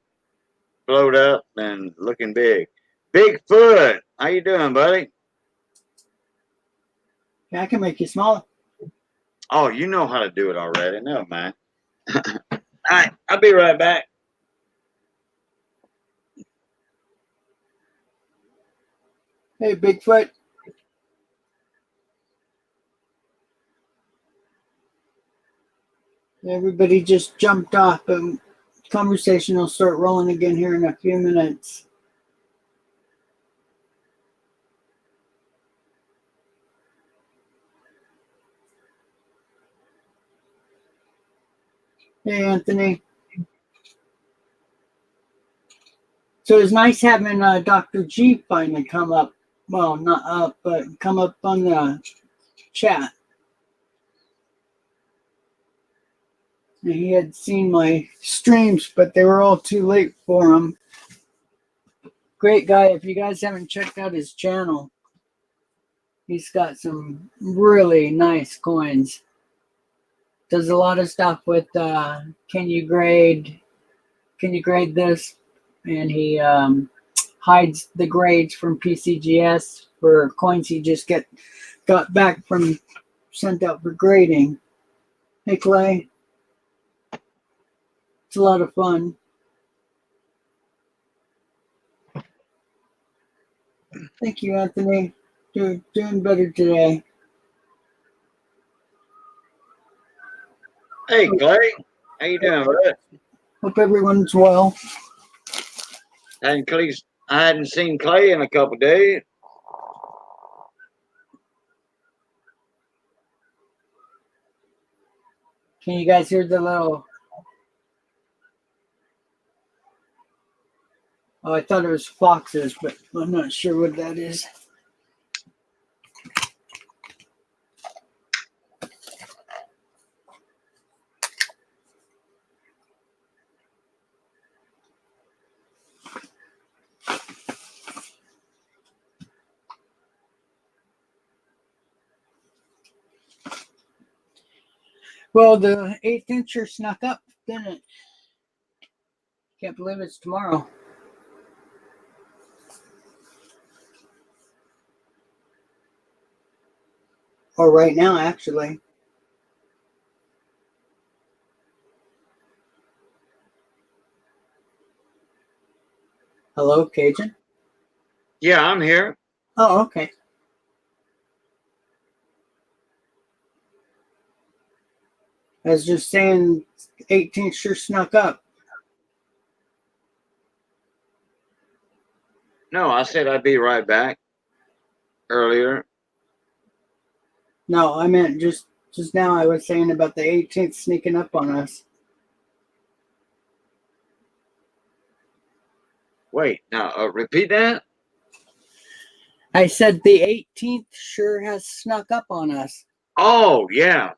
blowed up and looking big. Bigfoot, how you doing, buddy? Yeah, I can make you smaller. Oh, you know how to do it already. Never mind. All right, I'll be right back. Hey, Bigfoot. Everybody just jumped off, and conversation will start rolling again here in a few minutes. Hey, Anthony. So it's nice having Dr. G finally come up. Well, not up, but come up on the chat. And he had seen my streams, but they were all too late for him. Great guy. If you guys haven't checked out his channel, he's got some really nice coins. Does a lot of stuff with can you grade this? And he hides the grades from PCGS for coins he just got back from sent out for grading. Hey Clay, it's a lot of fun. Thank you, Anthony. Doing better today. Hey, Clay, how you doing, bud? Hope everyone's well. I hadn't seen Clay in a couple days. Can you guys hear the little? Oh, I thought it was foxes, but I'm not sure what that is. Well, the 8th incher snuck up, didn't it? Can't believe it's tomorrow. Or right now, actually. Hello, Cajun? Yeah, I'm here. Oh, okay. I was just saying 18th sure snuck up. No, I said I'd be right back earlier. No, I meant just now I was saying about the 18th sneaking up on us. Wait, now repeat that. I said the 18th sure has snuck up on us. Oh, yeah.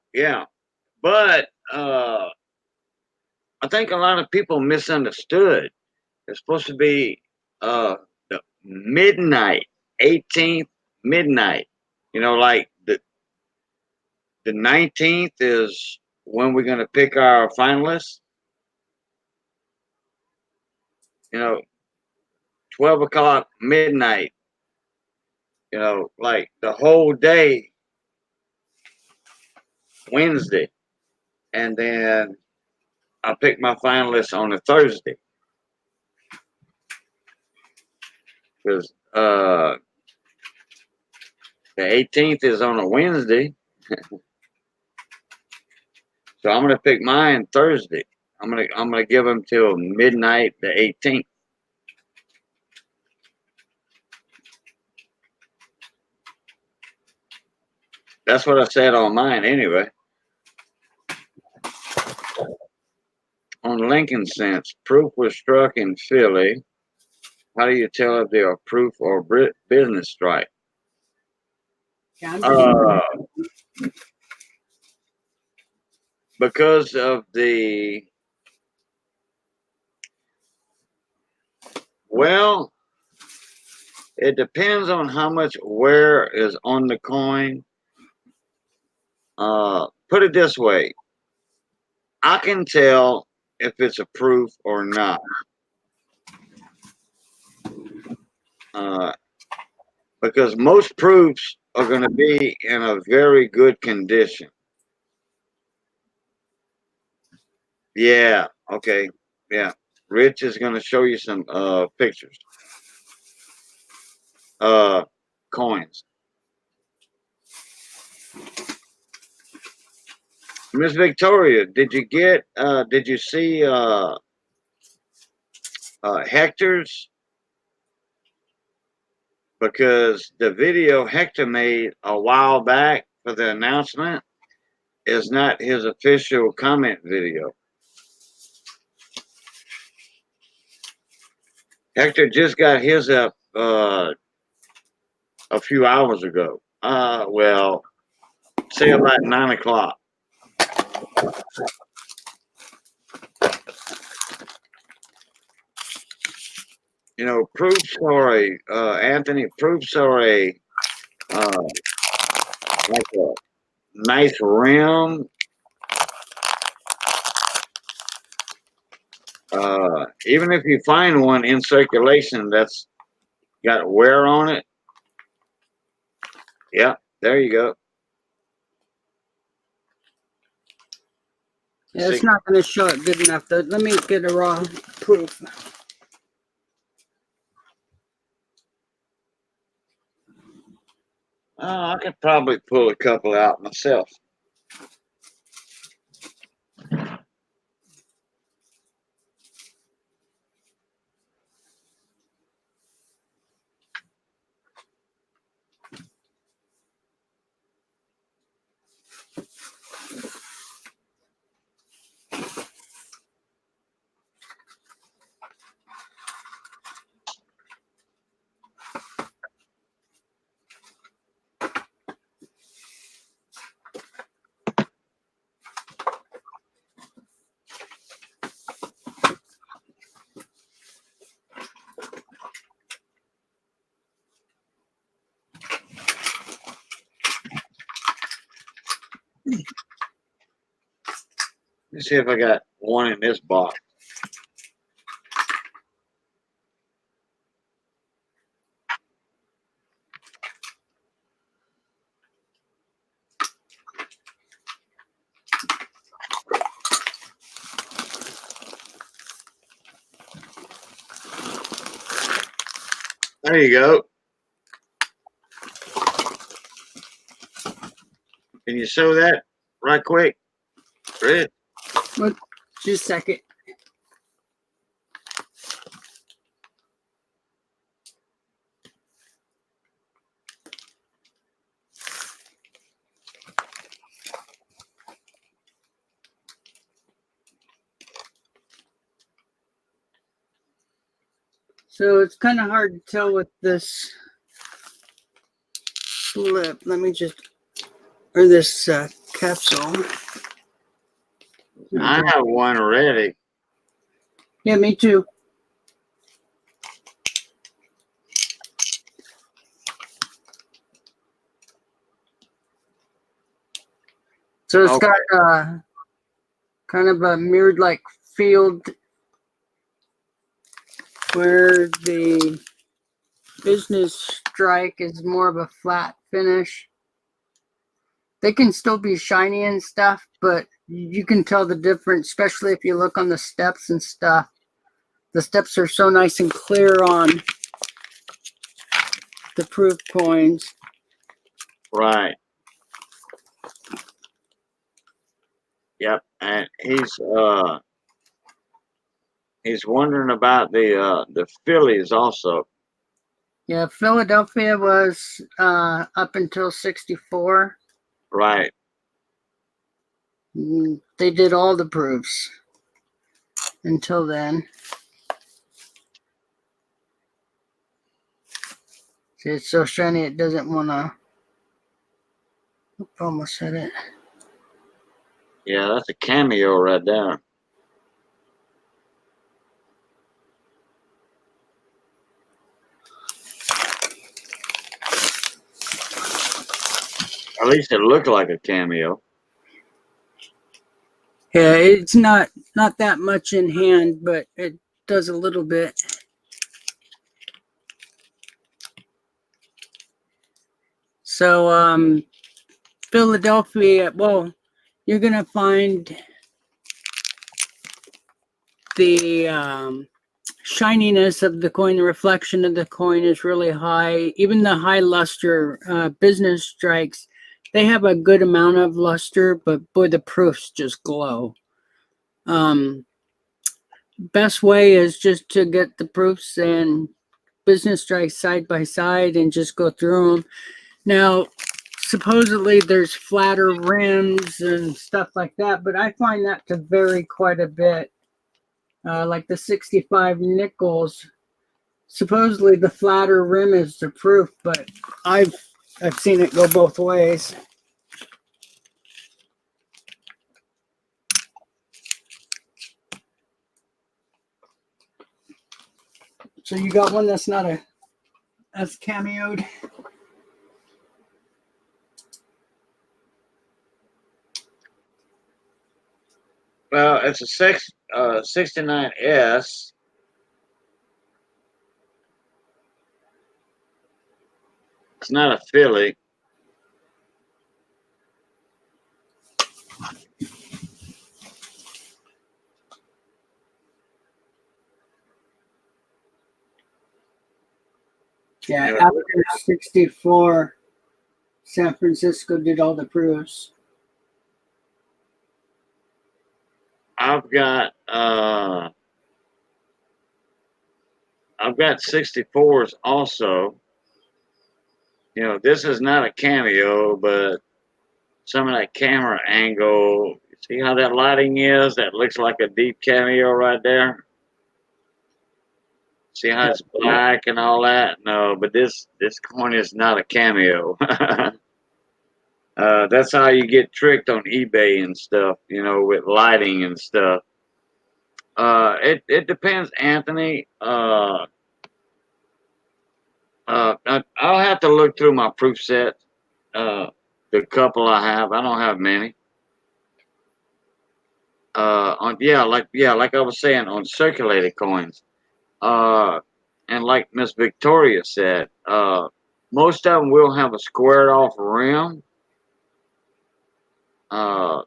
But I think a lot of people misunderstood. It's supposed to be the midnight, 18th midnight. You know, like the 19th is when we're gonna pick our finalists. You know, 12 o'clock midnight. You know, like the whole day Wednesday, and then I pick my finalists on a Thursday because the 18th is on a Wednesday, so I'm gonna pick mine Thursday. I'm gonna give them till midnight the 18th. That's what I said on mine anyway. On Lincoln Sense, proof was struck in Philly. How do you tell if they are proof or business strike? Yeah, I'm just, Because of the Well, it depends on how much wear is on the coin. Put it this way, I can tell if it's a proof or not. Because most proofs are going to be in a very good condition. Yeah. Okay. Yeah. Rich is going to show you some pictures. Coins. Miss Victoria, did you see Hector's? Because the video Hector made a while back for the announcement is not his official comment video. Hector just got his up a few hours ago. Well, say about 9 o'clock. You know, proofs are Anthony, proofs are like a nice rim. Even if you find one in circulation that's got wear on it, yeah, there you go. Yeah, it's not going to show it good enough. Though. Let me get a raw proof. I could probably pull a couple out myself. Let's see if I got one in this box. There you go. Can you show that right quick, Rich? What? Just a second. So it's kind of hard to tell with this slip. Let me just, or this capsule. I have one already. Yeah, me too. So it's Okay. got kind of a mirrored like field where the business strike is more of a flat finish. They can still be shiny and stuff, but you can tell the difference, especially if you look on the steps and stuff. The steps are so nice and clear on the proof coins. Right. Yep. And he's wondering about the Phillies also. Yeah, Philadelphia was up until 64. Right. They did all the proofs until then. See, it's so shiny it doesn't want to. Almost said it. Yeah, that's a cameo right there. At least it looked like a cameo. Yeah, it's not that much in hand, but it does a little bit. So, Philadelphia, well, you're gonna find the shininess of the coin, the reflection of the coin is really high. Even the high luster business strikes, they have a good amount of luster, but boy, the proofs just glow. Best way is just to get the proofs and business strikes side by side and just go through them. Now, supposedly there's flatter rims and stuff like that, but I find that to vary quite a bit. Like the 65 nickels, supposedly the flatter rim is the proof, but I've seen it go both ways. So you got one that's not as cameoed. Well, it's a 69S. It's not a Philly. Yeah, Yeah. after 64, San Francisco did all the proofs. I've got 64s also. You know, this is not a cameo, but some of that camera angle. See how that lighting is? That looks like a deep cameo right there. See how it's black and all that? No, but this coin is not a cameo. That's how you get tricked on eBay and stuff, you know, with lighting and stuff. It depends, Anthony. I'll have to look through my proof set. The couple I have, I don't have many. Like I was saying, on circulated coins. And like Miss Victoria said, most of them will have a squared off rim. I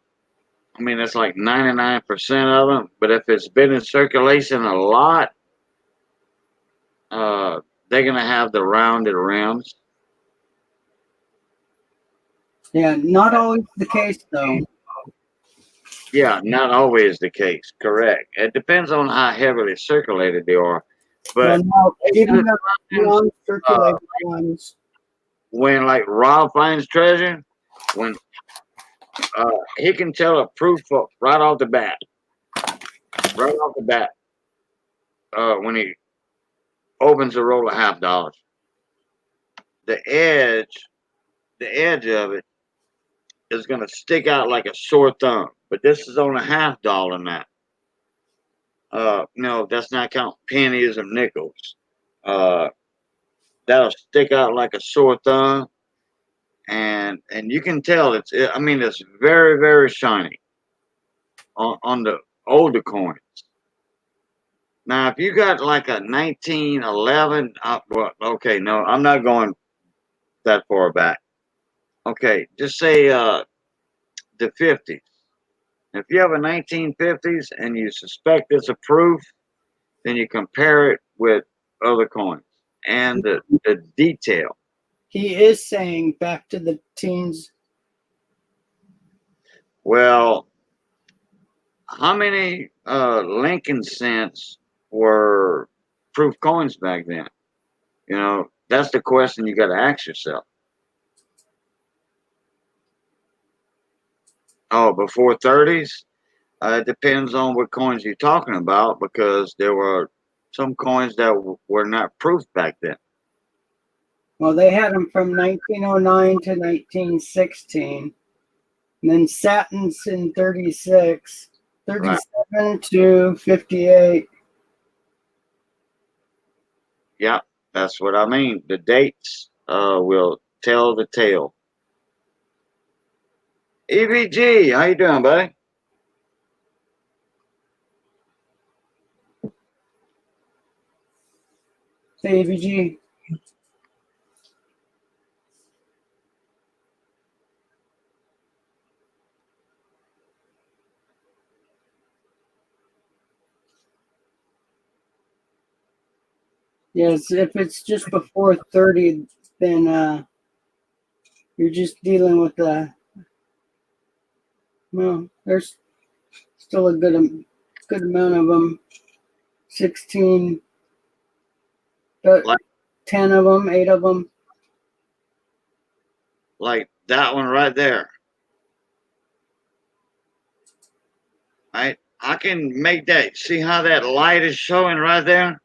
mean, that's like 99% of them. But if it's been in circulation a lot, they're gonna have the rounded rims. Yeah, not always the case though. Yeah, not always the case. Correct. It depends on how heavily circulated they are. Well, But no, even the sometimes, non-circulated ones. when like Rob finds treasure, when he can tell a proof right off the bat, when he opens a roll of $50, the edge of it is going to stick out like a sore thumb. But this is on a $50 now. No, that's not counting pennies or nickels. That'll stick out like a sore thumb, and you can tell it's very, very shiny on the older coins. Now, if you got like a 1911, well, okay, no, I'm not going that far back. Okay, just say the 50s. If you have a 1950s and you suspect it's a proof, then you compare it with other coins and the detail. He is saying back to the teens. Well, how many Lincoln cents were proof coins back then? You know, that's the question you got to ask yourself. Oh, before 30s? It depends on what coins you're talking about, because there were some coins that were not proof back then. Well, they had them from 1909 to 1916. And then Satins in 36, 37 to 58. Yeah, that's what I mean. The dates will tell the tale. EVG, how you doing, buddy? Hey, AVG. Yes, if it's just before 30, then you're just dealing with well, there's still a good amount of them. 16, but Like- 10 of them, 8 of them. Like that one right there. Right? I can make that. See how that light is showing right there?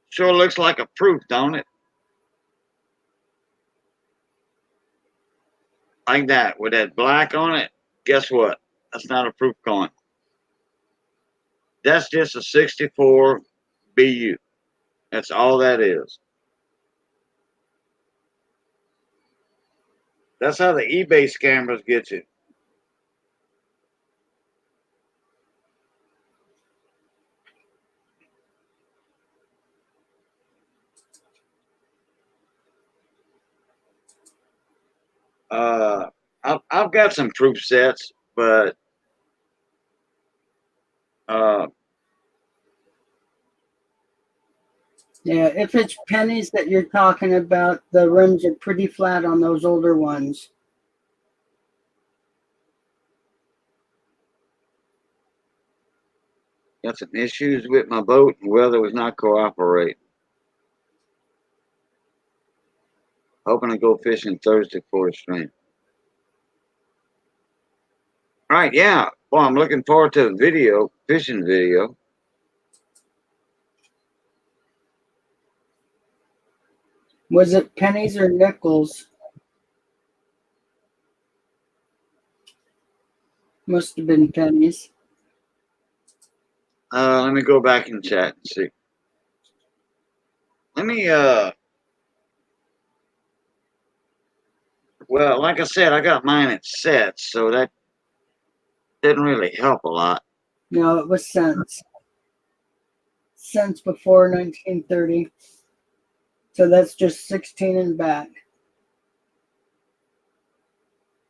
Sure looks like a proof, don't it? Like that, with that black on it. Guess what? That's not a proof coin. That's just a 64 BU. That's all that is. That's how the eBay scammers get you. I've got some proof sets, but uh, Yeah, if it's pennies that you're talking about, the rims are pretty flat on those older ones. got some issues with my boat and weather was not cooperating. Hoping to go fishing Thursday for a stream. All right, yeah. Well, I'm looking forward to the video, fishing video. Was it pennies or nickels? Must have been pennies. Let me go back and chat and see. Let me well, like I said, I got mine at sets, so that didn't really help a lot. No, it was cents. Cents before 1930. So that's just 16 and back.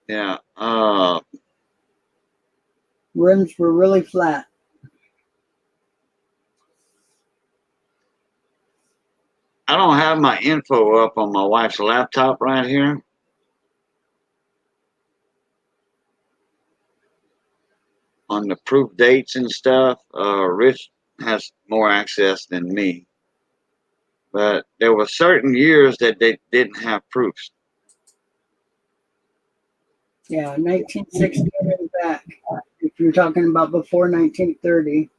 Yeah. Rims were really flat. I don't have my info up on my wife's laptop right here. On the proof dates and stuff. Rich has more access than me. But there were certain years that they didn't have proofs. Yeah, 1916 and back. If you're talking about before 1930.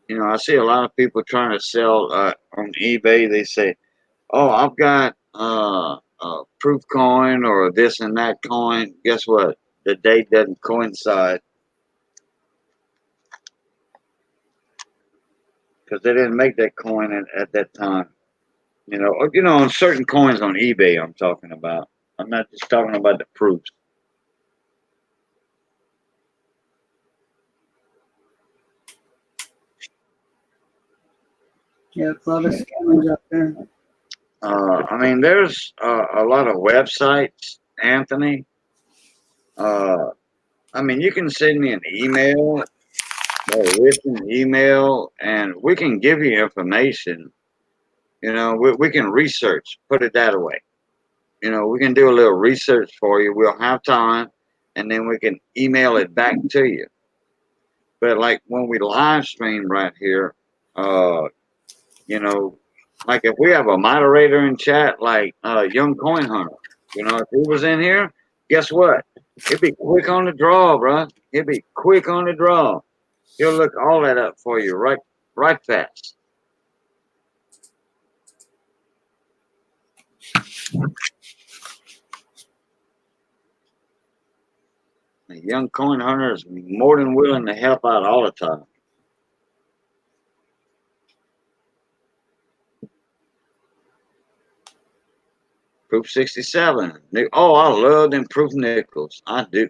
You know, I see a lot of people trying to sell on eBay. They say, "Oh, I've got a proof coin or this and that coin." Guess what? The date doesn't coincide because they didn't make that coin at that time. You know, on certain coins on eBay, I'm talking about. I'm not just talking about the proofs. Yeah, a lot of scammers out there. I mean, there's a lot of websites, Anthony. I mean, you can send me an email or written email, and we can give you information. You know, we can research, put it that way. You know, we can do a little research for you. We'll have time, and then we can email it back to you. But like when we live stream right here, you know, like if we have a moderator in chat, like Young Coin Hunter, you know, if he was in here, guess what? He'd be quick on the draw, bro. He'd be quick on the draw. He'll look all that up for you right fast. A Young Coin Hunter is more than willing to help out all the time. Proof 67. Oh, I love them proof nickels. I do.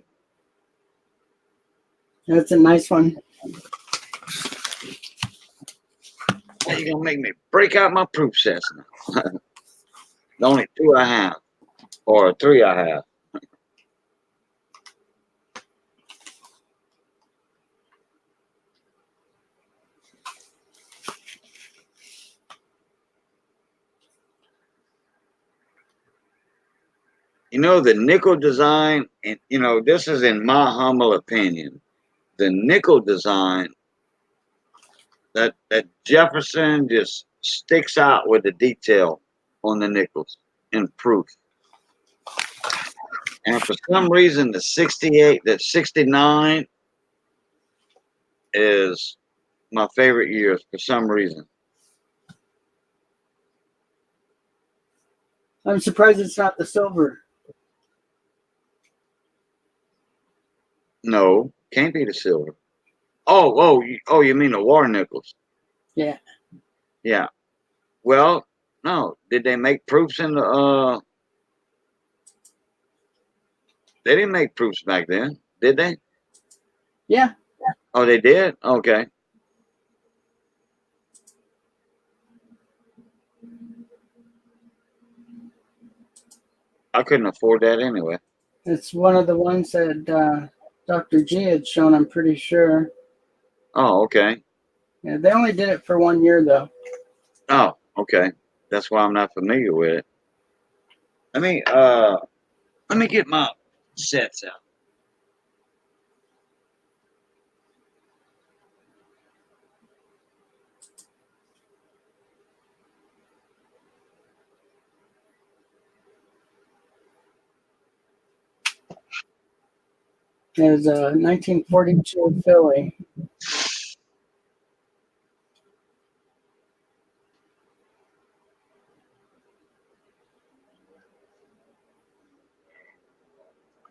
That's a nice one. How you gonna make me break out my proof sets now? The only 2 I have, or 3 I have. You know, the nickel design, and you know, this is in my humble opinion. The nickel design, that Jefferson just sticks out with the detail on the nickels in proof. And for some reason, the 68, the 69 is my favorite years for some reason. I'm surprised it's not the silver. No, can't be the silver. Oh, you mean the war nickels? Yeah. Yeah. Well, no. Did they make proofs in the they didn't make proofs back then, did they? Yeah. Oh, they did? Okay. I couldn't afford that anyway. It's one of the ones that Dr. G had shown, I'm pretty sure. Oh, okay. Yeah, they only did it for 1 year, though. Oh, okay. That's why I'm not familiar with it. Let me get my sets out. It was a 1942 Philly.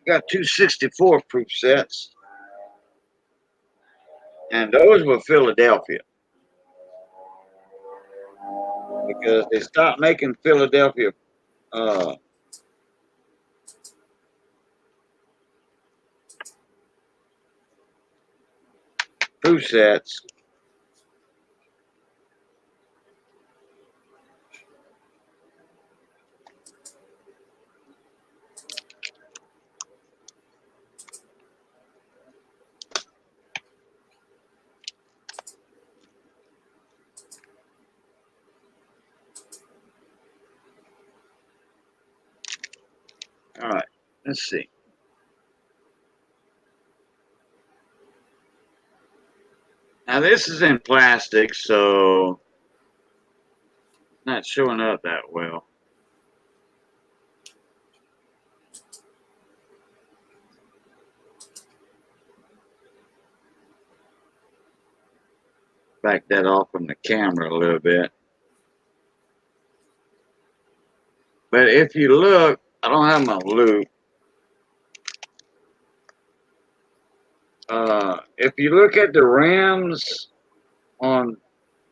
Got two 64 proof sets, and those were Philadelphia because they stopped making Philadelphia proof sets. All right, let's see. Now this is in plastic, so not showing up that well. Back that off from the camera a little bit. But if you look, I don't have my loop. If you look at the rims on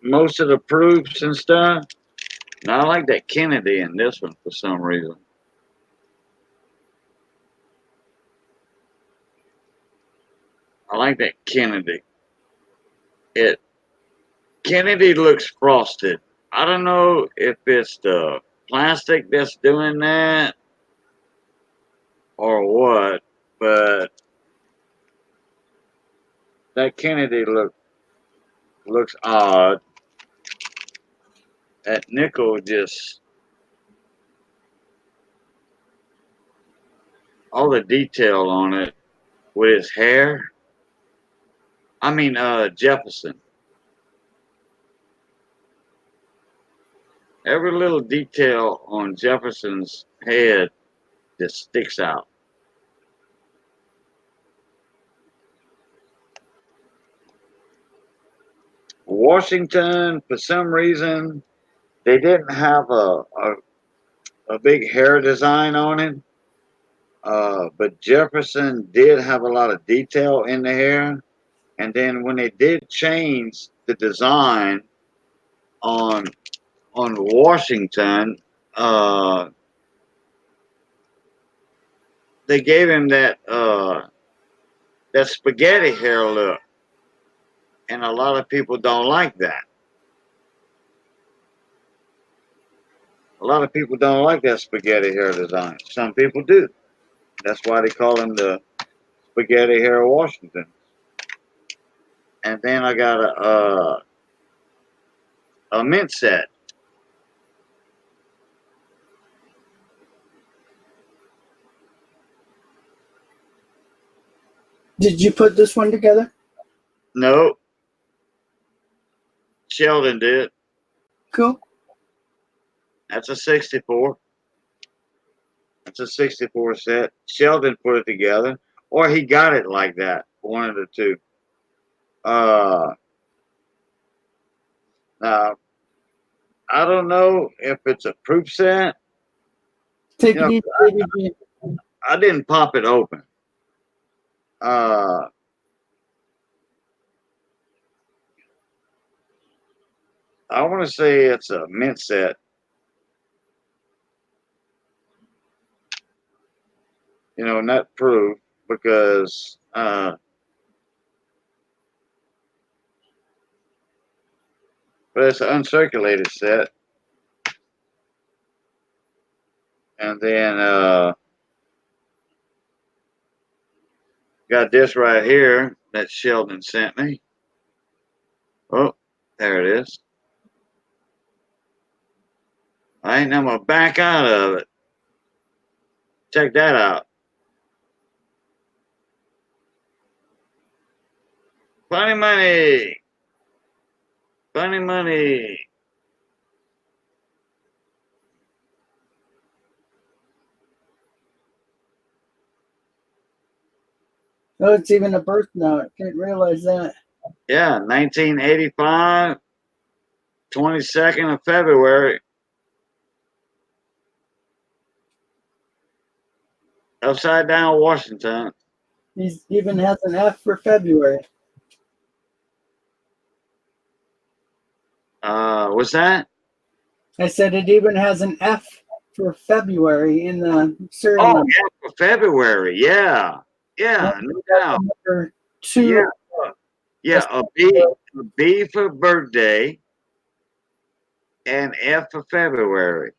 most of the proofs and stuff, now I like that Kennedy in this one for some reason. I like that Kennedy. Kennedy looks frosted. I don't know if it's the plastic that's doing that or what, but that Kennedy looks odd. That nickel just all the detail on it with his hair. I mean Jefferson. Every little detail on Jefferson's head just sticks out. Washington, for some reason, they didn't have a big hair design on it. But Jefferson did have a lot of detail in the hair. And then when they did change the design on Washington, they gave him that spaghetti hair look, and a lot of people don't like that. A lot of people don't like that spaghetti hair design. Some people do. That's why they call him the spaghetti hair Washington. And then I got a mint set. Did you put this one together? No, Sheldon did. Cool. That's a 64. That's a 64 set. Sheldon put it together, or he got it like that. One of the two. Now, I don't know if it's a proof set. Take You know, it easy, baby. I didn't pop it open. I want to say it's a mint set. You know, not proof because but it's an uncirculated set. And then got this right here that Sheldon sent me. Oh, there it is. I ain't gonna back out of it. Check that out. Funny money. Funny money. Oh, it's even a birth note. Didn't realize that. Yeah, 1985, 22nd of February. Upside down Washington. He even has an F for February. What's that? I said it even has an F for February in the serial Oh, number. yeah, for February. Yeah. Yeah, no doubt. Number 2. Yeah. Yeah, a B for birthday and F for February.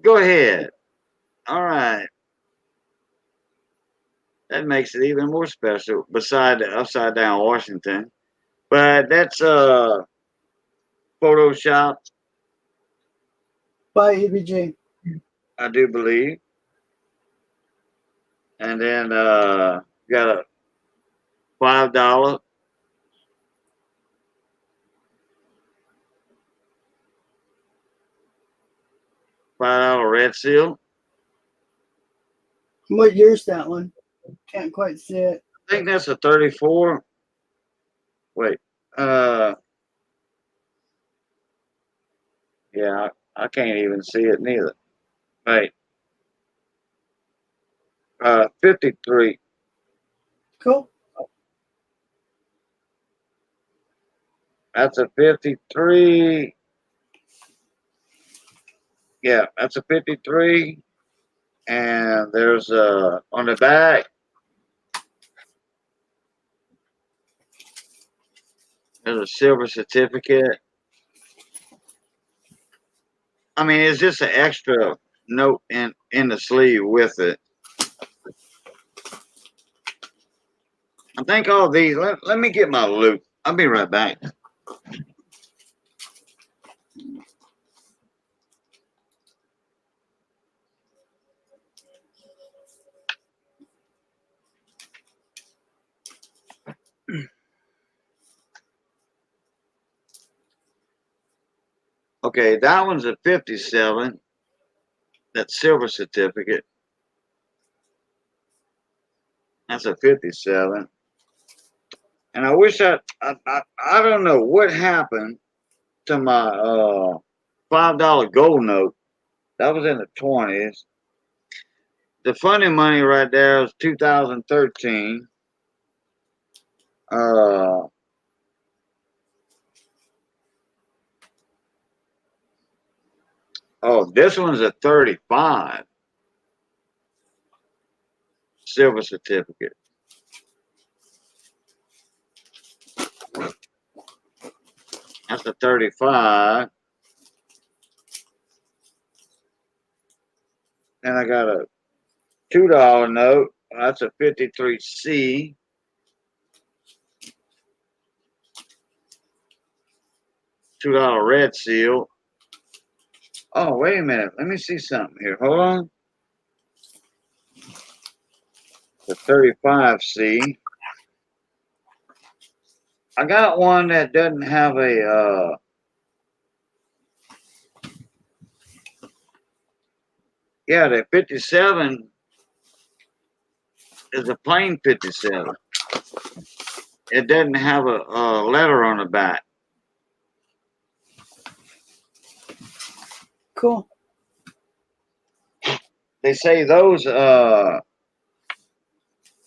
Go ahead. All right. That makes it even more special beside the upside down Washington. But that's Photoshop, By EBG. I do believe. And then got a $5 red seal. What year's that one? Can't quite see it. I think that's a 34. Wait. Yeah, I can't even see it neither. Wait. 53. Cool. That's a 53. Yeah, that's a 53. And there's on the back, there's a silver certificate. I mean, it's just an extra note in the sleeve with it. I think all these, let me get my loot. I'll be right back. Okay, that one's a 57. That silver certificate. That's a 57. And I wish I don't know what happened to my $5 gold note. That was in the 20s. The funny money right there was 2013. Oh, this one's a 35. silver certificate. That's a 35. Then I got a $2 note. That's a 53C. $2 red seal. Oh, wait a minute. Let me see something here. Hold on. The 35C. I got one that doesn't have a yeah, the 57 is a plain 57. It doesn't have a letter on the back. Cool. They say those are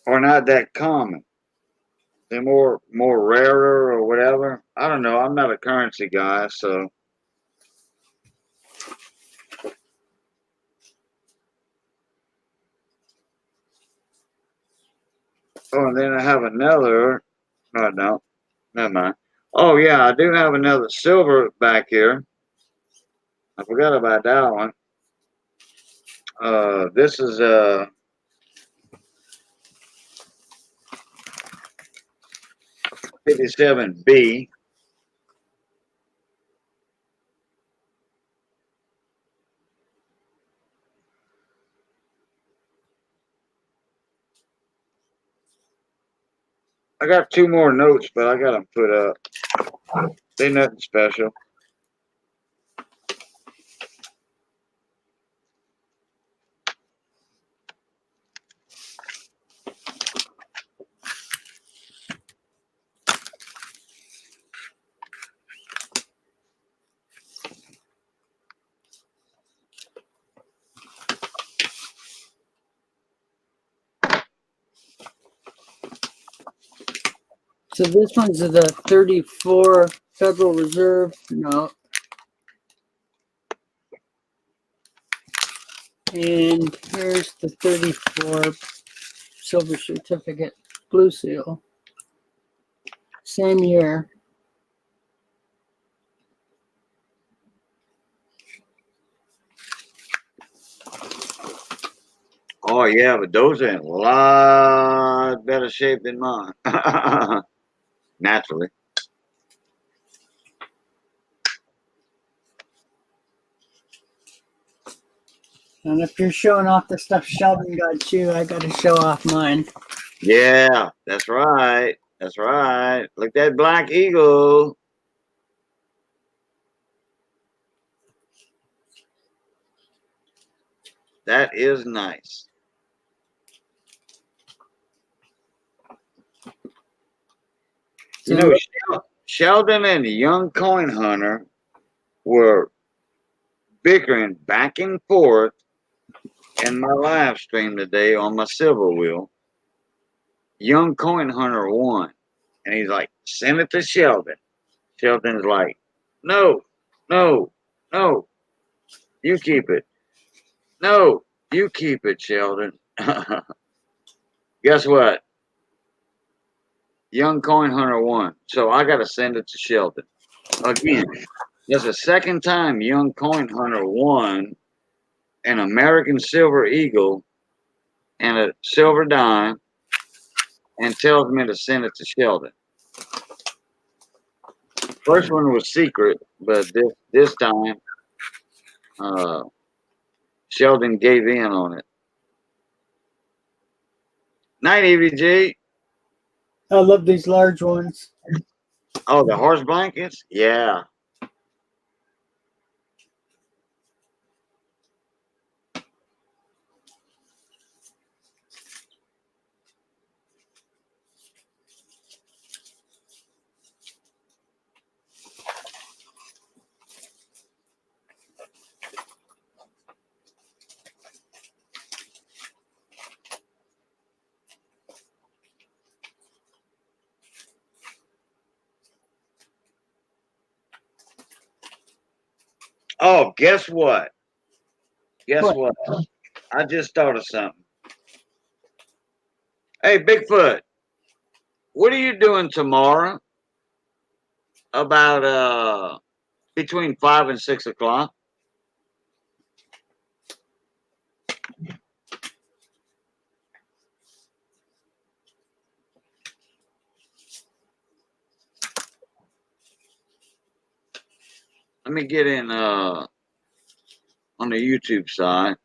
not that common. They're more rarer or whatever. I don't know. I'm not a currency guy, so. Oh, and then I have another. No, no, never mind. Oh yeah, I do have another silver back here. I forgot about that one. This is 57B. I got 2 more notes, but I got them put up. They nothing special. So this one's the 34 Federal Reserve note. And here's the 34 silver certificate blue seal. Same year. Oh yeah, but those are in a lot better shape than mine. Naturally. And if you're showing off the stuff Sheldon got you, I got to show off mine. Yeah, that's right. That's right. Look at that Black Eagle. That is nice. You know, Sheldon and the young coin hunter were bickering back and forth in my live stream today on my silver wheel. Young coin hunter won. And he's like, send it to Sheldon. Sheldon's like, no, no, no. You keep it. No, you keep it, Sheldon. Guess what? Young coin hunter won. So I got to send it to Sheldon. Again, that's the second time young coin hunter won an American silver eagle and a silver dime and tells me to send it to Sheldon. First one was secret, but this time Sheldon gave in on it. Night, EVG. I love these large ones. Oh, the horse blankets? Yeah. Oh, guess what? Guess what? I just thought of something. Hey, Bigfoot, what are you doing tomorrow about between 5 and 6 o'clock? Let me get in on the YouTube side.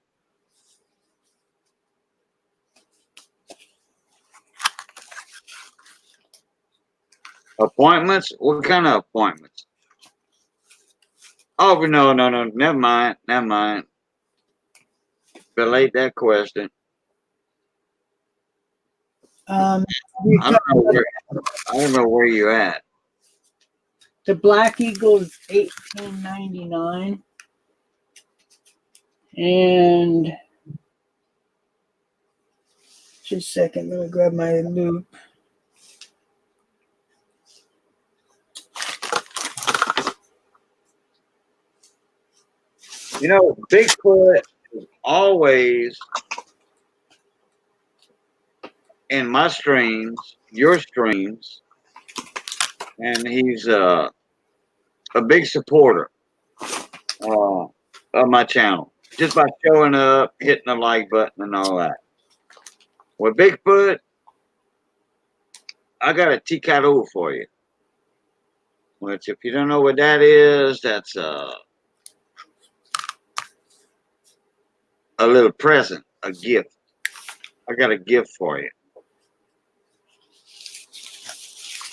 Appointments? What kind of appointments? Oh, no. Never mind. Belate that question. You I don't know where you're at. the Black Eagle is $18.99, and just a second, let me grab my loop. You know, Bigfoot is always in my streams, your streams, and he's a big supporter of my channel just by showing up, hitting the like button, and all that. With Bigfoot, I got a Ticado for you. Which, if you don't know what that is, that's a little present, a gift. I got a gift for you.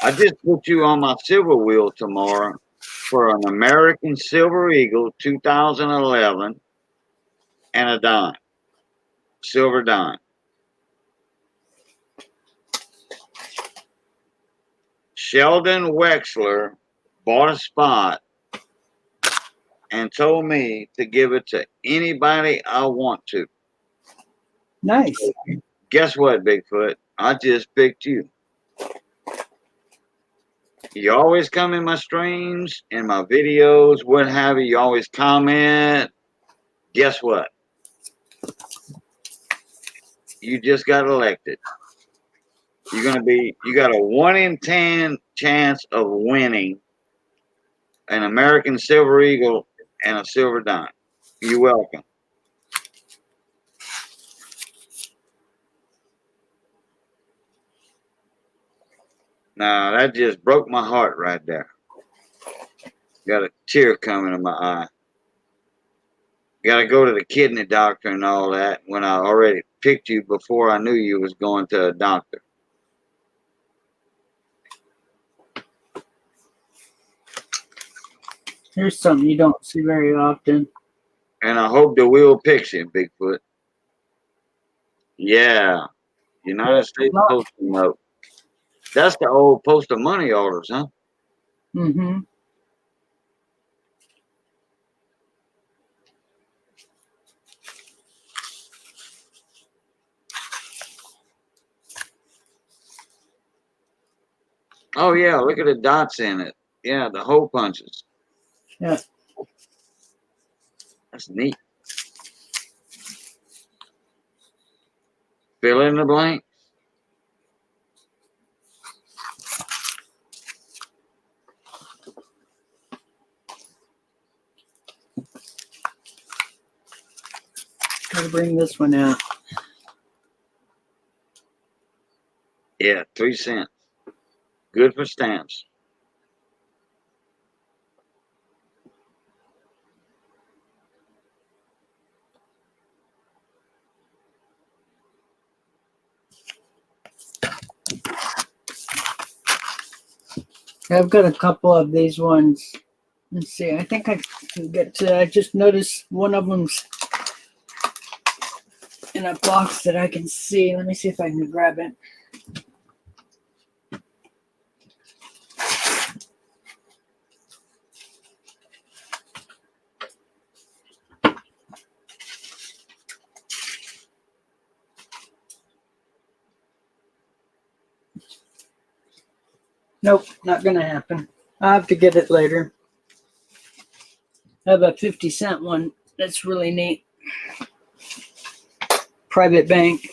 I just put you on my silver wheel tomorrow for an American Silver Eagle 2011 and a dime, silver dime. Sheldon Wexler bought a spot and told me to give it to anybody I want to. Nice. Guess what, Bigfoot? I just picked you. You always come in my streams, in my videos, what have you. You always comment. Guess what? You just got elected. You got a 1 in 10 chance of winning an American Silver Eagle and a silver dime. You're welcome. Now that just broke my heart right there. Got a tear coming to my eye. Got to go to the kidney doctor and all that when I already picked you before I knew you was going to a doctor. Here's something you don't see very often. And I hope the wheel picks you, Bigfoot. Yeah. United States Postal Note. That's the old postal money orders, huh? Mm-hmm. Oh, yeah. Look at the dots in it. Yeah, the hole punches. Yeah. That's neat. Fill in the blank. Gotta bring this one out. Yeah, 3 cents. Good for stamps. I've got a couple of these ones. Let's see. I think I can get to. I just noticed one of them's in a box that I can see. Let me see if I can grab it. Nope, not gonna happen. I'll have to get it later. I have a 50-cent one that's really neat. Private bank.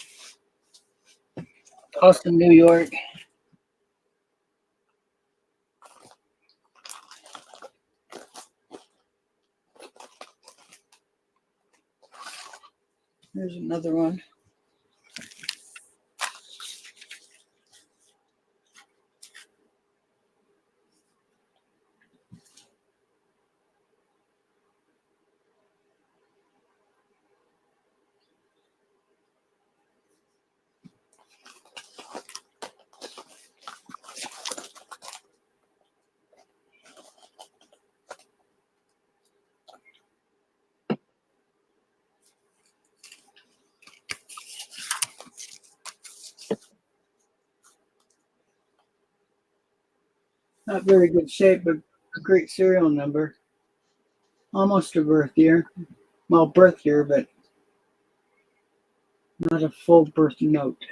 Austin, New York. Here's another one. Not very good shape, but a great serial number. Almost a birth year. Well, birth year, but not a full birth note.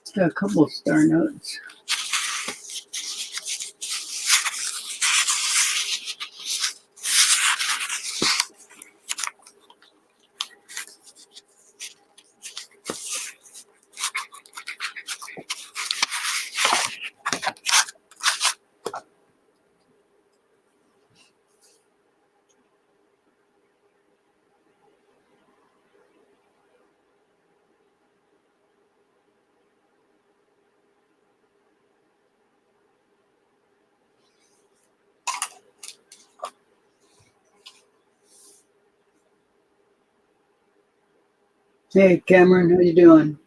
It's got a couple of star notes. Hey, Cameron, how you doing?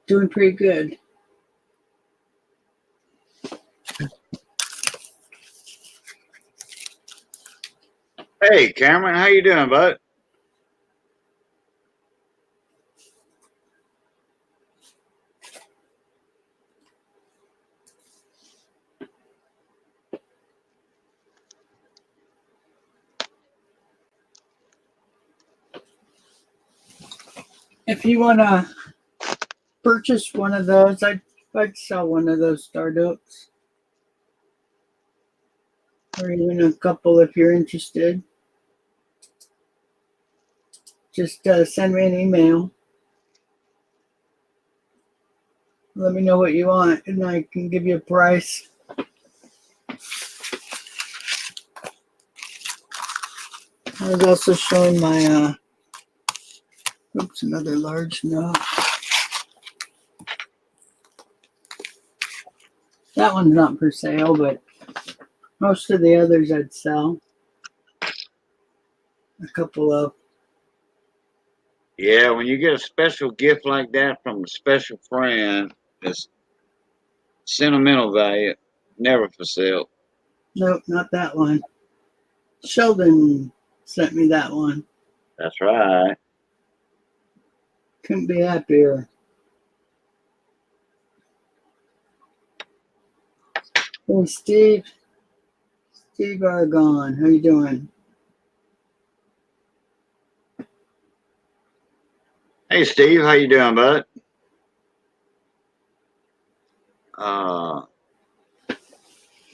Doing pretty good. Hey, Cameron, how you doing, bud? If you want to purchase one of those, I'd sell one of those star notes. Or even a couple if you're interested. Just send me an email. Let me know what you want, and I can give you a price. I was also showing my, oops, another large note. That one's not for sale, but most of the others I'd sell. A couple of. Yeah, when you get a special gift like that from a special friend, it's sentimental value, never for sale. Nope, not that one. Sheldon sent me that one. That's right. Couldn't be happier. Hey, Steve. Steve Argon, how you doing? Hey, Steve, how you doing, bud? Got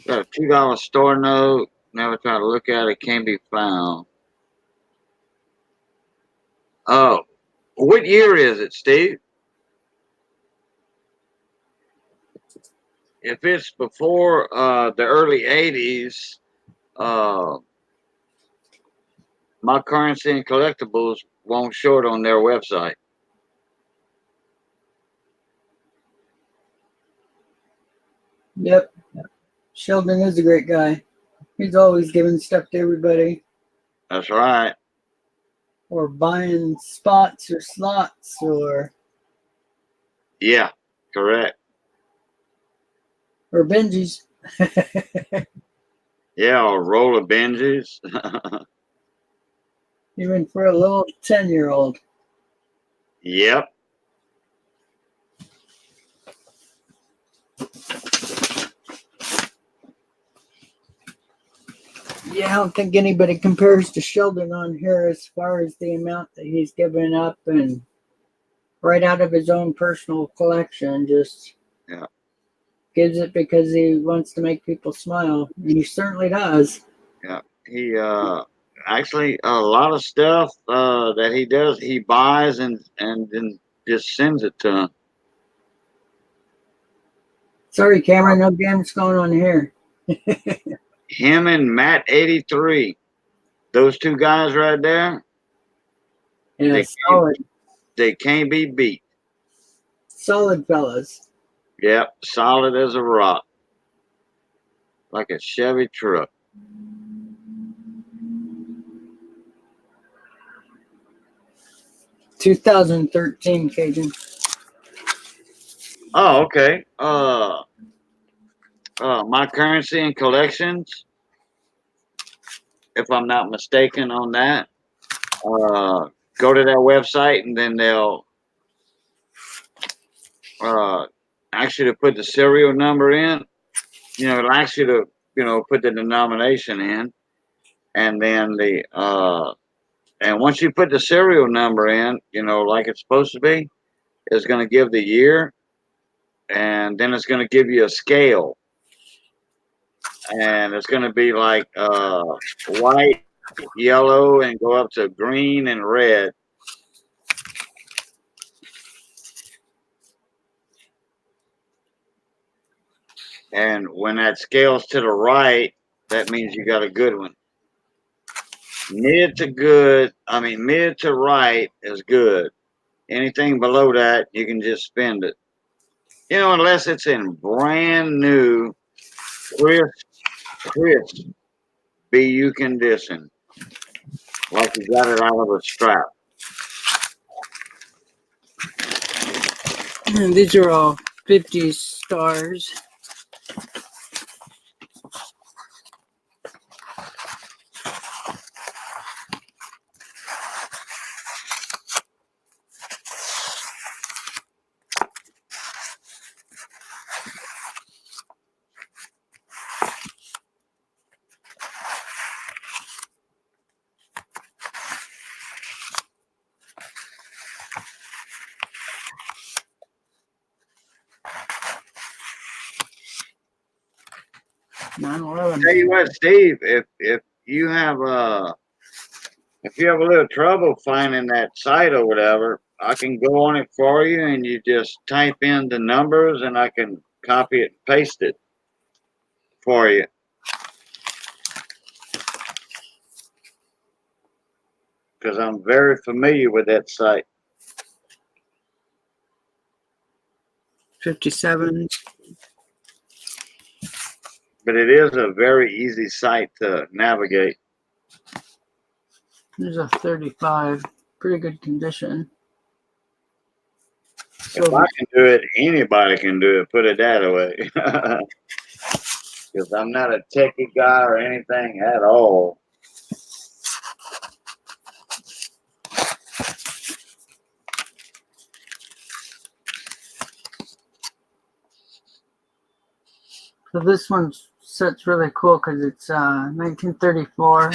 a $2 store note. Never tried to look at it. Can't be found. Oh, what year is it, Steve? If it's before the early 80s, My Currency and Collectibles won't show it on their website. Yep. Sheldon is a great guy. He's always giving stuff to everybody That's right. or buying spots or slots or Yeah, correct. Benji's. Yeah, or roll of Benjis. Even for a little 10-year-old. Yep. Yeah, I don't think anybody compares to Sheldon on here as far as the amount that he's given up and right out of his own personal collection, just Yeah. gives it because he wants to make people smile. And he certainly does. Yeah. He actually a lot of stuff that he does, he buys and then just sends it to him. Sorry, Cameron, no games going on here. Him and Matt 83. Those two guys right there, Yeah, They- they can't be beat. solid fellas. Yep, solid as a rock. Like a Chevy truck. $2013 Cajun. Oh, okay. My Currency and Collections, if I'm not mistaken on that. Go to their website and then they'll ask you to put the serial number in. It'll ask you to, put the denomination in, and then and once you put the serial number in, like it's supposed to be, it's going to give the year, and then it's going to give you a scale, and it's going to be like white, yellow, and go up to green and red. And when that scales to the right, that means you got a good one. Mid to right is good. Anything below that, you can just spend it. Unless it's in brand new, crisp BU condition. Like you got it out of a strap. And these are all 50 stars. Tell you what, Steve, if you have a little trouble finding that site or whatever, I can go on it for you, and you just type in the numbers, and I can copy it and paste it for you. Because I'm very familiar with that site. 57. But it is a very easy site to navigate. There's a 35. Pretty good condition. If I can do it, anybody can do it. Put it that way. Because I'm not a techie guy or anything at all. So this one's set's really cool because it's 1934.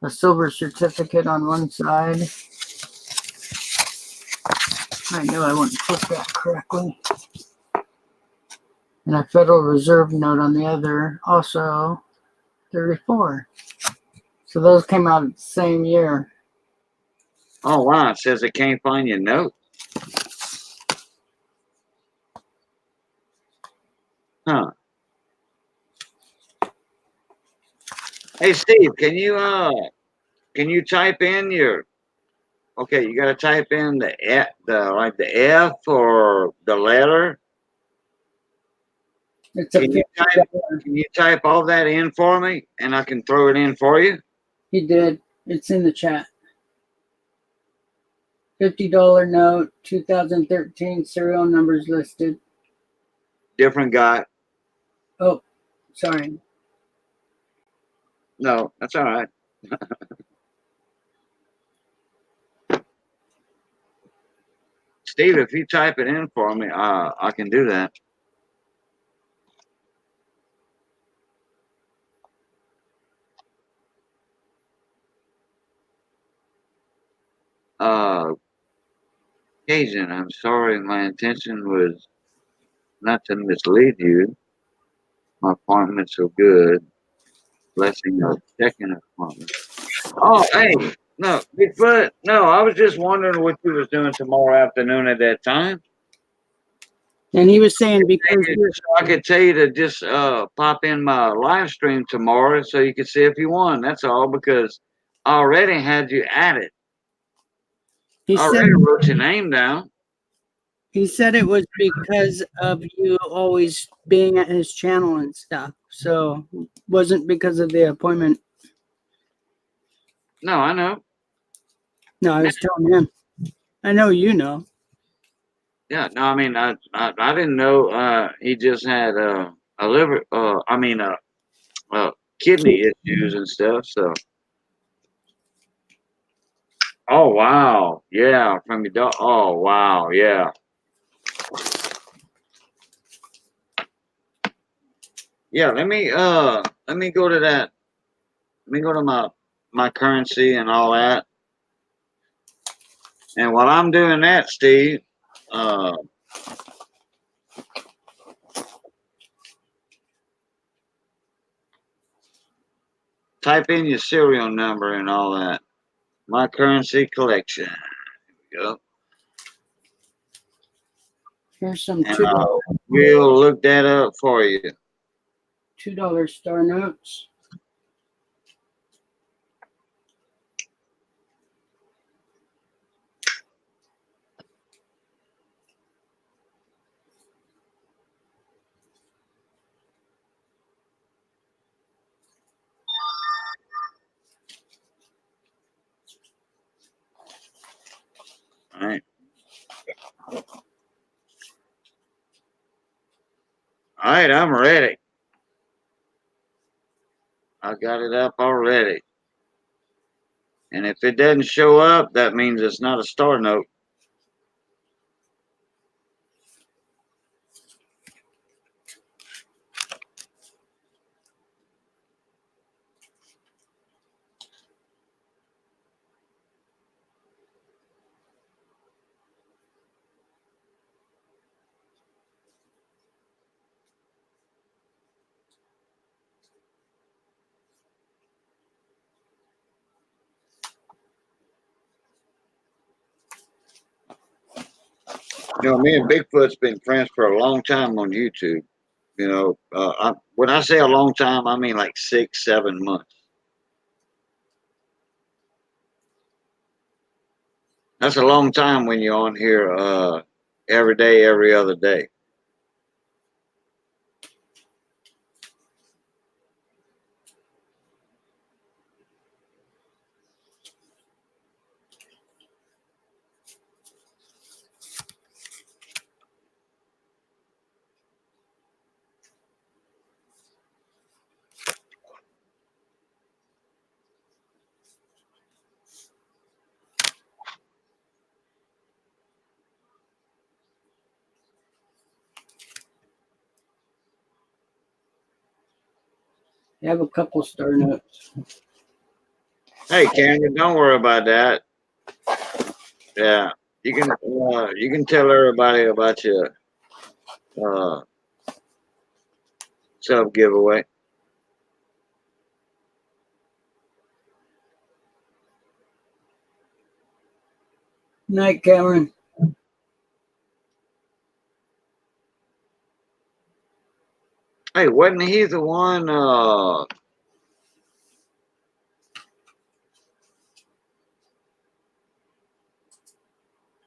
A silver certificate on one side. I knew I wouldn't put that correctly. And a Federal Reserve note on the other, also 34. So those came out at the same year. Oh wow, it says it can't find your note. Huh. Hey Steve, can you type in your okay, you gotta type in the F, the F or the letter. It's a Can you $50. Can you type all that in for me and I can throw it in for you? He did. It's in the chat. $50 note, 2013 serial numbers listed. Different guy. Oh, sorry. No, that's all right. Steve, if you type it in for me, I can do that. Cajun, I'm sorry, my intention was not to mislead you. My appointments are good. Blessing of second appointment. Oh, hey, no, Bigfoot. No, I was just wondering what you was doing tomorrow afternoon at that time. And he was saying because you're, So I could tell you to just pop in my live stream tomorrow so you could see if you won. That's all because I already had you added. he I said already wrote your name down. he said it was because of you always being at his channel and stuff. So wasn't because of the appointment. No, I know. No, I was telling him. I know you know. Yeah, no, I mean, I didn't know he just had a liver, kidney issues and stuff. So, oh wow, yeah, from your dog. Oh wow, yeah. Yeah, let me go to that. Let me go to my currency and all that. And while I'm doing that, Steve, uh, type in your serial number and all that. My currency collection. Here we go. Here's some And we'll look that up for you. $2 star notes. All right. All right, I'm ready. I got it up already. And if it doesn't show up, that means it's not a star note. You know, me and Bigfoot's been friends for a long time on YouTube. You know, when I say a long time, I mean like 6, 7 months. That's a long time when you're on here every day, every other day. You have a couple star notes. Hey, Cameron, don't worry about that. Yeah, you can tell everybody about your sub giveaway. Night, Cameron. Hey, wasn't he the one?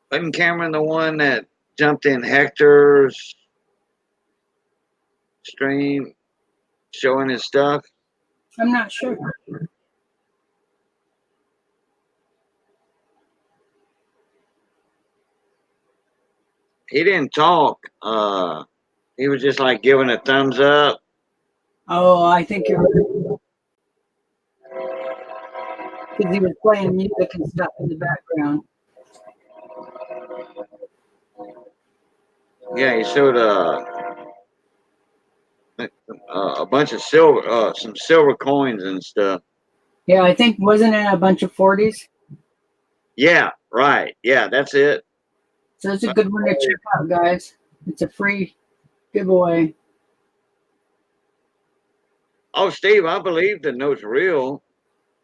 Wasn't Cameron the one that jumped in Hector's stream, showing his stuff? I'm not sure. He didn't talk. He was just like giving a thumbs up. Oh, I think you're right. Because he was playing music and stuff in the background. Yeah, he showed a bunch of silver, some silver coins and stuff. Yeah, I think, wasn't it a bunch of 40s? Yeah, right. Yeah, that's it. So it's a good one to check out, guys. It's a free giveaway. Oh, Steve, I believe the note's real,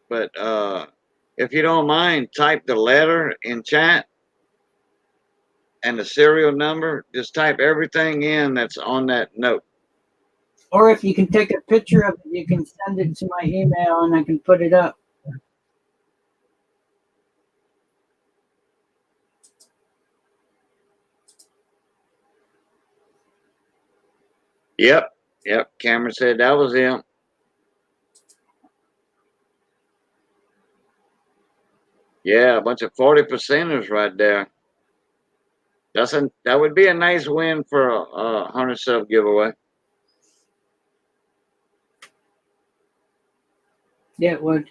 but if you don't mind, type the letter in chat and the serial number. Just type everything in that's on that note. Or if you can take a picture of it, you can send it to my email and I can put it up. Yep, Cameron said that was him. Yeah, a bunch of 40%ers right there. That would be a nice win for a 100 sub giveaway. Yeah, it would.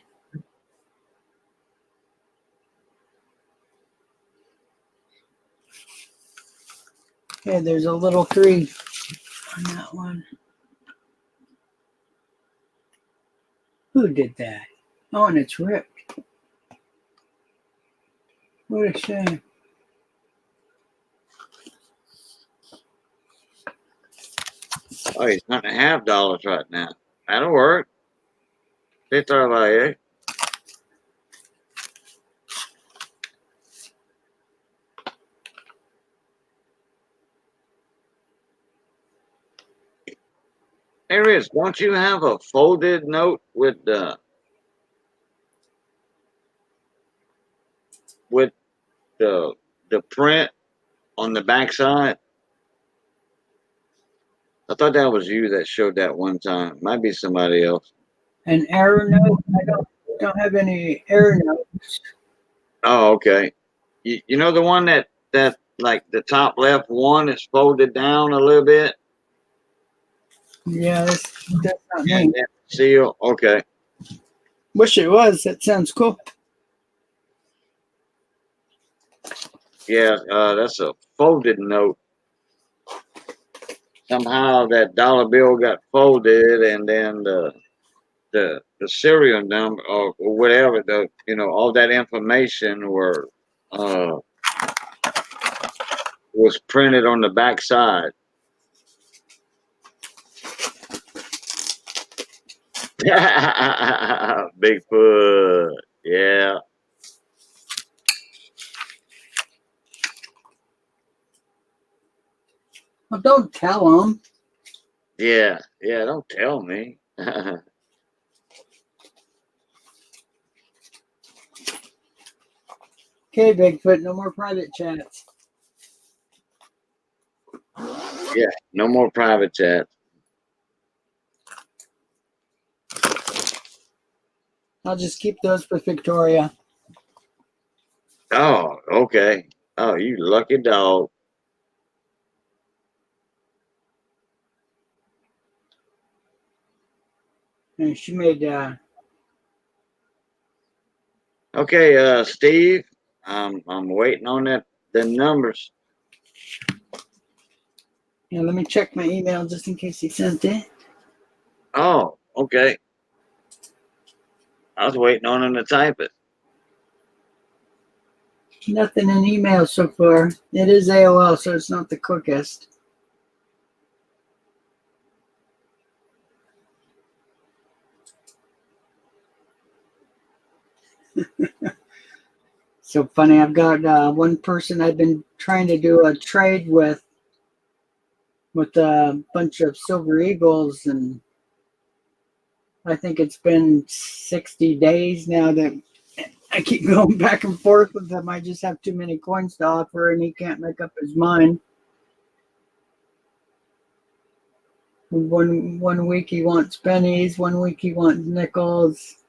Okay, there's a little 3 on that one. Who did that? Oh, and it's ripped. What a shame. Oh, he's $1.50 right now. That'll work. $50. There is. Don't you have a folded note with the print on the backside? I thought that was you that showed that one time. Might be somebody else. An error note? I don't have any error notes. Oh, okay. You know the one that like the top left one is folded down a little bit? Yeah, that's not Yeah, me. that seal. Okay. Wish it was. That sounds cool. Yeah, that's a folded note. Somehow that dollar bill got folded, and then the serial number or whatever, all that information was printed on the backside. Bigfoot. Yeah. Well, don't tell them. Yeah. Don't tell me. Okay, Bigfoot, no more private chats. Yeah. No more private chat. I'll just keep those for Victoria. Oh, okay. Oh, you lucky dog. And she made, Okay, Steve. I'm waiting on the numbers. yeah, let me check my email just in case he sent it. Oh, okay. I was waiting on him to type it. Nothing in email so far. It is AOL, so it's not the quickest. So funny. I've got one person I've been trying to do a trade with a bunch of Silver Eagles, and I think it's been 60 days now that I keep going back and forth with him. I just have too many coins to offer, and he can't make up his mind. One week he wants pennies, one week he wants nickels,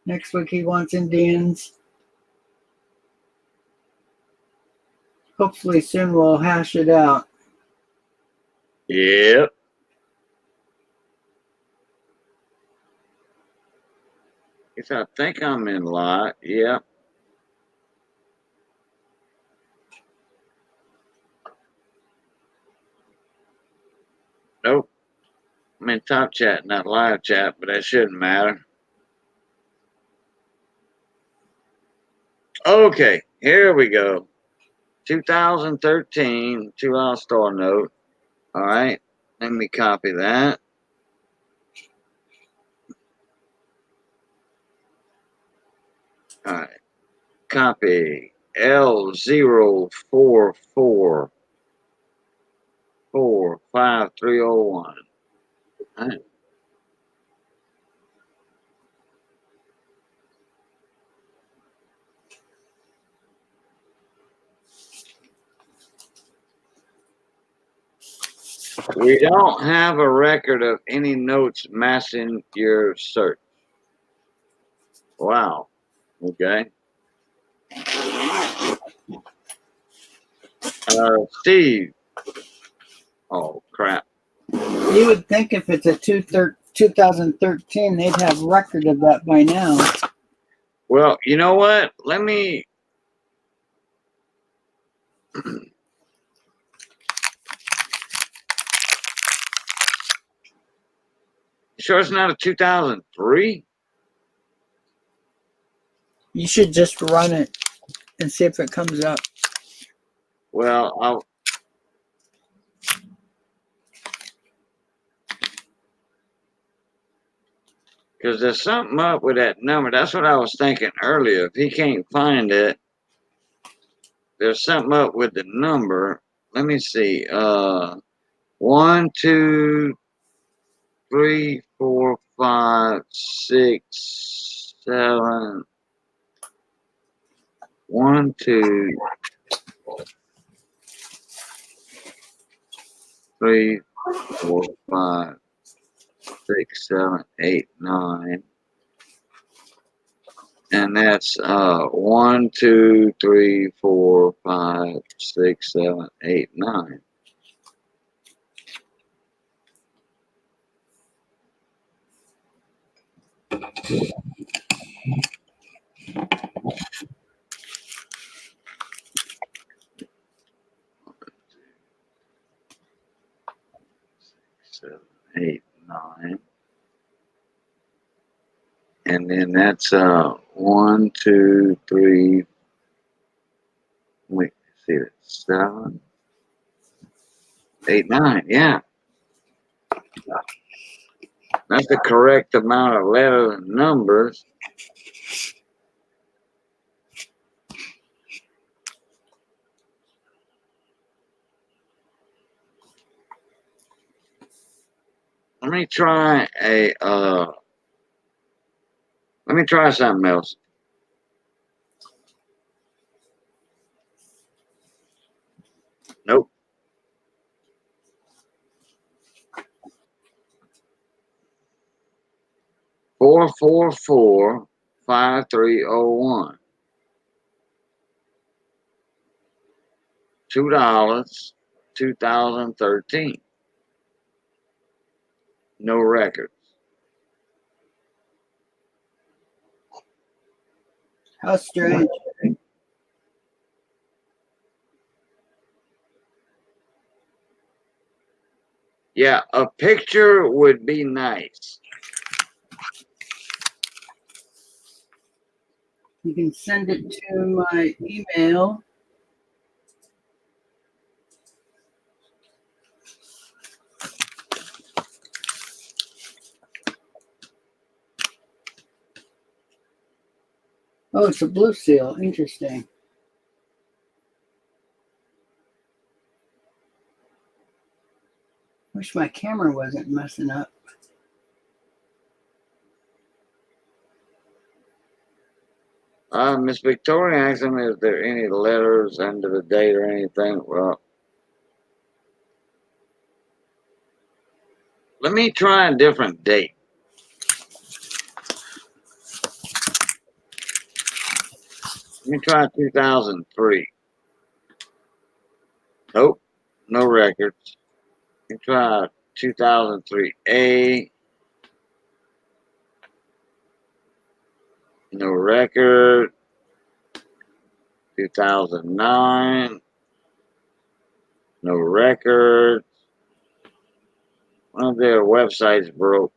next week he wants Indians. Hopefully soon we'll hash it out. Yep. Guess I think I'm in lot. Yep. Nope. I'm in top chat, not live chat, but that shouldn't matter. Okay, here we go. 2013 $2 store note. All right, let me copy that. All right, copy L04445301. All right. We don't have a record of any notes matching your search. Wow. Okay. Steve. Oh, crap. You would think if it's a 2013, they'd have record of that by now. Well, you know what? Let me. Sure it's not a 2003? You should just run it and see if it comes up. Well, because there's something up with that number. That's what I was thinking earlier. If he can't find it, there's something up with the number. Let me see. 1, 2, 3, 4, 5, 6, 7. 1, 2, 3, 4, 5, 6, 7, 8, 9. And that's 1, 2, 3, 4, 5, 6, 7, 8, 9. Seven, 8, 9. And then that's 1, 2, 3. Wait, see it. 7, 8, 9. Yeah. That's the correct amount of letters and numbers. Let me try something else. Nope. Four, 5301. $2, 2013. No records. How strange. Yeah, a picture would be nice. You can send it to my email. Oh, it's a blue seal. Interesting. Wish my camera wasn't messing up. Miss Victoria asked him, is there any letters under the date or anything? Well, let me try a different date. Let me try 2003. Nope, no records. Let me try 2003A. No record. 2009. No record. One of their websites broke.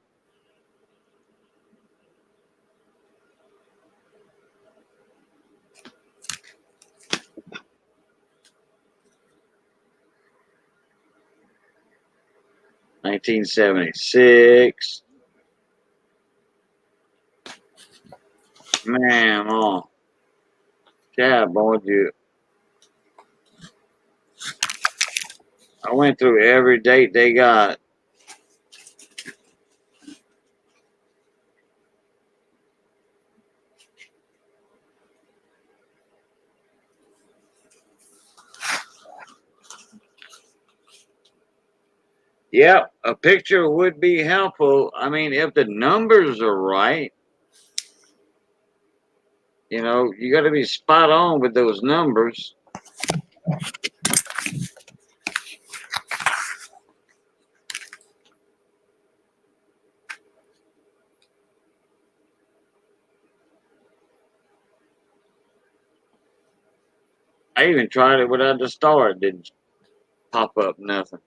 $1976. Man, oh. Yeah, boy, you. I went through every date they got. Yep, a picture would be helpful. I mean, if the numbers are right, you know, you got to be spot on with those numbers. I even tried it without the star. It didn't pop up nothing.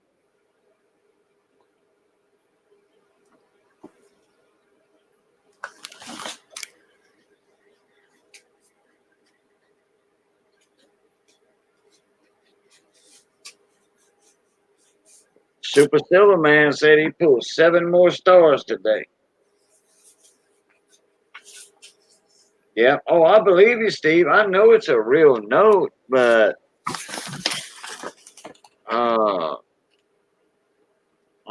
Super Silver Man said he pulled 7 more stars today. Yeah. Oh, I believe you, Steve. I know it's a real note, but I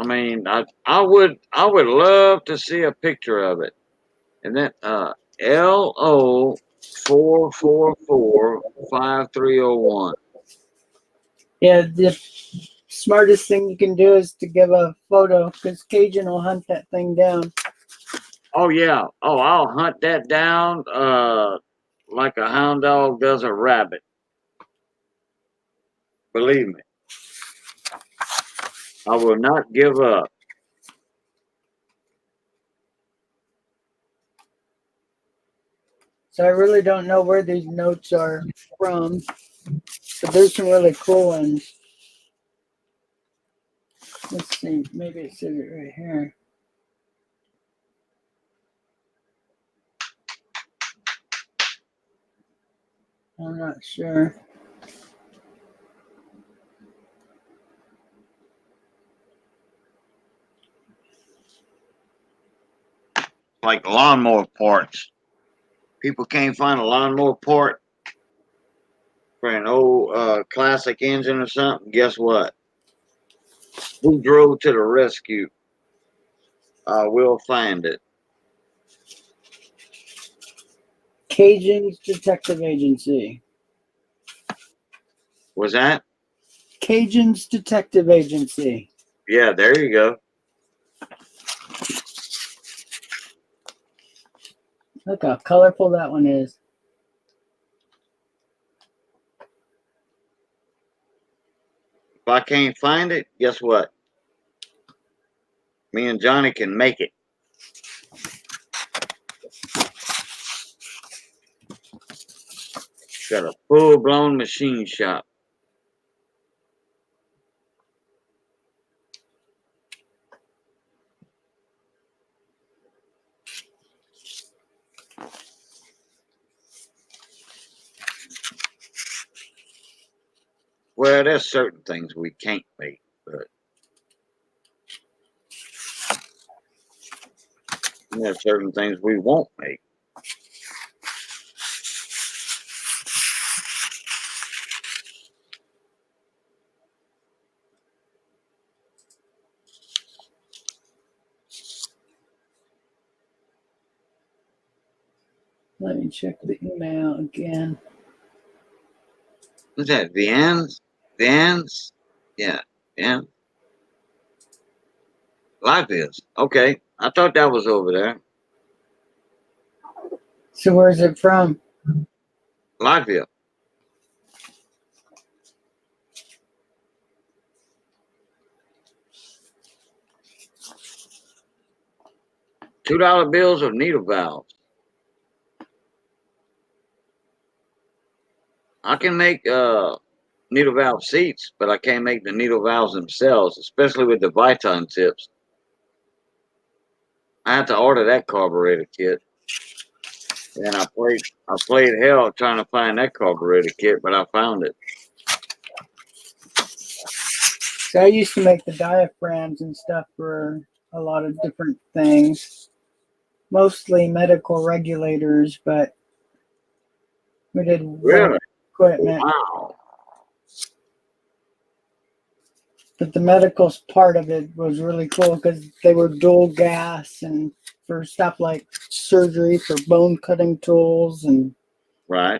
mean, I would love to see a picture of it. And then LO 4445301. Yeah, the smartest thing you can do is to give a photo because Cajun will hunt that thing down. Oh yeah. Oh, I'll hunt that down like a hound dog does a rabbit. Believe me. I will not give up. So I really don't know where these notes are from, but there's some really cool ones. Let's see, maybe it says it right here. I'm not sure. Like lawnmower parts. People can't find a lawnmower part for an old classic engine or something. Guess what? We drove to the rescue. We'll find it. Cajun's Detective Agency. Was that? Cajun's Detective Agency. Yeah, there you go. Look how colorful that one is. If I can't find it, guess what? Me and Johnny can make it. Got a full-blown machine shop. Well, there's certain things we can't make, but there's certain things we won't make. Let me check the email again. What's that? Vians? Vians? Yeah. Vians? Livefields. Okay. I thought that was over there. So where's it from? Livefield. $2 bills or needle valves. I can make needle valve seats, but I can't make the needle valves themselves, especially with the Viton tips. I had to order that carburetor kit. And I played hell trying to find that carburetor kit, but I found it. So I used to make the diaphragms and stuff for a lot of different things, mostly medical regulators, but we did Really? equipment. Wow. But the medical part of it was really cool because they were dual gas and for stuff like surgery for bone cutting tools and Right.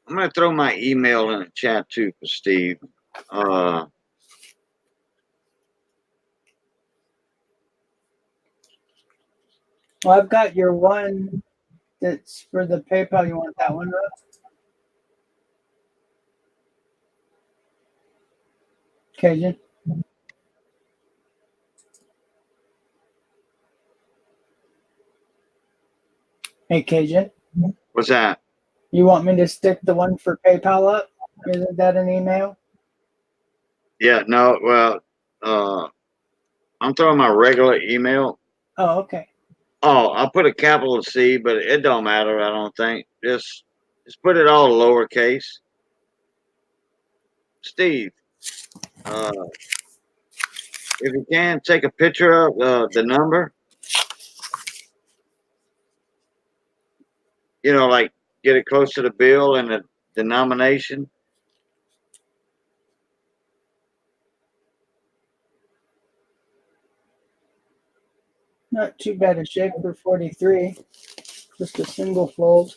I'm gonna throw my email in the chat too for Steve. well, I've got your one that's for the PayPal. You want that one, Russ? Cajun? Hey, Cajun, What's that? you want me to stick the one for PayPal up? Isn't that an email? Yeah, no, well, I'm throwing my regular email. Oh, okay. Oh, I put a capital C, but it don't matter, I don't think. Just put it all lowercase. Steve, if you can, take a picture of the number. You know, like get it close to the bill and the denomination. Not too bad a shape for 43. Just a single fold.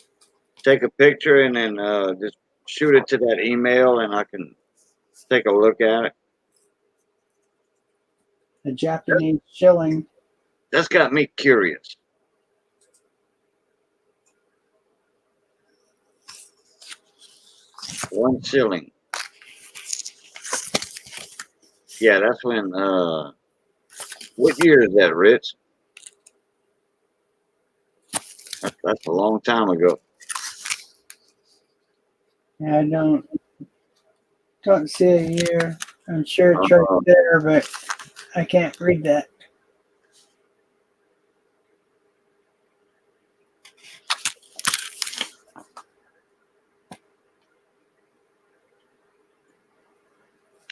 Take a picture and then just shoot it to that email, and I can take a look at it. A Japanese shilling. That's got me curious. One shilling. Yeah, that's when. What year is that, Rich? That's a long time ago. Yeah, I don't see a year. I'm sure it's right there, but I can't read that.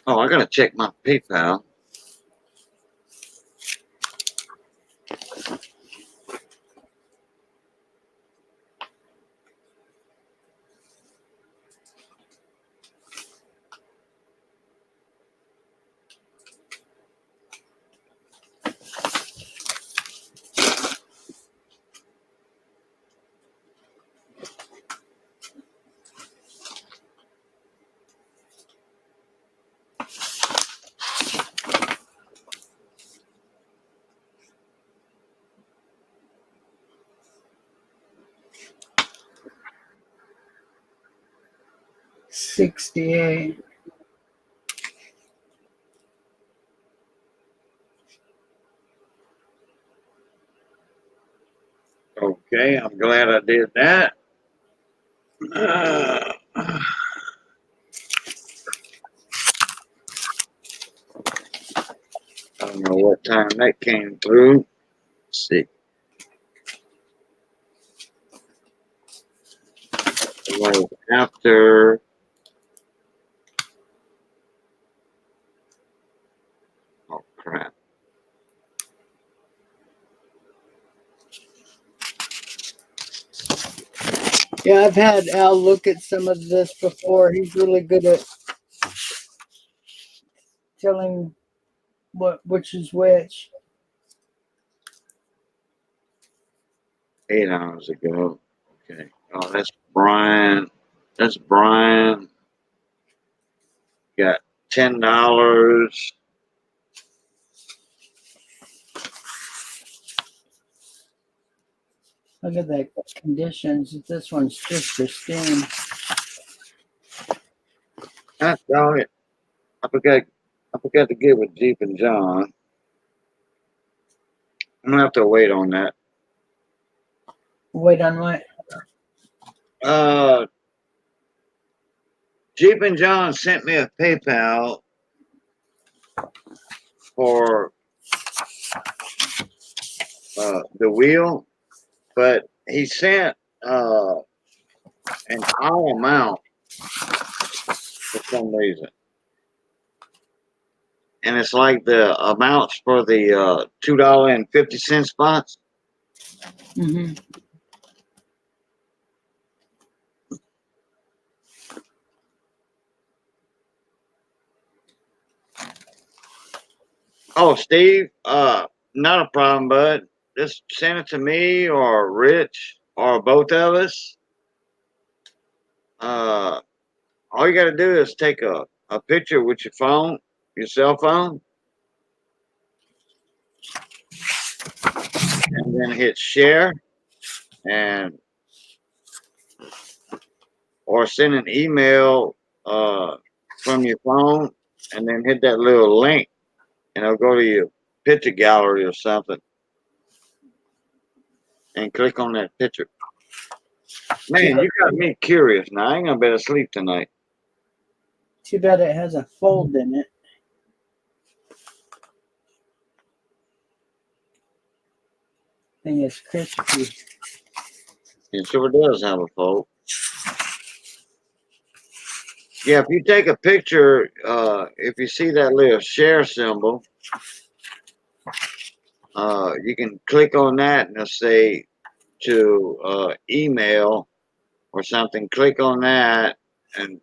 Oh, I gotta check my PayPal. $68. Okay, I'm glad I did that. I don't know what time that came through. Let's see. It was after. Oh crap. Yeah, I've had Al look at some of this before. He's really good at telling which is which. 8 hours ago. Okay. Oh, that's Brian. That's Brian. Got $10. Look at that conditions. This one's just pristine. Ah, dog it. I forgot to get with Jeep and John. I'm gonna have to wait on that. Wait on what? Jeep and John sent me a PayPal for the wheel, but he sent an odd amount for some reason. And it's like the amounts for the $2.50 spots. Mm-hmm. Oh, Steve, not a problem, bud. Just send it to me or Rich or both of us. All you got to do is take a picture with your phone, your cell phone, and then hit share and or send an email from your phone and then hit that little link and it'll go to your picture gallery or something and click on that picture. Man, you got me curious now. I ain't gonna be able to sleep tonight. Too bad it has a fold in it. Thing is crispy. It sure does have a fold. Yeah, if you take a picture, if you see that little share symbol, you can click on that and it'll say to email or something. Click on that and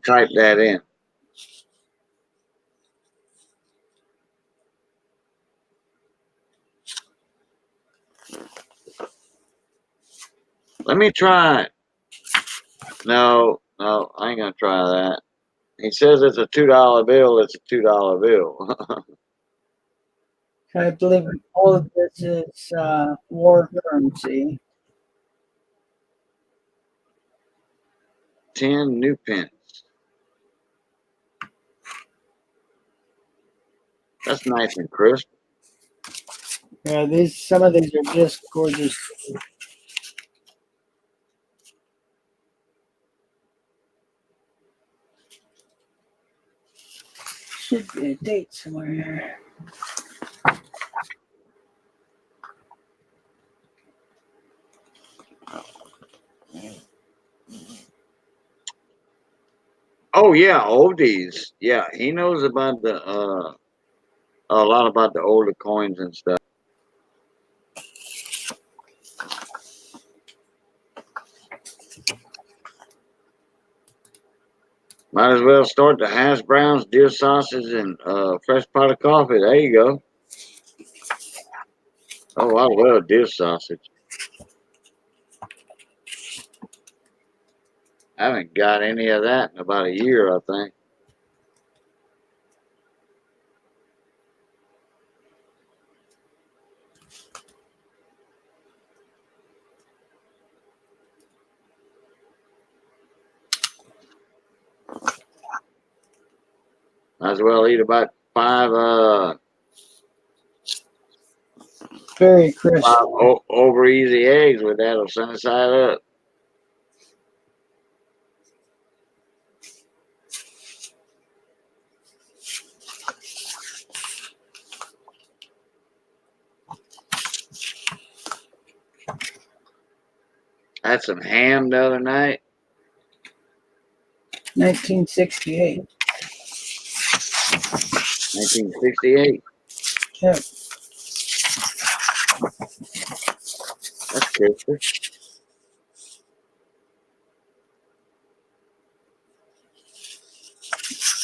type that in. Let me try it. No, I ain't gonna try that. He says it's a $2 bill. It's a $2 bill. I believe all of this is war currency. 10 new pence. That's nice and crisp. Yeah, some of these are just gorgeous. Should be a date somewhere here. Oh yeah, oldies. Yeah, he knows about the a lot about the older coins and stuff. Might as well start the hash browns, deer sausage, and fresh pot of coffee. There you go. Oh, I love deer sausage. I haven't got any of that in about a year, I think. Might as well eat about five Very crisp. over easy eggs with that or sunny side up. I had some ham the other night. 1968. 1968. Yep. That's good.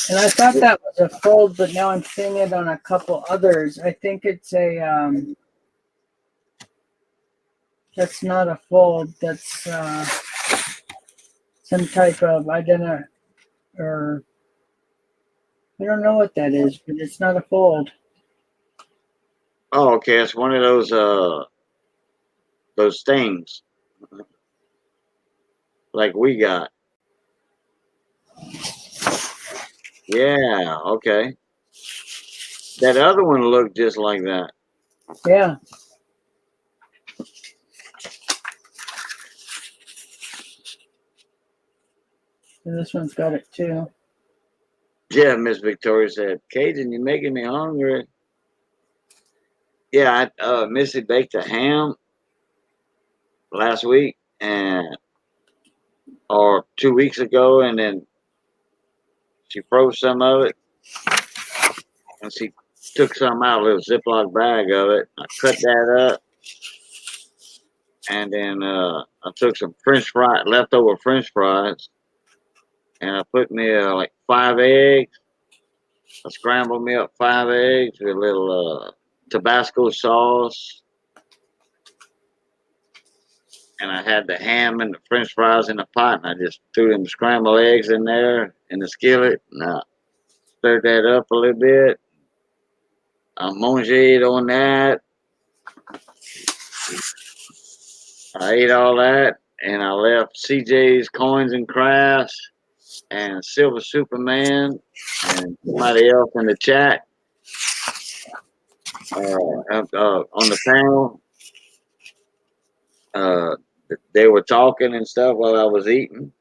And I thought that was a fold, but now I'm seeing it on a couple others. I think it's a that's not a fold. That's some type of identity, or I don't know what that is, but it's not a fold. Oh, okay. It's one of those things like we got. Yeah, okay. That other one looked just like that. Yeah. And this one's got it too. Yeah, Miss Victoria said, Cajun, you're making me hungry. Yeah, Missy baked a ham last week or 2 weeks ago, and then she froze some of it, and she took some out of a little Ziploc bag of it. I cut that up, and then I took some leftover French fries, and I put me like 5 eggs. I scrambled me up 5 eggs with a little Tabasco sauce. And I had the ham and the French fries in the pot, and I just threw them scrambled eggs in there in the skillet, and I stirred that up a little bit. I mangeed on that. I ate all that, and I left CJ's Coins and Crafts and Silver Superman and somebody else in the chat on the panel. They were talking and stuff while I was eating.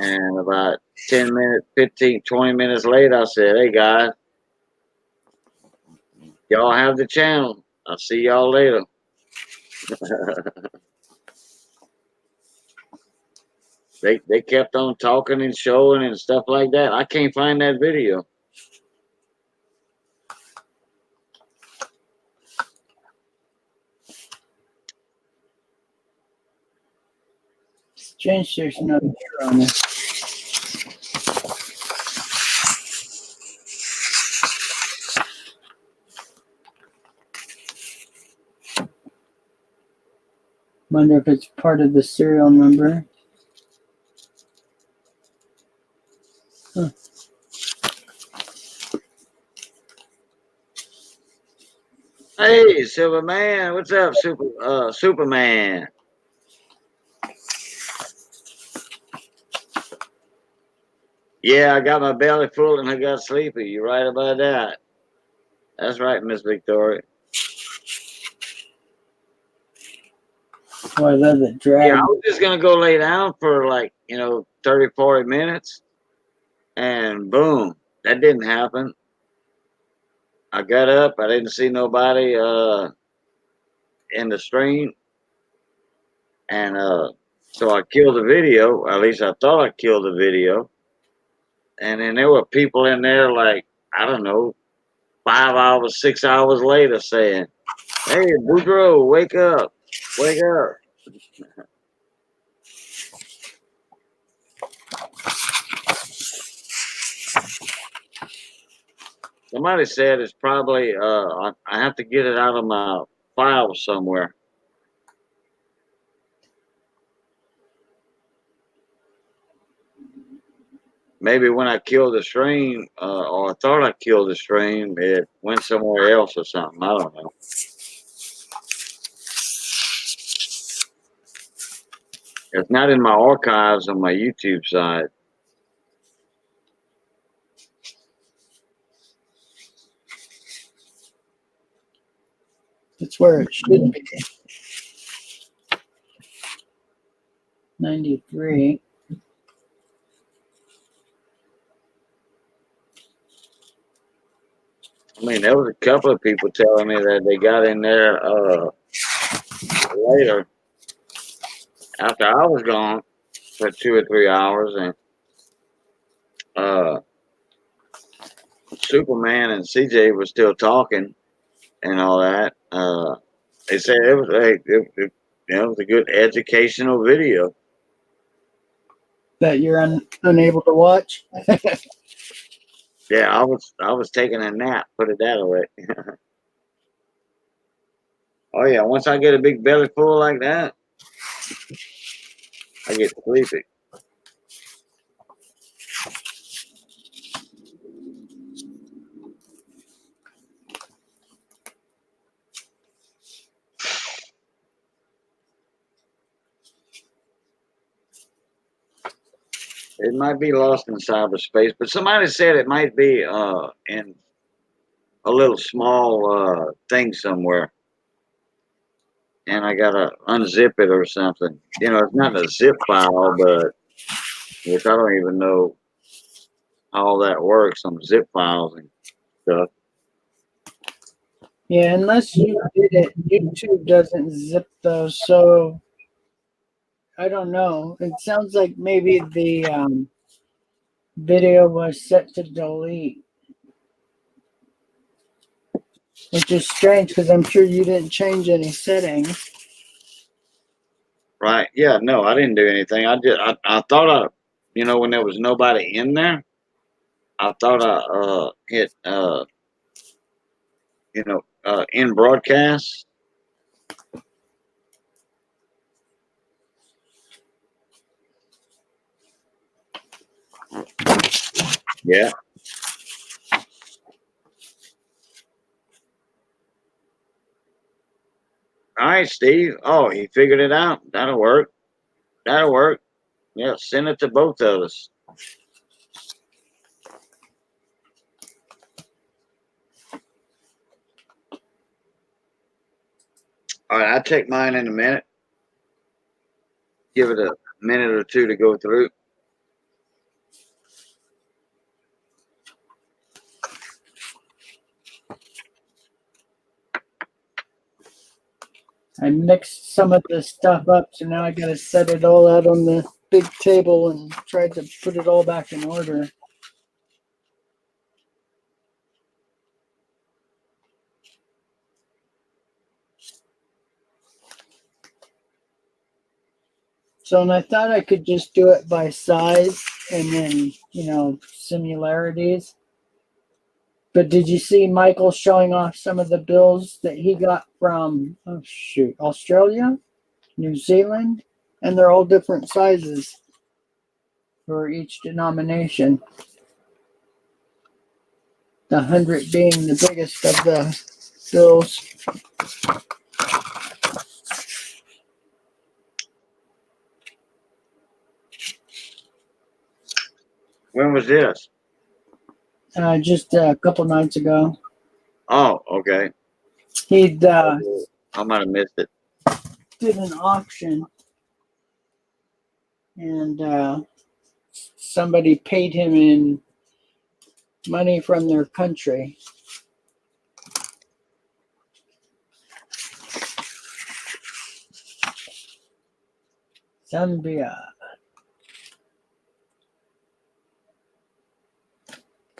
And about 10 minutes, 15, 20 minutes later, I said, hey, guys, y'all have the channel. I'll see y'all later. They kept on talking and showing and stuff like that. I can't find that video. Strange, there's no year on it. Wonder if it's part of the serial number. Huh. Hey, Silverman, what's up, Superman? Yeah, I got my belly full and I got sleepy. You're right about that. That's right, Miss Victoria. Oh, I love the drag. Yeah, I was just gonna go lay down for like 30, 40 minutes, and boom, that didn't happen. I got up, I didn't see nobody in the stream, and so I killed the video. At least I thought I killed the video. And then there were people in there like, I don't know, 5 hours, 6 hours later saying, hey, Boudreaux, wake up, wake up. Somebody said it's probably, I have to get it out of my file somewhere. Maybe when I killed the stream, or I thought I killed the stream, it went somewhere else or something. I don't know. It's not in my archives on my YouTube side. That's where it should be. 93. I mean, there was a couple of people telling me that they got in there later, after I was gone for 2 or 3 hours, and Superman and CJ was still talking and all that. They said it was it was a good educational video. that you're unable to watch. Yeah, I was taking a nap. Put it that way. Oh yeah, once I get a big belly full like that, I get sleepy. It might be lost in cyberspace, but somebody said it might be in a little small thing somewhere, and I gotta unzip it or something. You know, it's not a zip file, but which I don't even know how all that works. Some zip files and stuff. Yeah, unless you did it, YouTube doesn't zip those. So I don't know. It sounds like maybe the video was set to delete, which is strange because I'm sure you didn't change any settings. Right? Yeah. No, I didn't do anything. I thought you know, when there was nobody in there, I thought I hit you know, in broadcast. Yeah. All right, Steve. Oh, he figured it out. That'll work. That'll work. Yeah, send it to both of us. All right, I'll check mine in a minute. Give it a minute or two to go through. I mixed some of the stuff up, so now I got to set it all out on the big table and tried to put it all back in order. So, and I thought I could just do it by size and then, you know, similarities. But did you see Michael showing off some of the bills that he got from, oh shoot, Australia, New Zealand? And they're all different sizes for each denomination. The 100 being the biggest of the bills. When was this? Just a couple nights ago. Oh, okay. He'd I might have missed it. did an auction and somebody paid him in money from their country. Zambia.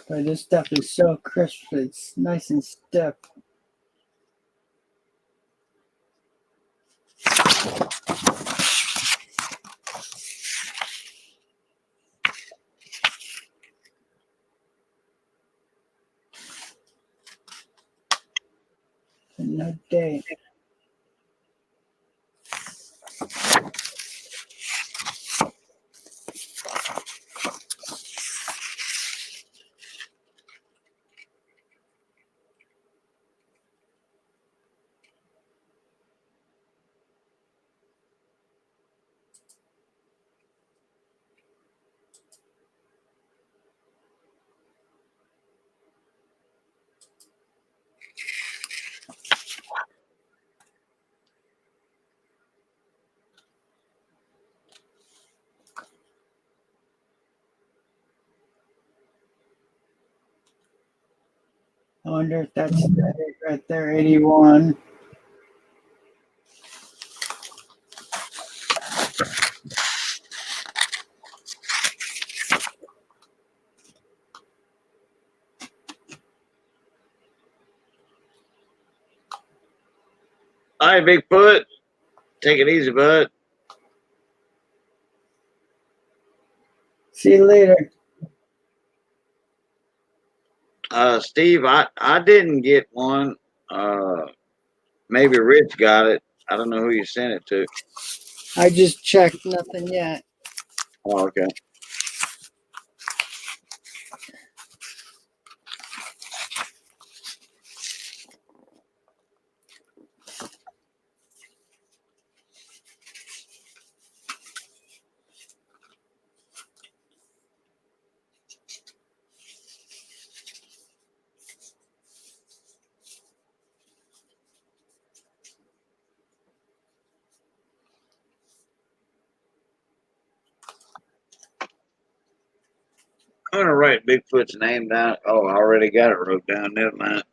But this stuff is so crisp, it's nice and stiff. No date. I wonder if that's the date right there, 81. All right, Bigfoot. Take it easy, bud. See you later. Steve, I didn't get one. Maybe Rich got it. I don't know who you sent it to. I just checked, nothing yet. Oh, okay. I'm gonna write Bigfoot's name down. Oh, I already got it wrote down. Never mind.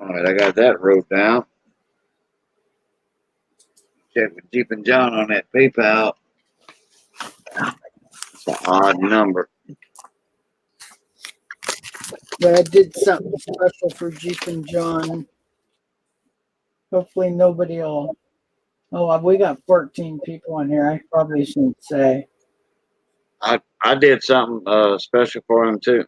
All right, I got that wrote down. Check with Jeep and John on that PayPal. It's an odd number. But I did something special for Jeep and John. Hopefully nobody will. Oh, we got 14 people on here. I probably shouldn't say. I did something special for him too.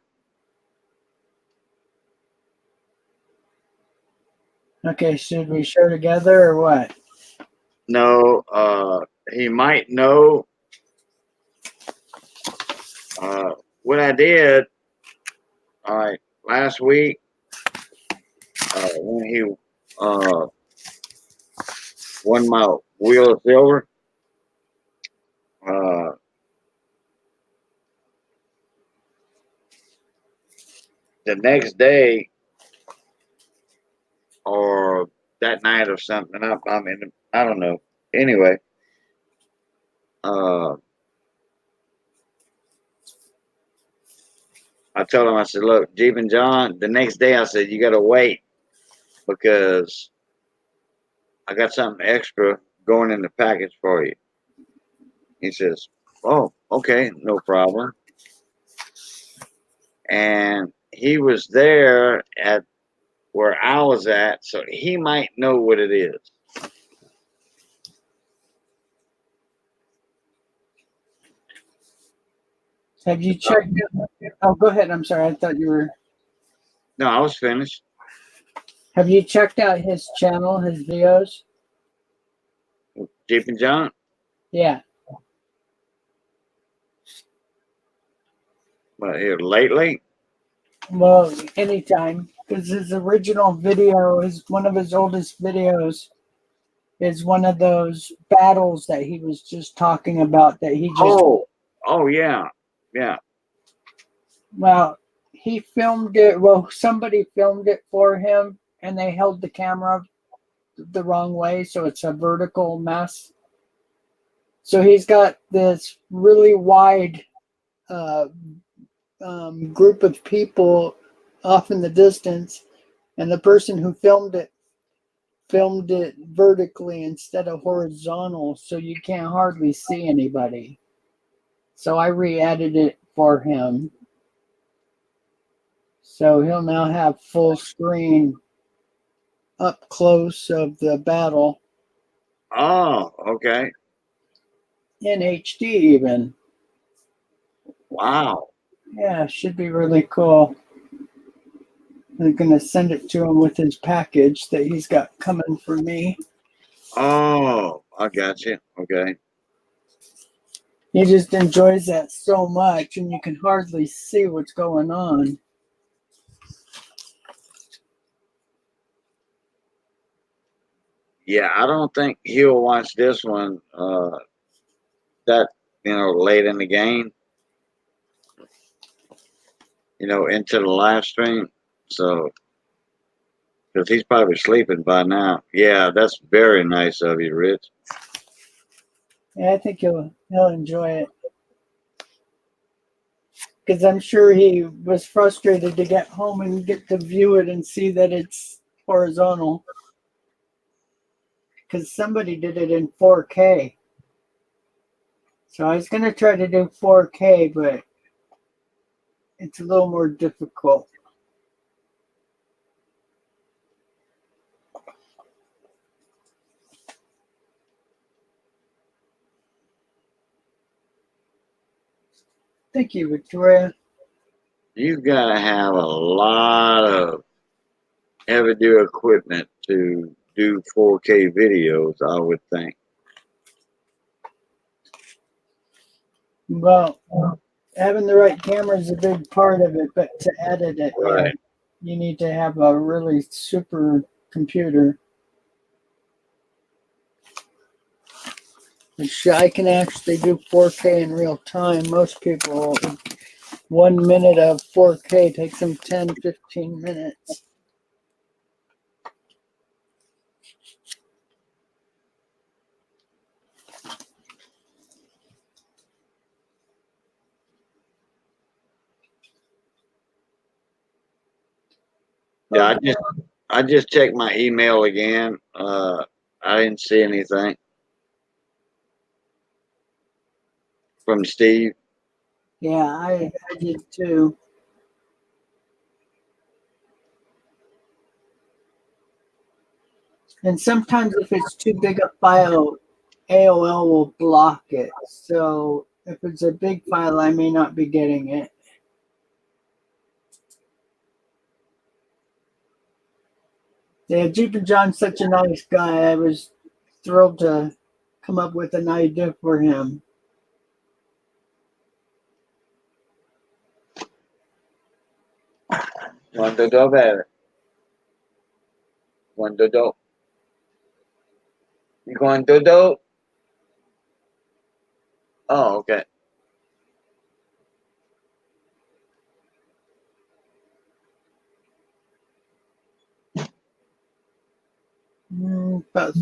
Okay, should we share together or what? No, he might know. What I did, all right, last week, when he won my Wheel of Silver, the next day or that night or something, I mean, I don't know. Anyway, I told him, I said, look, Jeep and John, the next day I said, you got to wait because I got something extra going in the package for you. He says, oh, okay, no problem. And he was there at where I was at, so he might know what it is. Have you checked? Oh, go ahead. I'm sorry. I thought you were. No, I was finished. Have you checked out his channel, his videos? Jeep and John? Yeah. But here lately? Well, anytime. Because his original video is one of his oldest videos. Is one of those battles that he was just talking about that he just. Oh, yeah. Yeah. Well, he filmed it. Well, somebody filmed it for him and they held the camera the wrong way. So it's a vertical mess. So he's got this really wide group of people off in the distance. And the person who filmed it vertically instead of horizontal. So you can't hardly see anybody. So I re-edited it for him. So he'll now have full screen up close of the battle Oh, okay. in HD even. Wow. Yeah, should be really cool. I'm gonna send it to him with his package that he's got coming for me. Oh, I got you. Okay. He just enjoys that so much, and you can hardly see what's going on. Yeah, I don't think he'll watch this one that late in the game, into the live stream. So, because he's probably sleeping by now. Yeah, that's very nice of you, Rich. Yeah, I think he'll enjoy it. Because I'm sure he was frustrated to get home and get to view it and see that it's horizontal. Because somebody did it in 4K. So I was going to try to do 4K, but it's a little more difficult. Thank you, Victoria. You gotta have a lot of heavy duty equipment to do 4K videos, I would think. Well, having the right camera is a big part of it, but to edit it, yeah, Right. you need to have a really super computer. Which I can actually do 4K in real time. Most people, 1 minute of 4K takes them 10, 15 minutes. Yeah, I just checked my email again. I didn't see anything from Steve. Yeah, I did too. And sometimes if it's too big a file, AOL will block it. So if it's a big file, I may not be getting it. Yeah, Jeep and John's such a nice guy. I was thrilled to come up with an idea for him. Quando dov'è? Quando do? Quando do? Oh, okay. About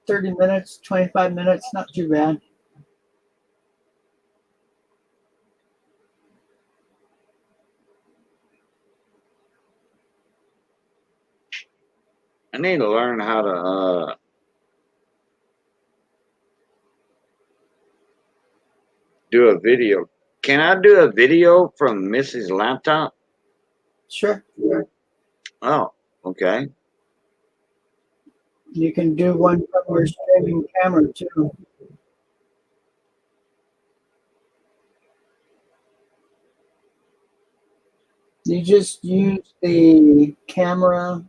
30 minutes, 25 minutes, not too bad. I need to learn how to do a video. Can I do a video from Missy's laptop? Sure. Oh, okay. You can do one from your streaming camera too. You just use the camera,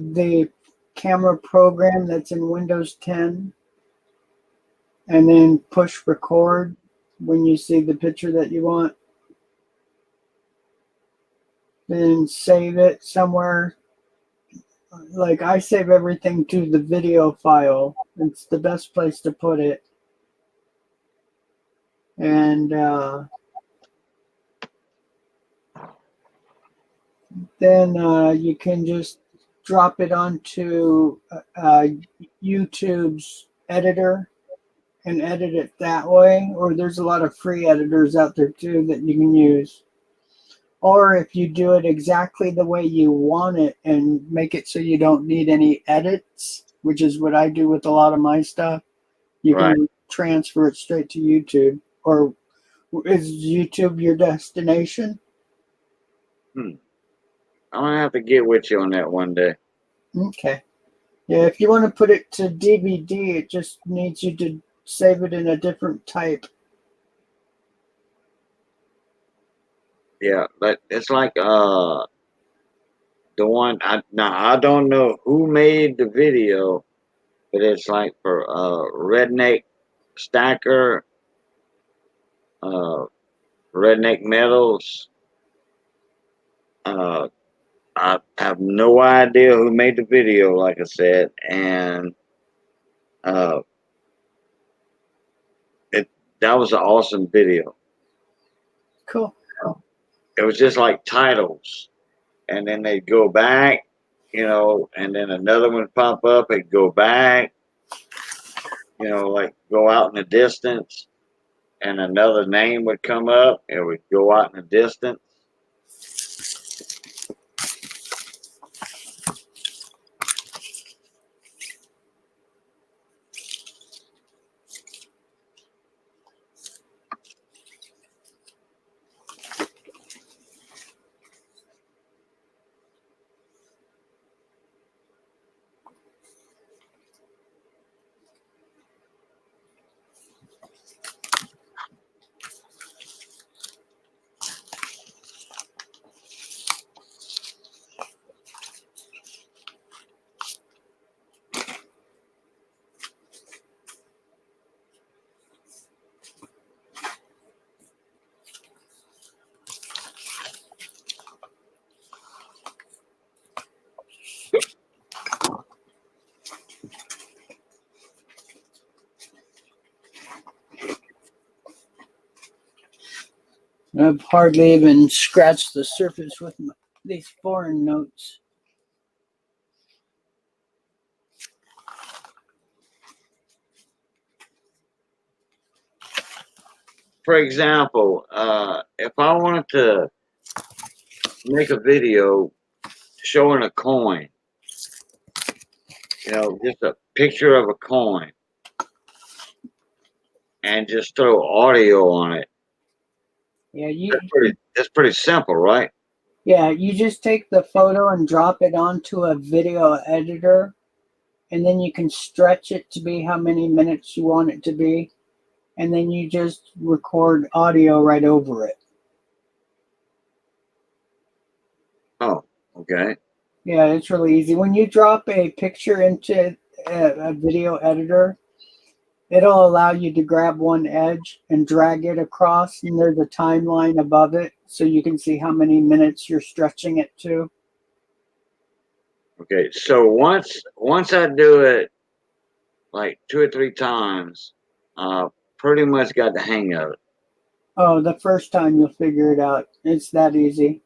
the camera program that's in Windows 10, and then push record when you see the picture that you want. Then save it somewhere. Like I save everything to the video file. It's the best place to put it. And then you can just drop it onto YouTube's editor and edit it that way. Or there's a lot of free editors out there too that you can use. Or if you do it exactly the way you want it and make it so you don't need any edits, which is what I do with a lot of my stuff, you Right. can transfer it straight to YouTube. Or is YouTube your destination? I'm gonna have to get with you on that one day. Okay. Yeah, if you want to put it to DVD, it just needs you to save it in a different type. Yeah, but it's like the one I don't know who made the video, but it's like for Redneck Stacker, uh Redneck Metals. I have no idea who made the video, like I said, and uh it that was an awesome video. Cool. It was just like titles, and then they'd go back, and then another one pop up, it'd go back, like go out in the distance, and another name would come up, it would go out in the distance. I've hardly even scratched the surface with these foreign notes. For example, if I wanted to make a video showing a coin, just a picture of a coin, and just throw audio on it, Yeah, that's pretty simple, right? you just take the photo and drop it onto a video editor, and then you can stretch it to be how many minutes you want it to be, and then you just record audio right over it. Oh, okay. Yeah, it's really easy. When you drop a picture into a video editor, it'll allow you to grab one edge and drag it across, and there's a timeline above it so you can see how many minutes you're stretching it to. Okay, so once I do it like 2 or 3 times, pretty much got the hang of it. Oh, the first time you'll figure it out. It's that easy.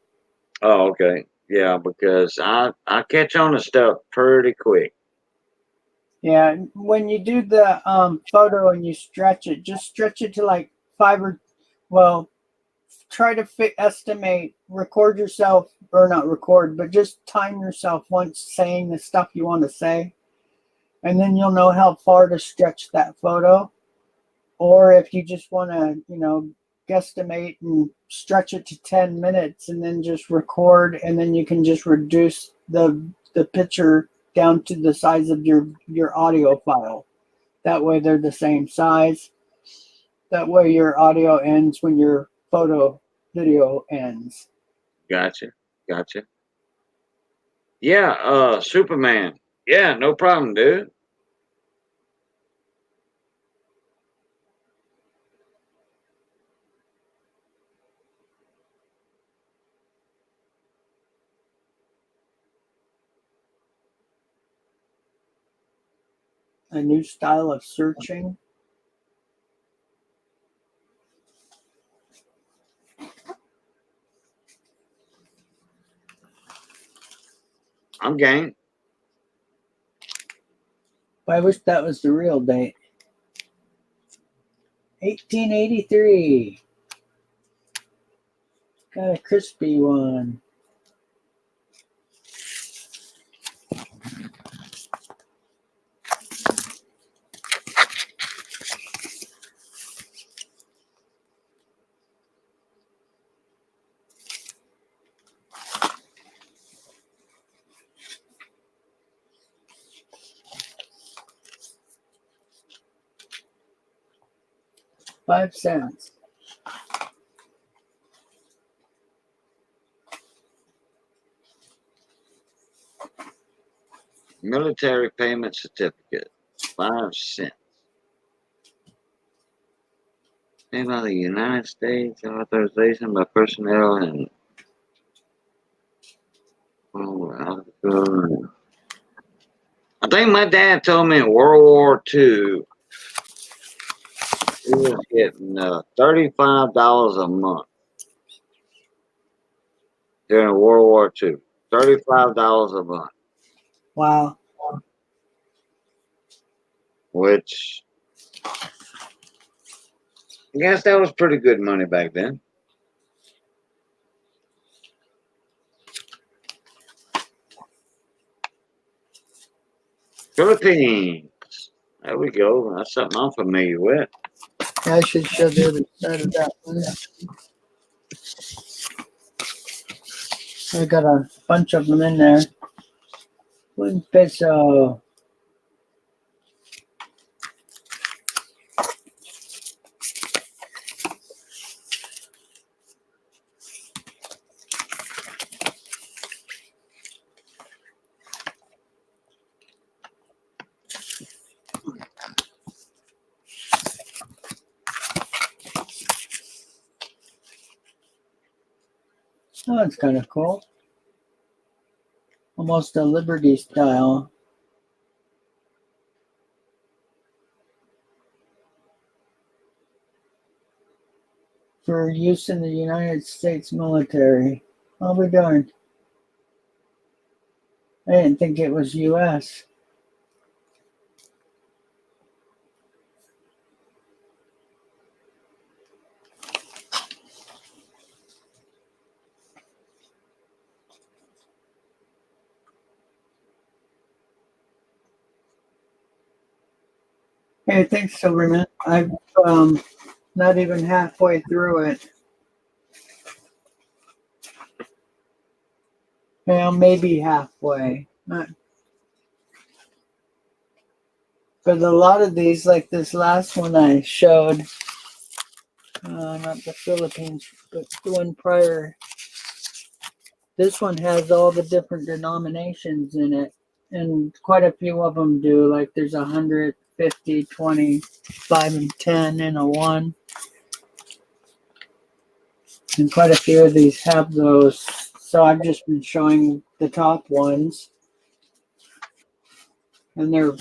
Oh, okay. Yeah, because I catch on to stuff pretty quick. Yeah, when you do the photo and you stretch it, just stretch it to like well, try to estimate, record yourself, or not record, but just time yourself once saying the stuff you want to say. And then you'll know how far to stretch that photo. Or if you just want to, guesstimate and stretch it to 10 minutes and then just record, and then you can just reduce the picture down to the size of your audio file. That way they're the same size. That way your audio ends when your video ends. Gotcha. Yeah, Superman. Yeah, no problem, dude. A new style of searching. I'm game. I wish that was the real date. 1883. Got a crispy one. 5 cents. Military payment certificate, 5 cents. Made by the United States, authorization by personnel and I think my dad told me in World War II he was getting $35 a month during World War II. $35 a month, Wow. which I guess that was pretty good money back then. Philippines. There we go. That's something I'm familiar with. I should show the other side of that one. I got a bunch of them in there. 1 peso. Oh, that's kind of cool. Almost a Liberty style. For use in the United States military. I'll be darned. I didn't think it was U.S. Hey, thanks, Silverman. I'm not even halfway through it. Well, maybe halfway. Not, but a lot of these, like this last one I showed, not the Philippines, but the one prior. This one has all the different denominations in it, and quite a few of them do. Like there's 100, 50, 20, 5, and 10, and a 1. And quite a few of these have those. So I've just been showing the top ones. And they're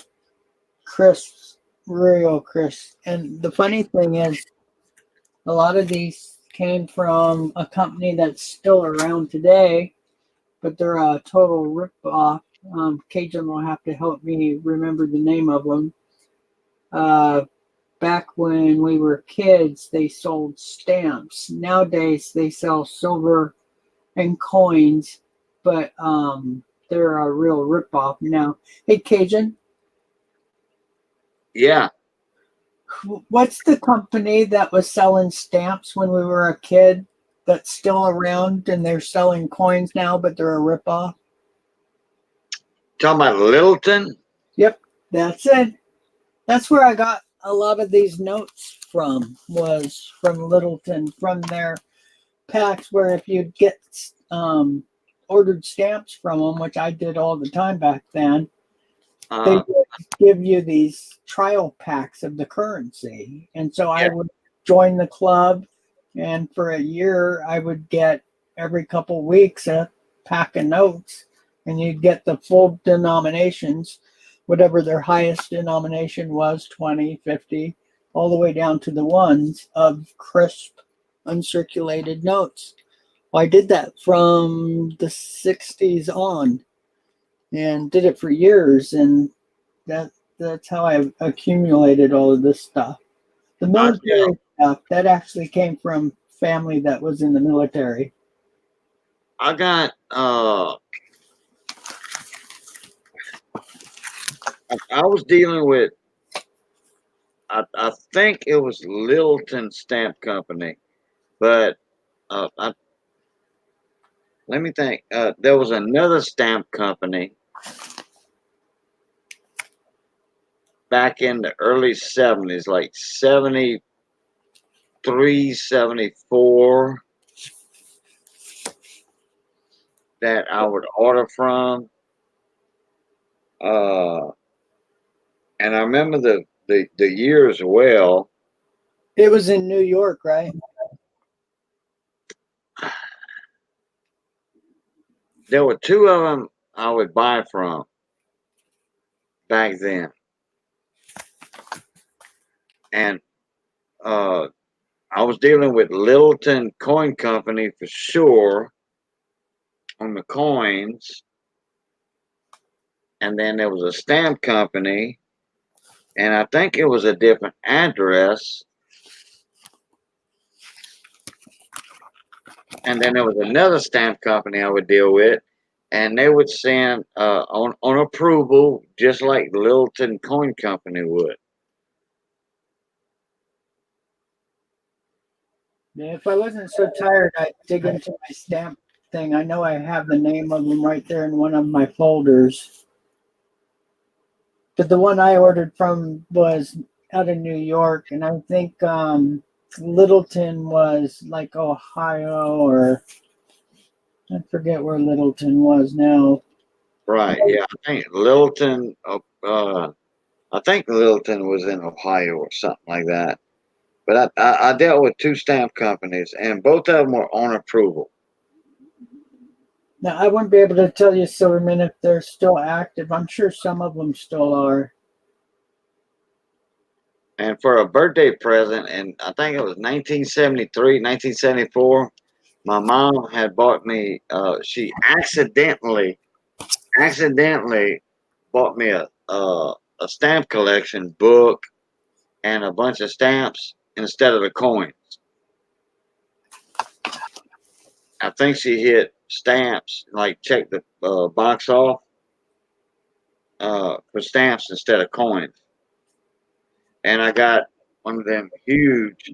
crisp, real crisp. And the funny thing is, a lot of these came from a company that's still around today, but they're a total rip-off. Cajun will have to help me remember the name of them. Back when we were kids, they sold stamps. Nowadays, they sell silver and coins, but they're a real rip-off now. Hey, Cajun, Yeah. what's the company that was selling stamps when we were a kid that's still around and they're selling coins now, but they're a rip-off? Talking about Littleton? Yep, that's it. That's where I got a lot of these notes from, was from Littleton, from their packs where if you'd get ordered stamps from them, which I did all the time back then, they would give you these trial packs of the currency. And so I would join the club, and for a year, I would get every couple weeks a pack of notes, and you'd get the full denominations, whatever their highest denomination was, 20, 50, all the way down to the ones of crisp, uncirculated notes. Well, I did that from the 60s on and did it for years, and that's how I accumulated all of this stuff. The military stuff, that actually came from family that was in the military. I got I was dealing with I think it was Littleton Stamp Company, but let me think. There was another stamp company back in the early 70s, like 70, 374 that I would order from. And I remember the year as well. It was in New York, right? There were two of them I would buy from back then. And I was dealing with Littleton Coin Company for sure on the coins. And then there was a stamp company. And I think it was a different address. And then there was another stamp company I would deal with. And they would send on approval, just like Littleton Coin Company would. Yeah, if I wasn't so tired, I'd dig into my stamp thing. I know I have the name of them right there in one of my folders. But the one I ordered from was out of New York, and I think Littleton was like Ohio, or I forget where Littleton was now. Right. Yeah. I think Littleton. I think Littleton was in Ohio or something like that. But I dealt with two stamp companies, and both of them were on approval. Now, I wouldn't be able to tell you, Silverman, if they're still active. I'm sure some of them still are. And for a birthday present, and I think it was 1973, 1974, my mom had bought me. She accidentally bought me a stamp collection book and a bunch of stamps instead of the coins. I think she hit stamps, like check the box off for stamps instead of coins. And I got one of them huge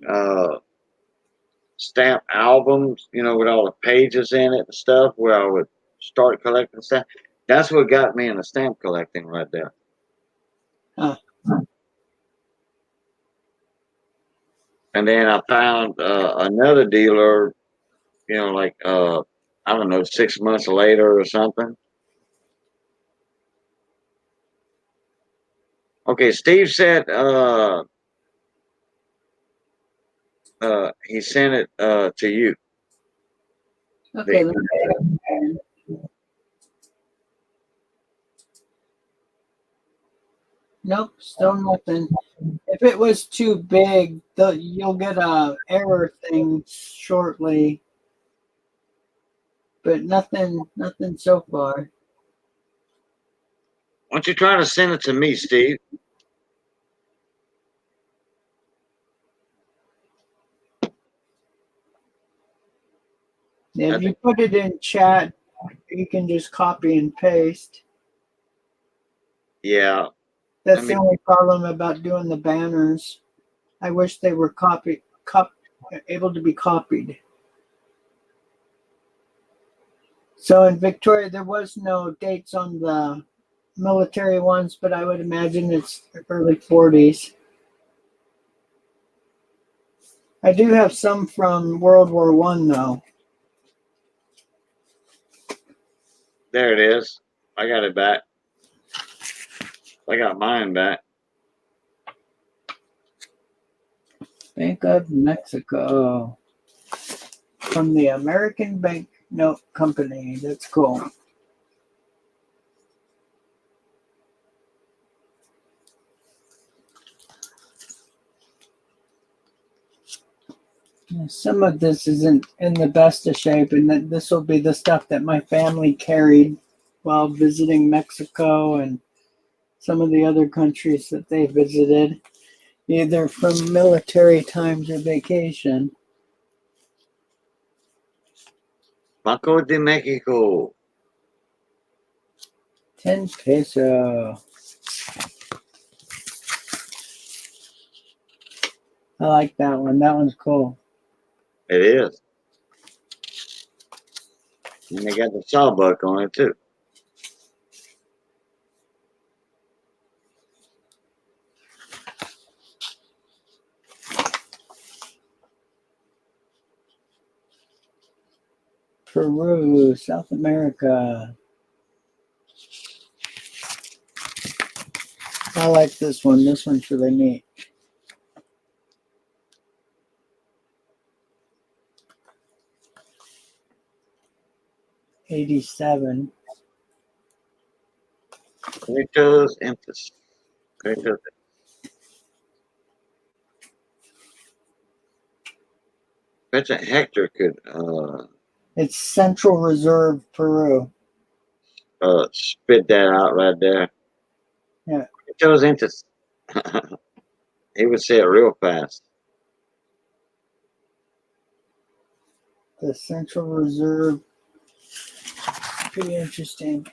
stamp albums, with all the pages in it and stuff, where I would start collecting stuff. That's what got me into stamp collecting right there. Huh. And then I found another dealer, like I don't know, 6 months later or something. Okay, Steve said he sent it to you. Okay, let me check. Nope, still nothing. If it was too big, you'll get a error thing shortly. But nothing so far. Why don't you try to send it to me, Steve? If you put it in chat, you can just copy and paste. Yeah. That's the only problem about doing the banners. I wish they were able to be copied. So in Victoria, there was no dates on the military ones, but I would imagine it's early 40s. I do have some from World War I, though. There it is. I got it back. I got mine back. Bank of Mexico. From the American Banknote Company. That's cool. Some of this isn't in the best of shape, and this will be the stuff that my family carried while visiting Mexico and some of the other countries that they visited, either from military times or vacation. Banco de Mexico. 10 peso. I like that one. That one's cool. It is. And they got the sawbuck on it too. Peru, South America. I like this one. This one's really neat. '87. Kratos emphasis. Kratos. Bet you Hector could It's Central Reserve, Peru. spit that out right there. Yeah. Kratos emphasis. He would say it real fast. The Central Reserve. Pretty interesting.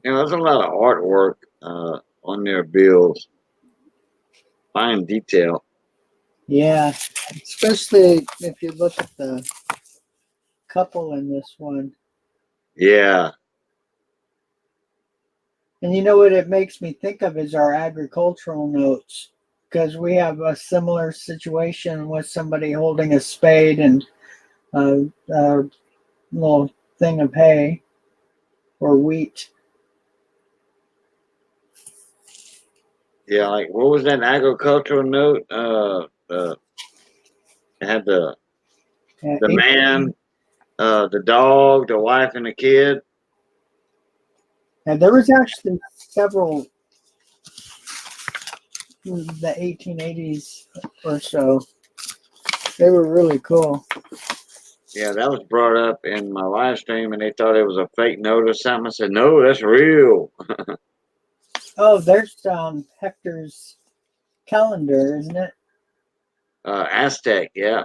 You know, there's a lot of artwork on their bills. Fine detail. Yeah, especially if you look at the couple in this one. Yeah. And you know what it makes me think of is our agricultural notes, because we have a similar situation with somebody holding a spade and a little thing of hay or wheat. Yeah, like what was that agricultural note? It had the man, the dog, the wife, and the kid. And there was actually several in the 1880s or so. They were really cool. Yeah, that was brought up in my live stream, and they thought it was a fake note or something. I said, no, that's real. Oh, there's Hector's calendar, isn't it? Aztec, yeah.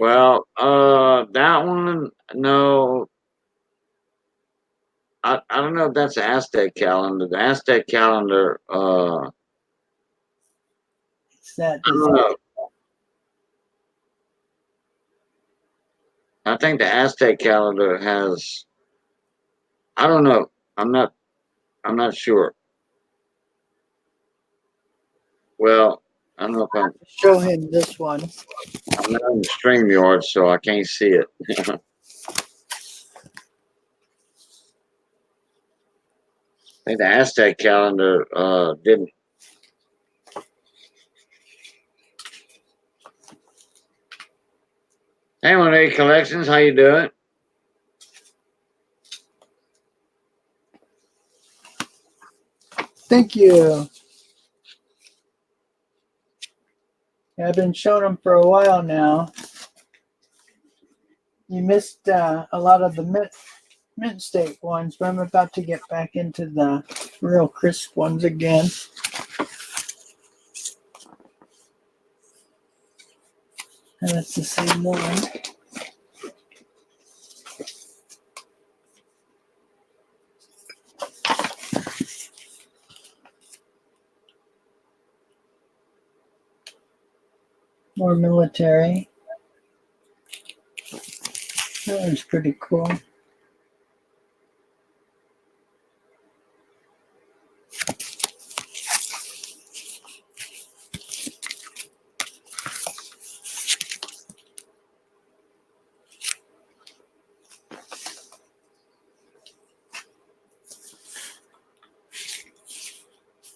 Well, that one, no. I don't know if that's the Aztec calendar. The Aztec calendar, It's that I don't know. I think the Aztec calendar has, I don't know. I'm not sure. Well, I don't know if show him this one. I'm not in the stream yard, so I can't see it. I think the Aztec calendar didn't. Hey, Monet Collections, how you doing? Thank you. Yeah, I've been showing them for a while now. You missed a lot of the mint steak ones, but I'm about to get back into the real crisp ones again. And it's the same one. More military. That one's pretty cool.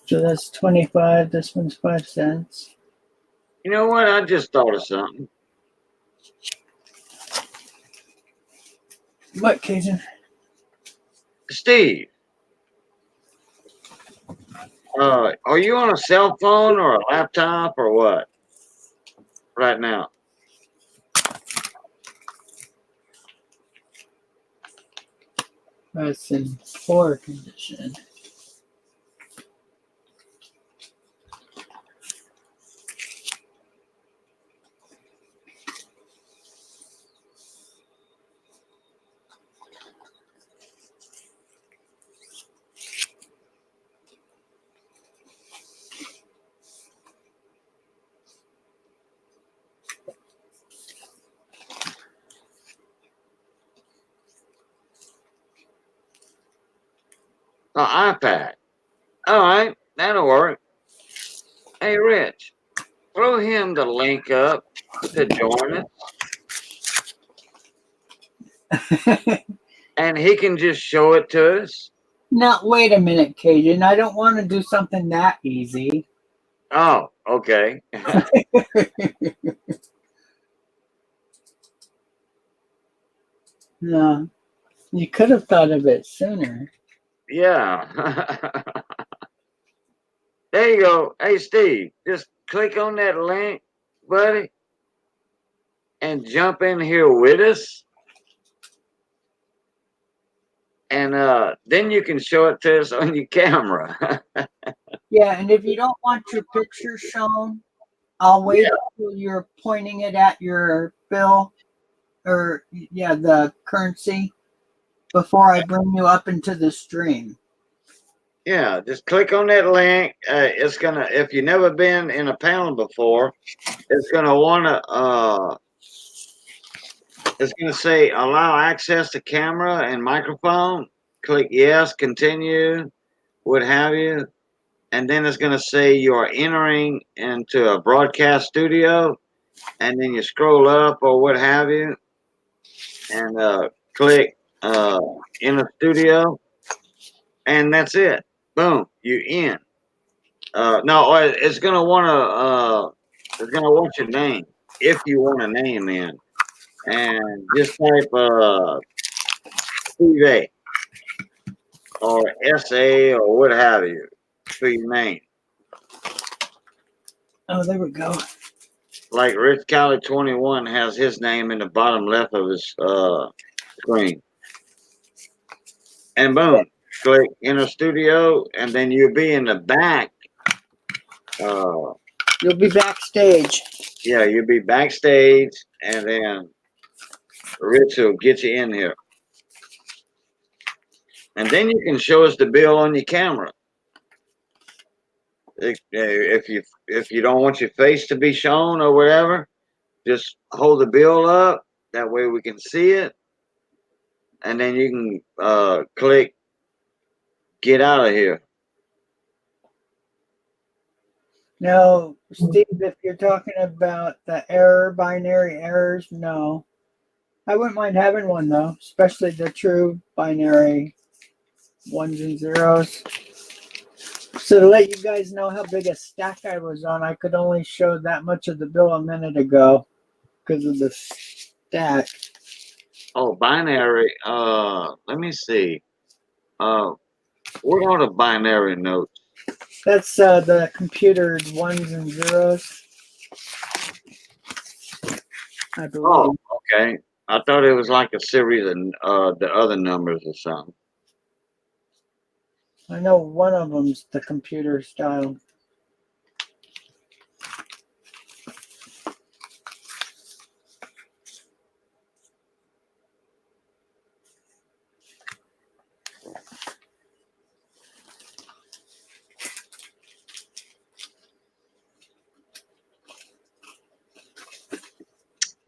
So that's 25. This one's 5 cents. You know what? I just thought of something. What, Cajun? Steve, are you on a cell phone or a laptop or what right now? That's in poor condition. iPad. All right, that'll work. Hey, Rich, throw him the link up to join us, and he can just show it to us. Now, wait a minute, Cajun. I don't want to do something that easy. Oh, okay. No, you could have thought of it sooner. Yeah. There you go. Hey, Steve, just click on that link, buddy, and jump in here with us. And then you can show it to us on your camera. Yeah, and if you don't want your picture shown, I'll wait until you're pointing it at your bill or, yeah, the currency before I bring you up into the stream. Yeah, just click on that link. It's gonna, if you've never been in a panel before, it's gonna it's gonna say allow access to camera and microphone. Click yes, continue, what have you, and then it's gonna say you are entering into a broadcast studio, and then you scroll up or what have you, and click in a studio, and that's it. Boom, you in. No, it's gonna want your name if you want a name in, and just type Steve A or SA or what have you for your name. Oh, there we go. Like Rich Cali 21 has his name in the bottom left of his screen, and boom, click Enter Studio, and then you'll be in the back. You'll be backstage. Yeah, you'll be backstage, and then Rich will get you in here. And then you can show us the bill on your camera. If you don't want your face to be shown or whatever, just hold the bill up. That way we can see it. And then you can click get out of here. Now, Steve, if you're talking about the binary errors, no. I wouldn't mind having one though, especially the true binary ones and zeros. So to let you guys know how big a stack I was on, I could only show that much of the bill a minute ago because of the stack. Oh, binary. Let me see. What are the binary notes? That's the computer ones and zeros. I believe. Oh, okay. I thought it was like a series of the other numbers or something. I know one of them's the computer style.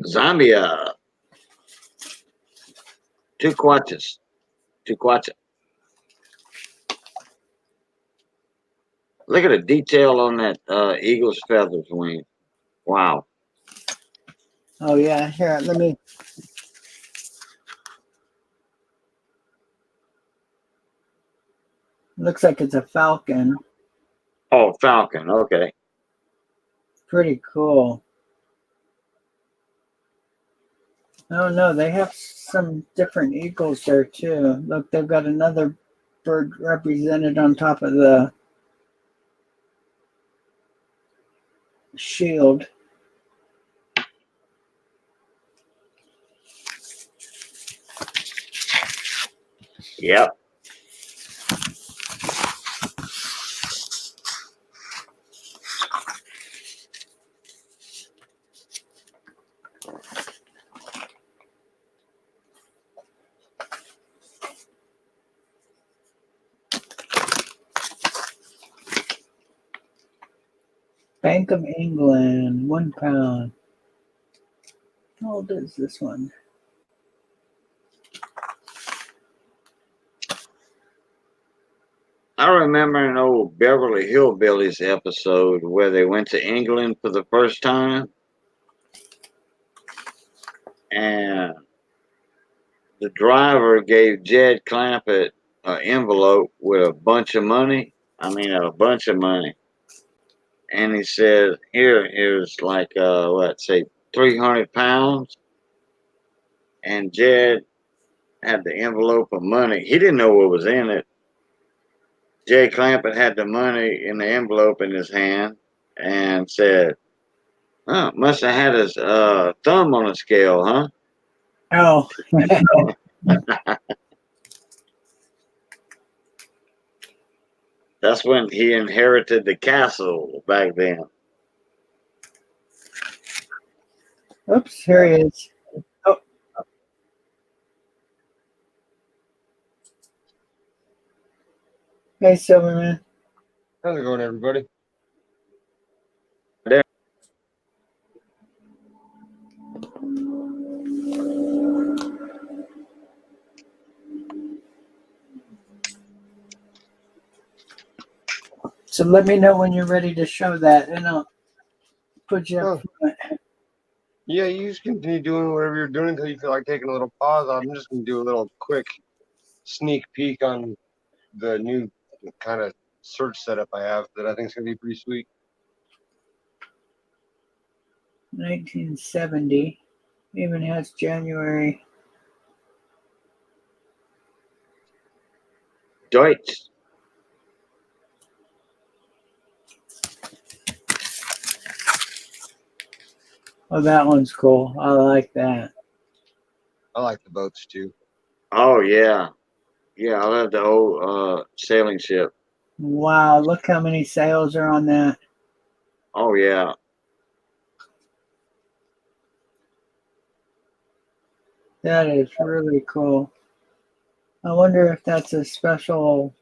Zambia. Two kwatas. Two kwacha. Look at the detail on that eagle's feathers wing. Wow. Oh yeah, here, let me. Looks like it's a falcon. Oh, falcon. Okay. Pretty cool. Oh no, they have some different eagles there too. Look, they've got another bird represented on top of the shield. Yep. Bank of England, £1. How old is this one? I remember an old Beverly Hillbillies episode where they went to England for the first time, and the driver gave Jed Clampett an envelope with a bunch of money. I mean, a bunch of money. And he said, here's like, what, say 300 pounds. And Jed had the envelope of money. He didn't know what was in it. Jed Clampett had the money in the envelope in his hand and said, oh, must have had his thumb on a scale, huh? Oh, That's when he inherited the castle back then. oops, here he is. Oh. Hey, Silverman. How's it going, everybody? So let me know when you're ready to show that, and I'll put you up front. Yeah, you just continue doing whatever you're doing until you feel like taking a little pause. I'm just going to do a little quick sneak peek on the new kind of search setup I have that I think is going to be pretty sweet. 1970. Even has January. Deutsch. Oh, that one's cool. I like that. I like the boats too. Oh, yeah. Yeah, I love the old sailing ship. Wow, look how many sails are on that. Oh, yeah. That is really cool. I wonder if that's a special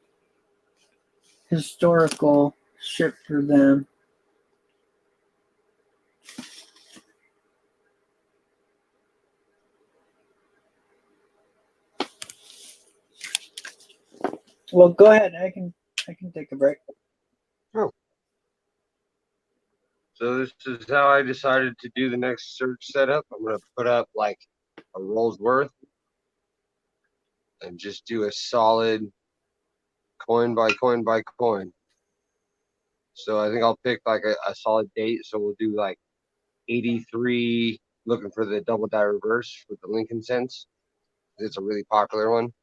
historical ship for them. Well, go ahead. I can take a break. So this is how I decided to do the next search setup. I'm going to put up like a roll's worth and just do a solid coin by coin by coin. So I think I'll pick like a solid date. So we'll do like 83, looking for the double die reverse for the Lincoln cents. It's a really popular one.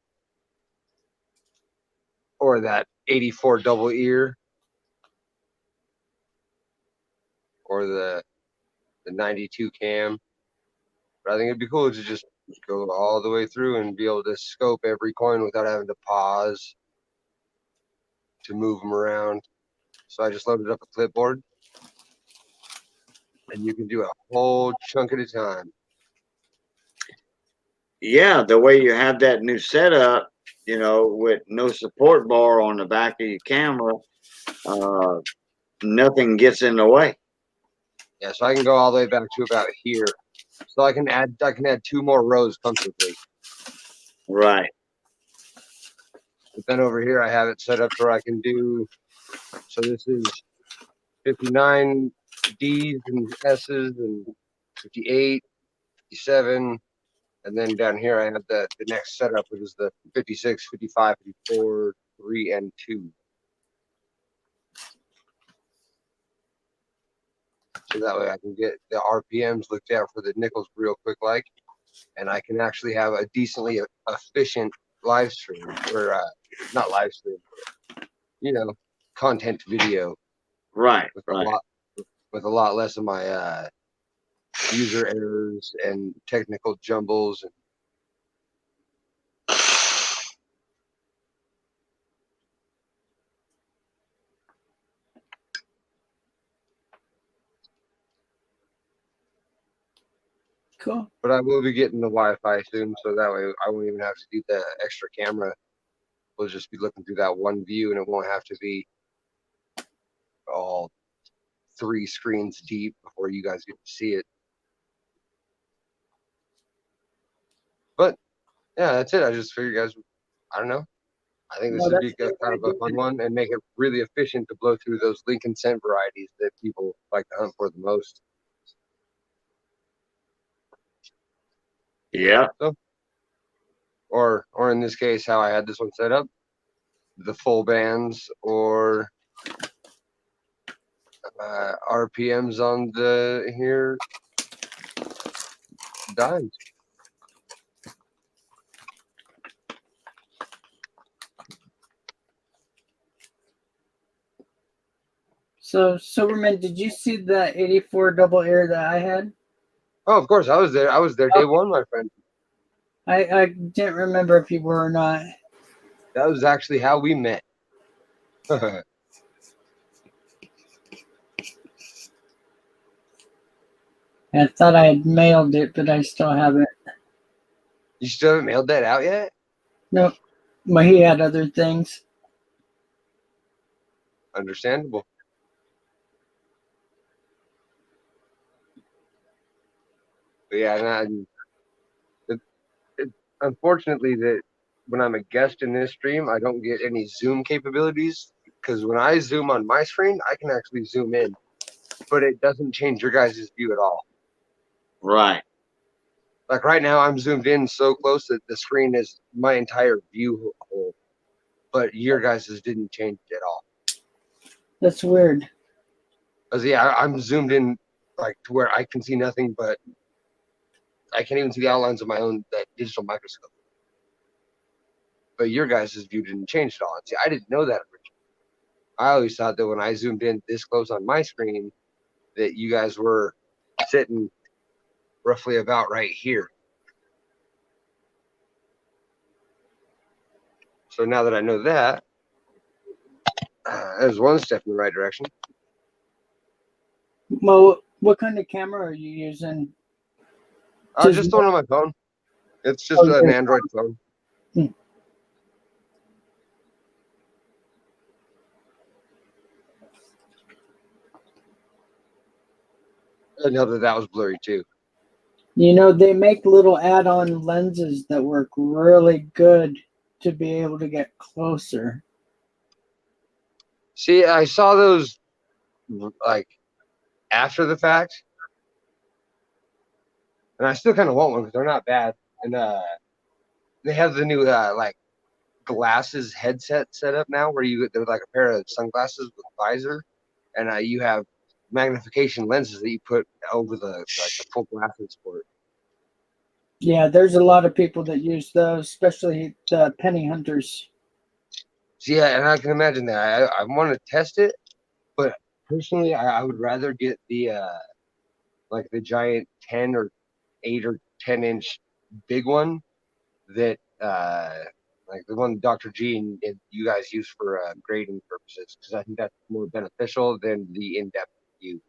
Or that 84 double ear. Or the 92 cam. But I think it'd be cool to just go all the way through and be able to scope every coin without having to pause to move them around. So I just loaded up a clipboard. And you can do a whole chunk at a time. Yeah, the way you have that new setup, you know, with no support bar on the back of your camera, nothing gets in the way. Yeah, so I can go all the way back to about here. So I can add 2 more rows comfortably. Right. But then over here I have it set up where I can do, so this is 59 D's and S's and 58, 57, and then down here I have the next setup, which is the 56, 55, 54, 3, and 2. So that way I can get the RPMs looked at for the nickels real quick like, and I can actually have a decently efficient live stream, or not live stream, you know, content video. Right. With Right. a lot less of my user errors and technical jumbles. Cool. But I will be getting the Wi-Fi soon, so that way I won't even have to do the extra camera. We'll just be looking through that one view, and it won't have to be all 3 screens deep before you guys get to see it. But yeah, that's it. I just figured you guys, I don't know, I think this No, would be that's a good kind of a fun idea. one and make it kind of That's a a good fun one and make it really efficient to blow through those Lincoln scent varieties that people like to hunt for the most. Yeah. Or in this case, how I had this one set up, the full bands or RPMs on the here dimes. So, Silverman, did you see the 84 double air that I had? Oh, of course, I was there. I was there day Okay. one, my friend. I didn't remember if you were or not. That was actually how we met. I thought I had mailed it, but I still haven't. You still haven't mailed that out yet? Nope. But he had other things. Understandable. But yeah, unfortunately, that when I'm a guest in this stream, I don't get any zoom capabilities because when I zoom on my screen, I can actually zoom in, but it doesn't change your guys' view at all. Right. Like right now, I'm zoomed in so close that the screen is my entire view hole, but your guys' didn't change at all. That's weird. Cause yeah, I'm zoomed in like to where I can see nothing, but I can't even see the outlines of my own that digital microscope. But your guys' view didn't change at all. And see, I didn't know that originally. I always thought that when I zoomed in this close on my screen, that you guys were sitting roughly about right here. So now that I know that, there's one step in the right direction. Well, what kind of camera are you using? Just the one on my phone. It's just Oh, an yeah. Android phone. Hmm. I know that was blurry too. You know, they make little add-on lenses that work really good to be able to get closer. See, I saw those like after the fact, and I still kind of want one because they're not bad. And they have the new like glasses headset set up now, where they're like a pair of sunglasses with visor, and you have magnification lenses that you put over the full glasses for it. Yeah, there's a lot of people that use those, especially the penny hunters. So yeah, and I can imagine that. I want to test it, but personally, I would rather get the like the giant 10 or 8 or 10-inch big one that like the one Dr. G and you guys use for grading purposes, because I think that's more beneficial than the in-depth view.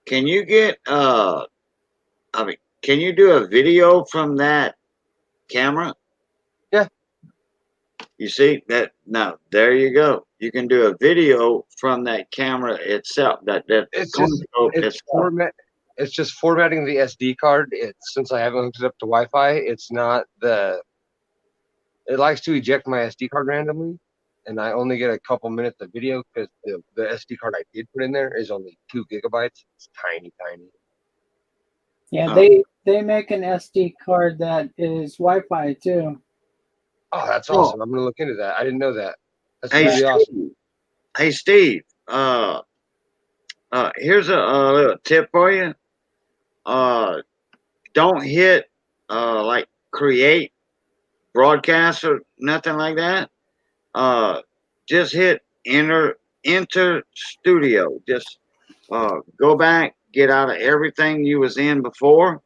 Can you get can you do a video from that camera? Yeah. You see that? Now there you go. You can do a video from that camera itself. It's just formatting the SD card. It's since I haven't hooked it up to Wi-Fi, it's not the. It likes to eject my SD card randomly, and I only get a couple minutes of video because the SD card I did put in there is only 2 gigabytes. It's tiny. Yeah, Oh. they make an SD card that is Wi-Fi too. Oh, that's awesome! I'm gonna look into that. I didn't know that. That's Hey, really Steve. awesome. Hey, Steve. Here's a little tip for you. Don't hit like create broadcast or nothing like that. Just hit enter studio. Just go back, get out of everything you was in before.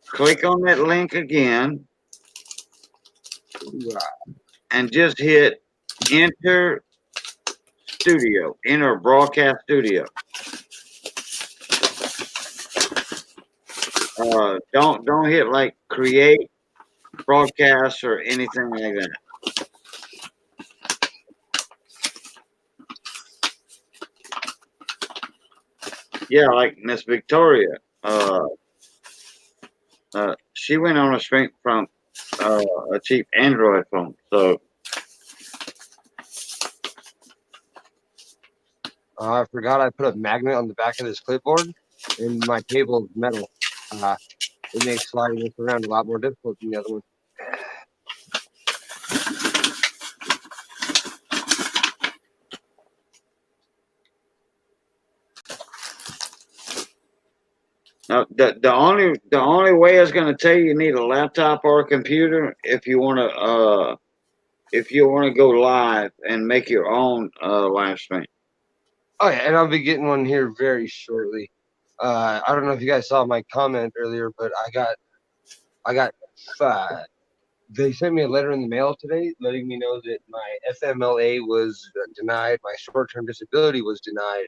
Click on that link again, and just hit enter studio, enter broadcast studio. Don't hit like create broadcast or anything like that. Yeah, like Miss Victoria. She went on a stream from a cheap Android phone. So I forgot I put a magnet on the back of this clipboard, and my table is metal. It makes sliding this around a lot more difficult than the other one. Now, the only way it's going to tell you need a laptop or a computer if you want to go live and make your own live stream. Oh yeah, and I'll be getting one here very shortly. I don't know if you guys saw my comment earlier, but I got they sent me a letter in the mail today letting me know that my FMLA was denied, my short-term disability was denied,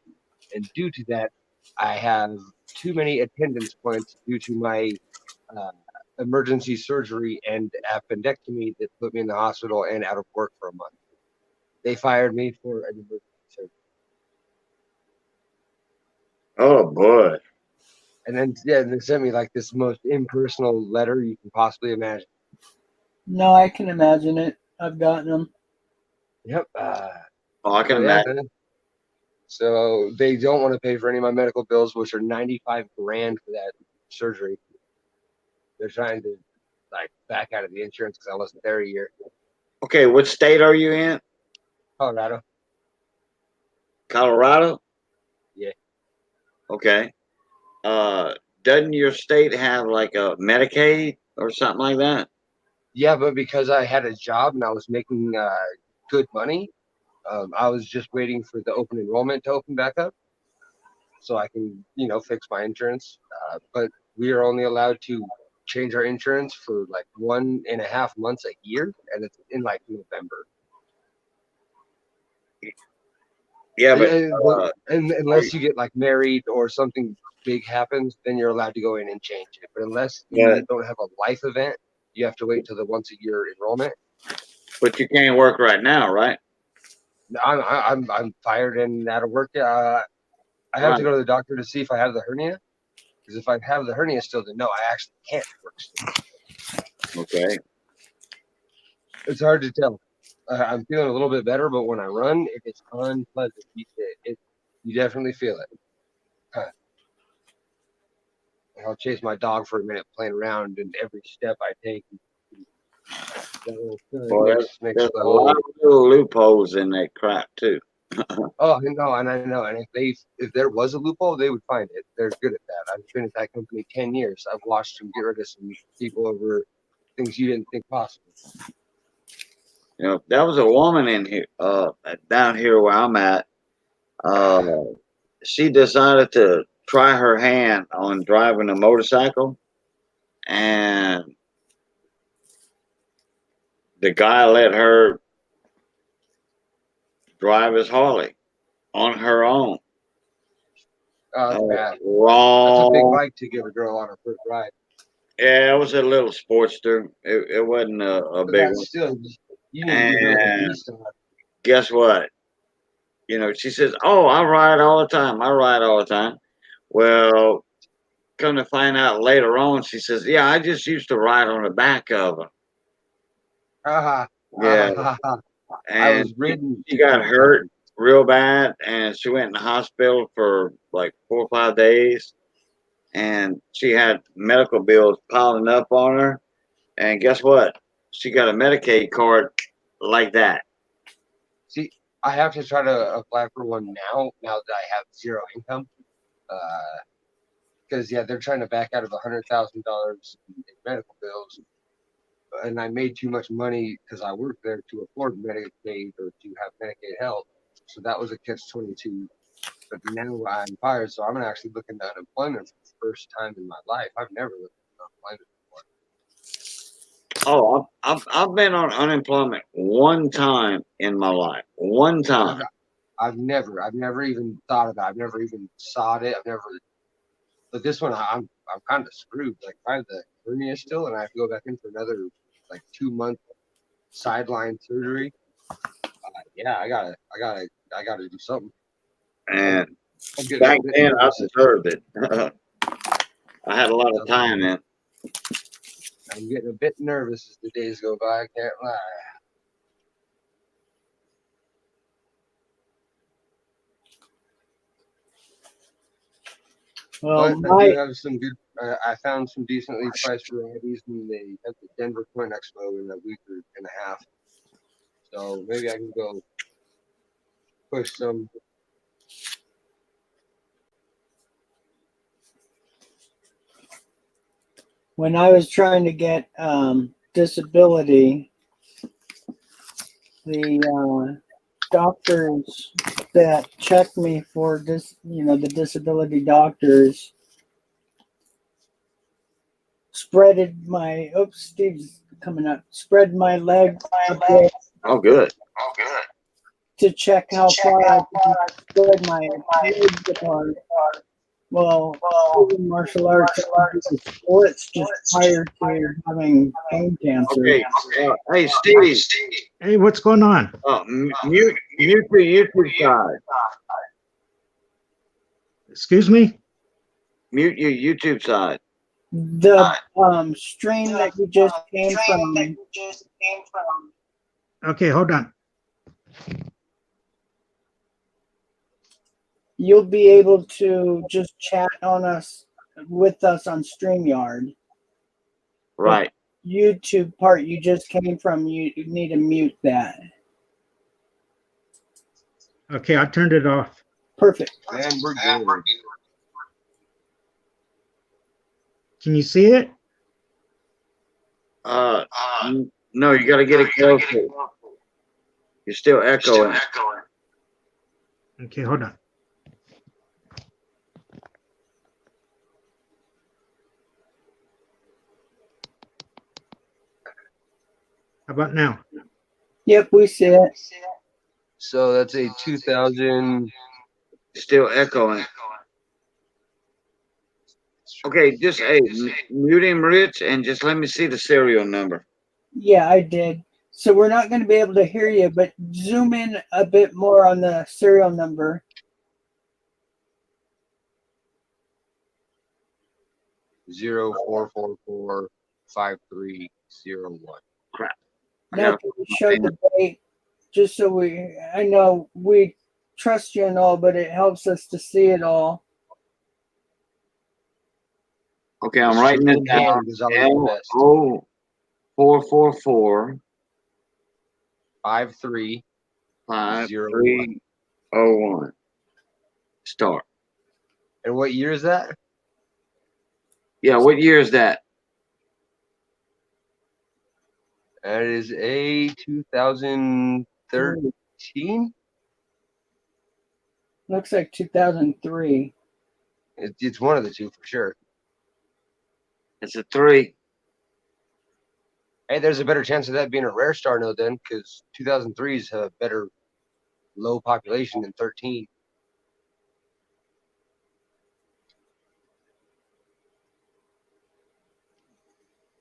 and due to that, I have too many attendance points due to my emergency surgery and appendectomy that put me in the hospital and out of work for a month. They fired me for an emergency surgery. Oh boy. And then they sent me like this most impersonal letter you can possibly imagine. No, I can imagine it. I've gotten them. Yep. Oh, I can So, yeah, imagine. man. So they don't want to pay for any of my medical bills, which are $95,000 for that surgery. They're trying to like back out of the insurance because I wasn't there a year. Okay, what state are you in? Colorado. Colorado? Yeah. Okay. Doesn't your state have like a Medicaid or something like that? Yeah, but because I had a job and I was making good money, I was just waiting for the open enrollment to open back up so I can, fix my insurance. But we are only allowed to change our insurance for like 1.5 months a year, and it's in like November. Yeah, but And unless you get like married or something big happens, then you're allowed to go in and change it. But unless you don't have a life event, you have to wait till the once a year enrollment. but you can't work right now, right? I'm fired and out of work. I have to go to the doctor to see if I have the hernia. Because if I have the hernia still, then no, I actually can't work still. Okay. It's hard to tell. I'm feeling a little bit better, but when I run, it is unpleasant. You definitely feel it. I'll chase my dog for a minute playing around, and every step I take, Boy, there's a lot of little loopholes in that crap too. Oh, I know. And if there was a loophole, they would find it. They're good at that. I've been at that company 10 years. I've watched them get rid of some people over things you didn't think possible. There was a woman in here, down here where I'm at. She decided to try her hand on driving a motorcycle, and the guy let her drive his Harley on her own. Wrong. That's a big bike to give a girl on her first ride. Yeah, it was a little Sportster. It wasn't a big one. Still, you need to give her at least guess what? She says, "Oh, I ride all the time. I ride all the time." Well, come to find out later on, she says, "Yeah, I just used to ride on the back of her." Yeah, I was and ridden. she got hurt real bad, and she went in the hospital for like 4 or 5 days, and she had medical bills piling up on her. And guess what? She got a Medicaid card like that. See, I have to try to apply for one now that I have zero income. Because they're trying to back out of $100,000 in medical bills, and I made too much money because I worked there to afford Medicaid or to have Medicaid help. So that was a catch-22. But now I'm fired, so I'm actually looking at unemployment for the first time in my life. I've never looked at unemployment before. Oh, I've been on unemployment one time in my life. One time. I've never even thought about it. I've never even sought it. But this one, I'm kind of screwed. Like, if I have the hernia still, and I have to go back in for another like 2-month sideline surgery. I gotta do something. And back then, I deserved it. I had a lot of time in. I'm getting a bit nervous as the days go by. I can't lie. Well, But I do my have some good. I found some decently priced varieties in the at the Denver Coin Expo in a week and a half. So maybe I can go push some. when I was trying to get disability, the doctors that check me for this, the disability doctors spreaded my, oops, Steve's coming up, spread my leg a bit Oh, good. to check how far I can spread my legs apart. Well, in martial arts, I do the splits just prior to having bone cancer. Okay. Hey, Steve. Hey, what's going on? Mute your YouTube side. Excuse me? Mute your YouTube side. The strain that you just came from, Okay, hold on. you'll be able to just chat with us on StreamYard. Right. YouTube part you just came from, you need to mute that. Okay, I turned it off. Perfect. And we're good. Can you see it? No, you got to get it closer. You're still echoing. Okay, hold on. How about now? Yep, we see it. So that's a 2000. Still echoing. Okay, just mute him, Rich, and just let me see the serial number. Yeah, I did. So we're not going to be able to hear you, but zoom in a bit more on the serial number. 04445301. Crap. Now, can you show the date? Just so I know we trust you and all, but it helps us to see it all. Okay, I'm writing it down. L0444 5301. Start. And what year is that? Yeah, what year is that? That is a 2013. Looks like 2003. It's one of the two for sure. It's a 3. Hey, there's a better chance of that being a rare star node then, because 2003s have a better low population than 13.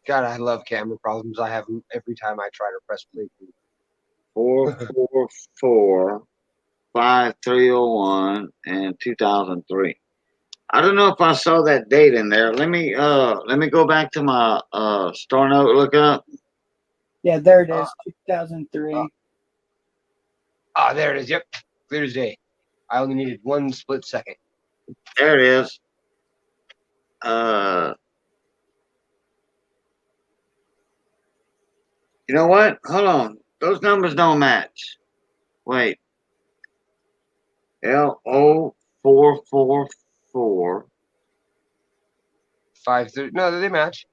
God, I love camera problems. I have them every time I try to press play. 444 5301 and 2003. I don't know if I saw that date in there. Let me go back to my star note lookup. Yeah, there it is, 2003. Ah, there it is. Yep, clear as day. I only needed 1 split second. There it is. You know what? Hold on. Those numbers don't match. Wait. L0444 530. No, they match.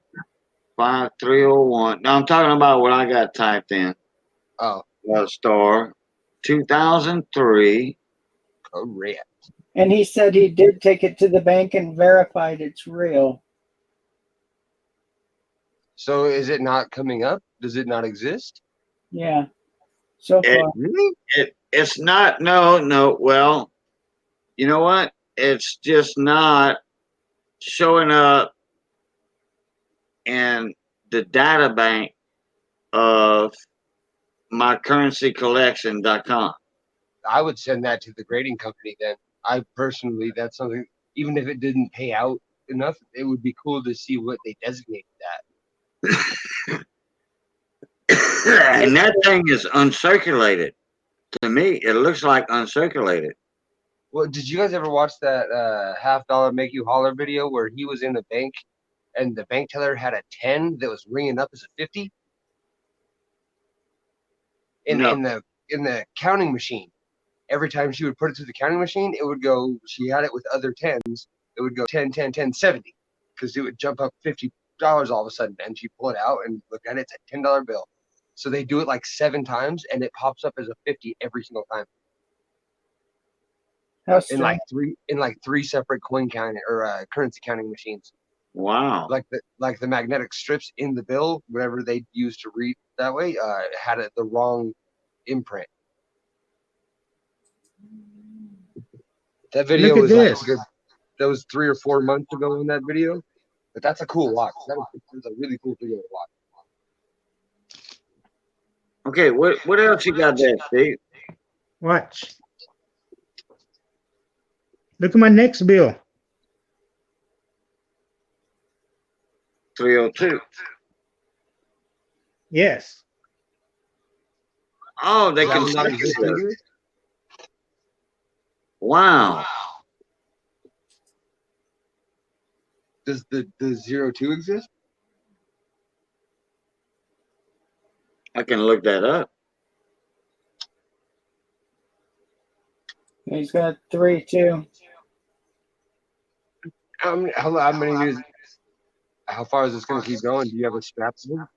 5301. No, I'm talking about what I got typed in. Oh, Star 2003. correct. And he said he did take it to the bank and verified it's real. So is it not coming up? Does it not exist? Yeah, so far. It's not. No. Well, you know what? It's just not showing up in the data bank of mycurrencycollection.com. I would send that to the grading company then. I personally, that's something, even if it didn't pay out enough, it would be cool to see what they designated that. And that thing is uncirculated. To me, it looks like uncirculated. Well, did you guys ever watch that $50 make you holler video where he was in the bank and the bank teller had a 10 that was ringing up as a 50 No. in the counting machine? Every time she would put it through the counting machine, it would go. She had it with other 10s. It would go 10, 10, 10, 70 because it would jump up $50 all of a sudden. And she pull it out and look at it. It's a $10 bill. So they do it like 7 times, and it pops up as a 50 every single time. How In like three separate coin counting or currency counting machines. Wow. Like the magnetic strips in the bill, whatever they used to read that way, had the wrong imprint. That video Look at was this. that was 3 or 4 months ago in that video, but that's a cool watch. That's a really cool video to watch. Okay, what else you got there, Steve? Watch. Look at my next bill. 302. Yes. Oh, they Does that can one not see exist it. either? Wow. Does the 02 exist? I can look that up. He's got 3 too. How far is this going to keep going? Do you have a strap to them?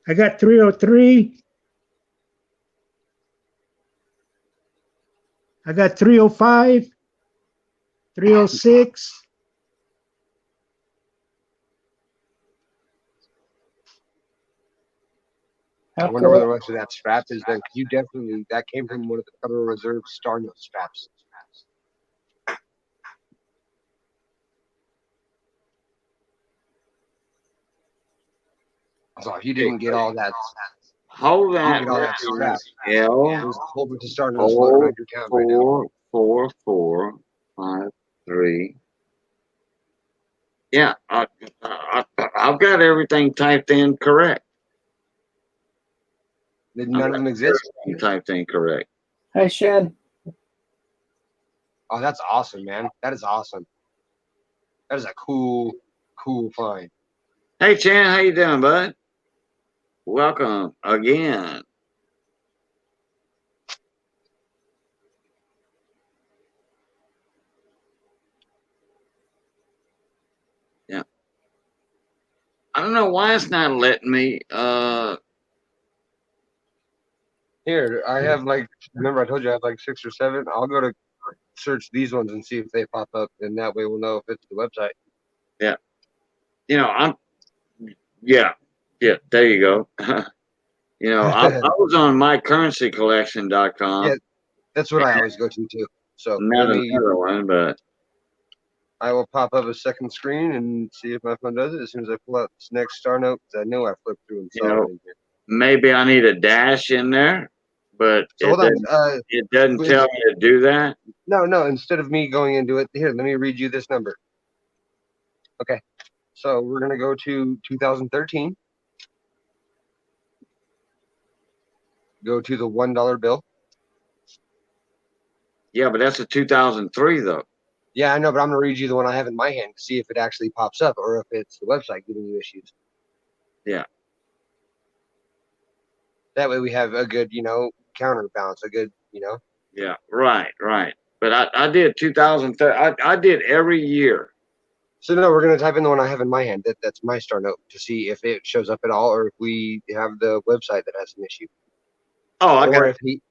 I got 303. I got 305. 306. I How wonder where the cool. rest of that strap is then. 'Cause you definitely, that came from one of the Federal Reserve Star Note straps. So if you didn't get all that, Hold you that. get all that strap. L There's a whole bunch of Star Notes floating around your town right now. 44453. Yeah, I've got everything typed in correct. Did none of them exist? You typed in correct. Hi, Shed. Oh, that's awesome, man. That is awesome. That is a cool find. Hey, Chan, how you doing, bud? Welcome again. Yeah. I don't know why it's not letting me. Here, I have like, remember I told you I have like 6 or 7. I'll go to search these ones and see if they pop up, and that way we'll know if it's the website. You know, yeah, there you go. You know, I was on mycurrencycollection.com. Yeah, that's what I always go to too. So Not let me, another one, but I will pop up a second screen and see if my phone does it as soon as I pull out this next Star Note, because I know I flipped through and saw You know, it in here. maybe I need a dash in there, but So hold on. it doesn't tell me to do that. No. Instead of me going into it, here, let me read you this number. Okay. So we're gonna go to 2013. Go to the $1 bill. Yeah, but that's a 2003 though. Yeah, I know, but I'm gonna read you the one I have in my hand to see if it actually pops up or if it's the website giving you issues. Yeah. That way we have a good, counterbalance, a good, Yeah, right. But I did 2003. I did every year. So no, we're gonna type in the one I have in my hand. That's my Star Note to see if it shows up at all, or if we have the website that has an issue. Oh, I got Or if he,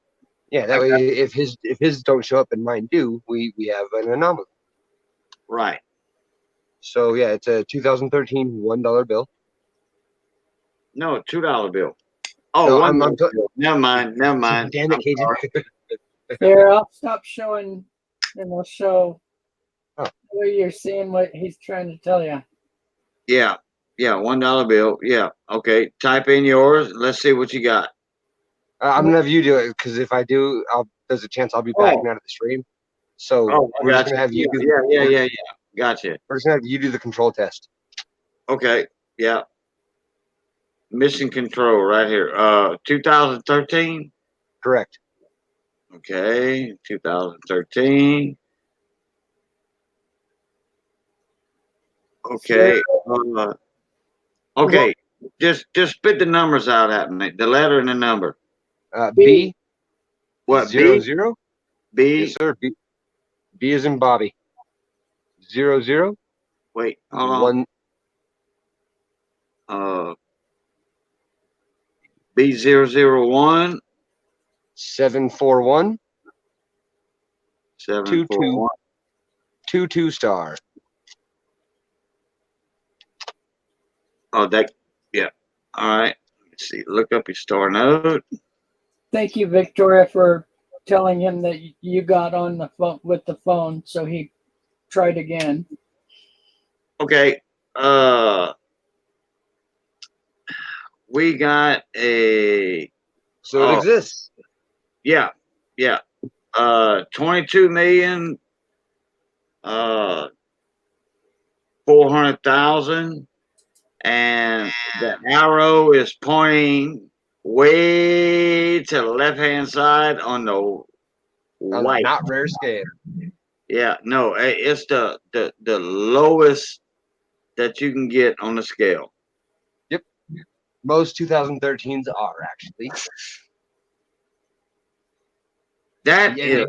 yeah, that way if his don't show up and mine do, we have an anomaly. right. So yeah, it's a 2013 $1 bill. No, $2 bill. Oh, No, $1 I'm bill. Never mind. Damn it, I'm Cajun. sorry. Here, I'll stop showing and we'll show Oh. where you're seeing what he's trying to tell you. Yeah, $1 bill. Yeah, okay. Type in yours. Let's see what you got. I'm gonna have you do it because if I do, there's a chance I'll be backing out of the stream. So we're just gonna have you do. Yeah. Gotcha. We're just gonna have you do the control test. Okay. Yeah. Mission control right here. 2013. Correct. Okay, 2013. Okay. Okay. Just spit the numbers out at me. The letter and the number. B What? 00. B. Yes, sir. B is in Bobby. 00 Wait. Hold 1 on. B001 741 741. 22 star. Oh, that. Yeah. All right. Let's see. Look up your store note. Thank you, Victoria, for telling him that you got on the phone with the phone, so he tried again. Okay. We got a. So it exists. Yeah. 22 million. 400,000, and the arrow is pointing way to the left hand side on the white. Not rare scale. Yeah, no, it's the lowest that you can get on the scale. Yep. Most 2013s are actually. That is.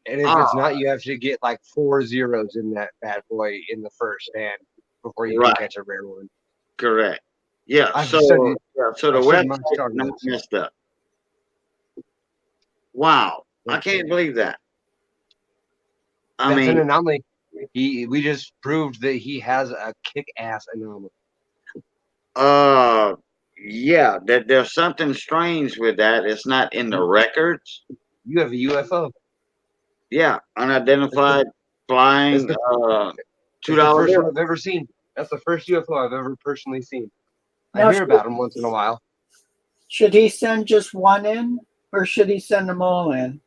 And if it's not, you have to get like 4 zeros in that bad boy in the first hand before you can catch a rare one. Correct. Yeah. So the website is not messed up. Wow, I can't believe that. I That's mean, an anomaly. We just proved that he has a kick-ass anomaly. Yeah, there's something strange with that. It's not in the records. You have a UFO. Yeah, unidentified flying. $2 first bill. one I've ever seen. That's the first UFO I've ever personally seen. Now, I hear about them once in a while. Should he send just one in, or should he send them all in?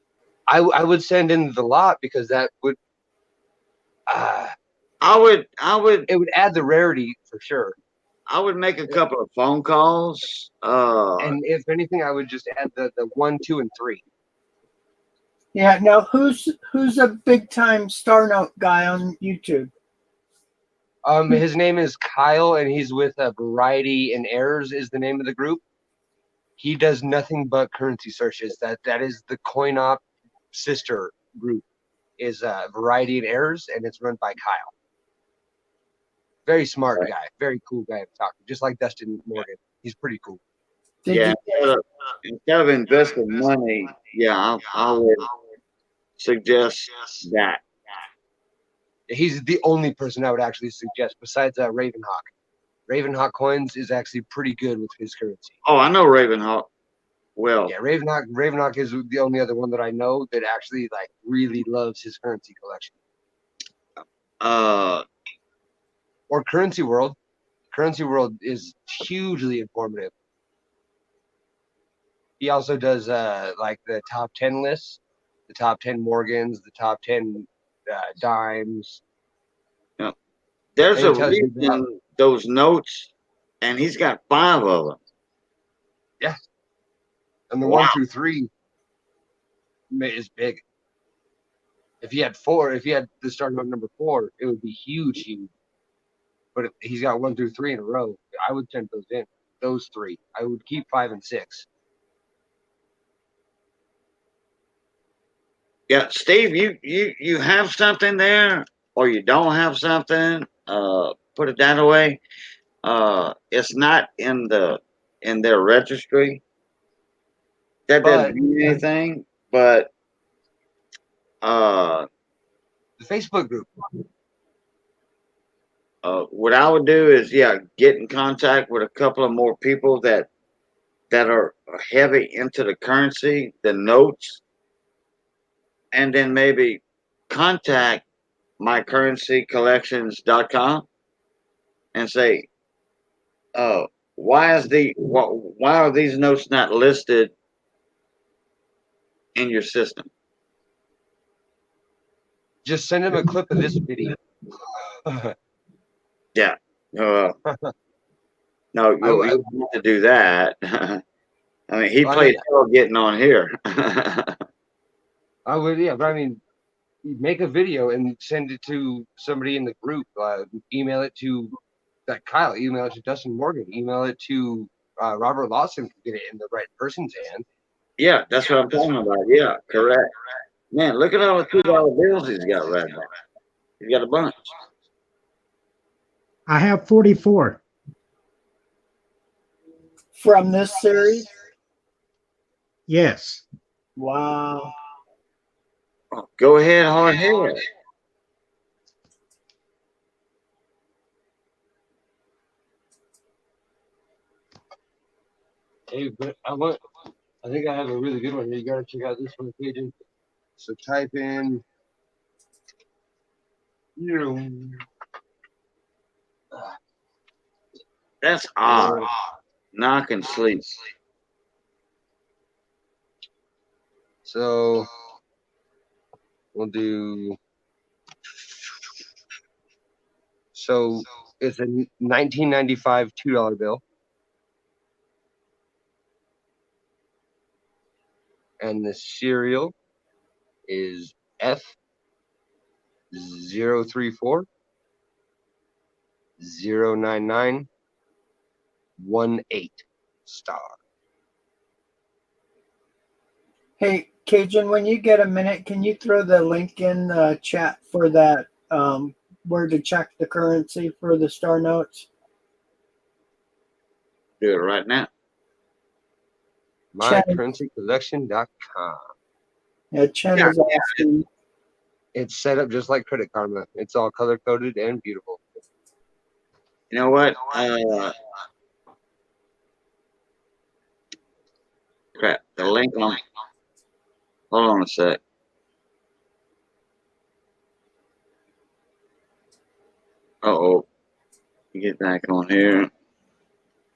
I would send in the lot because that would. I would. It would add the rarity for sure. I would make a couple of phone calls. And if anything, I would just add the 1, 2, and 3. Yeah. Now, who's a big time Star Note guy on YouTube? His name is Kyle, and he's with Variety and Errors is the name of the group. He does nothing but currency searches. That is the CoinOp sister group is Variety and Errors, and it's run by Kyle. Very smart guy, very cool guy to talk to, just like Dustin Morgan. He's pretty cool. Yeah, instead of investing money, yeah, I would suggest that. He's the only person I would actually suggest besides Ravenhawk. Ravenhawk Coins is actually pretty good with his currency. Oh, I know Ravenhawk well. Yeah, Ravenhawk is the only other one that I know that actually like really loves his currency collection. Or Currency World. Currency World is hugely informative. He also does like the top 10 lists, the top 10 Morgans, the top 10 dimes. Yeah. There's a reason those notes, and he's got 5 of them. Yeah. And the 1 through 3 is big. If he had 4, if he had the start note number 4, it would be huge. But if he's got 1 through 3 in a row, I would send those in. Those 3. I would keep 5 and 6. Yeah, Steve, you have something there, or you don't have something. Put it that way. It's not in their registry. That doesn't mean anything. But the Facebook group. What I would do is, get in contact with a couple of more people that are heavy into the currency, the notes, and then maybe contact mycurrencycollections.com and say, why are these notes not listed in your system? Just send him a clip of this video. Yeah. No, you don't have to do that. I mean, he played hell getting on here. I would, yeah, but I mean, make a video and send it to somebody in the group. Email it to that Kyle. Email it to Dustin Morgan. Email it to Robert Lawson to get it in the right person's hand. Yeah, that's what I'm talking about. Yeah, correct. Man, look at all the $2 bills he's got right now. He's got a bunch. I have 44. From this series? Yes. Wow. Oh, go ahead, hard head. Hey, but I think I have a really good one. You gotta check out this one, Cajun. So type in, That's odd. Knock and sleep. So we'll do. So it's a 1995 $2 bill. And the serial is F034 09918 star. Hey, Cajun, when you get a minute, can you throw the link in the chat for that, where to check the currency for the star notes? Do it right now. MyCurrencyCollection.com. Yeah, Chen is asking. It's set up just like Credit Karma. It's all color coded and beautiful. You know what? Crap. The link on. Hold on a sec. Uh-oh. Get back on here.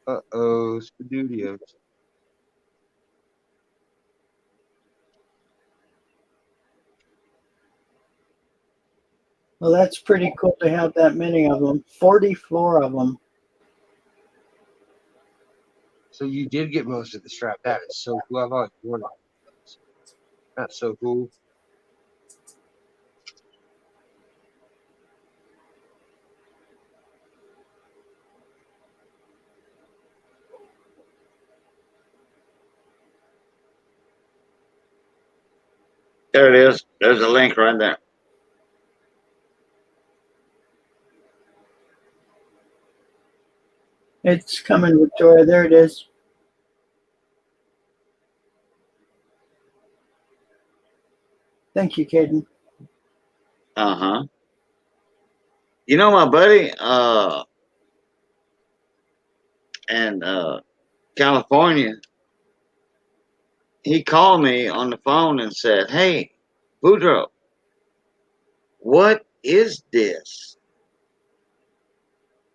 Uh-oh, Studios. Well, that's pretty cool to have that many of them. 44 of them. So you did get most of the strap. That is so cool. I've always worn it. That's so cool. There it is. There's a link right there. It's coming, Victoria. There it is. Thank you, Caden. Uh-huh. You know my buddy in California, he called me on the phone and said, "Hey, Boudreaux, what is this?"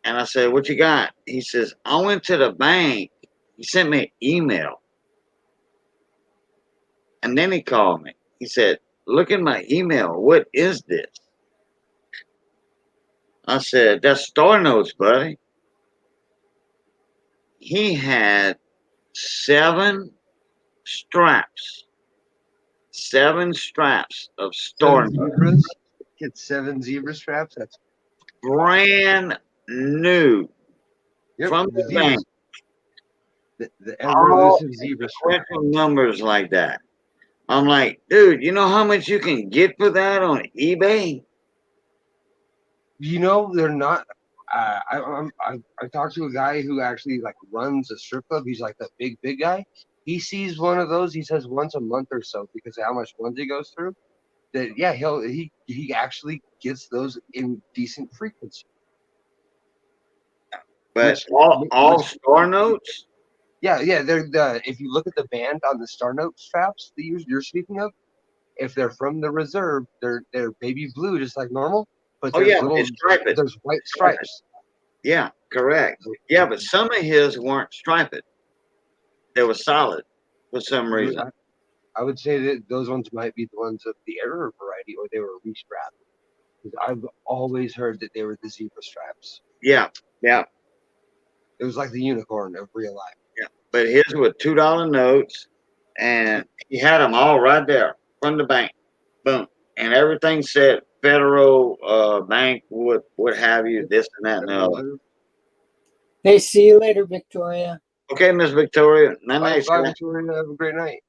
And I said, "What you got?" He says, "I went to the bank. He sent me an email." And then he called me. He said, "Look at my email. What is this?" I said, "That's Star Notes, buddy." He had 7 straps. 7 straps of Star Seven Notes. zebras. Get 7 zebra straps. That's Brand new. yep, From the bank. the ever elusive zebra strap. Sequential numbers like that. I'm like, dude, you know how much you can get for that on eBay? You know they're not. I talked to a guy who actually like runs a strip club. He's like the big guy. He sees one of those. He says once a month or so because of how much ones he goes through. That yeah, he actually gets those in decent frequency. But all Star Notes? Yeah. They're if you look at the band on the Star Note straps that you're speaking of, if they're from the reserve, they're baby blue just like normal. But Oh, there's yeah, little it's striped. there's white stripes. Yeah, correct. Yeah, but some of his weren't striped. They were solid for some reason. I would say that those ones might be the ones of the error variety, or they were restrapped. Because I've always heard that they were the zebra straps. Yeah. It was like the unicorn of real life. Yeah, but his were $2 notes, and he had them all right there from the bank. boom, and everything said Federal Bank, what have you, this and that and the other. Hey, see you later, Victoria. Okay, Miss Victoria. Bye, Victoria. Have a great night.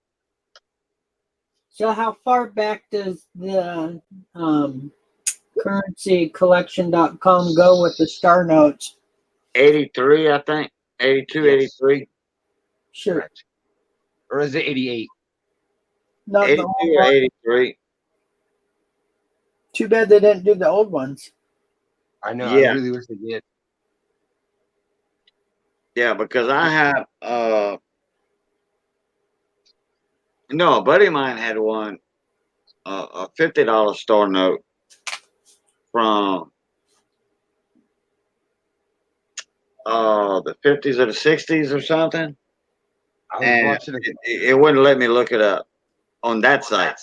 So how far back does the currencycollection.com go with the star notes? 83, I think. 82, Yes. 83. Sure. Correct. Or is it 88? Not the 82 old or one. 83. Too bad they didn't do the old ones. I know. Yeah. I really wish they did. Yeah, because I have no, a buddy of mine had one, a $50 star note from the 50s or the 60s or something. I was And watching it wouldn't let me look it up on that site.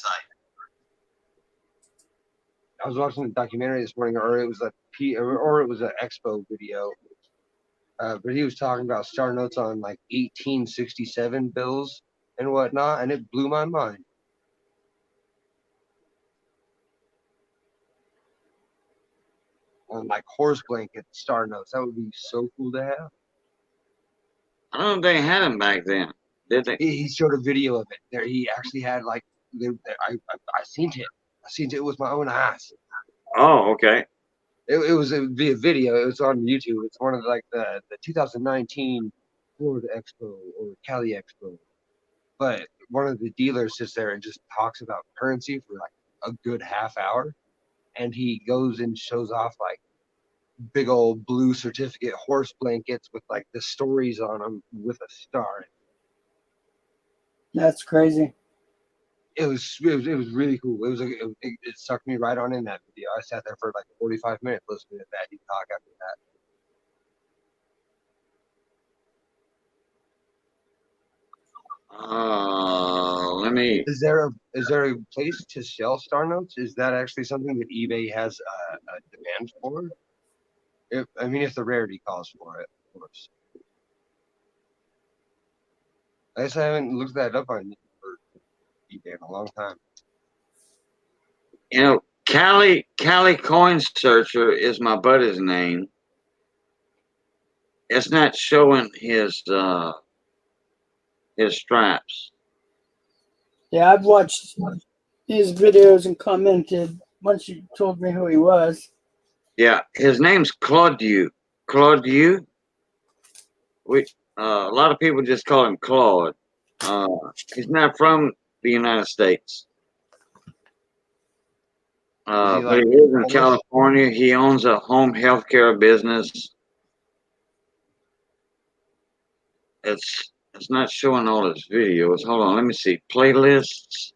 I was watching a documentary this morning, or it was or it was an expo video. But he was talking about star notes on like 1867 bills and whatnot, and it blew my mind. On like horse blanket star notes, that would be so cool to have. I don't think they had them back then, did they? He showed a video of it. There, he actually had like, I seen it. I seen it with my own eyes. Oh, okay. It was via video. It was on YouTube. It's one of like the 2019 Florida Expo or Cali Expo. But one of the dealers sits there and just talks about currency for like a good half hour, and he goes and shows off like big old blue certificate horse blankets with like the stories on them with a star. That's crazy. It was really cool. It sucked me right on in that video. I sat there for like 45 minutes listening to that. He talk after that. Let me. Is there a place to sell star notes? Is that actually something that eBay has a demand for? If the rarity calls for it, of course. I guess I haven't looked that up on eBay in a long time. You know, Cali Coin Searcher is my buddy's name. It's not showing his straps. Yeah, I've watched his videos and commented once you told me who he was. Yeah, his name's Claude. Claude. A lot of people just call him Claude. He's not from the United States. But he lives in California. He owns a home healthcare business. It's not showing all his videos. Hold on, let me see. Playlists.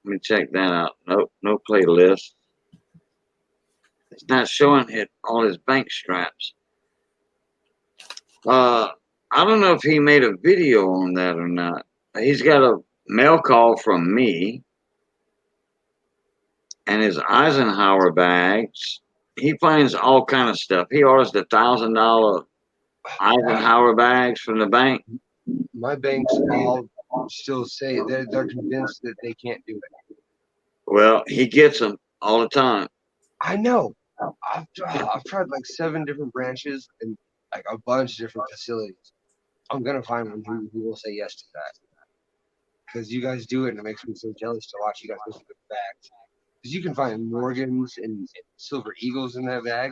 Let me check that out. Nope, no playlist. It's not showing all his bank straps. I don't know if he made a video on that or not. He's got a mail call from me and his Eisenhower bags. He finds all kind of stuff. He orders the $1,000 Eisenhower bags from the bank. My banks all still say they're convinced that they can't do it. Well, he gets them all the time. I know. I've tried like 7 different branches and like a bunch of different facilities. I'm gonna find one who will say yes to that. Because you guys do it and it makes me so jealous to watch you guys go through the bags. Because you can find Morgans and Silver Eagles in that bag.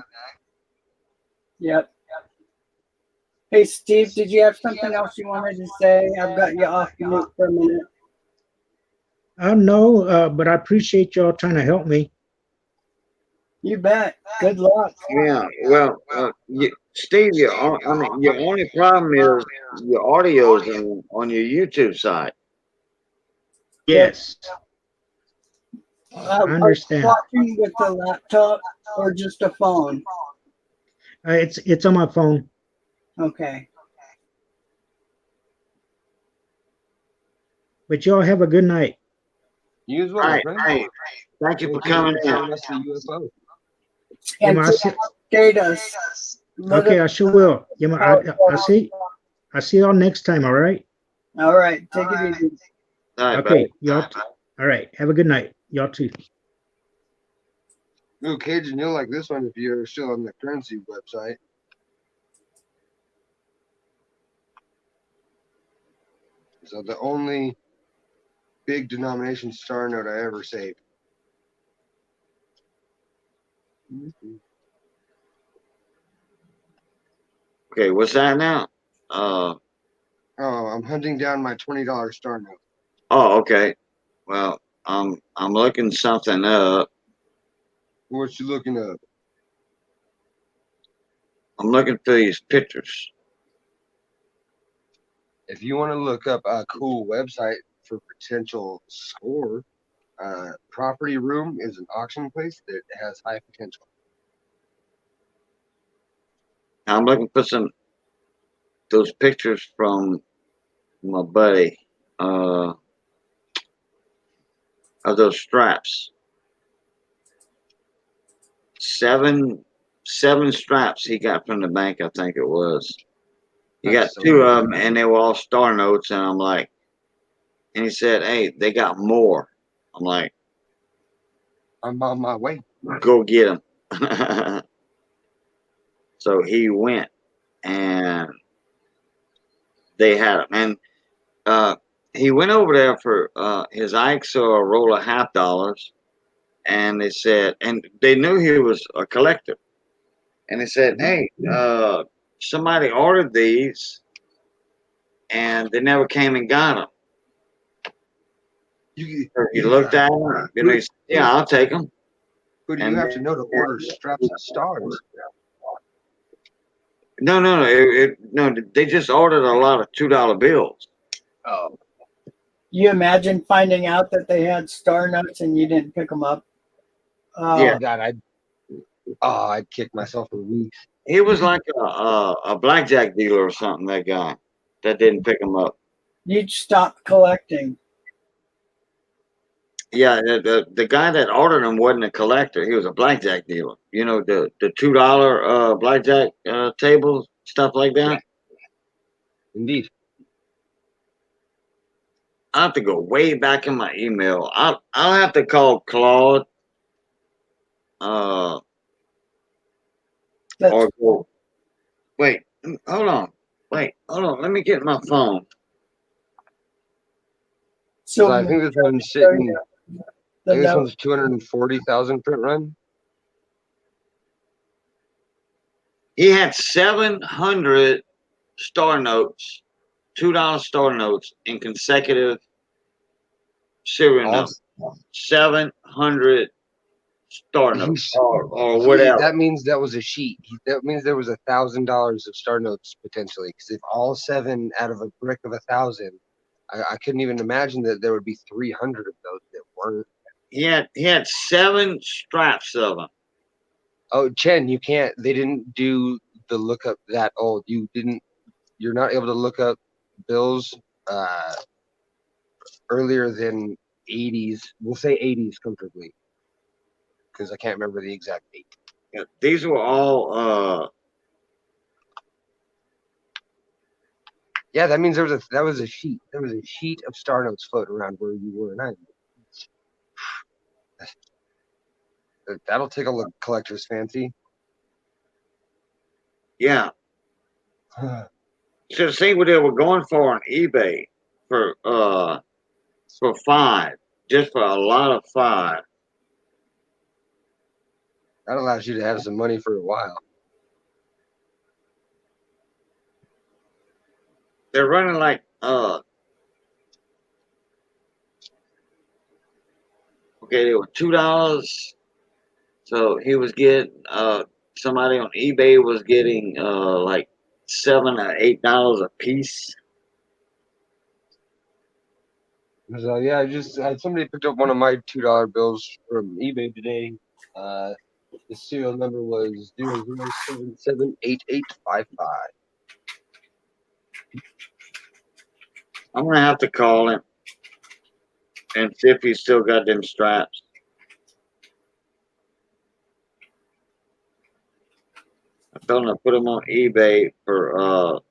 Yep. Hey, Steve, did you have something else you wanted to say? I've got you off mute for a minute. No, but I appreciate y'all trying to help me. You bet. Good luck. Yeah, well, Steve, your only problem is your audio's on your YouTube side. Yes, I understand. Watching with a laptop or just a phone? It's on my phone. Okay. But y'all have a good night. You as well, All right, friend. hey, thank you for coming in. Showing us the UFO. And I see- update us. Okay, I sure will. I see y'all next time. All right. All right. Take it easy. All right, Okay, buddy. y'all. All right. Have a good night. Y'all too. Ooh, Cajun, you'll like this one if you're still on the currency website. So the only big denomination star note I ever saved. Okay, what's that now? Oh, I'm hunting down my $20 star note. Oh, okay. Well, I'm looking something up. What you looking up? I'm looking for these pictures. If you want to look up a cool website for potential score, Property Room is an auction place that has high potential. I'm looking for those pictures from my buddy. Of those straps. Seven straps he got from the bank, I think it was. He got That's so two cool. of them, and they were all star notes. And I'm like, and he said, "Hey, they got more." I'm like, I'm on my way. "Go get them." So he went, and they had them. And he went over there for his Ike saw a roll of $50, and they said, and they knew he was a collector. And they said, "Hey, somebody ordered these, and they never came and got them." He looked at them, and he said, "Yeah, I'll take them." Who do you have to know to order straps and stars? No, no. They just ordered a lot of $2 bills. Oh, You imagine finding out that they had star notes and you didn't pick them up? Yeah. God, I'd kick myself for weeks. He was like a blackjack dealer or something. That guy that didn't pick them up. You'd stop collecting. Yeah, the guy that ordered them wasn't a collector. He was a blackjack dealer. You know, the $2 blackjack tables, stuff like that. Indeed. I have to go way back in my email. I'll have to call Claude. Or That's go. Wait, hold on. Let me get my phone. So so. I think this one's sitting. I The think this note, one's 240,000 print run. He had 700 star notes, $2 star notes in consecutive serial numbers. 700 star notes or whatever. That means that was a sheet. That means there was $1,000 of star notes potentially. Because if all 7 out of a brick of 1,000, I couldn't even imagine that there would be 300 of those that weren't. He had 7 straps of them. Oh, Chen, you can't. They didn't do the lookup that old. You're not able to look up bills earlier than 80s. We'll say 80s comfortably, because I can't remember the exact date. Yeah, these were all. Yeah, that means that was a sheet. There was a sheet of star notes floating around where you were, and that'll take a look, collector's fancy. Yeah. Should have seen what they were going for on eBay for 5, just for a lot of 5. That allows you to have some money for a while. They're running like okay, they were $2. So he was getting somebody on eBay was getting like $7 or $8 a piece. So yeah, somebody picked up one of my $2 bills from eBay today. The serial number was 00778855. I'm gonna have to call him and see if he's still got them straps. I told him to put them on eBay for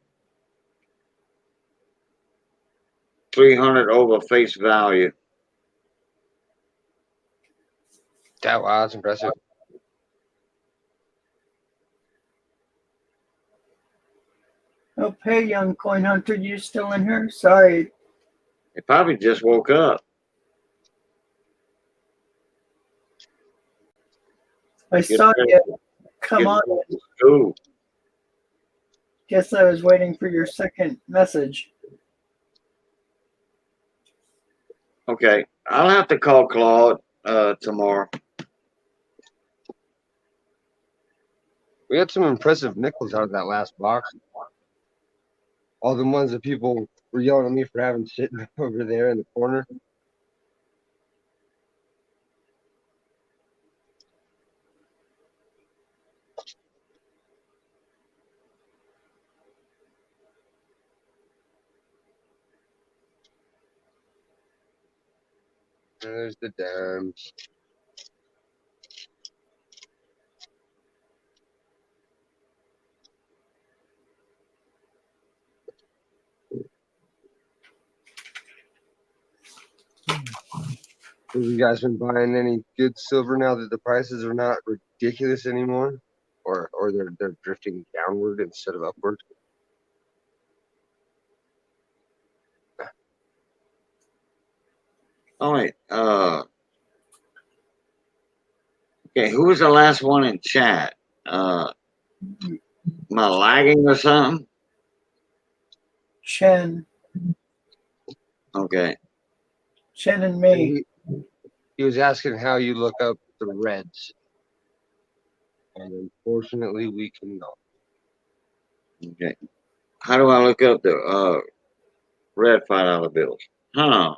300 over face value. Wow, that's impressive. Oh, hey, young coin hunter, you still in here? Sorry. He probably just woke up. I Get saw ready, you come get on. ready for school. Guess I was waiting for your second message. Okay, I'll have to call Claude tomorrow. We had some impressive nickels out of that last box. All the ones that people were yelling at me for having sitting over there in the corner. There's the dimes. Have you guys been buying any good silver now that the prices are not ridiculous anymore, or they're drifting downward instead of upward? All right. Okay, who was the last one in chat? Am I lagging or something? Chen. Okay. Chen and me. He was asking how you look up the reds, and unfortunately, we cannot. Okay. How do I look up the red $5 bills? Huh.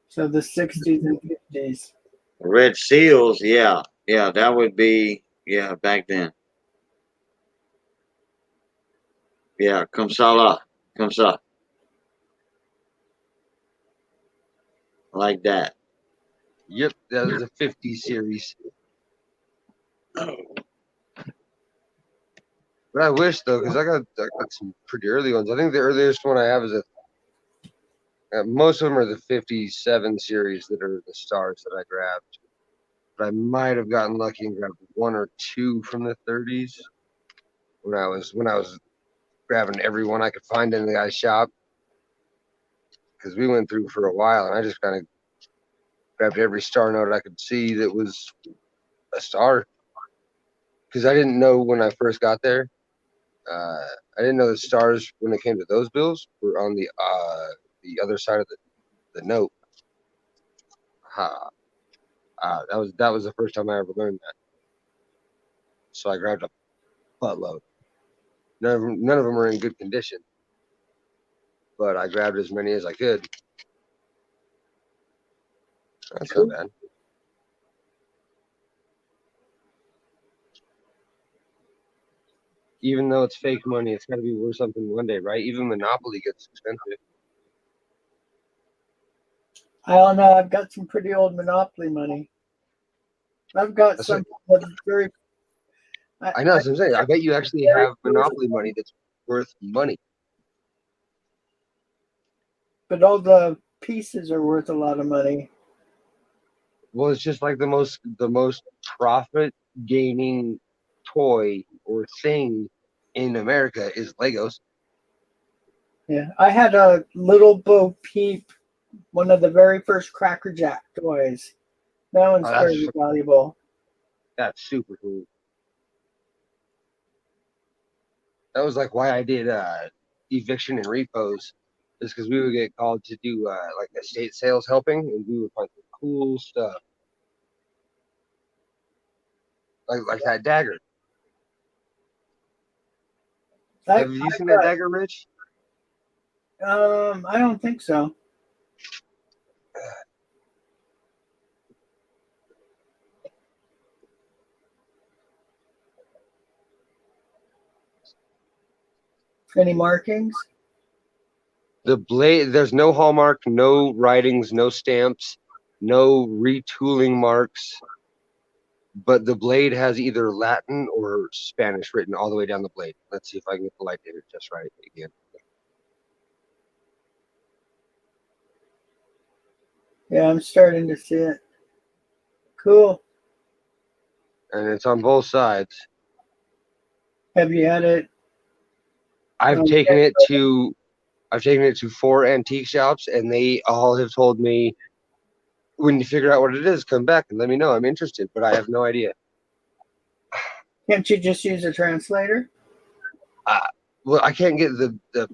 So the 60s and 50s. Red seals, yeah. Yeah, that would be back then. Yeah, Kamsala. Kamsa. Like that. Yep, that was a 50 series. But I wish though, because I got some pretty early ones. I think the earliest one I have is most of them are the 57 series that are the stars that I grabbed. But I might have gotten lucky and grabbed one or two from the 30s when I was grabbing every one I could find in the guy's shop. Because we went through for a while, and I just kind of grabbed every star note I could see that was a star. Because I didn't know when I first got there. I didn't know the stars when it came to those bills were on the other side of the note. That was the first time I ever learned that. So I grabbed a buttload. None of them are in good condition, but I grabbed as many as I could. That's not bad. Even though it's fake money, it's got to be worth something one day, right? Even Monopoly gets expensive. I don't know. I've got some pretty old Monopoly money. I've got That's some that's very. I know. That's what I'm saying. I bet you actually have Monopoly money that's worth money. But all the pieces are worth a lot of money. Well, it's just like the most profit gaining toy or thing in America is Legos. Yeah, I had a Little Bo Peep, one of the very first Cracker Jack toys. That one's very valuable. That's super cool. That was like why I did eviction and repos, is because we would get called to do like estate sales helping, and we would find some cool stuff, like that dagger. Have you seen that dagger, Rich? I don't think so. Any markings? The blade, there's no hallmark, no writings, no stamps, no retooling marks, but the blade has either Latin or Spanish written all the way down the blade. Let's see if I can get the light to hit it just right again. Yeah, I'm starting to see it. Cool. And it's on both sides. Have you had it I've Okay. taken it to 4 antique shops, and they all have told me, when you figure out what it is, come back and let me know. I'm interested, but I have no idea. Can't you just use a translator? Well, I can't get the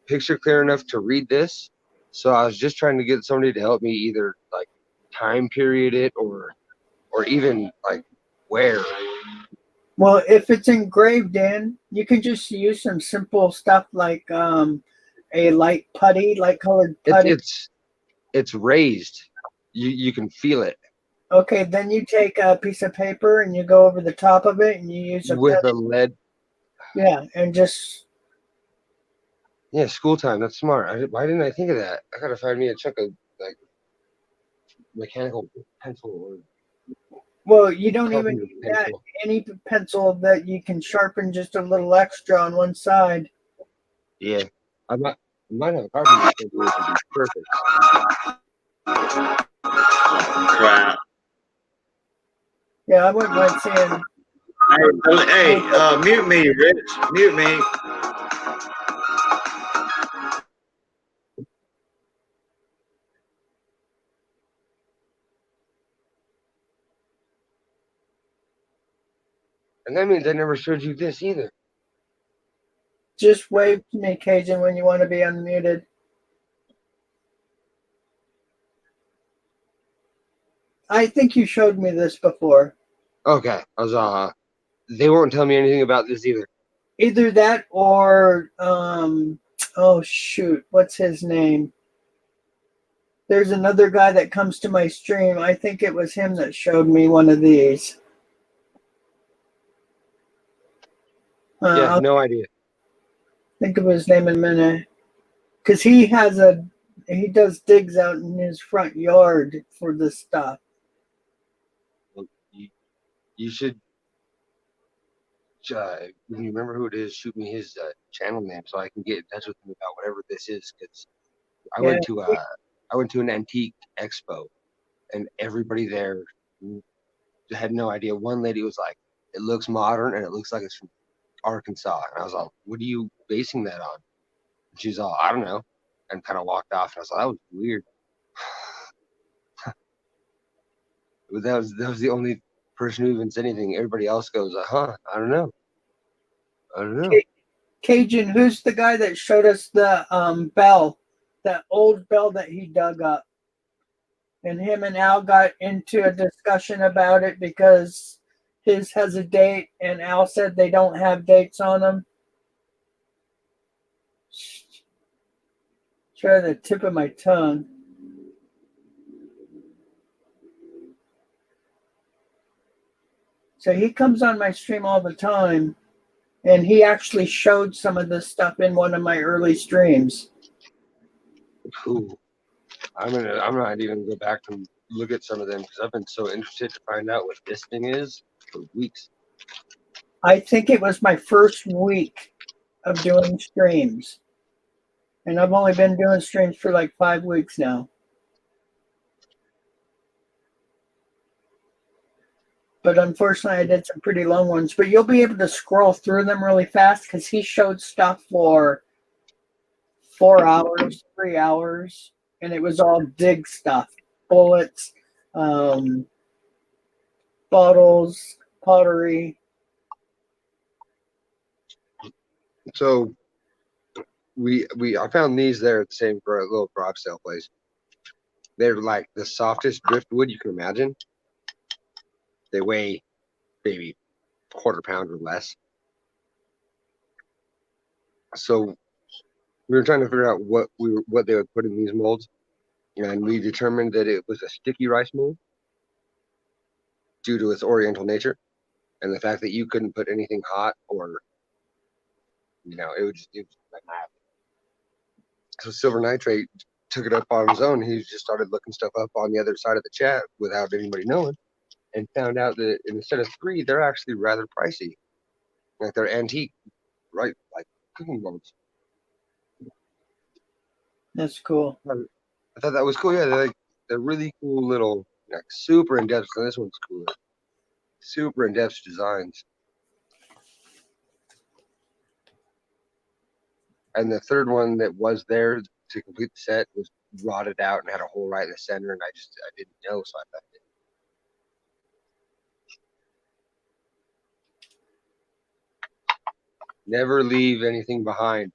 picture clear enough to read this, so I was just trying to get somebody to help me either like time period it or even like where. Well, if it's engraved in, you can just use some simple stuff like a light putty, light colored putty. It's raised. You can feel it Okay, then you take a piece of paper and you go over the top of it and you use a with pen. a lead. Yeah, and just Yeah, school time. That's smart. Why didn't I think of that? I gotta find me a chunk of like mechanical pencil well, you don't or even carpenter need that. pencil. Any pencil that you can sharpen just a little extra on one side. Yeah, I might have a carpenter pencil, which would be perfect. Crap. Yeah, I wouldn't mind seeing. Hey, mute me, Rich. Mute me. And that means I never showed you this either. Just wave to me, Cajun, when you want to be unmuted. I think you showed me this before. Okay, I was they won't tell me anything about this either. Either that or oh shoot, what's his name? There's another guy that comes to my stream. I think it was him that showed me one of these. Yeah, I'll no idea. think of his name in a minute. Because he does digs out in his front yard for this stuff. Well, you should, when you remember who it is, shoot me his channel name so I can get in touch with him about whatever this is. Because I went to an antique expo, and everybody there had no idea. One lady was like, "It looks modern and it looks like it's from Arkansas," and I was like, "What are you basing that on?" And she's all, "I don't know," and kind of walked off. And I was like, "That was weird." But that was the only person who even said anything. Everybody else goes, "Huh? I don't know. I don't know." Cajun, who's the guy that showed us the bell, that old bell that he dug up? And him and Al got into a discussion about it because his has a date and Al said they don't have dates on them. Try the tip of my tongue. So he comes on my stream all the time, and he actually showed some of this stuff in one of my early streams. Cool. I'm not even gonna go back and look at some of them because I've been so interested to find out what this thing is for weeks. I think it was my first week of doing streams. And I've only been doing streams for like 5 weeks now. But unfortunately, I did some pretty long ones. But you'll be able to scroll through them really fast because he showed stuff for 4 hours, 3 hours, and it was all dig stuff, bullets, bottles, pottery. So I found these there at the same for a little garage sale place. They're like the softest driftwood you can imagine. They weigh maybe quarter pound or less. So we were trying to figure out what they would put in these molds, and we determined that it was a sticky rice mold due to its oriental nature and the fact that you couldn't put anything hot or it was like that. So Silver Nitrate took it up on his own. He just started looking stuff up on the other side of the chat without anybody knowing, and found out that instead of 3, they're actually rather pricey. Like they're antique, right? Like cooking molds. That's cool. I thought that was cool. Yeah, they're really cool little, like super in depth. So this one's cooler. Super in depth designs. And the third one that was there to complete the set was rotted out and had a hole right in the center, and I didn't know, so I left it. Never leave anything behind.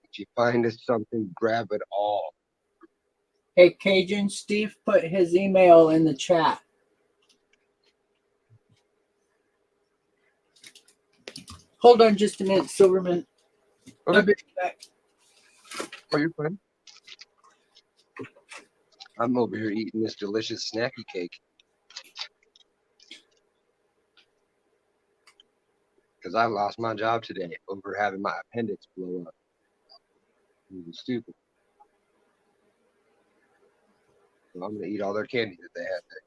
If you find us something, grab it all. Hey, Cajun, Steve put his email in the chat. Hold on just a minute, Silverman. Okay. I'll be back. Oh, you're fine. I'm over here eating this delicious snacky cake. Because I lost my job today over having my appendix blow up. It was stupid. So I'm going to eat all their candy that they had there.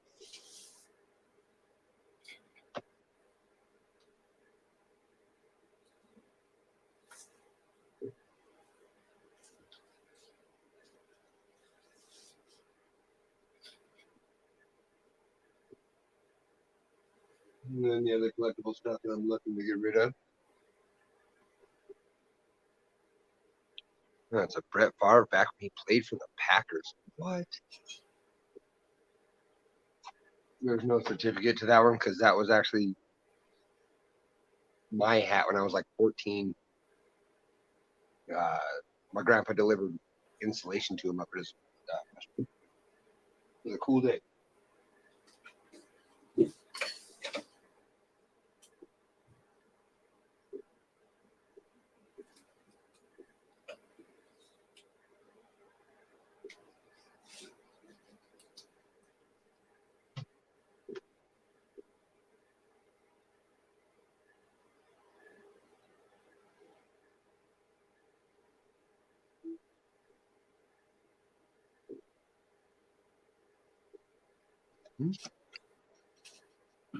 And then the other collectible stuff that I'm looking to get rid of. That's a Brett Favre back when he played for the Packers. What? There's no certificate to that one because that was actually my hat when I was like 14. My grandpa delivered insulation to him up at his. It was a cool day.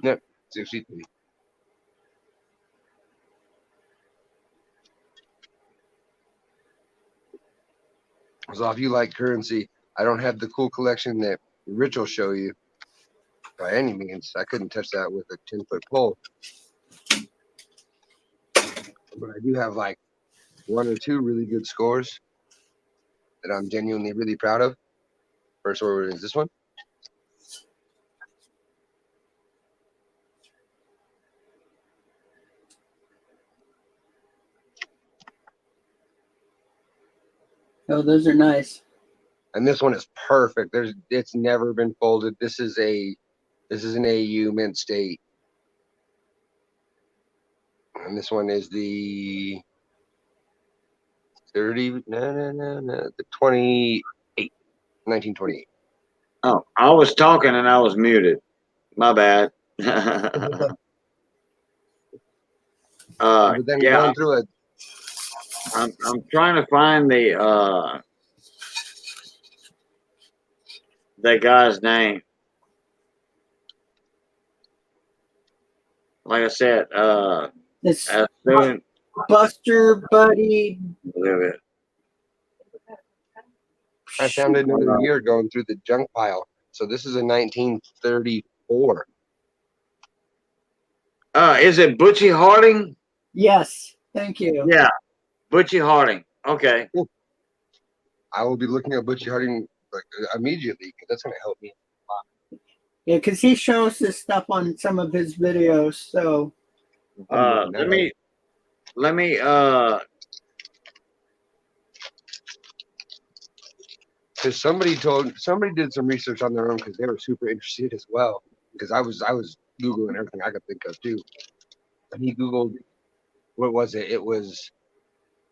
Yep, 63. So if you like currency, I don't have the cool collection that Rich will show you by any means. I couldn't touch that with a 10-foot pole. But I do have like one or two really good scores that I'm genuinely really proud of. First order is this one. Oh, those are nice. And this one is perfect. It's never been folded. This is an AU mint state. And this one is the the 1928. Oh, I was talking and I was muted. My bad. But then Yeah, going through it, I'm trying to find the guy's name. Like I said, This as soon Buster Buddy. I found it another year going through the junk pile. So this is a 1934. Is it Butchie Harding? Yes, thank you. Yeah, Butchie Harding. Okay. I will be looking at Butchie Harding like immediately because that's going to help me. Yeah, because he shows this stuff on some of his videos. So Let me because somebody did some research on their own because they were super interested as well. Because I was Googling everything I could think of too. And he Googled, what was it? It was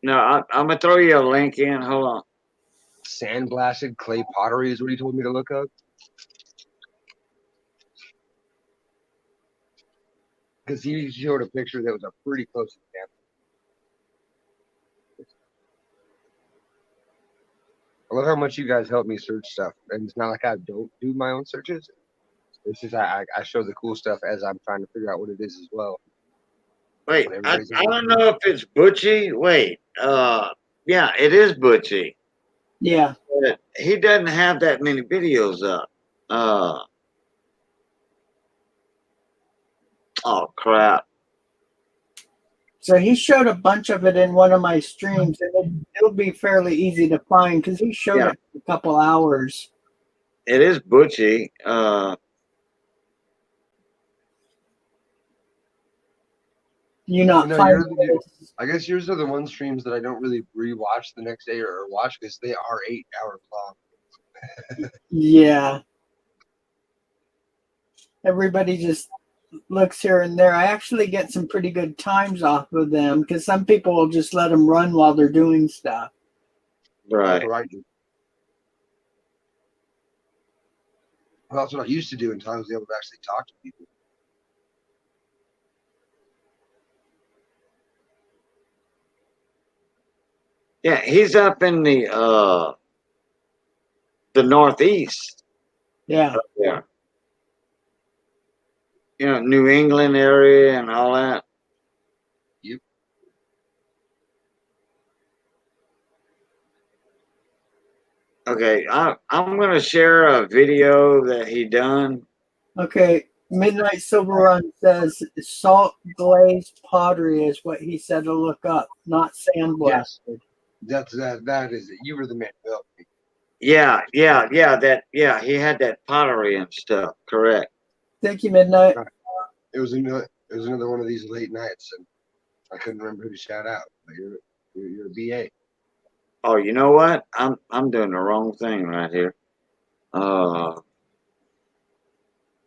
I'm gonna throw you a link in. Hold on. sandblasted clay pottery is what he told me to look up. Because he showed a picture that was a pretty close example. I love how much you guys help me search stuff. And it's not like I don't do my own searches. It's just I show the cool stuff as I'm trying to figure out what it is as well. Wait, I don't know if it's Butchie. Wait, yeah, it is Butchie. yeah, But he doesn't have that many videos up. Oh crap. So he showed a bunch of it in one of my streams, and it'll be fairly easy to find because he showed Yeah. it for a couple hours. It is Butchie. You not No, find I guess yours are the one streams that I don't really rewatch the next day or watch because they are 8 hours long. Yeah. Everybody just looks here and there. I actually get some pretty good times off of them because some people will just let them run while they're doing stuff. Right. That's what I do. Well, that's what I used to do until I was able to actually talk to people. Yeah, he's up in the Northeast. Yeah. Yeah. You know, New England area and all that. Yep. Okay, I'm gonna share a video that he done. Okay. Midnight Silver Run says salt glazed pottery is what he said to look up, not Yes. sandblasted. That is it. You were the man who helped me. Yeah, he had that pottery and stuff, correct. Thank you, Midnight. It was another one of these late nights, and I couldn't remember who to shout out. But you're a BA. Oh, you know what? I'm doing the wrong thing right here.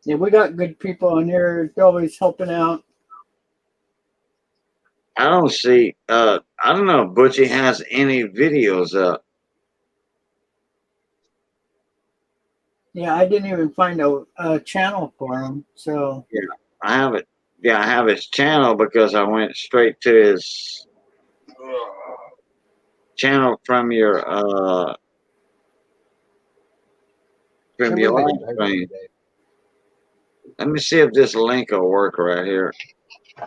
Yeah, we got good people in here. They're always helping out. I don't see I don't know if Butchie has any videos Yeah, I didn't even find a channel for him. So I have it. Yeah, I have his channel because I went straight to his channel from your Can't believe they live fired stream. me today. Let me see if this link will work right here. I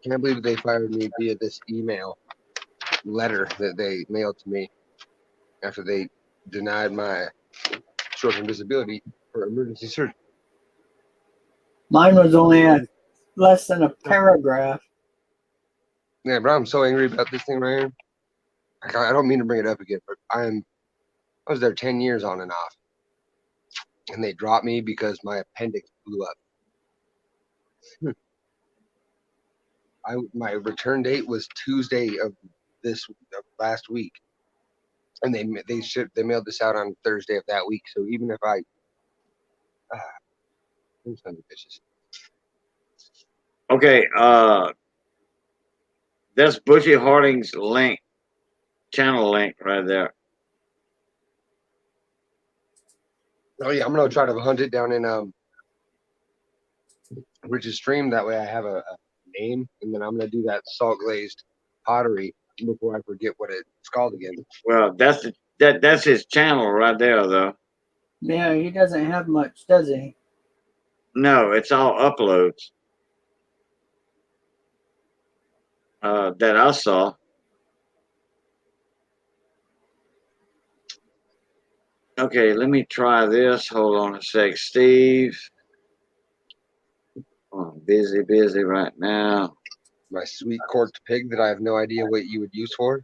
can't believe they fired me via this email letter that they mailed to me after they denied my short-term disability for emergency surgery. mine was only less than a paragraph. Yeah, but I'm so angry about this thing right here. I don't mean to bring it up again, but I was there 10 years on and off, and they dropped me because my appendix blew up. My return date was Tuesday of last week, and they mailed this out on Thursday of that week. So even if I, sons of bitches. Okay, that's Butchie Harding's link, channel link right there. Oh yeah, I'm gonna try to hunt it down in Rich's stream. That way I have a name, and then I'm gonna do that salt glazed pottery before I forget what it's called again. Well, that's his channel right there, though. Yeah, he doesn't have much, does he? No, it's all uploads that I saw. Okay, let me try this. Hold on a sec, Steve. Oh, I'm busy right now. My sweet corked pig that I have no idea what you would use for.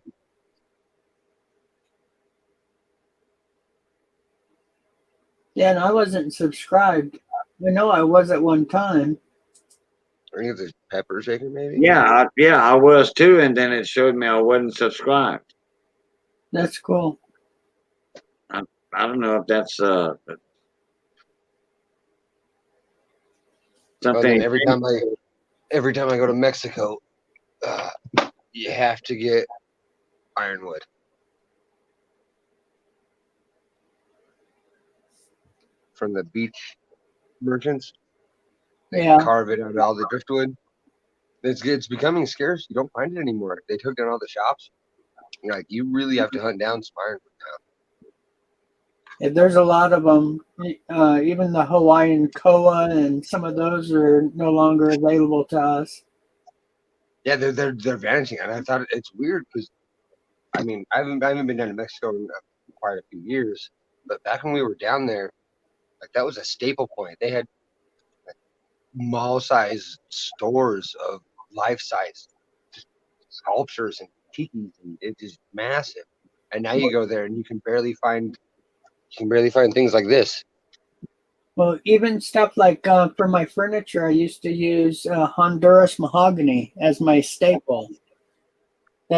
Yeah, and I wasn't subscribed. I know I was at one time. Or any of the pepper shaker, maybe? Yeah, I was too, and then it showed me I wasn't subscribed. That's cool. I don't know if that's Well, something. then every time I go to Mexico, you have to get ironwood. From the beach merchants. They Yeah. carve it out of all the driftwood. It's becoming scarce. You don't find it anymore. They took down all the shops. Like, you really have to hunt down some ironwood now. Yeah, there's a lot of them. Even the Hawaiian koa and some of those are no longer available to us. Yeah, they're vanishing, and I thought it's weird because, I mean, I haven't been down to Mexico in quite a few years, but back when we were down there, like, that was a staple point. They had like, mall size stores of life size sculptures and tikis, and it's just massive. And now you go there and you can barely find things like this. Well, even stuff like for my furniture, I used to use Honduras mahogany as my staple.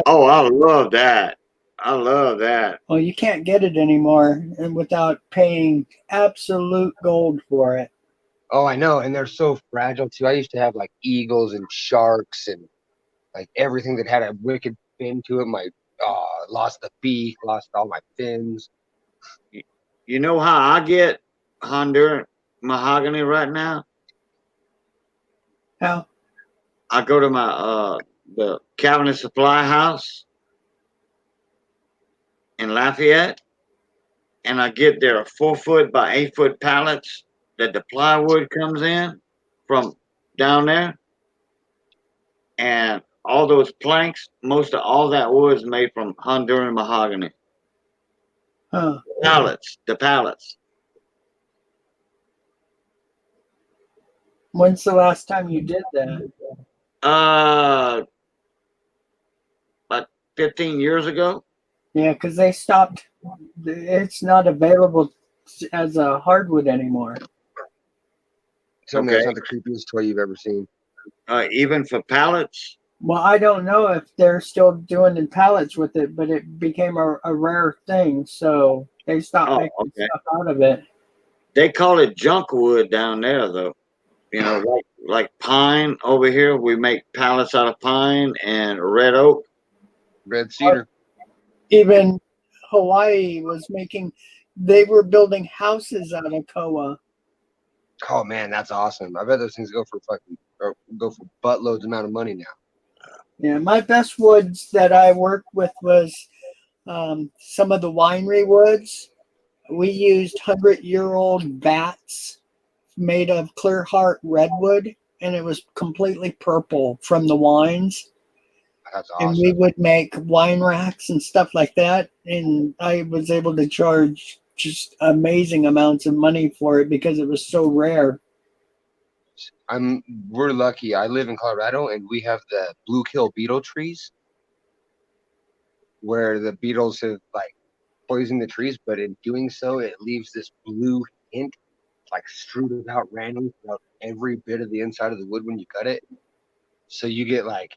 Oh, I love that. I love that. Well, you can't get it anymore and without paying absolute gold for it. Oh, I know, and they're so fragile too. I used to have like eagles and sharks and like everything that had a wicked fin to it. My lost the beak, lost all my fins. You know how I get Honduran mahogany right now? How? I go to my the Cabinet Supply House in Lafayette, and I get their 4-foot by 8-foot pallets that the plywood comes in from down there, and all those planks, most of all that wood is made from Honduran mahogany. Huh. The pallets. When's the last time you did that? About 15 years ago. Yeah, because they stopped. It's not available as a hardwood anymore. Tell me Okay. that's not the creepiest toy you've ever seen. Even for pallets. Well, I don't know if they're still doing in pallets with it, but it became a rare thing, so they stopped Oh, making okay. stuff out of it. They call it junk wood down there, though. You know, like pine over here, we make pallets out of pine and red oak. Red cedar. Even Hawaii was making. They were building houses out of koa. Oh man, that's awesome. I bet those things go for buttloads amount of money now. Yeah, my best woods that I worked with was some of the winery woods. We used 100-year-old bats made of clear heart redwood, and it was completely purple from the wines. That's And awesome. we would make wine racks and stuff like that. And I was able to charge just amazing amounts of money for it because it was so rare. We're lucky. I live in Colorado and we have the blue kill beetle trees where the beetles have like poisoned the trees, but in doing so it leaves this blue hint like strewed about randomly throughout every bit of the inside of the wood when you cut it. So you get like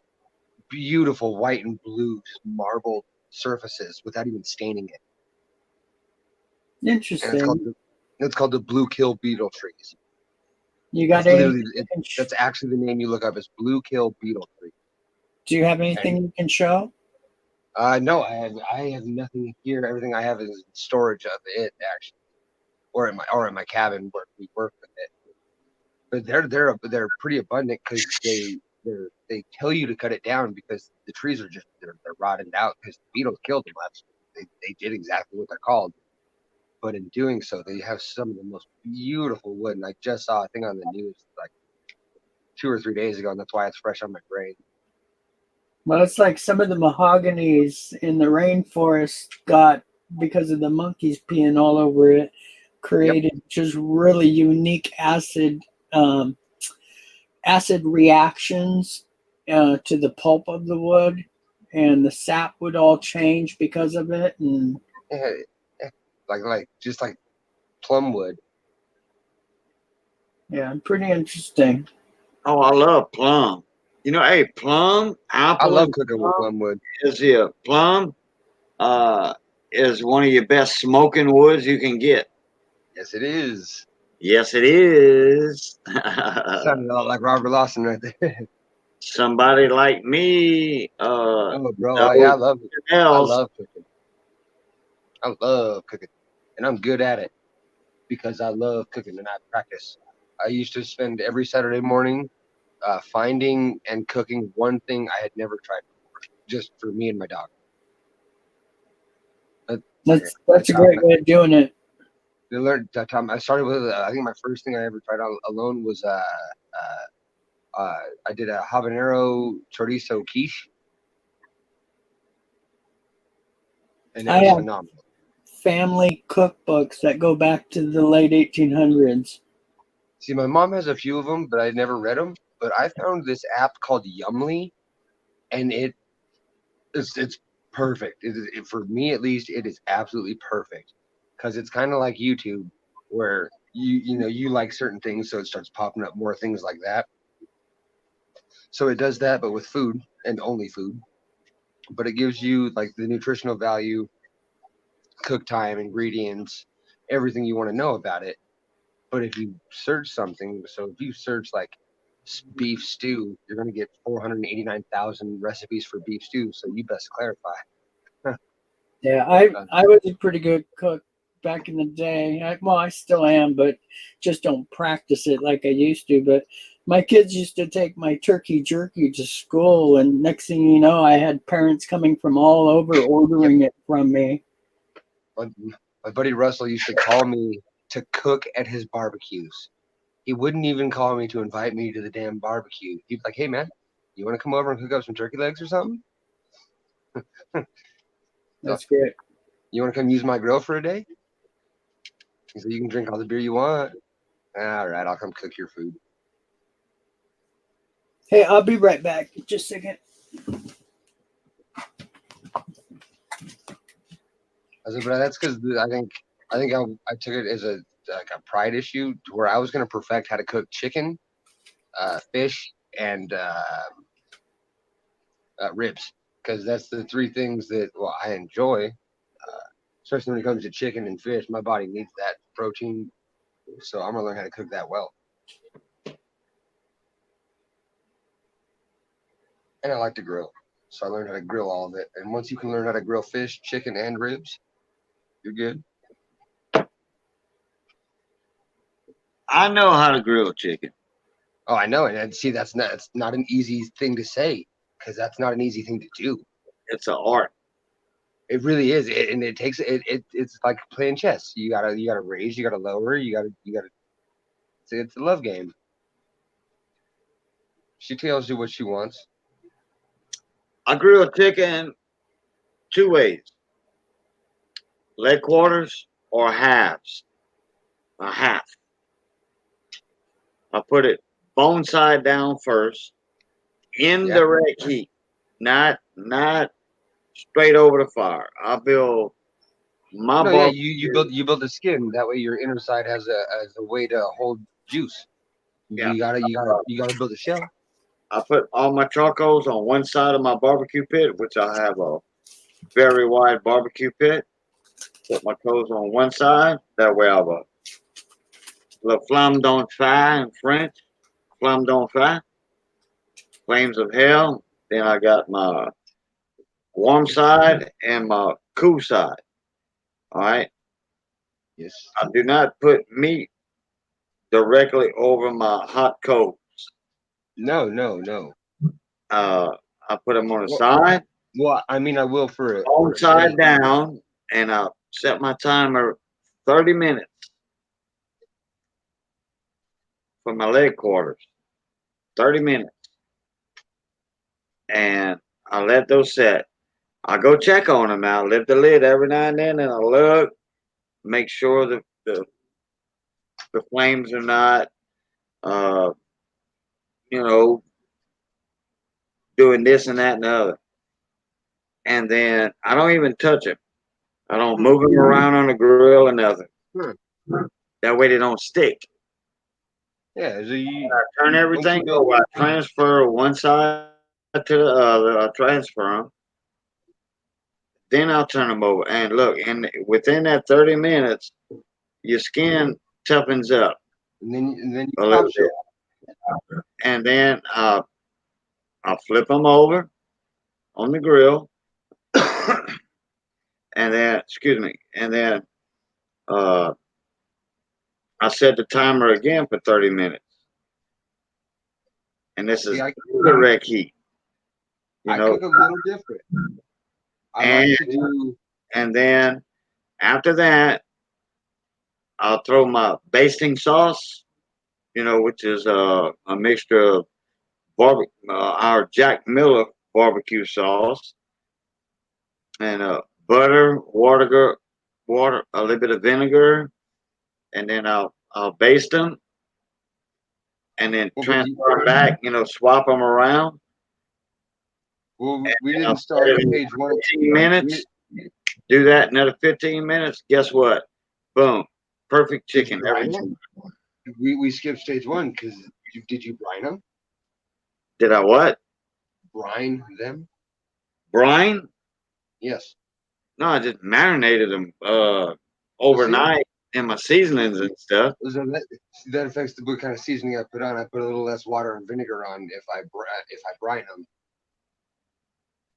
beautiful white and blue just marbled surfaces without even staining it. And Interesting. it's called the blue kill beetle trees. You got It's literally anything? that's actually the name you look up is blue kill beetle tree. Do you have anything you can show? No, I have nothing here. Everything I have is storage of it actually, or in my cabin where we work with it. But they're pretty abundant because they tell you to cut it down because the trees are just they're rotted out because the beetles killed them. They did exactly what they're called. But in doing so, they have some of the most beautiful wood. And I just saw a thing on the news like 2 or 3 days ago, and that's why it's fresh on my brain. Well, it's like some of the mahoganies in the rainforest got, because of the monkeys peeing all over it, created just really unique acid reactions to the pulp of the wood, and the sap would all change because of it. And Yeah, just like plum wood. yeah, pretty interesting. Oh, I love plum. You know, hey, plum, apple. I love cooking with plum wood. Plum is one of your best smoking woods you can get. Yes, it is. Yes, it is. Sounded a lot like Robert Lawson right there. Somebody like me. Oh, bro, I love it. I Else. love cooking. I love cooking, and I'm good at it because I love cooking and I practice. I used to spend every Saturday morning finding and cooking one thing I had never tried before, just for me and my dog. That's a great way of doing it. I learned that time. I started with I think my first thing I ever tried alone was I did a habanero chorizo quiche, and it I was have phenomenal. family cookbooks that go back to the late 1800s. See, my mom has a few of them, but I never read them. But I found this app called Yumly, and it It's perfect. For me at least, it is absolutely perfect because it's kind of like YouTube, where you like certain things, so it starts popping up more things like that. So it does that, but with food and only food. But it gives you like the nutritional value, cook time, ingredients, everything you want to know about it. But if you search something, so if you search like beef stew, you're going to get 489,000 recipes for beef stew. So you best clarify. Yeah, I was a pretty good cook back in the day. Well, I still am, but just don't practice it like I used to. But my kids used to take my turkey jerky to school, and next thing you know, I had parents coming from all over ordering it from me. My buddy Russell used to call me to cook at his barbecues. He wouldn't even call me to invite me to the damn barbecue. He'd be like, "Hey man, you want to come over and cook up some turkey legs or something? That's great. You want to come use my grill for a day? He said, you can drink all the beer you want. All right, I'll come cook your food." Hey, I'll be right back. Just a second. I said, but that's because I think I took it as a pride issue to where I was going to perfect how to cook chicken, fish, and ribs, because that's the three things that I enjoy, especially when it comes to chicken and fish. My body needs that protein, so I'm gonna learn how to cook that well. And I like to grill, so I learned how to grill all of it. And once you can learn how to grill fish, chicken, and ribs, you're good. I know how to grill chicken. Oh, I know, and see, that's not an easy thing to say, because that's not an easy thing to do. It's an art. It really is, and it takes it. It's like playing chess. You gotta raise, you gotta lower, you gotta. It's a love game. She tells you what she wants. I grill chicken two ways: leg quarters or halves. A half. I put it bone side down first, indirect heat, not straight over the fire. I build my No, yeah, barbecue. you build the skin. That way, your inner side has a way to hold juice. Yeah. You gotta build a shell. I put all my charcoals on one side of my barbecue pit, which I have a very wide barbecue pit. Put my coals on one side. That way I have a le flamme d'enfer in French. Flamme d'enfer. Flames of hell. Then I got my warm side and my cool side. All right. Yes. I do not put meat directly over my hot coals. No. I put them on the Well, side, well, I mean, I will for it. on side down, and I set my timer 30 minutes for my leg quarters. 30 minutes. And I let those set. I go check on them now, lift the lid every now and then, and I look, make sure that the flames are not, uh, you know, doing this and that and the other. And then I don't even touch them. I don't move them around on the grill or nothing. That way they don't stick. Yeah, so I turn everything over. I transfer one side to the other. I transfer them. Then I'll turn them over. And look, and within that 30 minutes, your skin toughens up and then a you little top bit. And then I'll flip them over on the grill. And then, excuse me, and then I set the timer again for 30 minutes. And this is direct heat. You know, cook a little different. I like to do. And then after that, I'll throw my basting sauce, which is a mixture of our Jack Miller barbecue sauce and butter, water, a little bit of vinegar, and then I'll baste them, and then transfer them back. Swap them around. Well, we didn't start at page 1. 15 minutes. Do that another 15 minutes. Guess what? Boom. Perfect chicken every time. We skipped stage 1 because did you brine them? Did I what? Brine them? Brine? Yes. No, I just marinated them overnight in my seasonings and stuff. So that affects what kind of seasoning I put on. I put a little less water and vinegar on if I brine them.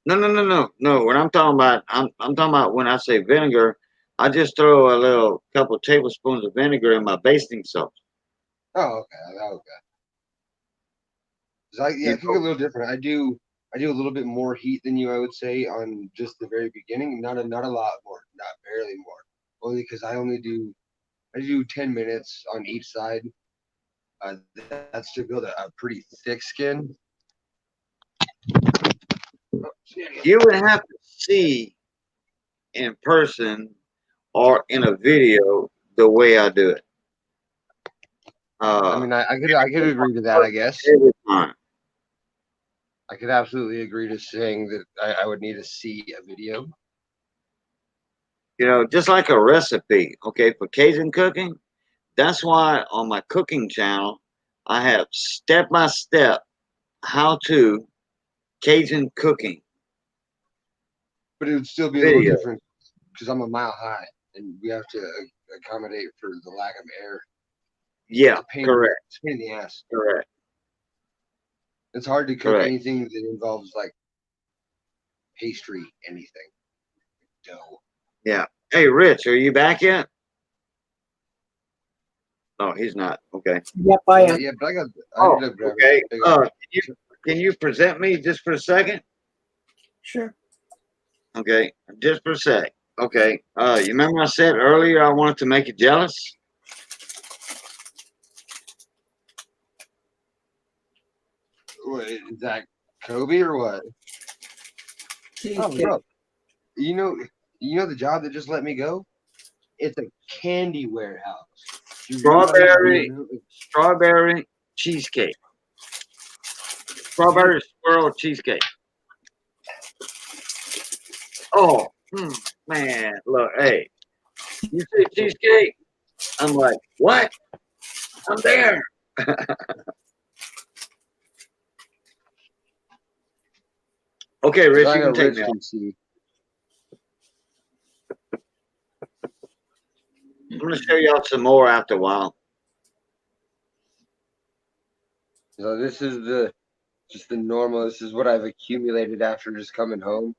No. What I'm talking about, I'm talking about when I say vinegar, I just throw a little couple tablespoons of vinegar in my basting sauce. Oh, okay. I think a little different. I do a little bit more heat than you, I would say, on just the very beginning. Not a lot more, not barely more. Only because I do 10 minutes on each side. That's to build a pretty thick skin. You would have to see in person or in a video the way I do it. I mean, I could agree to that, I guess. Every time. I could absolutely agree to saying that I would need to see a video. You know, just like a recipe, okay, for Cajun cooking. That's why on my cooking channel, I have step-by-step how-to Cajun cooking. But it would still be a Video. little different because I'm a mile high and we have to accommodate for the lack of air. Yeah, correct. It's a pain in the ass. Correct. It's hard to cook Correct. anything that involves like pastry, anything. Dough. Yeah. Hey, Rich, are you back yet? No, he's not. Okay. Yep, I am. Yeah, but I Oh, ended up grabbing okay. a big old- Can you present me just for a second? Sure. Okay, just for a sec. Okay. You remember I said earlier I wanted to make you jealous? What, is that Kobe or what? Oh, Cheesecake. no. You know the job that just let me go? It's a candy warehouse. Strawberry cheesecake. Strawberry swirl cheesecake. Oh, man. Look, hey. You say cheesecake? I'm like, what? I'm there. Okay, Rich, you can take me off. I'm going to show you out some more after a while. So this is just the normal. This is what I've accumulated after just coming home.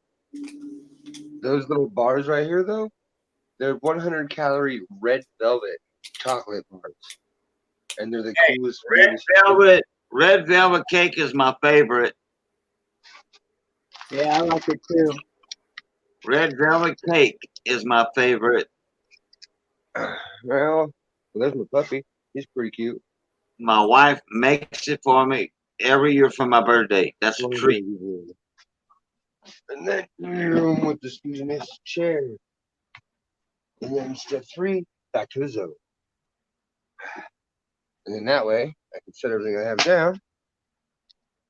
Those little bars right here, though, they're 100 calorie red velvet chocolate bars, and they're the coolest. Red velvet cake is my favorite. Yeah, I like it too. Red velvet cake is my favorite. Well, there's my puppy. He's pretty cute. My wife makes it for me every year for my birthday. That's a treat. And then room with the student's chair. And then step 3, back to the zone. And then that way, I can set everything I have down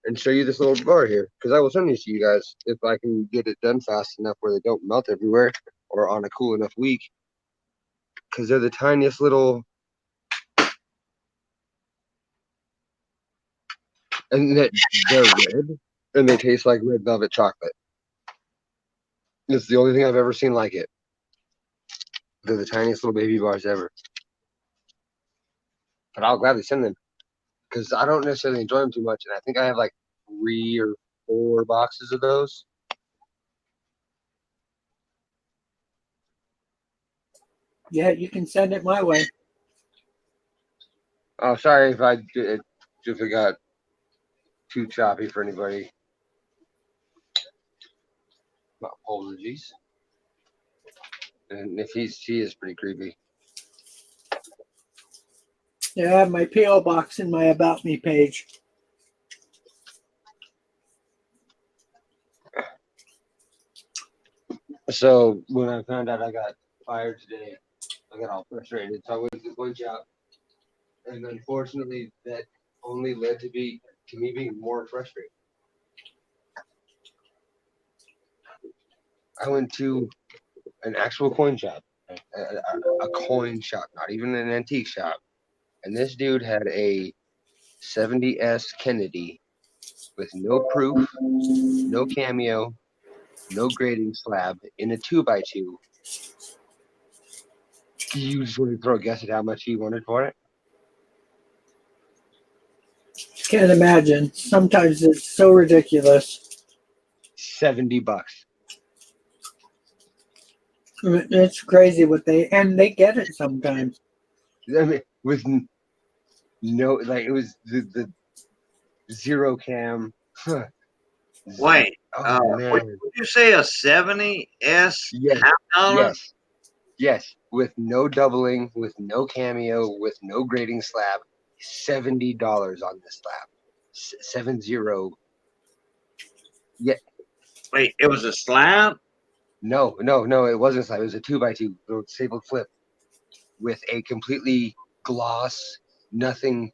and show you this little bar here. Because I will send these to you guys if I can get it done fast enough where they don't melt everywhere or on a cool enough week. Because they're the tiniest little. And they're red, and they taste like red velvet chocolate. It's the only thing I've ever seen like it. They're the tiniest little baby bars ever. But I'll gladly send them because I don't necessarily enjoy them too much, and I think I have like 3 or 4 boxes of those. Yeah, you can send it my way. Oh, sorry if it got too choppy for anybody. My apologies. And if he is pretty creepy. Yeah, I have my P.O. box in my About Me page. So when I found out I got fired today, I got all frustrated. So I went to one job, and unfortunately, that only led to me being more frustrated. I went to an actual coin shop, a coin shop, not even an antique shop. And this dude had a 70S Kennedy with no proof, no cameo, no grading slab in a 2x2. You just want to throw a guess at how much he wanted for it? Can't imagine. Sometimes it's so ridiculous. $70. It's crazy what they get it sometimes. I mean, with no, like, it was the zero cam. Wait, Oh man. would you say a 70S Yes, half dollar? yes, with no doubling, with no cameo, with no grading slab, $70 on this slab. 70. Yeah, Wait, it was a slab? no, it wasn't a slab. It was a 2x2 little stapled flip with a completely gloss, nothing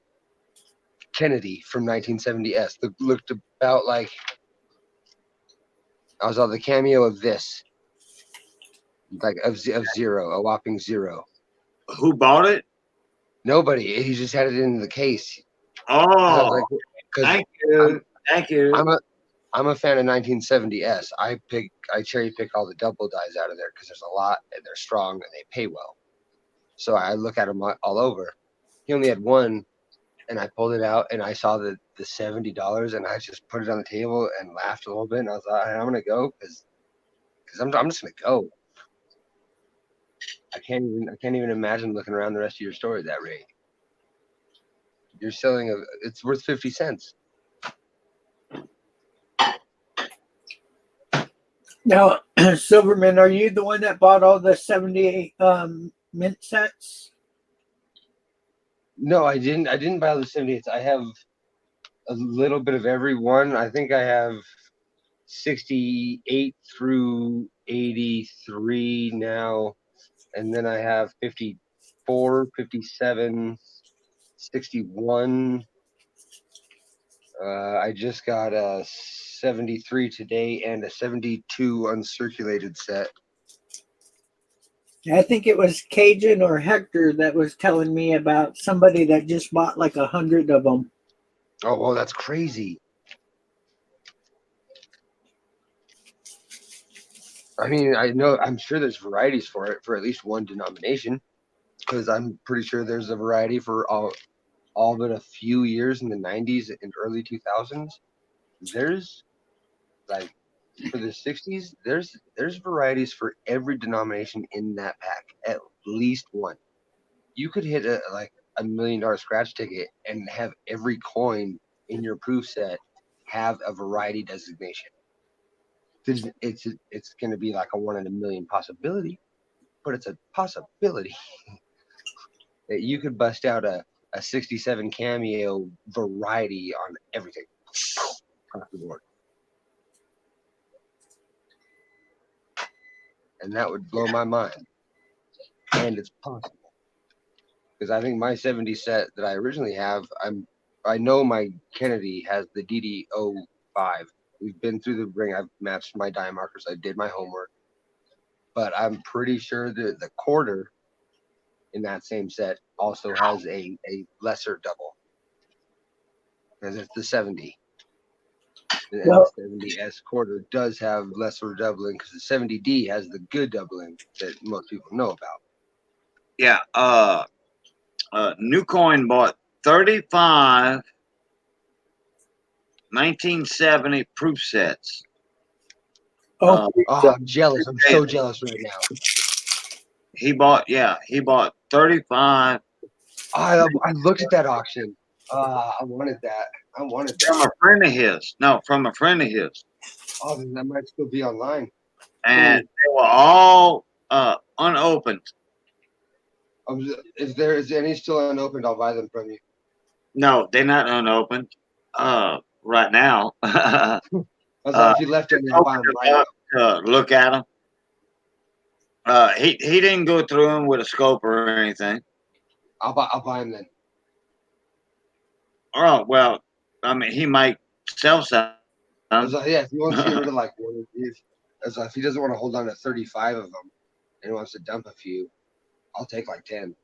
Kennedy from 1970S that looked about like I was on the cameo of this, like of zero, a whopping zero. Who bought it? Nobody. He just had it in the case. Oh, thank you. I'm a fan of 1970S. I cherry pick all the double dies out of there because there's a lot and they're strong and they pay well. So I look at them all over. He only had one, and I pulled it out and I saw the $70 and I just put it on the table and laughed a little bit and I was like, I'm gonna go because I'm just gonna go. I can't even imagine looking around the rest of your store at that rate. You're selling it's worth 50 cents. Now, Silverman, are you the one that bought all the 78 mint sets? No, I didn't buy all the 78s. I have a little bit of every one. I think I have 68 through 83 now. And then I have 54, 57, 61. I just got a 73 today and a 72 uncirculated set. I think it was Cajun or Hector that was telling me about somebody that just bought like 100 of them. Oh, well, that's crazy. I mean, I'm sure there's varieties for it for at least one denomination, because I'm pretty sure there's a variety for all but a few years in the 90s and early 2000s. There's like for the 60s, there's varieties for every denomination in that pack, at least one. You could hit a $1 million scratch ticket and have every coin in your proof set have a variety designation. It's going to be like a 1 in a million possibility, but it's a possibility that you could bust out a 67 cameo variety on everything across the board. And that would blow my mind. And it's possible. Because I think my 70 set that I originally have, I know my Kennedy has the DD05. We've been through the ring. I've matched my die markers. I did my homework. But I'm pretty sure that the quarter in that same set also has a lesser double. Because it's the 70. And Well, the 70S quarter does have lesser doubling because the 70D has the good doubling that most people know about. Yeah. New Coin bought 35 1970 proof sets. oh, I'm jealous. I'm so jealous right now. He bought 35 I looked at that auction. I wanted that. from a friend of his. No, from a friend of his. Oh, then that might still be online. And they were all unopened. If there is any still unopened, I'll buy them from you. No, they're not unopened. Right now. I was like, if you left them, then buy them right now. Look at them. He didn't go through them with a scope or anything. I'll buy them then. Oh well, I mean he might sell some. I was like, yeah, if you want to get rid of like one of these, As if he doesn't want to hold on to 35 of them and wants to dump a few, I'll take like 10.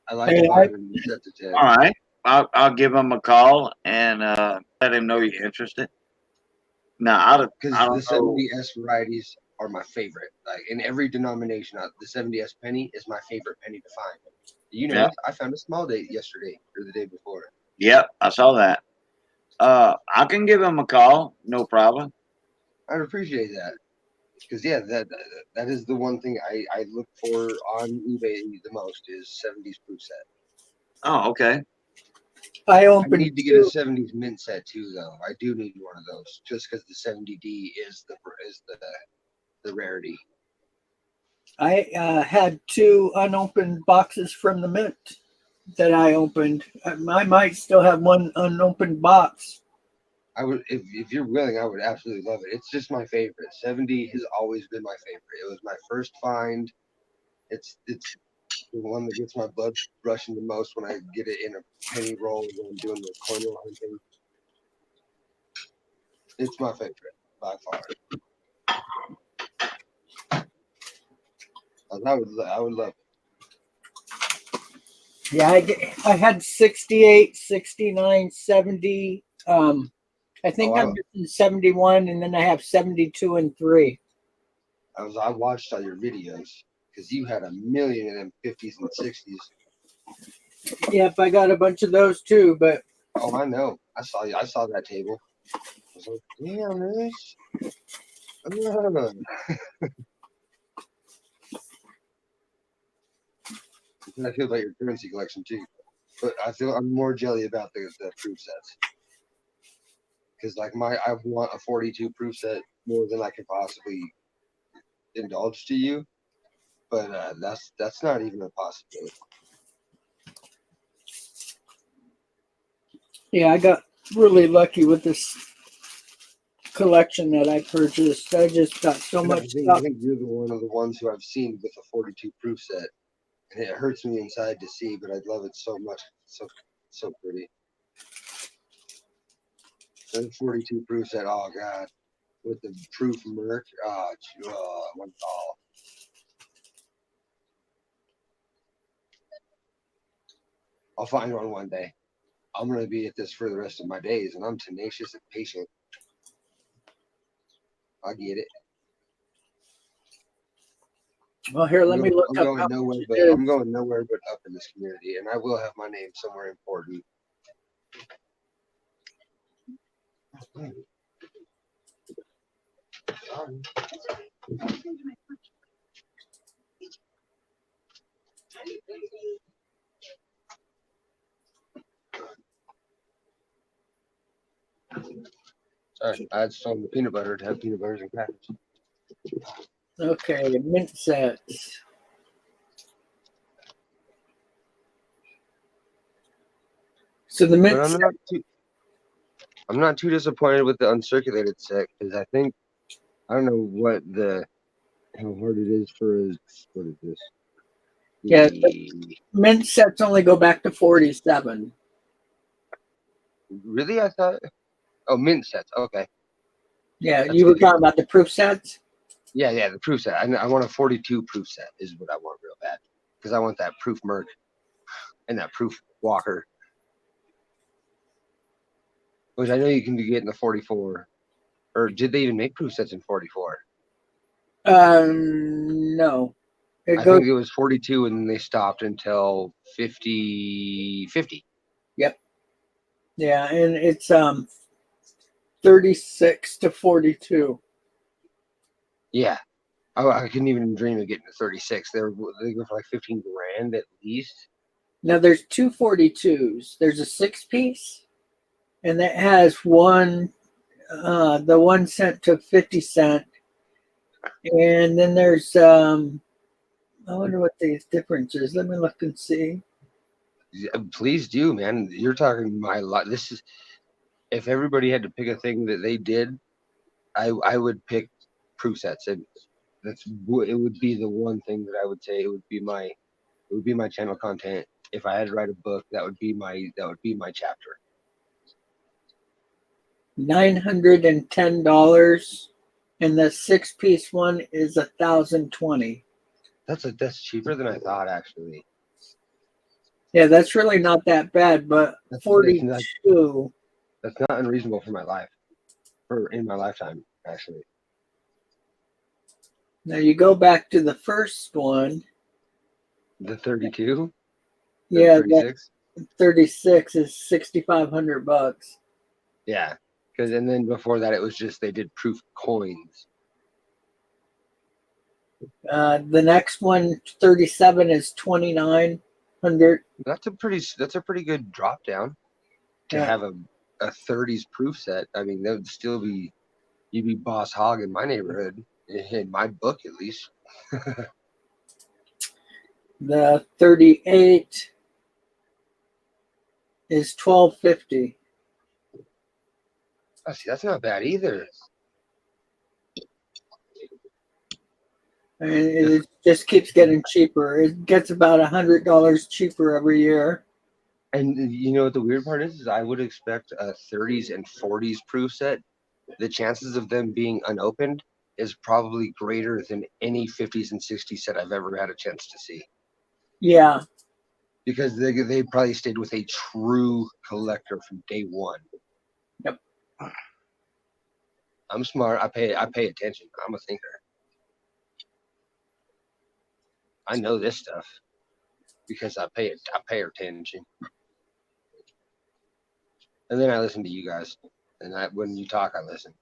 I like Hey, buying them in sets of 10. All right. I'll give him a call and let him know you're interested. Now, I don't Because the know. 70S varieties are my favorite. Like in every denomination, the 70S penny is my favorite penny to find. You know, Yeah. I found a small date yesterday or the day before. Yep, I saw that. I can give him a call, no problem. I'd appreciate that. Because yeah, that is the one thing I look for on eBay the most is 70s proof set. Oh, okay. I I opened need to get a two. 70s mint set too, though. I do need one of those, just because the 70D is the rarity. I had two unopened boxes from the mint that I opened. I might still have one unopened box. I would, if you're willing, I would absolutely love it. It's just my favorite. 70 has always been my favorite. It was my first find. It's the one that gets my blood rushing the most when I get it in a penny roll when I'm doing the coin roll hunting. It's my favorite by far. I would love it. Yeah, I had 68, 69, 70. I think Oh, I'm missing 71, and then I have 72 and 3. I watched all your videos because you had a million of them 50s and 60s. Yep, I got a bunch of those too, but Oh, I know. I saw that table. I was like, damn, this. I feel about your currency collection too, but I'm more jelly about the proof sets because like I want a 42 proof set more than I can possibly indulge to you, but that's not even a possibility. yeah, I got really lucky with this collection that I purchased. I just got so And much I stuff. think you're one of the ones who I've seen with a 42 proof set, and it hurts me inside to see, but I love it so much. It's so pretty. And 42 proof set, oh god, with the proof merc, one all. I'll find one day. I'm gonna be at this for the rest of my days, and I'm tenacious and patient. I get it. Well, here, let me look I'm up going how nowhere, much but it is. I'm going nowhere but up in this community, and I will have my name somewhere important. Sorry, I had stolen the peanut butter to have peanut butters and crackers. Okay, mint sets. So the mint But set, I'm not too disappointed with the uncirculated set because I think I don't know how hard it is for what is this? yeah, mint sets only go back to 47. Really? I thought. Oh, mint sets. Okay. Yeah, That's you were good. talking about the proof sets? Yeah, the proof set. I want a 42 proof set is what I want real bad because I want that proof merc and that proof walker, which I know you can get in the 44. Or did they even make proof sets in 44? No. It I goes, think it was 42 and they stopped until 50. yep. Yeah, and it's 36 to 42. Yeah. I couldn't even dream of getting to 36. They go for like 15 grand at least. Now there's two 42s. There's a 6-piece, and that has one, the 1 cent to 50 cent, and then there's I wonder what the difference is. Let me look and see. Please do, man. You're talking my lot. This is if everybody had to pick a thing that they did, I would pick proof sets, and it would be the one thing that I would say it would be my channel content. If I had to write a book, that would be my chapter. $910 and the 6-piece one is 1,020. That's cheaper than I thought, actually. Yeah, that's really not that bad, but That's 42. That's not unreasonable for my life, for in my lifetime, actually. Now you go back to the first one. The 32, Yeah, that 36. 36 is $6,500. Yeah, because and then before that, it was just they did proof coins. The next one, 37, is 2,900. That's a pretty good drop down to Yeah. have a 30s proof set. I mean, that would still be you'd be boss hog in my neighborhood, in my book at least. The 38 is 1,250. Oh, see, that's not bad either. And it just keeps getting cheaper. It gets about $100 cheaper every year. And you know what the weird part is I would expect a 30s and 40s proof set. The chances of them being unopened is probably greater than any 50s and 60s set I've ever had a chance to see. Yeah. Because they probably stayed with a true collector from day one. Yep. I'm smart. I pay attention. I'm a thinker. I know this stuff because I pay attention. And then I listen to you guys. And when you talk, I listen.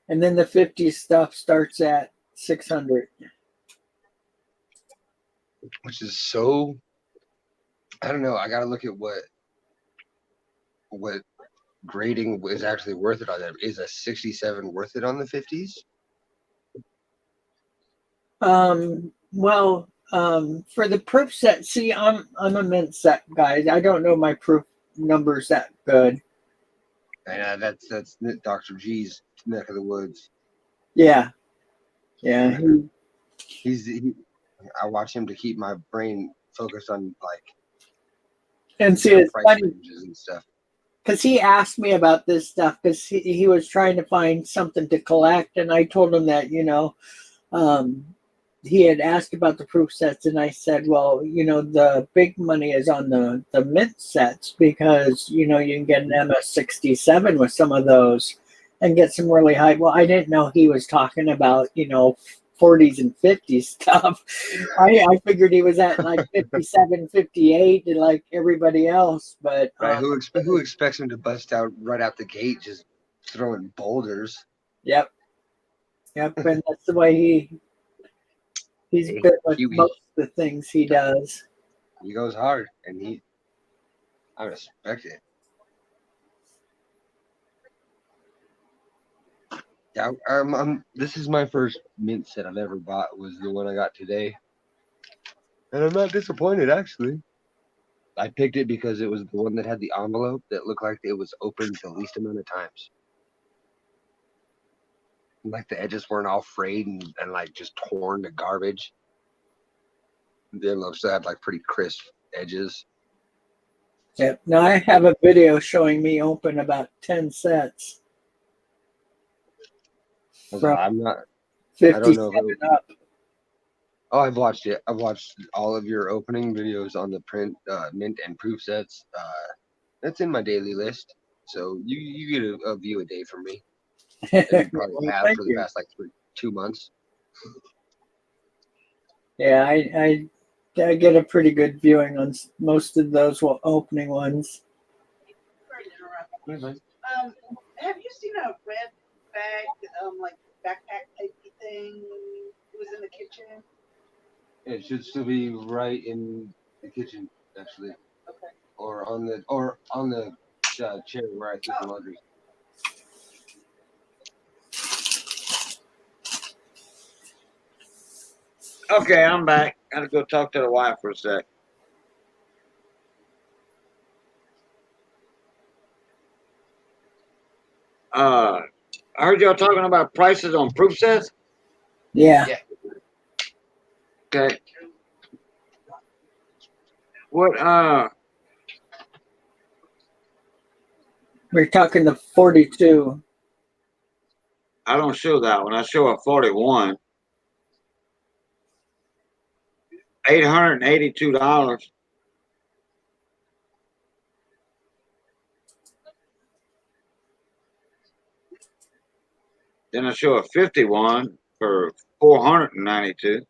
And then the 50 stuff starts at 600. Which is so, I don't know. I got to look at what grading is actually worth it on that. Is a 67 worth it on the 50s? Well, for the proof set, see, I'm a mint set guy. I don't know my proof numbers that good. And that's Dr. G's neck of the woods. Yeah. Yeah. I watch him to keep my brain focused on And see, it's price funny ranges and stuff. because he asked me about this stuff because he was trying to find something to collect, and I told him that he had asked about the proof sets, and I said, well, the big money is on the mint sets because you can get an MS-67 with some of those and get some really high. Well, I didn't know he was talking about 40s and 50s stuff. I figured he was at like 57, 58, and like everybody else. But Right? Who expects him to bust out right out the gate just throwing boulders? Yep, and that's the way he's Hey, been with Huey. most of the things he does. He goes hard, and I respect it. Yeah, this is my first mint set I've ever bought. Was the one I got today, and I'm not disappointed actually. I picked it because it was the one that had the envelope that looked like it was opened the least amount of times. Like the edges weren't all frayed and like just torn to garbage. The envelopes had like pretty crisp edges. Yep. Now I have a video showing me open about 10 sets. From I'm not. 57 up. Oh, I've watched it. I've watched all of your opening videos on the print, mint, and proof sets. That's in my daily list. So you get a view a day from me. And you probably Well, have thank for the you. past 2 months. Yeah, I get a pretty good viewing on most of those opening ones. Have you seen a red bag, like backpack typey thing? It was in the kitchen. It should still be right in the kitchen, actually. Okay. Or on the chair where I keep the laundry. Okay, I'm back. Gotta go talk to the wife for a sec. I heard y'all talking about prices on proof sets. Yeah. Okay. What We're talking the 42. I don't show that one. I show a 41. $882. Then I show a 51 for 492.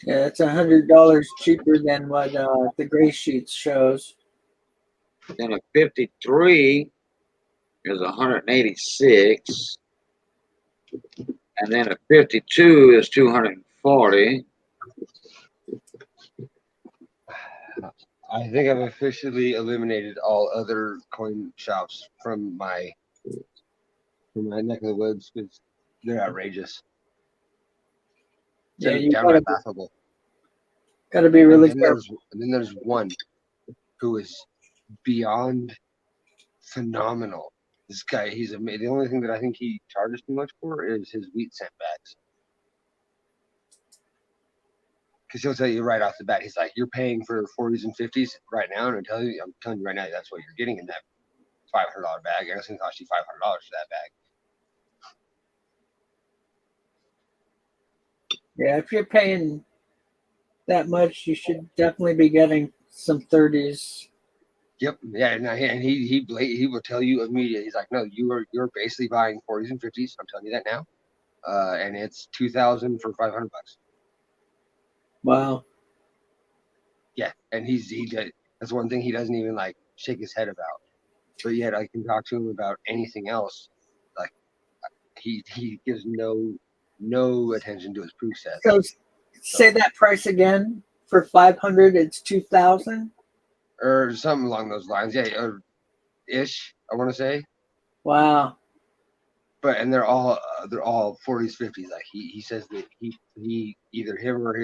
Yeah, it's $100 cheaper than what the gray sheets shows. Then a 53 is 186. And then a 52 is 240. I think I've officially eliminated all other coin shops from my neck of the woods because they're outrageous. Yeah, They're you downright laughable. gotta be really And careful. then there's one who is beyond phenomenal. This guy, he's amazing. The only thing that I think he charges too much for is his wheat cent bags. Because he'll tell you right off the bat, he's like, "You're paying for 40s and 50s right now," and I'm telling you right now, that's what you're getting in that $500 bag, and it's gonna cost you $500 for that bag. Yeah, if you're paying that much, you should definitely be getting some 30s. Yep, yeah, and he will tell you immediately. He's like, "No, you're basically buying 40s and 50s. I'm telling you that now, and it's 2,000 for $500." Wow. Yeah, and that's one thing he doesn't even like shake his head about. But yet I can talk to him about anything else. Like he gives no attention to his proof set. So say that price again. For 500, it's 2,000. Or something along those lines. Yeah, or ish, I want to say. Wow. But and they're all 40s, 50s. Like he says that he either him or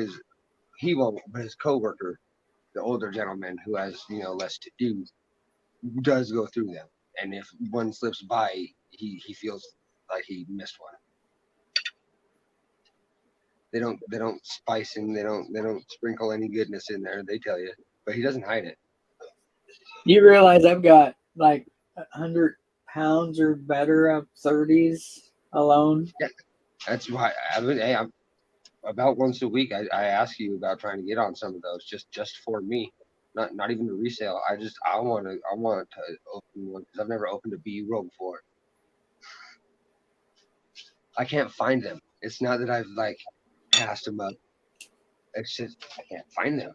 he won't, but his coworker, the older gentleman who has less to do, does go through them. And if one slips by, he feels like he missed one. They don't spice and they don't sprinkle any goodness in there. They tell you, but he doesn't hide it. You realize I've got like 100 pounds or better of 30s alone. Yeah, that's why I'm about once a week. I ask you about trying to get on some of those just for me, not even the resale. I want to open one because I've never opened a BU roll before. I can't find them. It's not that I've like passed them up. It's just I can't find them.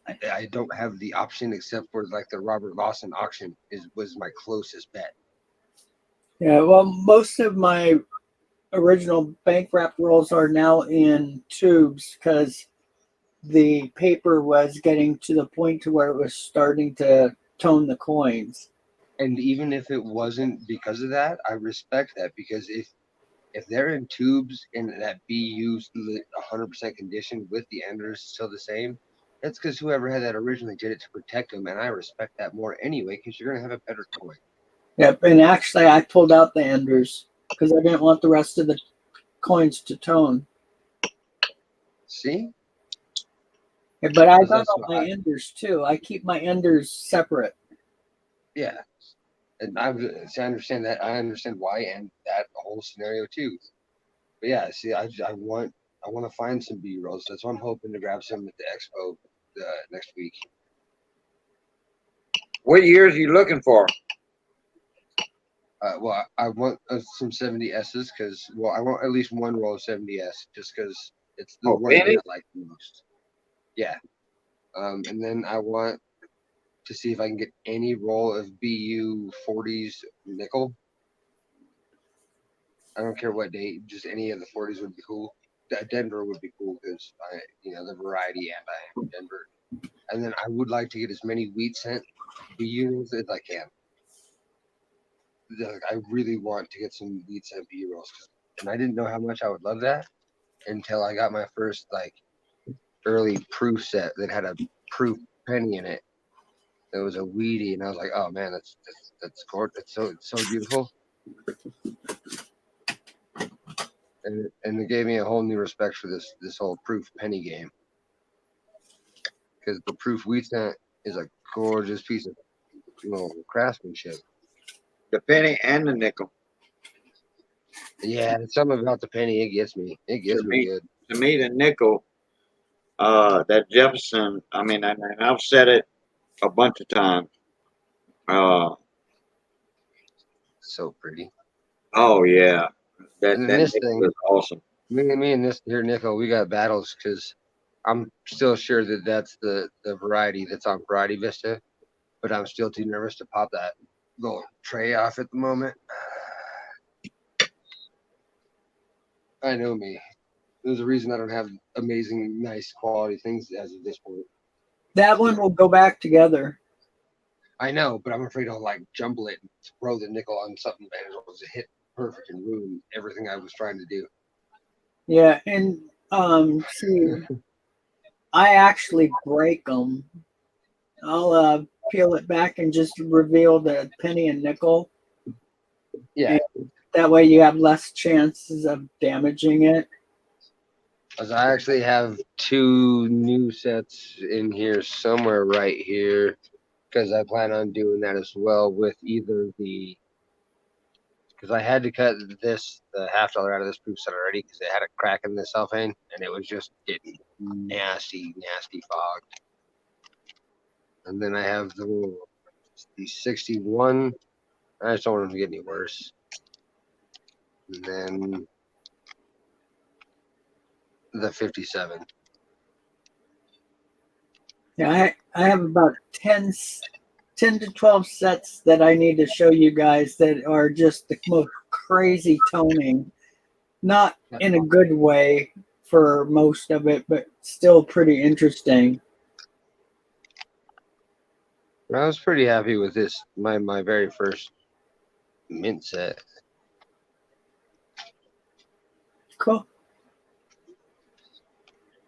I don't have the option except for like the Robert Lawson auction was my closest bet. Yeah, well, most of my original bank wrap rolls are now in tubes because the paper was getting to the point to where it was starting to tone the coins. And even if it wasn't because of that, I respect that because if they're in tubes and that BU 100% condition with the enders still the same, that's because whoever had that originally did it to protect them, and I respect that more anyway because you're gonna have a better coin. Yep, and actually I pulled out the enders because I didn't want the rest of the coins to tone. See? Yeah, but I got all my enders too. I keep my enders separate. Yeah. And I understand that. I understand why and that whole scenario too. But yeah, see, I want to find some B rolls. That's why I'm hoping to grab some at the expo next week. What years are you looking for? Well, I want some 70S's because I want at least one roll of 70S just because it's the one that I like the most. Yeah. And then I want to see if I can get any roll of BU 40s nickel. I don't care what date, just any of the 40s would be cool. Denver would be cool because the variety, and I am Denver. And then I would like to get as many wheat cent BU as I can. I really want to get some wheat cent BU rolls, and I didn't know how much I would love that until I got my first like early proof set that had a proof penny in it. It was a weedy, and I was like, "Oh man, that's gorgeous. It's so beautiful." And it gave me a whole new respect for this whole proof penny game, because the proof wheat cent is a gorgeous piece of craftsmanship. The penny and the nickel. Yeah, something about the penny, it gets me. It gets me good. To me, the nickel, that Jefferson, I mean, and I've said it a bunch of times. So pretty. Oh yeah, And then that this nickel thing, is awesome. me and this here nickel, we got battles because I'm still sure that that's the variety that's on Variety Vista, but I'm still too nervous to pop that little tray off at the moment. I know me. There's a reason I don't have amazing, nice quality things as of this point. That one will go back together. I know, but I'm afraid I'll like jumble it and throw the nickel on something and it'll just hit perfect and ruin everything I was trying to do. Yeah, and see, I actually break them. I'll peel it back and just reveal the penny and nickel. Yeah. And that way you have less chances of damaging it. As I actually have 2 new sets in here somewhere right here because I plan on doing that as well with either the, because I had to cut the $50 out of this proof set already because it had a crack in the cellophane and it was just getting nasty fogged. And then I have the 61. I just don't want them to get any worse. And then the 57. Yeah, I have about 10 to 12 sets that I need to show you guys that are just the most crazy toning. Not in a good way for most of it, but still pretty interesting. I was pretty happy with this, my very first mint set. Cool.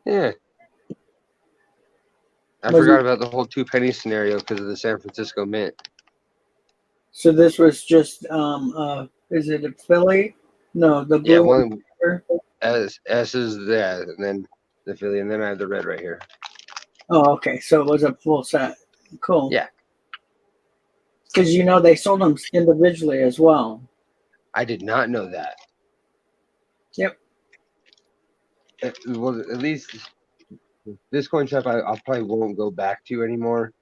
Yeah. I Was forgot it- about the whole 2 penny scenario because of the San Francisco Mint. So this was just is it a Philly? No, the blue Yeah, one. one here. S is that, and then the Philly, and then I have the red right here. Oh, okay. So it was a full set. Cool. Yeah. Because they sold them individually as well. I did not know that. Yep. Well, at least this coin shop I probably won't go back to anymore.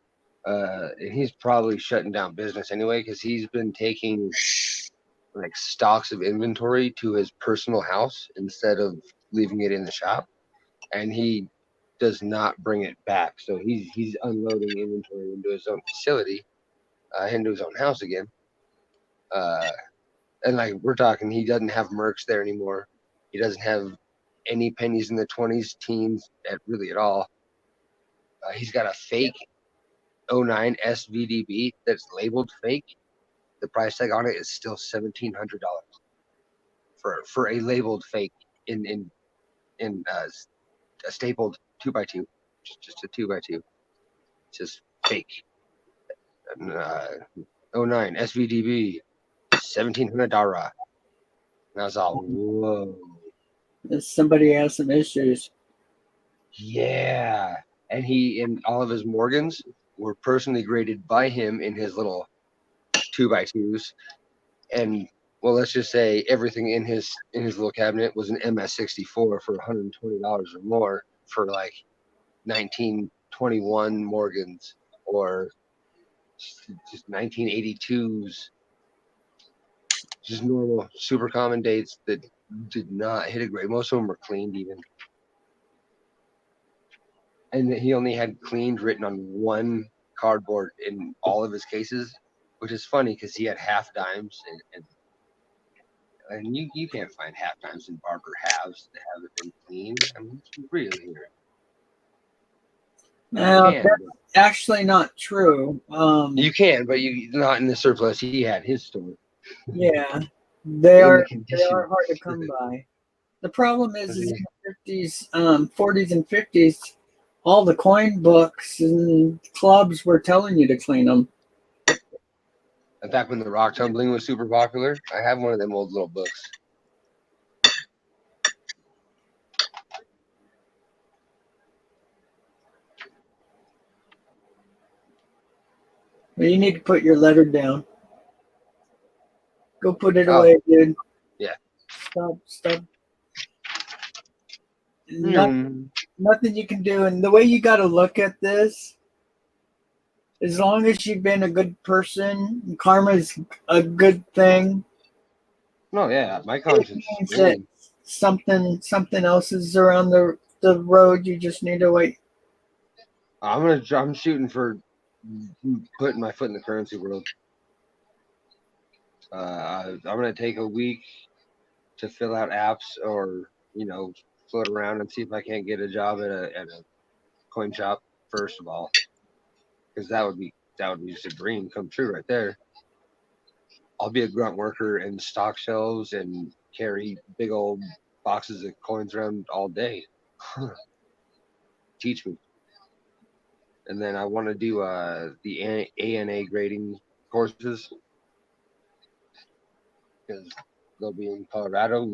And he's probably shutting down business anyway because he's been taking like stocks of inventory to his personal house instead of leaving it in the shop, and he does not bring it back. So he's unloading inventory into his own facility, into his own house again. And like we're talking, he doesn't have mercs there anymore. He doesn't have any pennies in the 20s, teens, at all. He's got a fake 09 SVDB that's labeled fake. The price tag on it is still $1,700 for a labeled fake in a stapled 2x2, just a 2x2. It's just fake. 09 SVDB, $1,700. And I was all, whoa. Somebody has some issues. Yeah. And all of his Morgans were personally graded by him in his little 2x2s. And well, let's just say everything in his little cabinet was an MS64 for $120 or more for like 1921 Morgans or just 1982s. Just normal, super common dates that did not hit a grade. Most of them were cleaned even. And he only had cleaned written on one cardboard in all of his cases, which is funny because he had half dimes and you can't find half dimes in Barber halves that haven't been cleaned. I mean, it's real here. That's actually not true. You can, but you not in the surplus he had his store. Yeah, they are condition. hard to come by. The problem is in the 50s, 40s, and 50s, all the coin books and clubs were telling you to clean them. Back when the rock tumbling was super popular, I have one of them old little books. But you need to put your letter down. Go put it Oh. away, dude. Yeah. Stop. Hmm. Nothing you can do. And the way you got to look at this, as long as you've been a good person, karma's a good thing. No, yeah, my It conscience means is that clean. something else is around the road. You just need to wait. I'm shooting for putting my foot in the currency world. I'm gonna take a week to fill out apps or float around and see if I can't get a job at a coin shop first of all, because that would be just a dream come true right there. I'll be a grunt worker in stock shelves and carry big old boxes of coins around all day. Teach me. And then I want to do the ANA grading courses because they'll be in Colorado.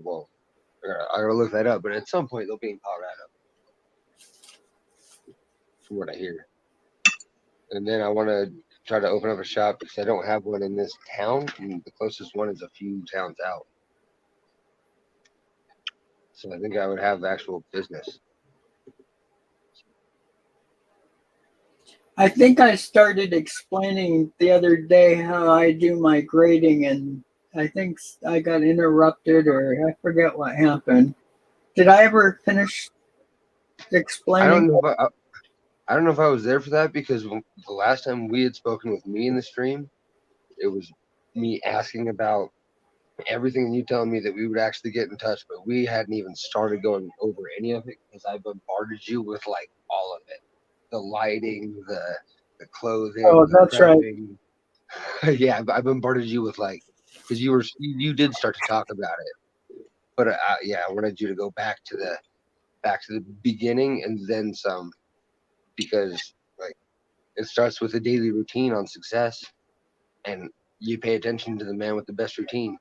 Well, I gotta look that up, but at some point they'll be in Colorado, from what I hear. And then I want to try to open up a shop because I don't have one in this town, and the closest one is a few towns out. So I think I would have actual business. I think I started explaining the other day how I do my grading, and I think I got interrupted or I forget what happened. Did I ever finish I explaining? don't know if I was there for that because the last time we had spoken with me in the stream, it was me asking about everything and you telling me that we would actually get in touch, but we hadn't even started going over any of it because I bombarded you with like all of it. The lighting, the clothing, Oh, the that's right. prepping. Yeah, I bombarded you with like because you did start to talk about it, but yeah, I wanted you to go back to the beginning and then some because like it starts with a daily routine on success, and you pay attention to the man with the best routine.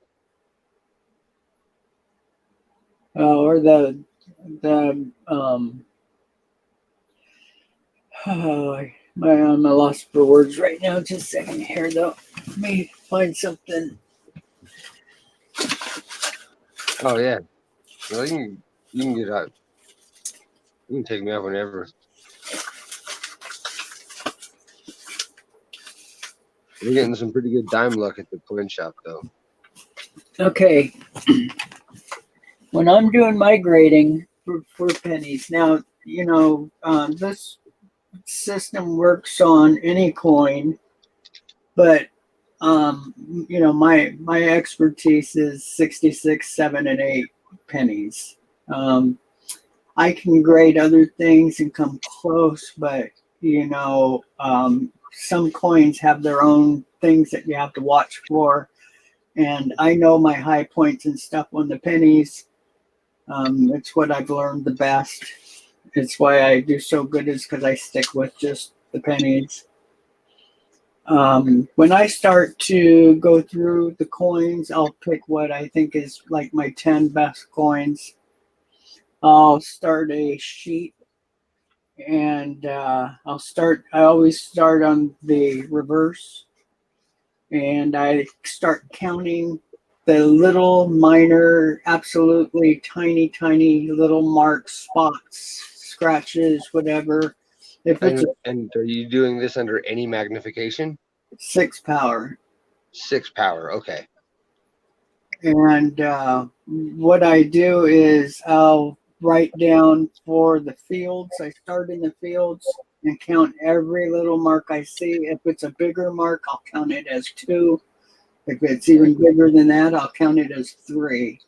Or the I'm a loss for words right now. Just a second here, though. Let me find something. Oh yeah, well, you can get out. You can take me out whenever. We're getting some pretty good dime luck at the coin shop, though. Okay. When I'm doing my grading for pennies, now, this system works on any coin, but, my expertise is 66, 7, and 8 pennies. I can grade other things and come close, but, some coins have their own things that you have to watch for. And I know my high points and stuff on the pennies. It's what I've learned the best. It's why I do so good is because I stick with just the pennies. When I start to go through the coins, I'll pick what I think is like my 10 best coins. I'll start a sheet and I always start on the reverse and I start counting the little minor, absolutely tiny little marks, spots, scratches, whatever. If it's And are you doing this under any magnification? 6 power. 6 power, okay. And what I do is I'll write down for the fields. I start in the fields and count every little mark I see. If it's a bigger mark, I'll count it as 2. If it's even bigger than that, I'll count it as 3.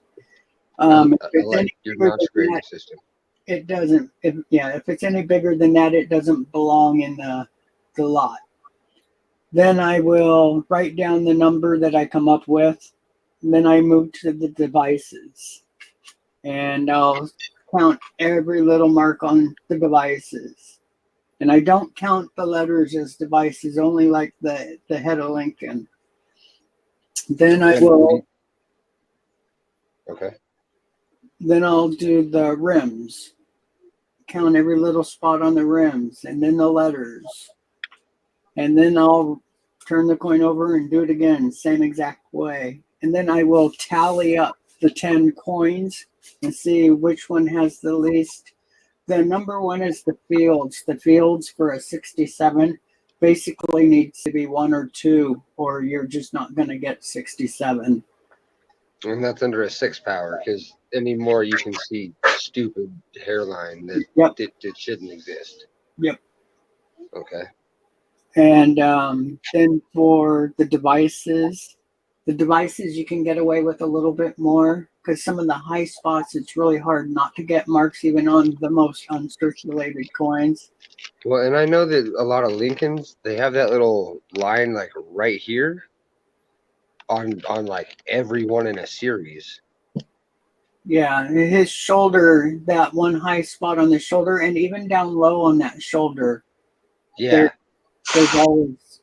I If it's like any your bigger notch than grading that, system. it doesn't. If it's any bigger than that, it doesn't belong in the lot. Then I will write down the number that I come up with. And then I move to the devices. And I'll count every little mark on the devices. And I don't count the letters as devices, only like the head of Lincoln. Then I will. Okay. Then I'll do the rims. Count every little spot on the rims, and then the letters. And then I'll turn the coin over and do it again, same exact way. And then I will tally up the 10 coins and see which one has the least. The number one is the fields. The fields for a 67 basically needs to be 1 or 2, or you're just not going to get 67. And that's under a 6 power, because anymore you can see stupid hairline that Yep. that shouldn't exist. Yep. Okay. And then for the devices you can get away with a little bit more, because some of the high spots, it's really hard not to get marks even on the most uncirculated coins. Well, and I know that a lot of Lincolns, they have that little line like right here on like every one in a series. Yeah, his shoulder, that one high spot on the shoulder, and even down low on that shoulder, Yeah. there's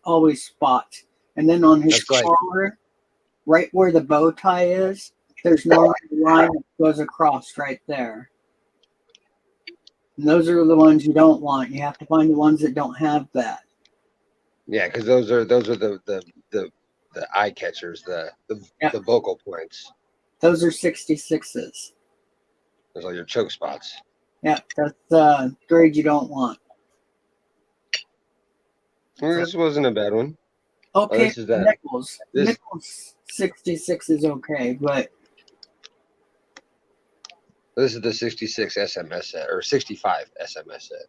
always spots. And then on his That's like- collar, right where the bow tie is, there's normally a line that goes across right there. And those are the ones you don't want. You have to find the ones that don't have that. Yeah, because those are the eye catchers, the vocal points. Those are 66s. Those are your choke spots. Yeah, that's grade you don't want. Well, this wasn't a bad one. Okay, this is that. nickels. This- Nickels 66 is okay, but This is the 66 SMS set, or 65 SMS set.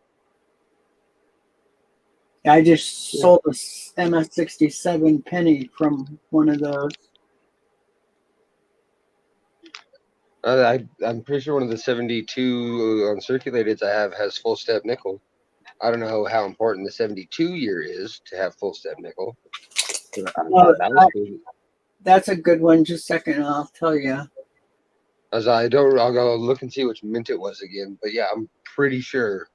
I just sold a MS67 penny from one of those. I'm pretty sure one of the 72 uncirculated I have has full step nickel. I don't know how important the 72 year is to have full step nickel. That's a good one. Just a second, I'll tell you. I'll go look and see which mint it was again. But yeah, I'm pretty sure.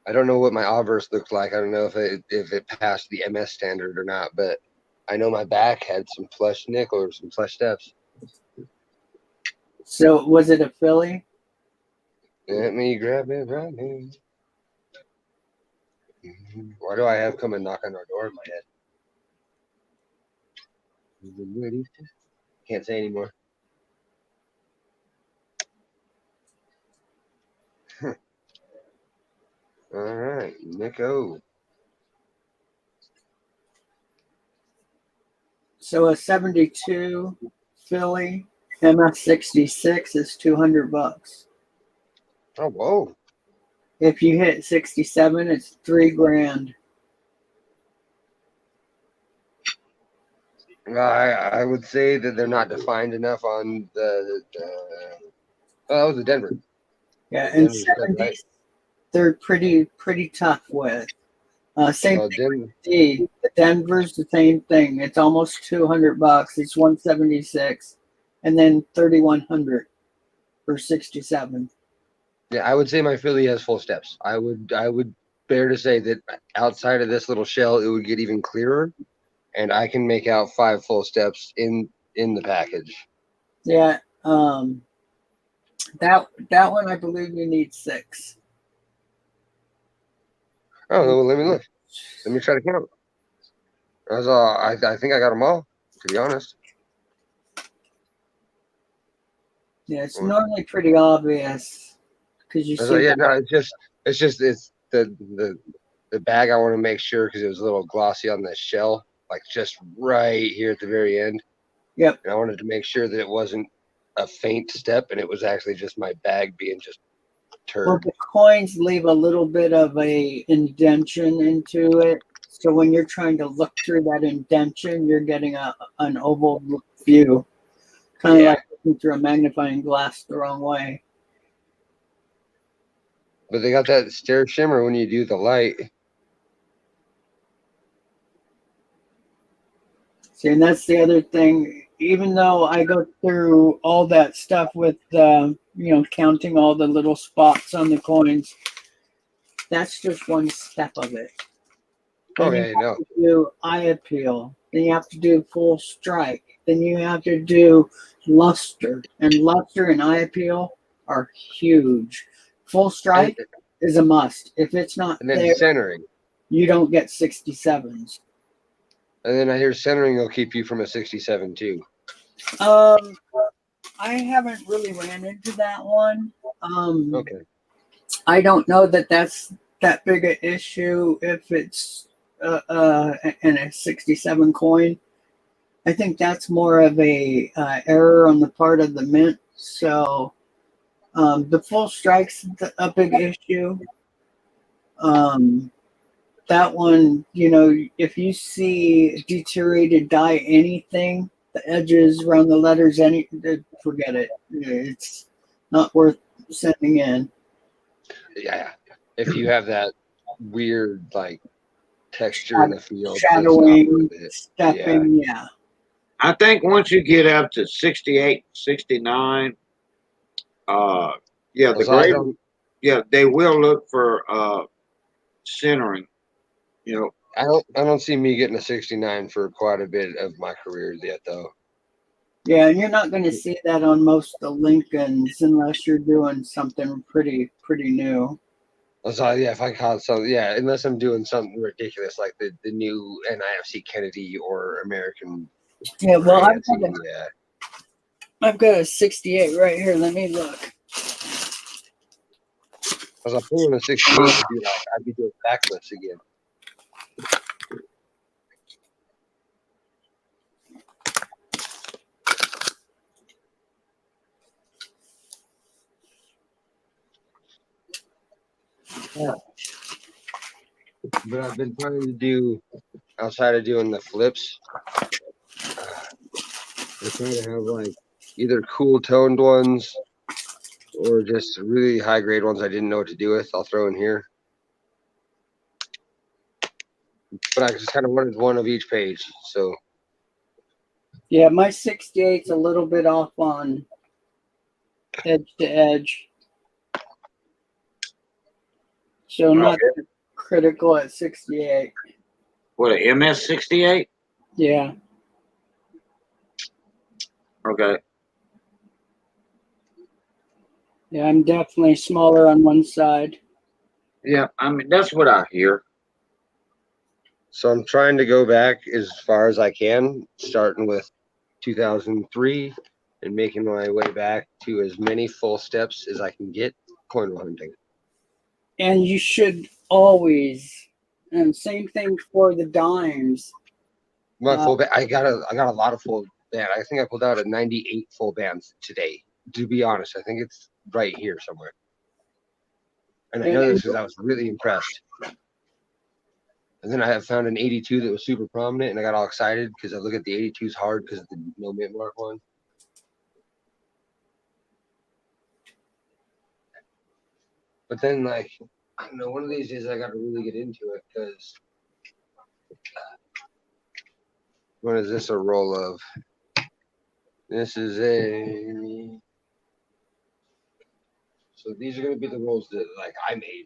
I don't know what my obverse looked like. I don't know if it passed the MS standard or not, but I know my back had some flush nickel or some flush steps. So was it a Philly? Let me grab it right now. Why do I have come and knock on our door in my head? Can't say anymore. All right, Nico. So a 72 Philly MS66 is $200. Oh, whoa. If you hit 67, it's $3,000. I would say that they're not defined enough on the that was the Denver. Yeah, and Denver's good, 70s, right? they're pretty tough with. Same Well, thing Denver, with D. The Denver's the same thing. It's almost $200. It's 176, and then 3,100 for 67. yeah, I would say my Philly has full steps. I would bear to say that outside of this little shell, it would get even clearer, and I can make out 5 full steps in the package. Yeah, that one I believe you need 6. Oh, well, let me look. Let me try to count. I think I got them all, to be honest. Yeah, it's normally pretty obvious because you see. Yeah, no, it's the bag. I want to make sure because it was a little glossy on the shell, like just right here at the very end. Yep. And I wanted to make sure that it wasn't a faint step, and it was actually just my bag being just turd. Well, the coins leave a little bit of a indentation into it, so when you're trying to look through that indentation, you're getting an oval view, kind of like looking through a magnifying glass the wrong way. But they got that stair shimmer when you do the light. See, and that's the other thing. Even though I go through all that stuff with, counting all the little spots on the coins, that's just one step of it. Then Okay, you have to do eye appeal. Then you have to do full strike. Then you have to do luster. And luster and eye appeal are huge. Full strike is a must. If it's not And then there, centering. you don't get 67s. And then I hear centering will keep you from a 67 too. I haven't really ran into that one. Okay. I don't know that that's that big an issue if it's in a 67 coin. I think that's more of a error on the part of the mint. So the full strike's a big issue. That one, you know, if you see deteriorated die anything, the edges around the letters, forget it. It's not worth sending in. Yeah. If you have that weird like texture in the field, Shadowing, it's not worth it. stepping, yeah. I think once you get up to 68, 69, yeah, the As long as grade, I'm- yeah, they will look for centering. You know, I don't see me getting a 69 for quite a bit of my career yet though. Yeah, and you're not going to see that on most of the Lincolns unless you're doing something pretty new. So yeah, if I caught something, yeah, unless I'm doing something ridiculous like the new NIFC Kennedy or American. Yeah, well, yeah. I've got a 68 right here. Let me look. As I'm pulling a 68, I'd be doing backlifts again. Yeah. But I've been trying to do, outside of doing the flips, I try to have like either cool toned ones or just really high grade ones I didn't know what to do with. I'll throw in here. But I just kind of wanted one of each page. So Yeah, my 68's a little bit off on edge to edge. So not critical at 68. what a MS 68? Yeah. Okay. Yeah, I'm definitely smaller on one side. Yeah, I mean that's what I hear. So I'm trying to go back as far as I can, starting with 2003 and making my way back to as many full steps as I can get coin hunting. And you should always, and same thing for the dimes. My full band, I got a lot of full band. I think I pulled out a 98 full bands today. To be honest, I think it's right here somewhere. And I know this because I was really impressed. And then I have found an 82 that was super prominent, and I got all excited because I look at the 82s hard because of the no mint mark one. But then, like, I don't know, one of these days I got to really get into it because what is this a roll of? This is a. So these are going to be the rolls that, like, I made.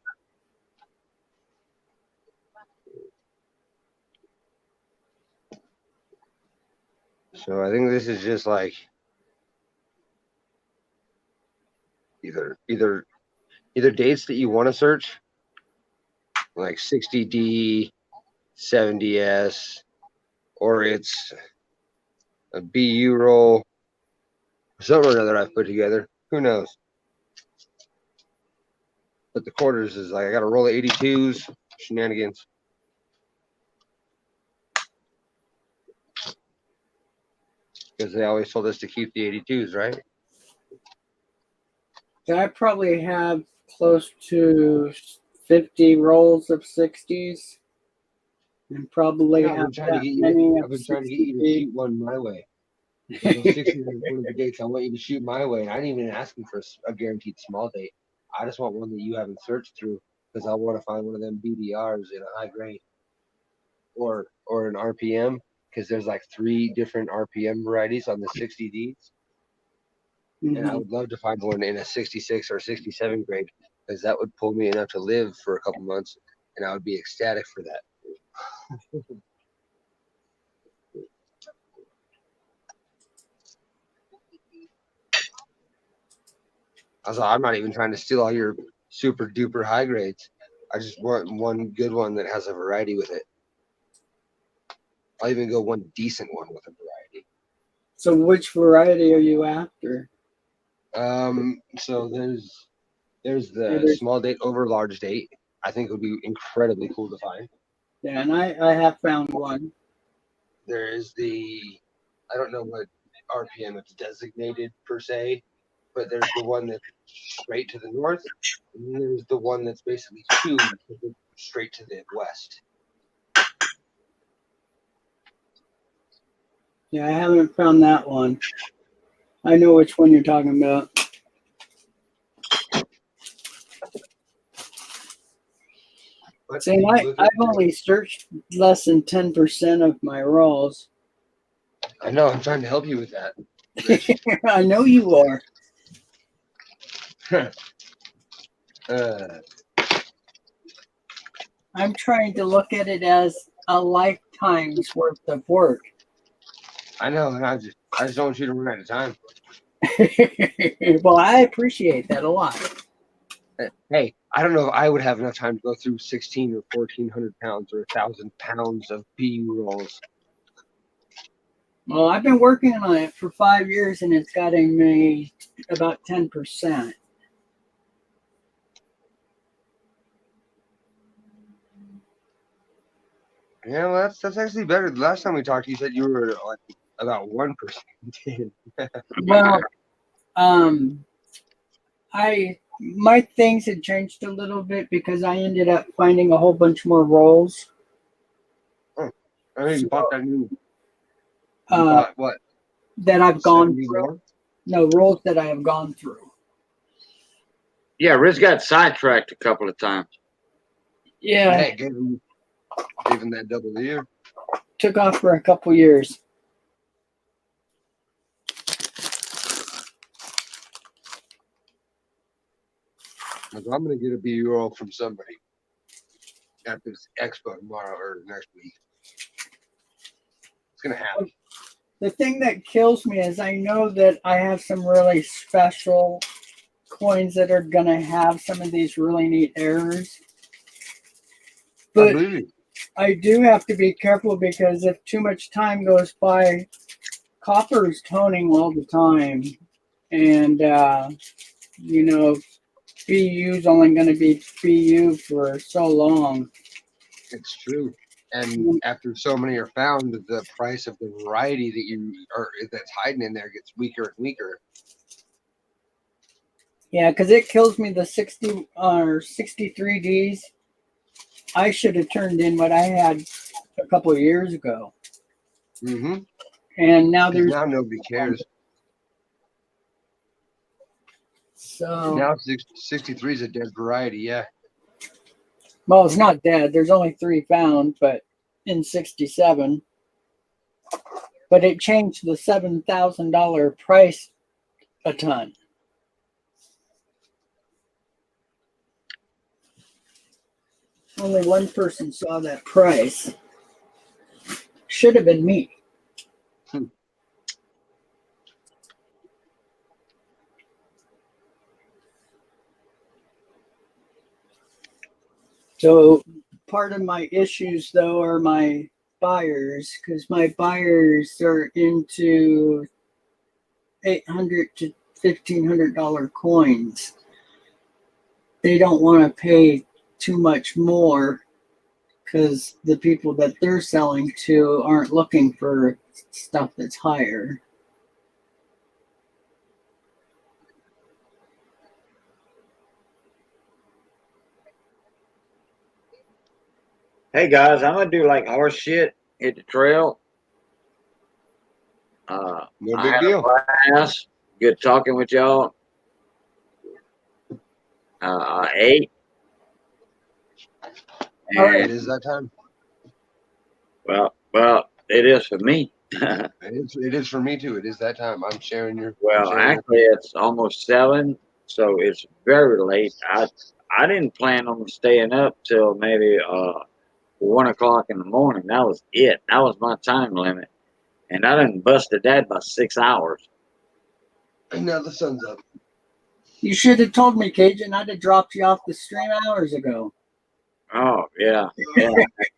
So I think this is just like either dates that you want to search, like 60D, 70S, or it's a BU roll, something or another I've put together. Who knows? But the quarters is like I got a roll of 82s, shenanigans. Because they always told us to keep the 82s, right? I probably have close to 50 rolls of 60s. And probably I've have been trying that to get many you. of I've been trying to get you to 60. shoot one my way. Those 60s is one of the dates I want you to shoot my way, and I didn't even ask you for a guaranteed small date. I just want one that you haven't searched through because I want to find one of them BDRs in a high grade or an RPM because there's like 3 different RPM varieties on the 60Ds. And I would love to find one in a 66 or 67 grade because that would pull me enough to live for a couple months, and I would be ecstatic for that. Also, I'm not even trying to steal all your super duper high grades. I just want one good one that has a variety with it. I'll even go one decent one with a variety. So which variety are you after? So there's the there's- small date over large date. I think it would be incredibly cool to find. Yeah, and I have found one. There is I don't know what RPM it's designated per se, but there's the one that's straight to the north, and then there's the one that's basically two straight to the west. Yeah, I haven't found that one. I know which one you're talking about. But See, I've only searched less than 10% of my rolls. I know, I'm trying to help you with that. I know you are. I'm trying to look at it as a lifetime's worth of work. I know, and I just don't want you to run out of time. Well, I appreciate that a lot. Hey, I don't know if I would have enough time to go through 16 or 1,400 pounds or 1,000 pounds of BU rolls. Well, I've been working on it for 5 years, and it's gotten me about 10%. Yeah, well, that's actually better. The last time we talked, you said you were like about 1%. Well, my things had changed a little bit because I ended up finding a whole bunch more rolls. I mean, you bought that new. You Uh, bought what? that I've gone 70 through. more? No, rolls that I have gone through. Yeah, Riz got sidetracked a couple of times. Yeah, Hey, gave him that double the year. took off for a couple years. I'm gonna get a BU roll from somebody at this expo tomorrow or next week. It's gonna happen. The thing that kills me is I know that I have some really special coins that are going to have some of these really neat errors. I But believe you. I do have to be careful because if too much time goes by, copper is toning all the time. And, BU's only going to be BU for so long. It's true. And after so many are found, the price of the variety that's hiding in there gets weaker and weaker. Yeah, because it kills me the 60 or 63Ds. I should have turned in what I had a couple of years ago. Mm-hmm. And now there's Now nobody cares. so Now 63 is a dead variety, yeah. well, it's not dead. There's only 3 found, but in 67. But it changed the $7,000 price a ton. Only one person saw that price. Should have been me. So part of my issues, though, are my buyers, because my buyers are into $800 to $1,500 coins. They don't want to pay too much more because the people that they're selling to aren't looking for stuff that's higher. Hey guys, I'm gonna do like horse shit, hit the trail. No I big had deal. a blast. Good talking with y'all. I ate. It And is that time. well, it is for me. It is for me too. It is that time. I'm sharing your. Well, actually, it's almost 7, so it's very late. I didn't plan on staying up till maybe 1 o'clock in the morning. That was it. That was my time limit, and I done busted that by 6 hours. And now the sun's up. You should have told me, Cajun. I'd have dropped you off the stream hours ago. Oh yeah.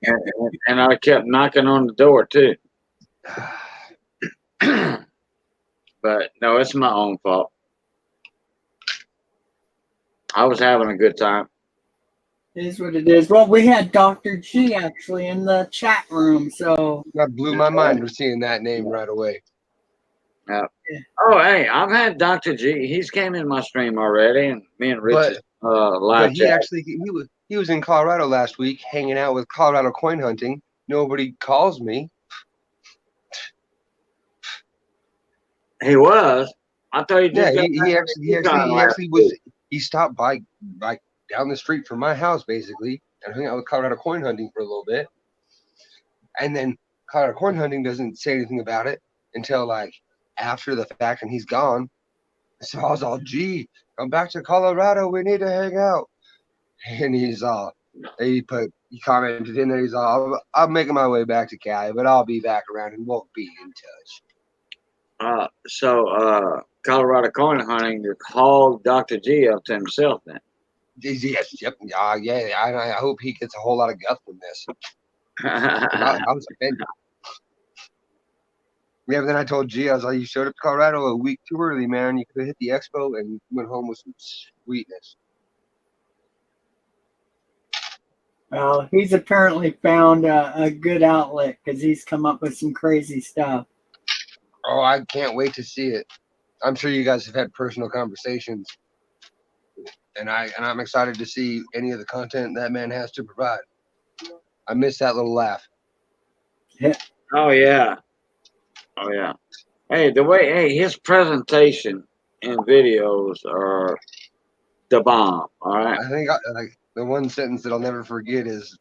and I kept knocking on the door too. But no, it's my own fault. I was having a good time. It is what it is. Well, we had Dr. G actually in the chat room, so That blew my mind seeing that name right away. Oh, hey, I've had Dr. G. He's came in my stream already, and me and Rich But live he chat. actually he was in Colorado last week hanging out with Colorado coin hunting. Nobody calls me. He was. I thought you Yeah, just he actually was. He stopped by like down the street from my house basically and hung out with Colorado coin hunting for a little bit. And then Colorado coin hunting doesn't say anything about it until like after the fact, and he's gone. So I was all, gee, come back to Colorado. We need to hang out. And he commented in there. He's all, I'm making my way back to Cali, but I'll be back around and we'll be in touch. So Colorado coin hunting just hauled Dr. G up to himself then. Yes, yep, yeah. I hope he gets a whole lot of guts from this. I was offended. Yeah, but then I told G, I was like, you showed up to Colorado a week too early, man. You could have hit the expo and went home with some sweetness. well, he's apparently found a good outlet because he's come up with some crazy stuff. Oh, I can't wait to see it. I'm sure you guys have had personal conversations, and I'm excited to see any of the content that man has to provide. I miss that little laugh. Oh yeah. Hey, his presentation and videos are the bomb. All right. I think like the one sentence that I'll never forget is,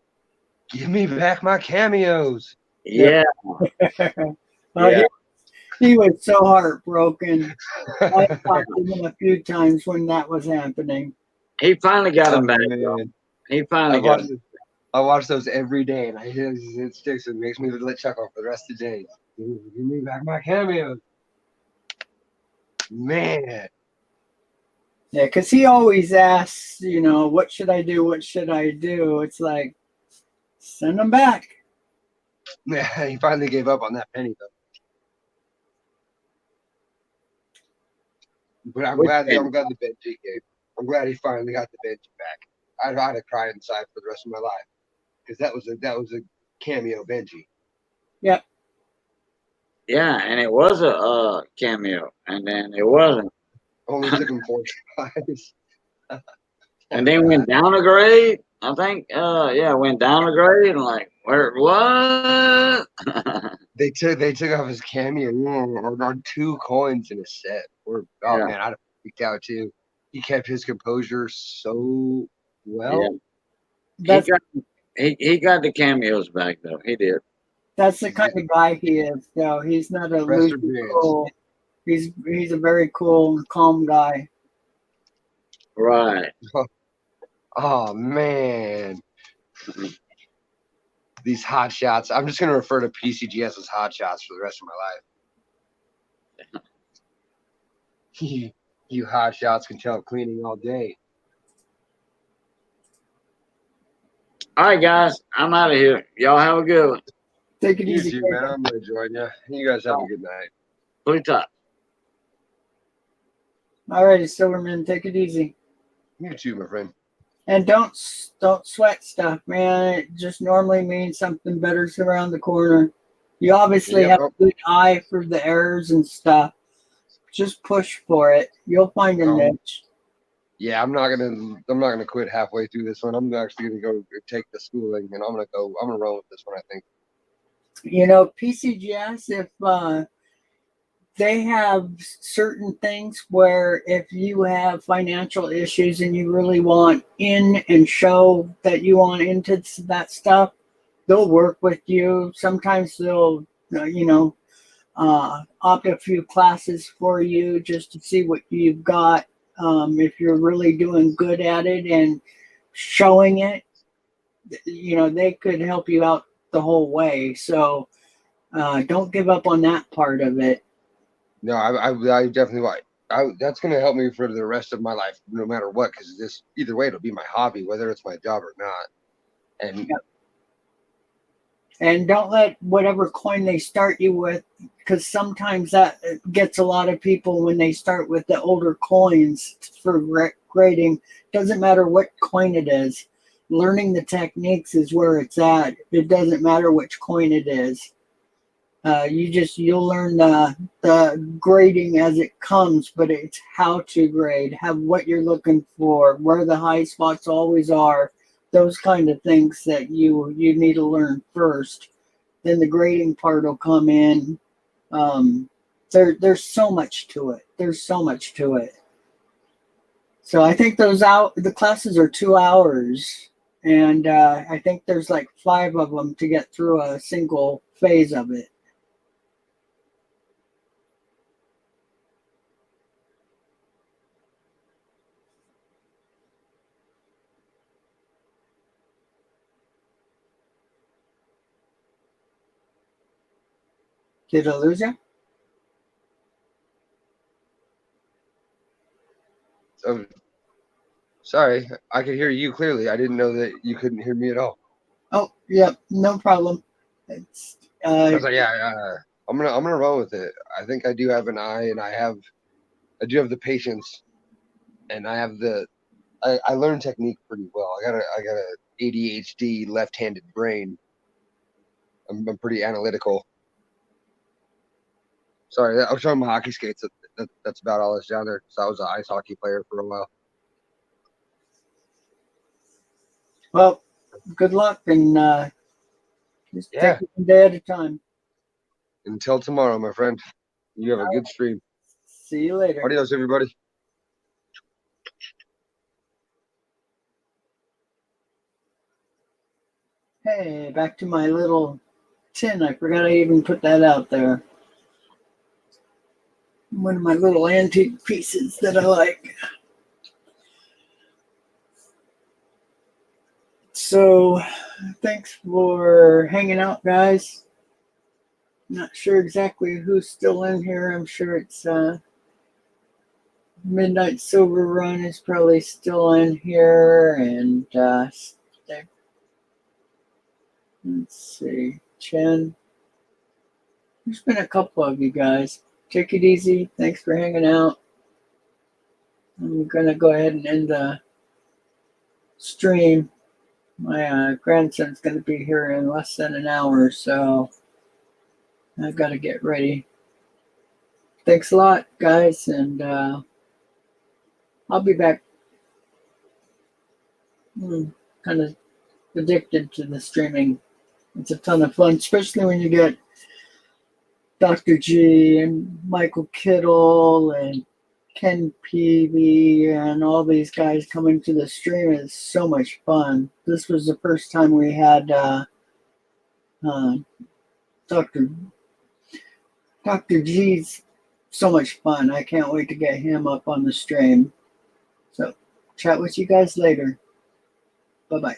"Give me back my cameos." Yeah. Yeah. He was so heartbroken. I talked to him a few times when that was happening. He finally got him back. He finally got him. I watch those every day, and it sticks and makes me let chuckle for the rest of the day. Give me back my cameos, man. Yeah, because he always asks, what should I do? What should I do? It's like, send them back. Yeah, he finally gave up on that penny though. But I'm glad the Benji gave. I'm glad he finally got the Benji back. I'd have cried inside for the rest of my life because that was a cameo Benji. Yep. Yeah, and it was a cameo, and then it wasn't. Only took him 4 tries. And then went down a grade. I think, went down a grade. And like, what? They took off his cameo on 2 coins in a set. Man, I'd have freaked out too. He kept his composure so well. Yeah. He got the cameos back though. He did. That's the kind of guy he is, though. He's not a loose cool. He's a very cool, calm guy. Right. Oh man. These hot shots. I'm just gonna refer to PCGS as hot shots for the rest of my life. You hot shots can tell cleaning all day. All right, guys, I'm out of here. Y'all have a good one. Take it easy, too, man. I'm gonna join you. You guys have a good night. Please talk. All righty, Silverman, take it easy. You too, my friend. And don't sweat stuff, man. It just normally means something better's around the corner. You obviously have a good eye for the errors and stuff. Just push for it. You'll find a niche. Yeah, I'm not gonna quit halfway through this one. I'm actually gonna go take the schooling, and I'm gonna run with this one, I think. PCGS, if they have certain things where if you have financial issues and you really want in and show that you want into that stuff, they'll work with you. Sometimes they'll, opt a few classes for you just to see what you've got. If you're really doing good at it and showing it, they could help you out the whole way. So don't give up on that part of it. No, I definitely like. That's gonna help me for the rest of my life, no matter what. Because either way, it'll be my hobby, whether it's my job or not. And And don't let whatever coin they start you with, because sometimes that gets a lot of people when they start with the older coins for grading. Doesn't matter what coin it is. Learning the techniques is where it's at. It doesn't matter which coin it is. You'll learn the grading as it comes, but it's how to grade, have what you're looking for, where the high spots always are, those kind of things that you need to learn first. Then the grading part will come in. There's so much to it. There's so much to it. So I think the classes are 2 hours, and I think there's like 5 of them to get through a single phase of it. Did I lose you? Oh, sorry, I could hear you clearly. I didn't know that you couldn't hear me at all. Oh, yeah, no problem. It's I was like, yeah, I'm gonna run with it. I think I do have an eye, and I do have the patience, and I have I learn technique pretty well. I got a ADHD left-handed brain. I'm pretty analytical. Sorry, I was showing my hockey skates. That's about all that's down there. So I was an ice hockey player for a while. well, good luck, and just Yeah. take it one day at a time. Until tomorrow, my friend. You have a good stream. See you later. Adios, everybody. Hey, back to my little tin. I forgot I even put that out there. One of my little antique pieces that I like. So, thanks for hanging out, guys. Not sure exactly who's still in here. I'm sure it's Midnight Silver Run is probably still in here, and let's see, Chen. There's been a couple of you guys. Take it easy. Thanks for hanging out. I'm gonna go ahead and end the stream. My grandson's gonna be here in less than an hour, so I gotta get ready. Thanks a lot, guys, and I'll be back. Kind of addicted to the streaming. It's a ton of fun, especially when you get Dr. G and Michael Kittle and Ken Peavy and all these guys coming to the stream. Is so much fun. This was the first time we had Dr. G's so much fun. I can't wait to get him up on the stream. So, chat with you guys later. Bye-bye.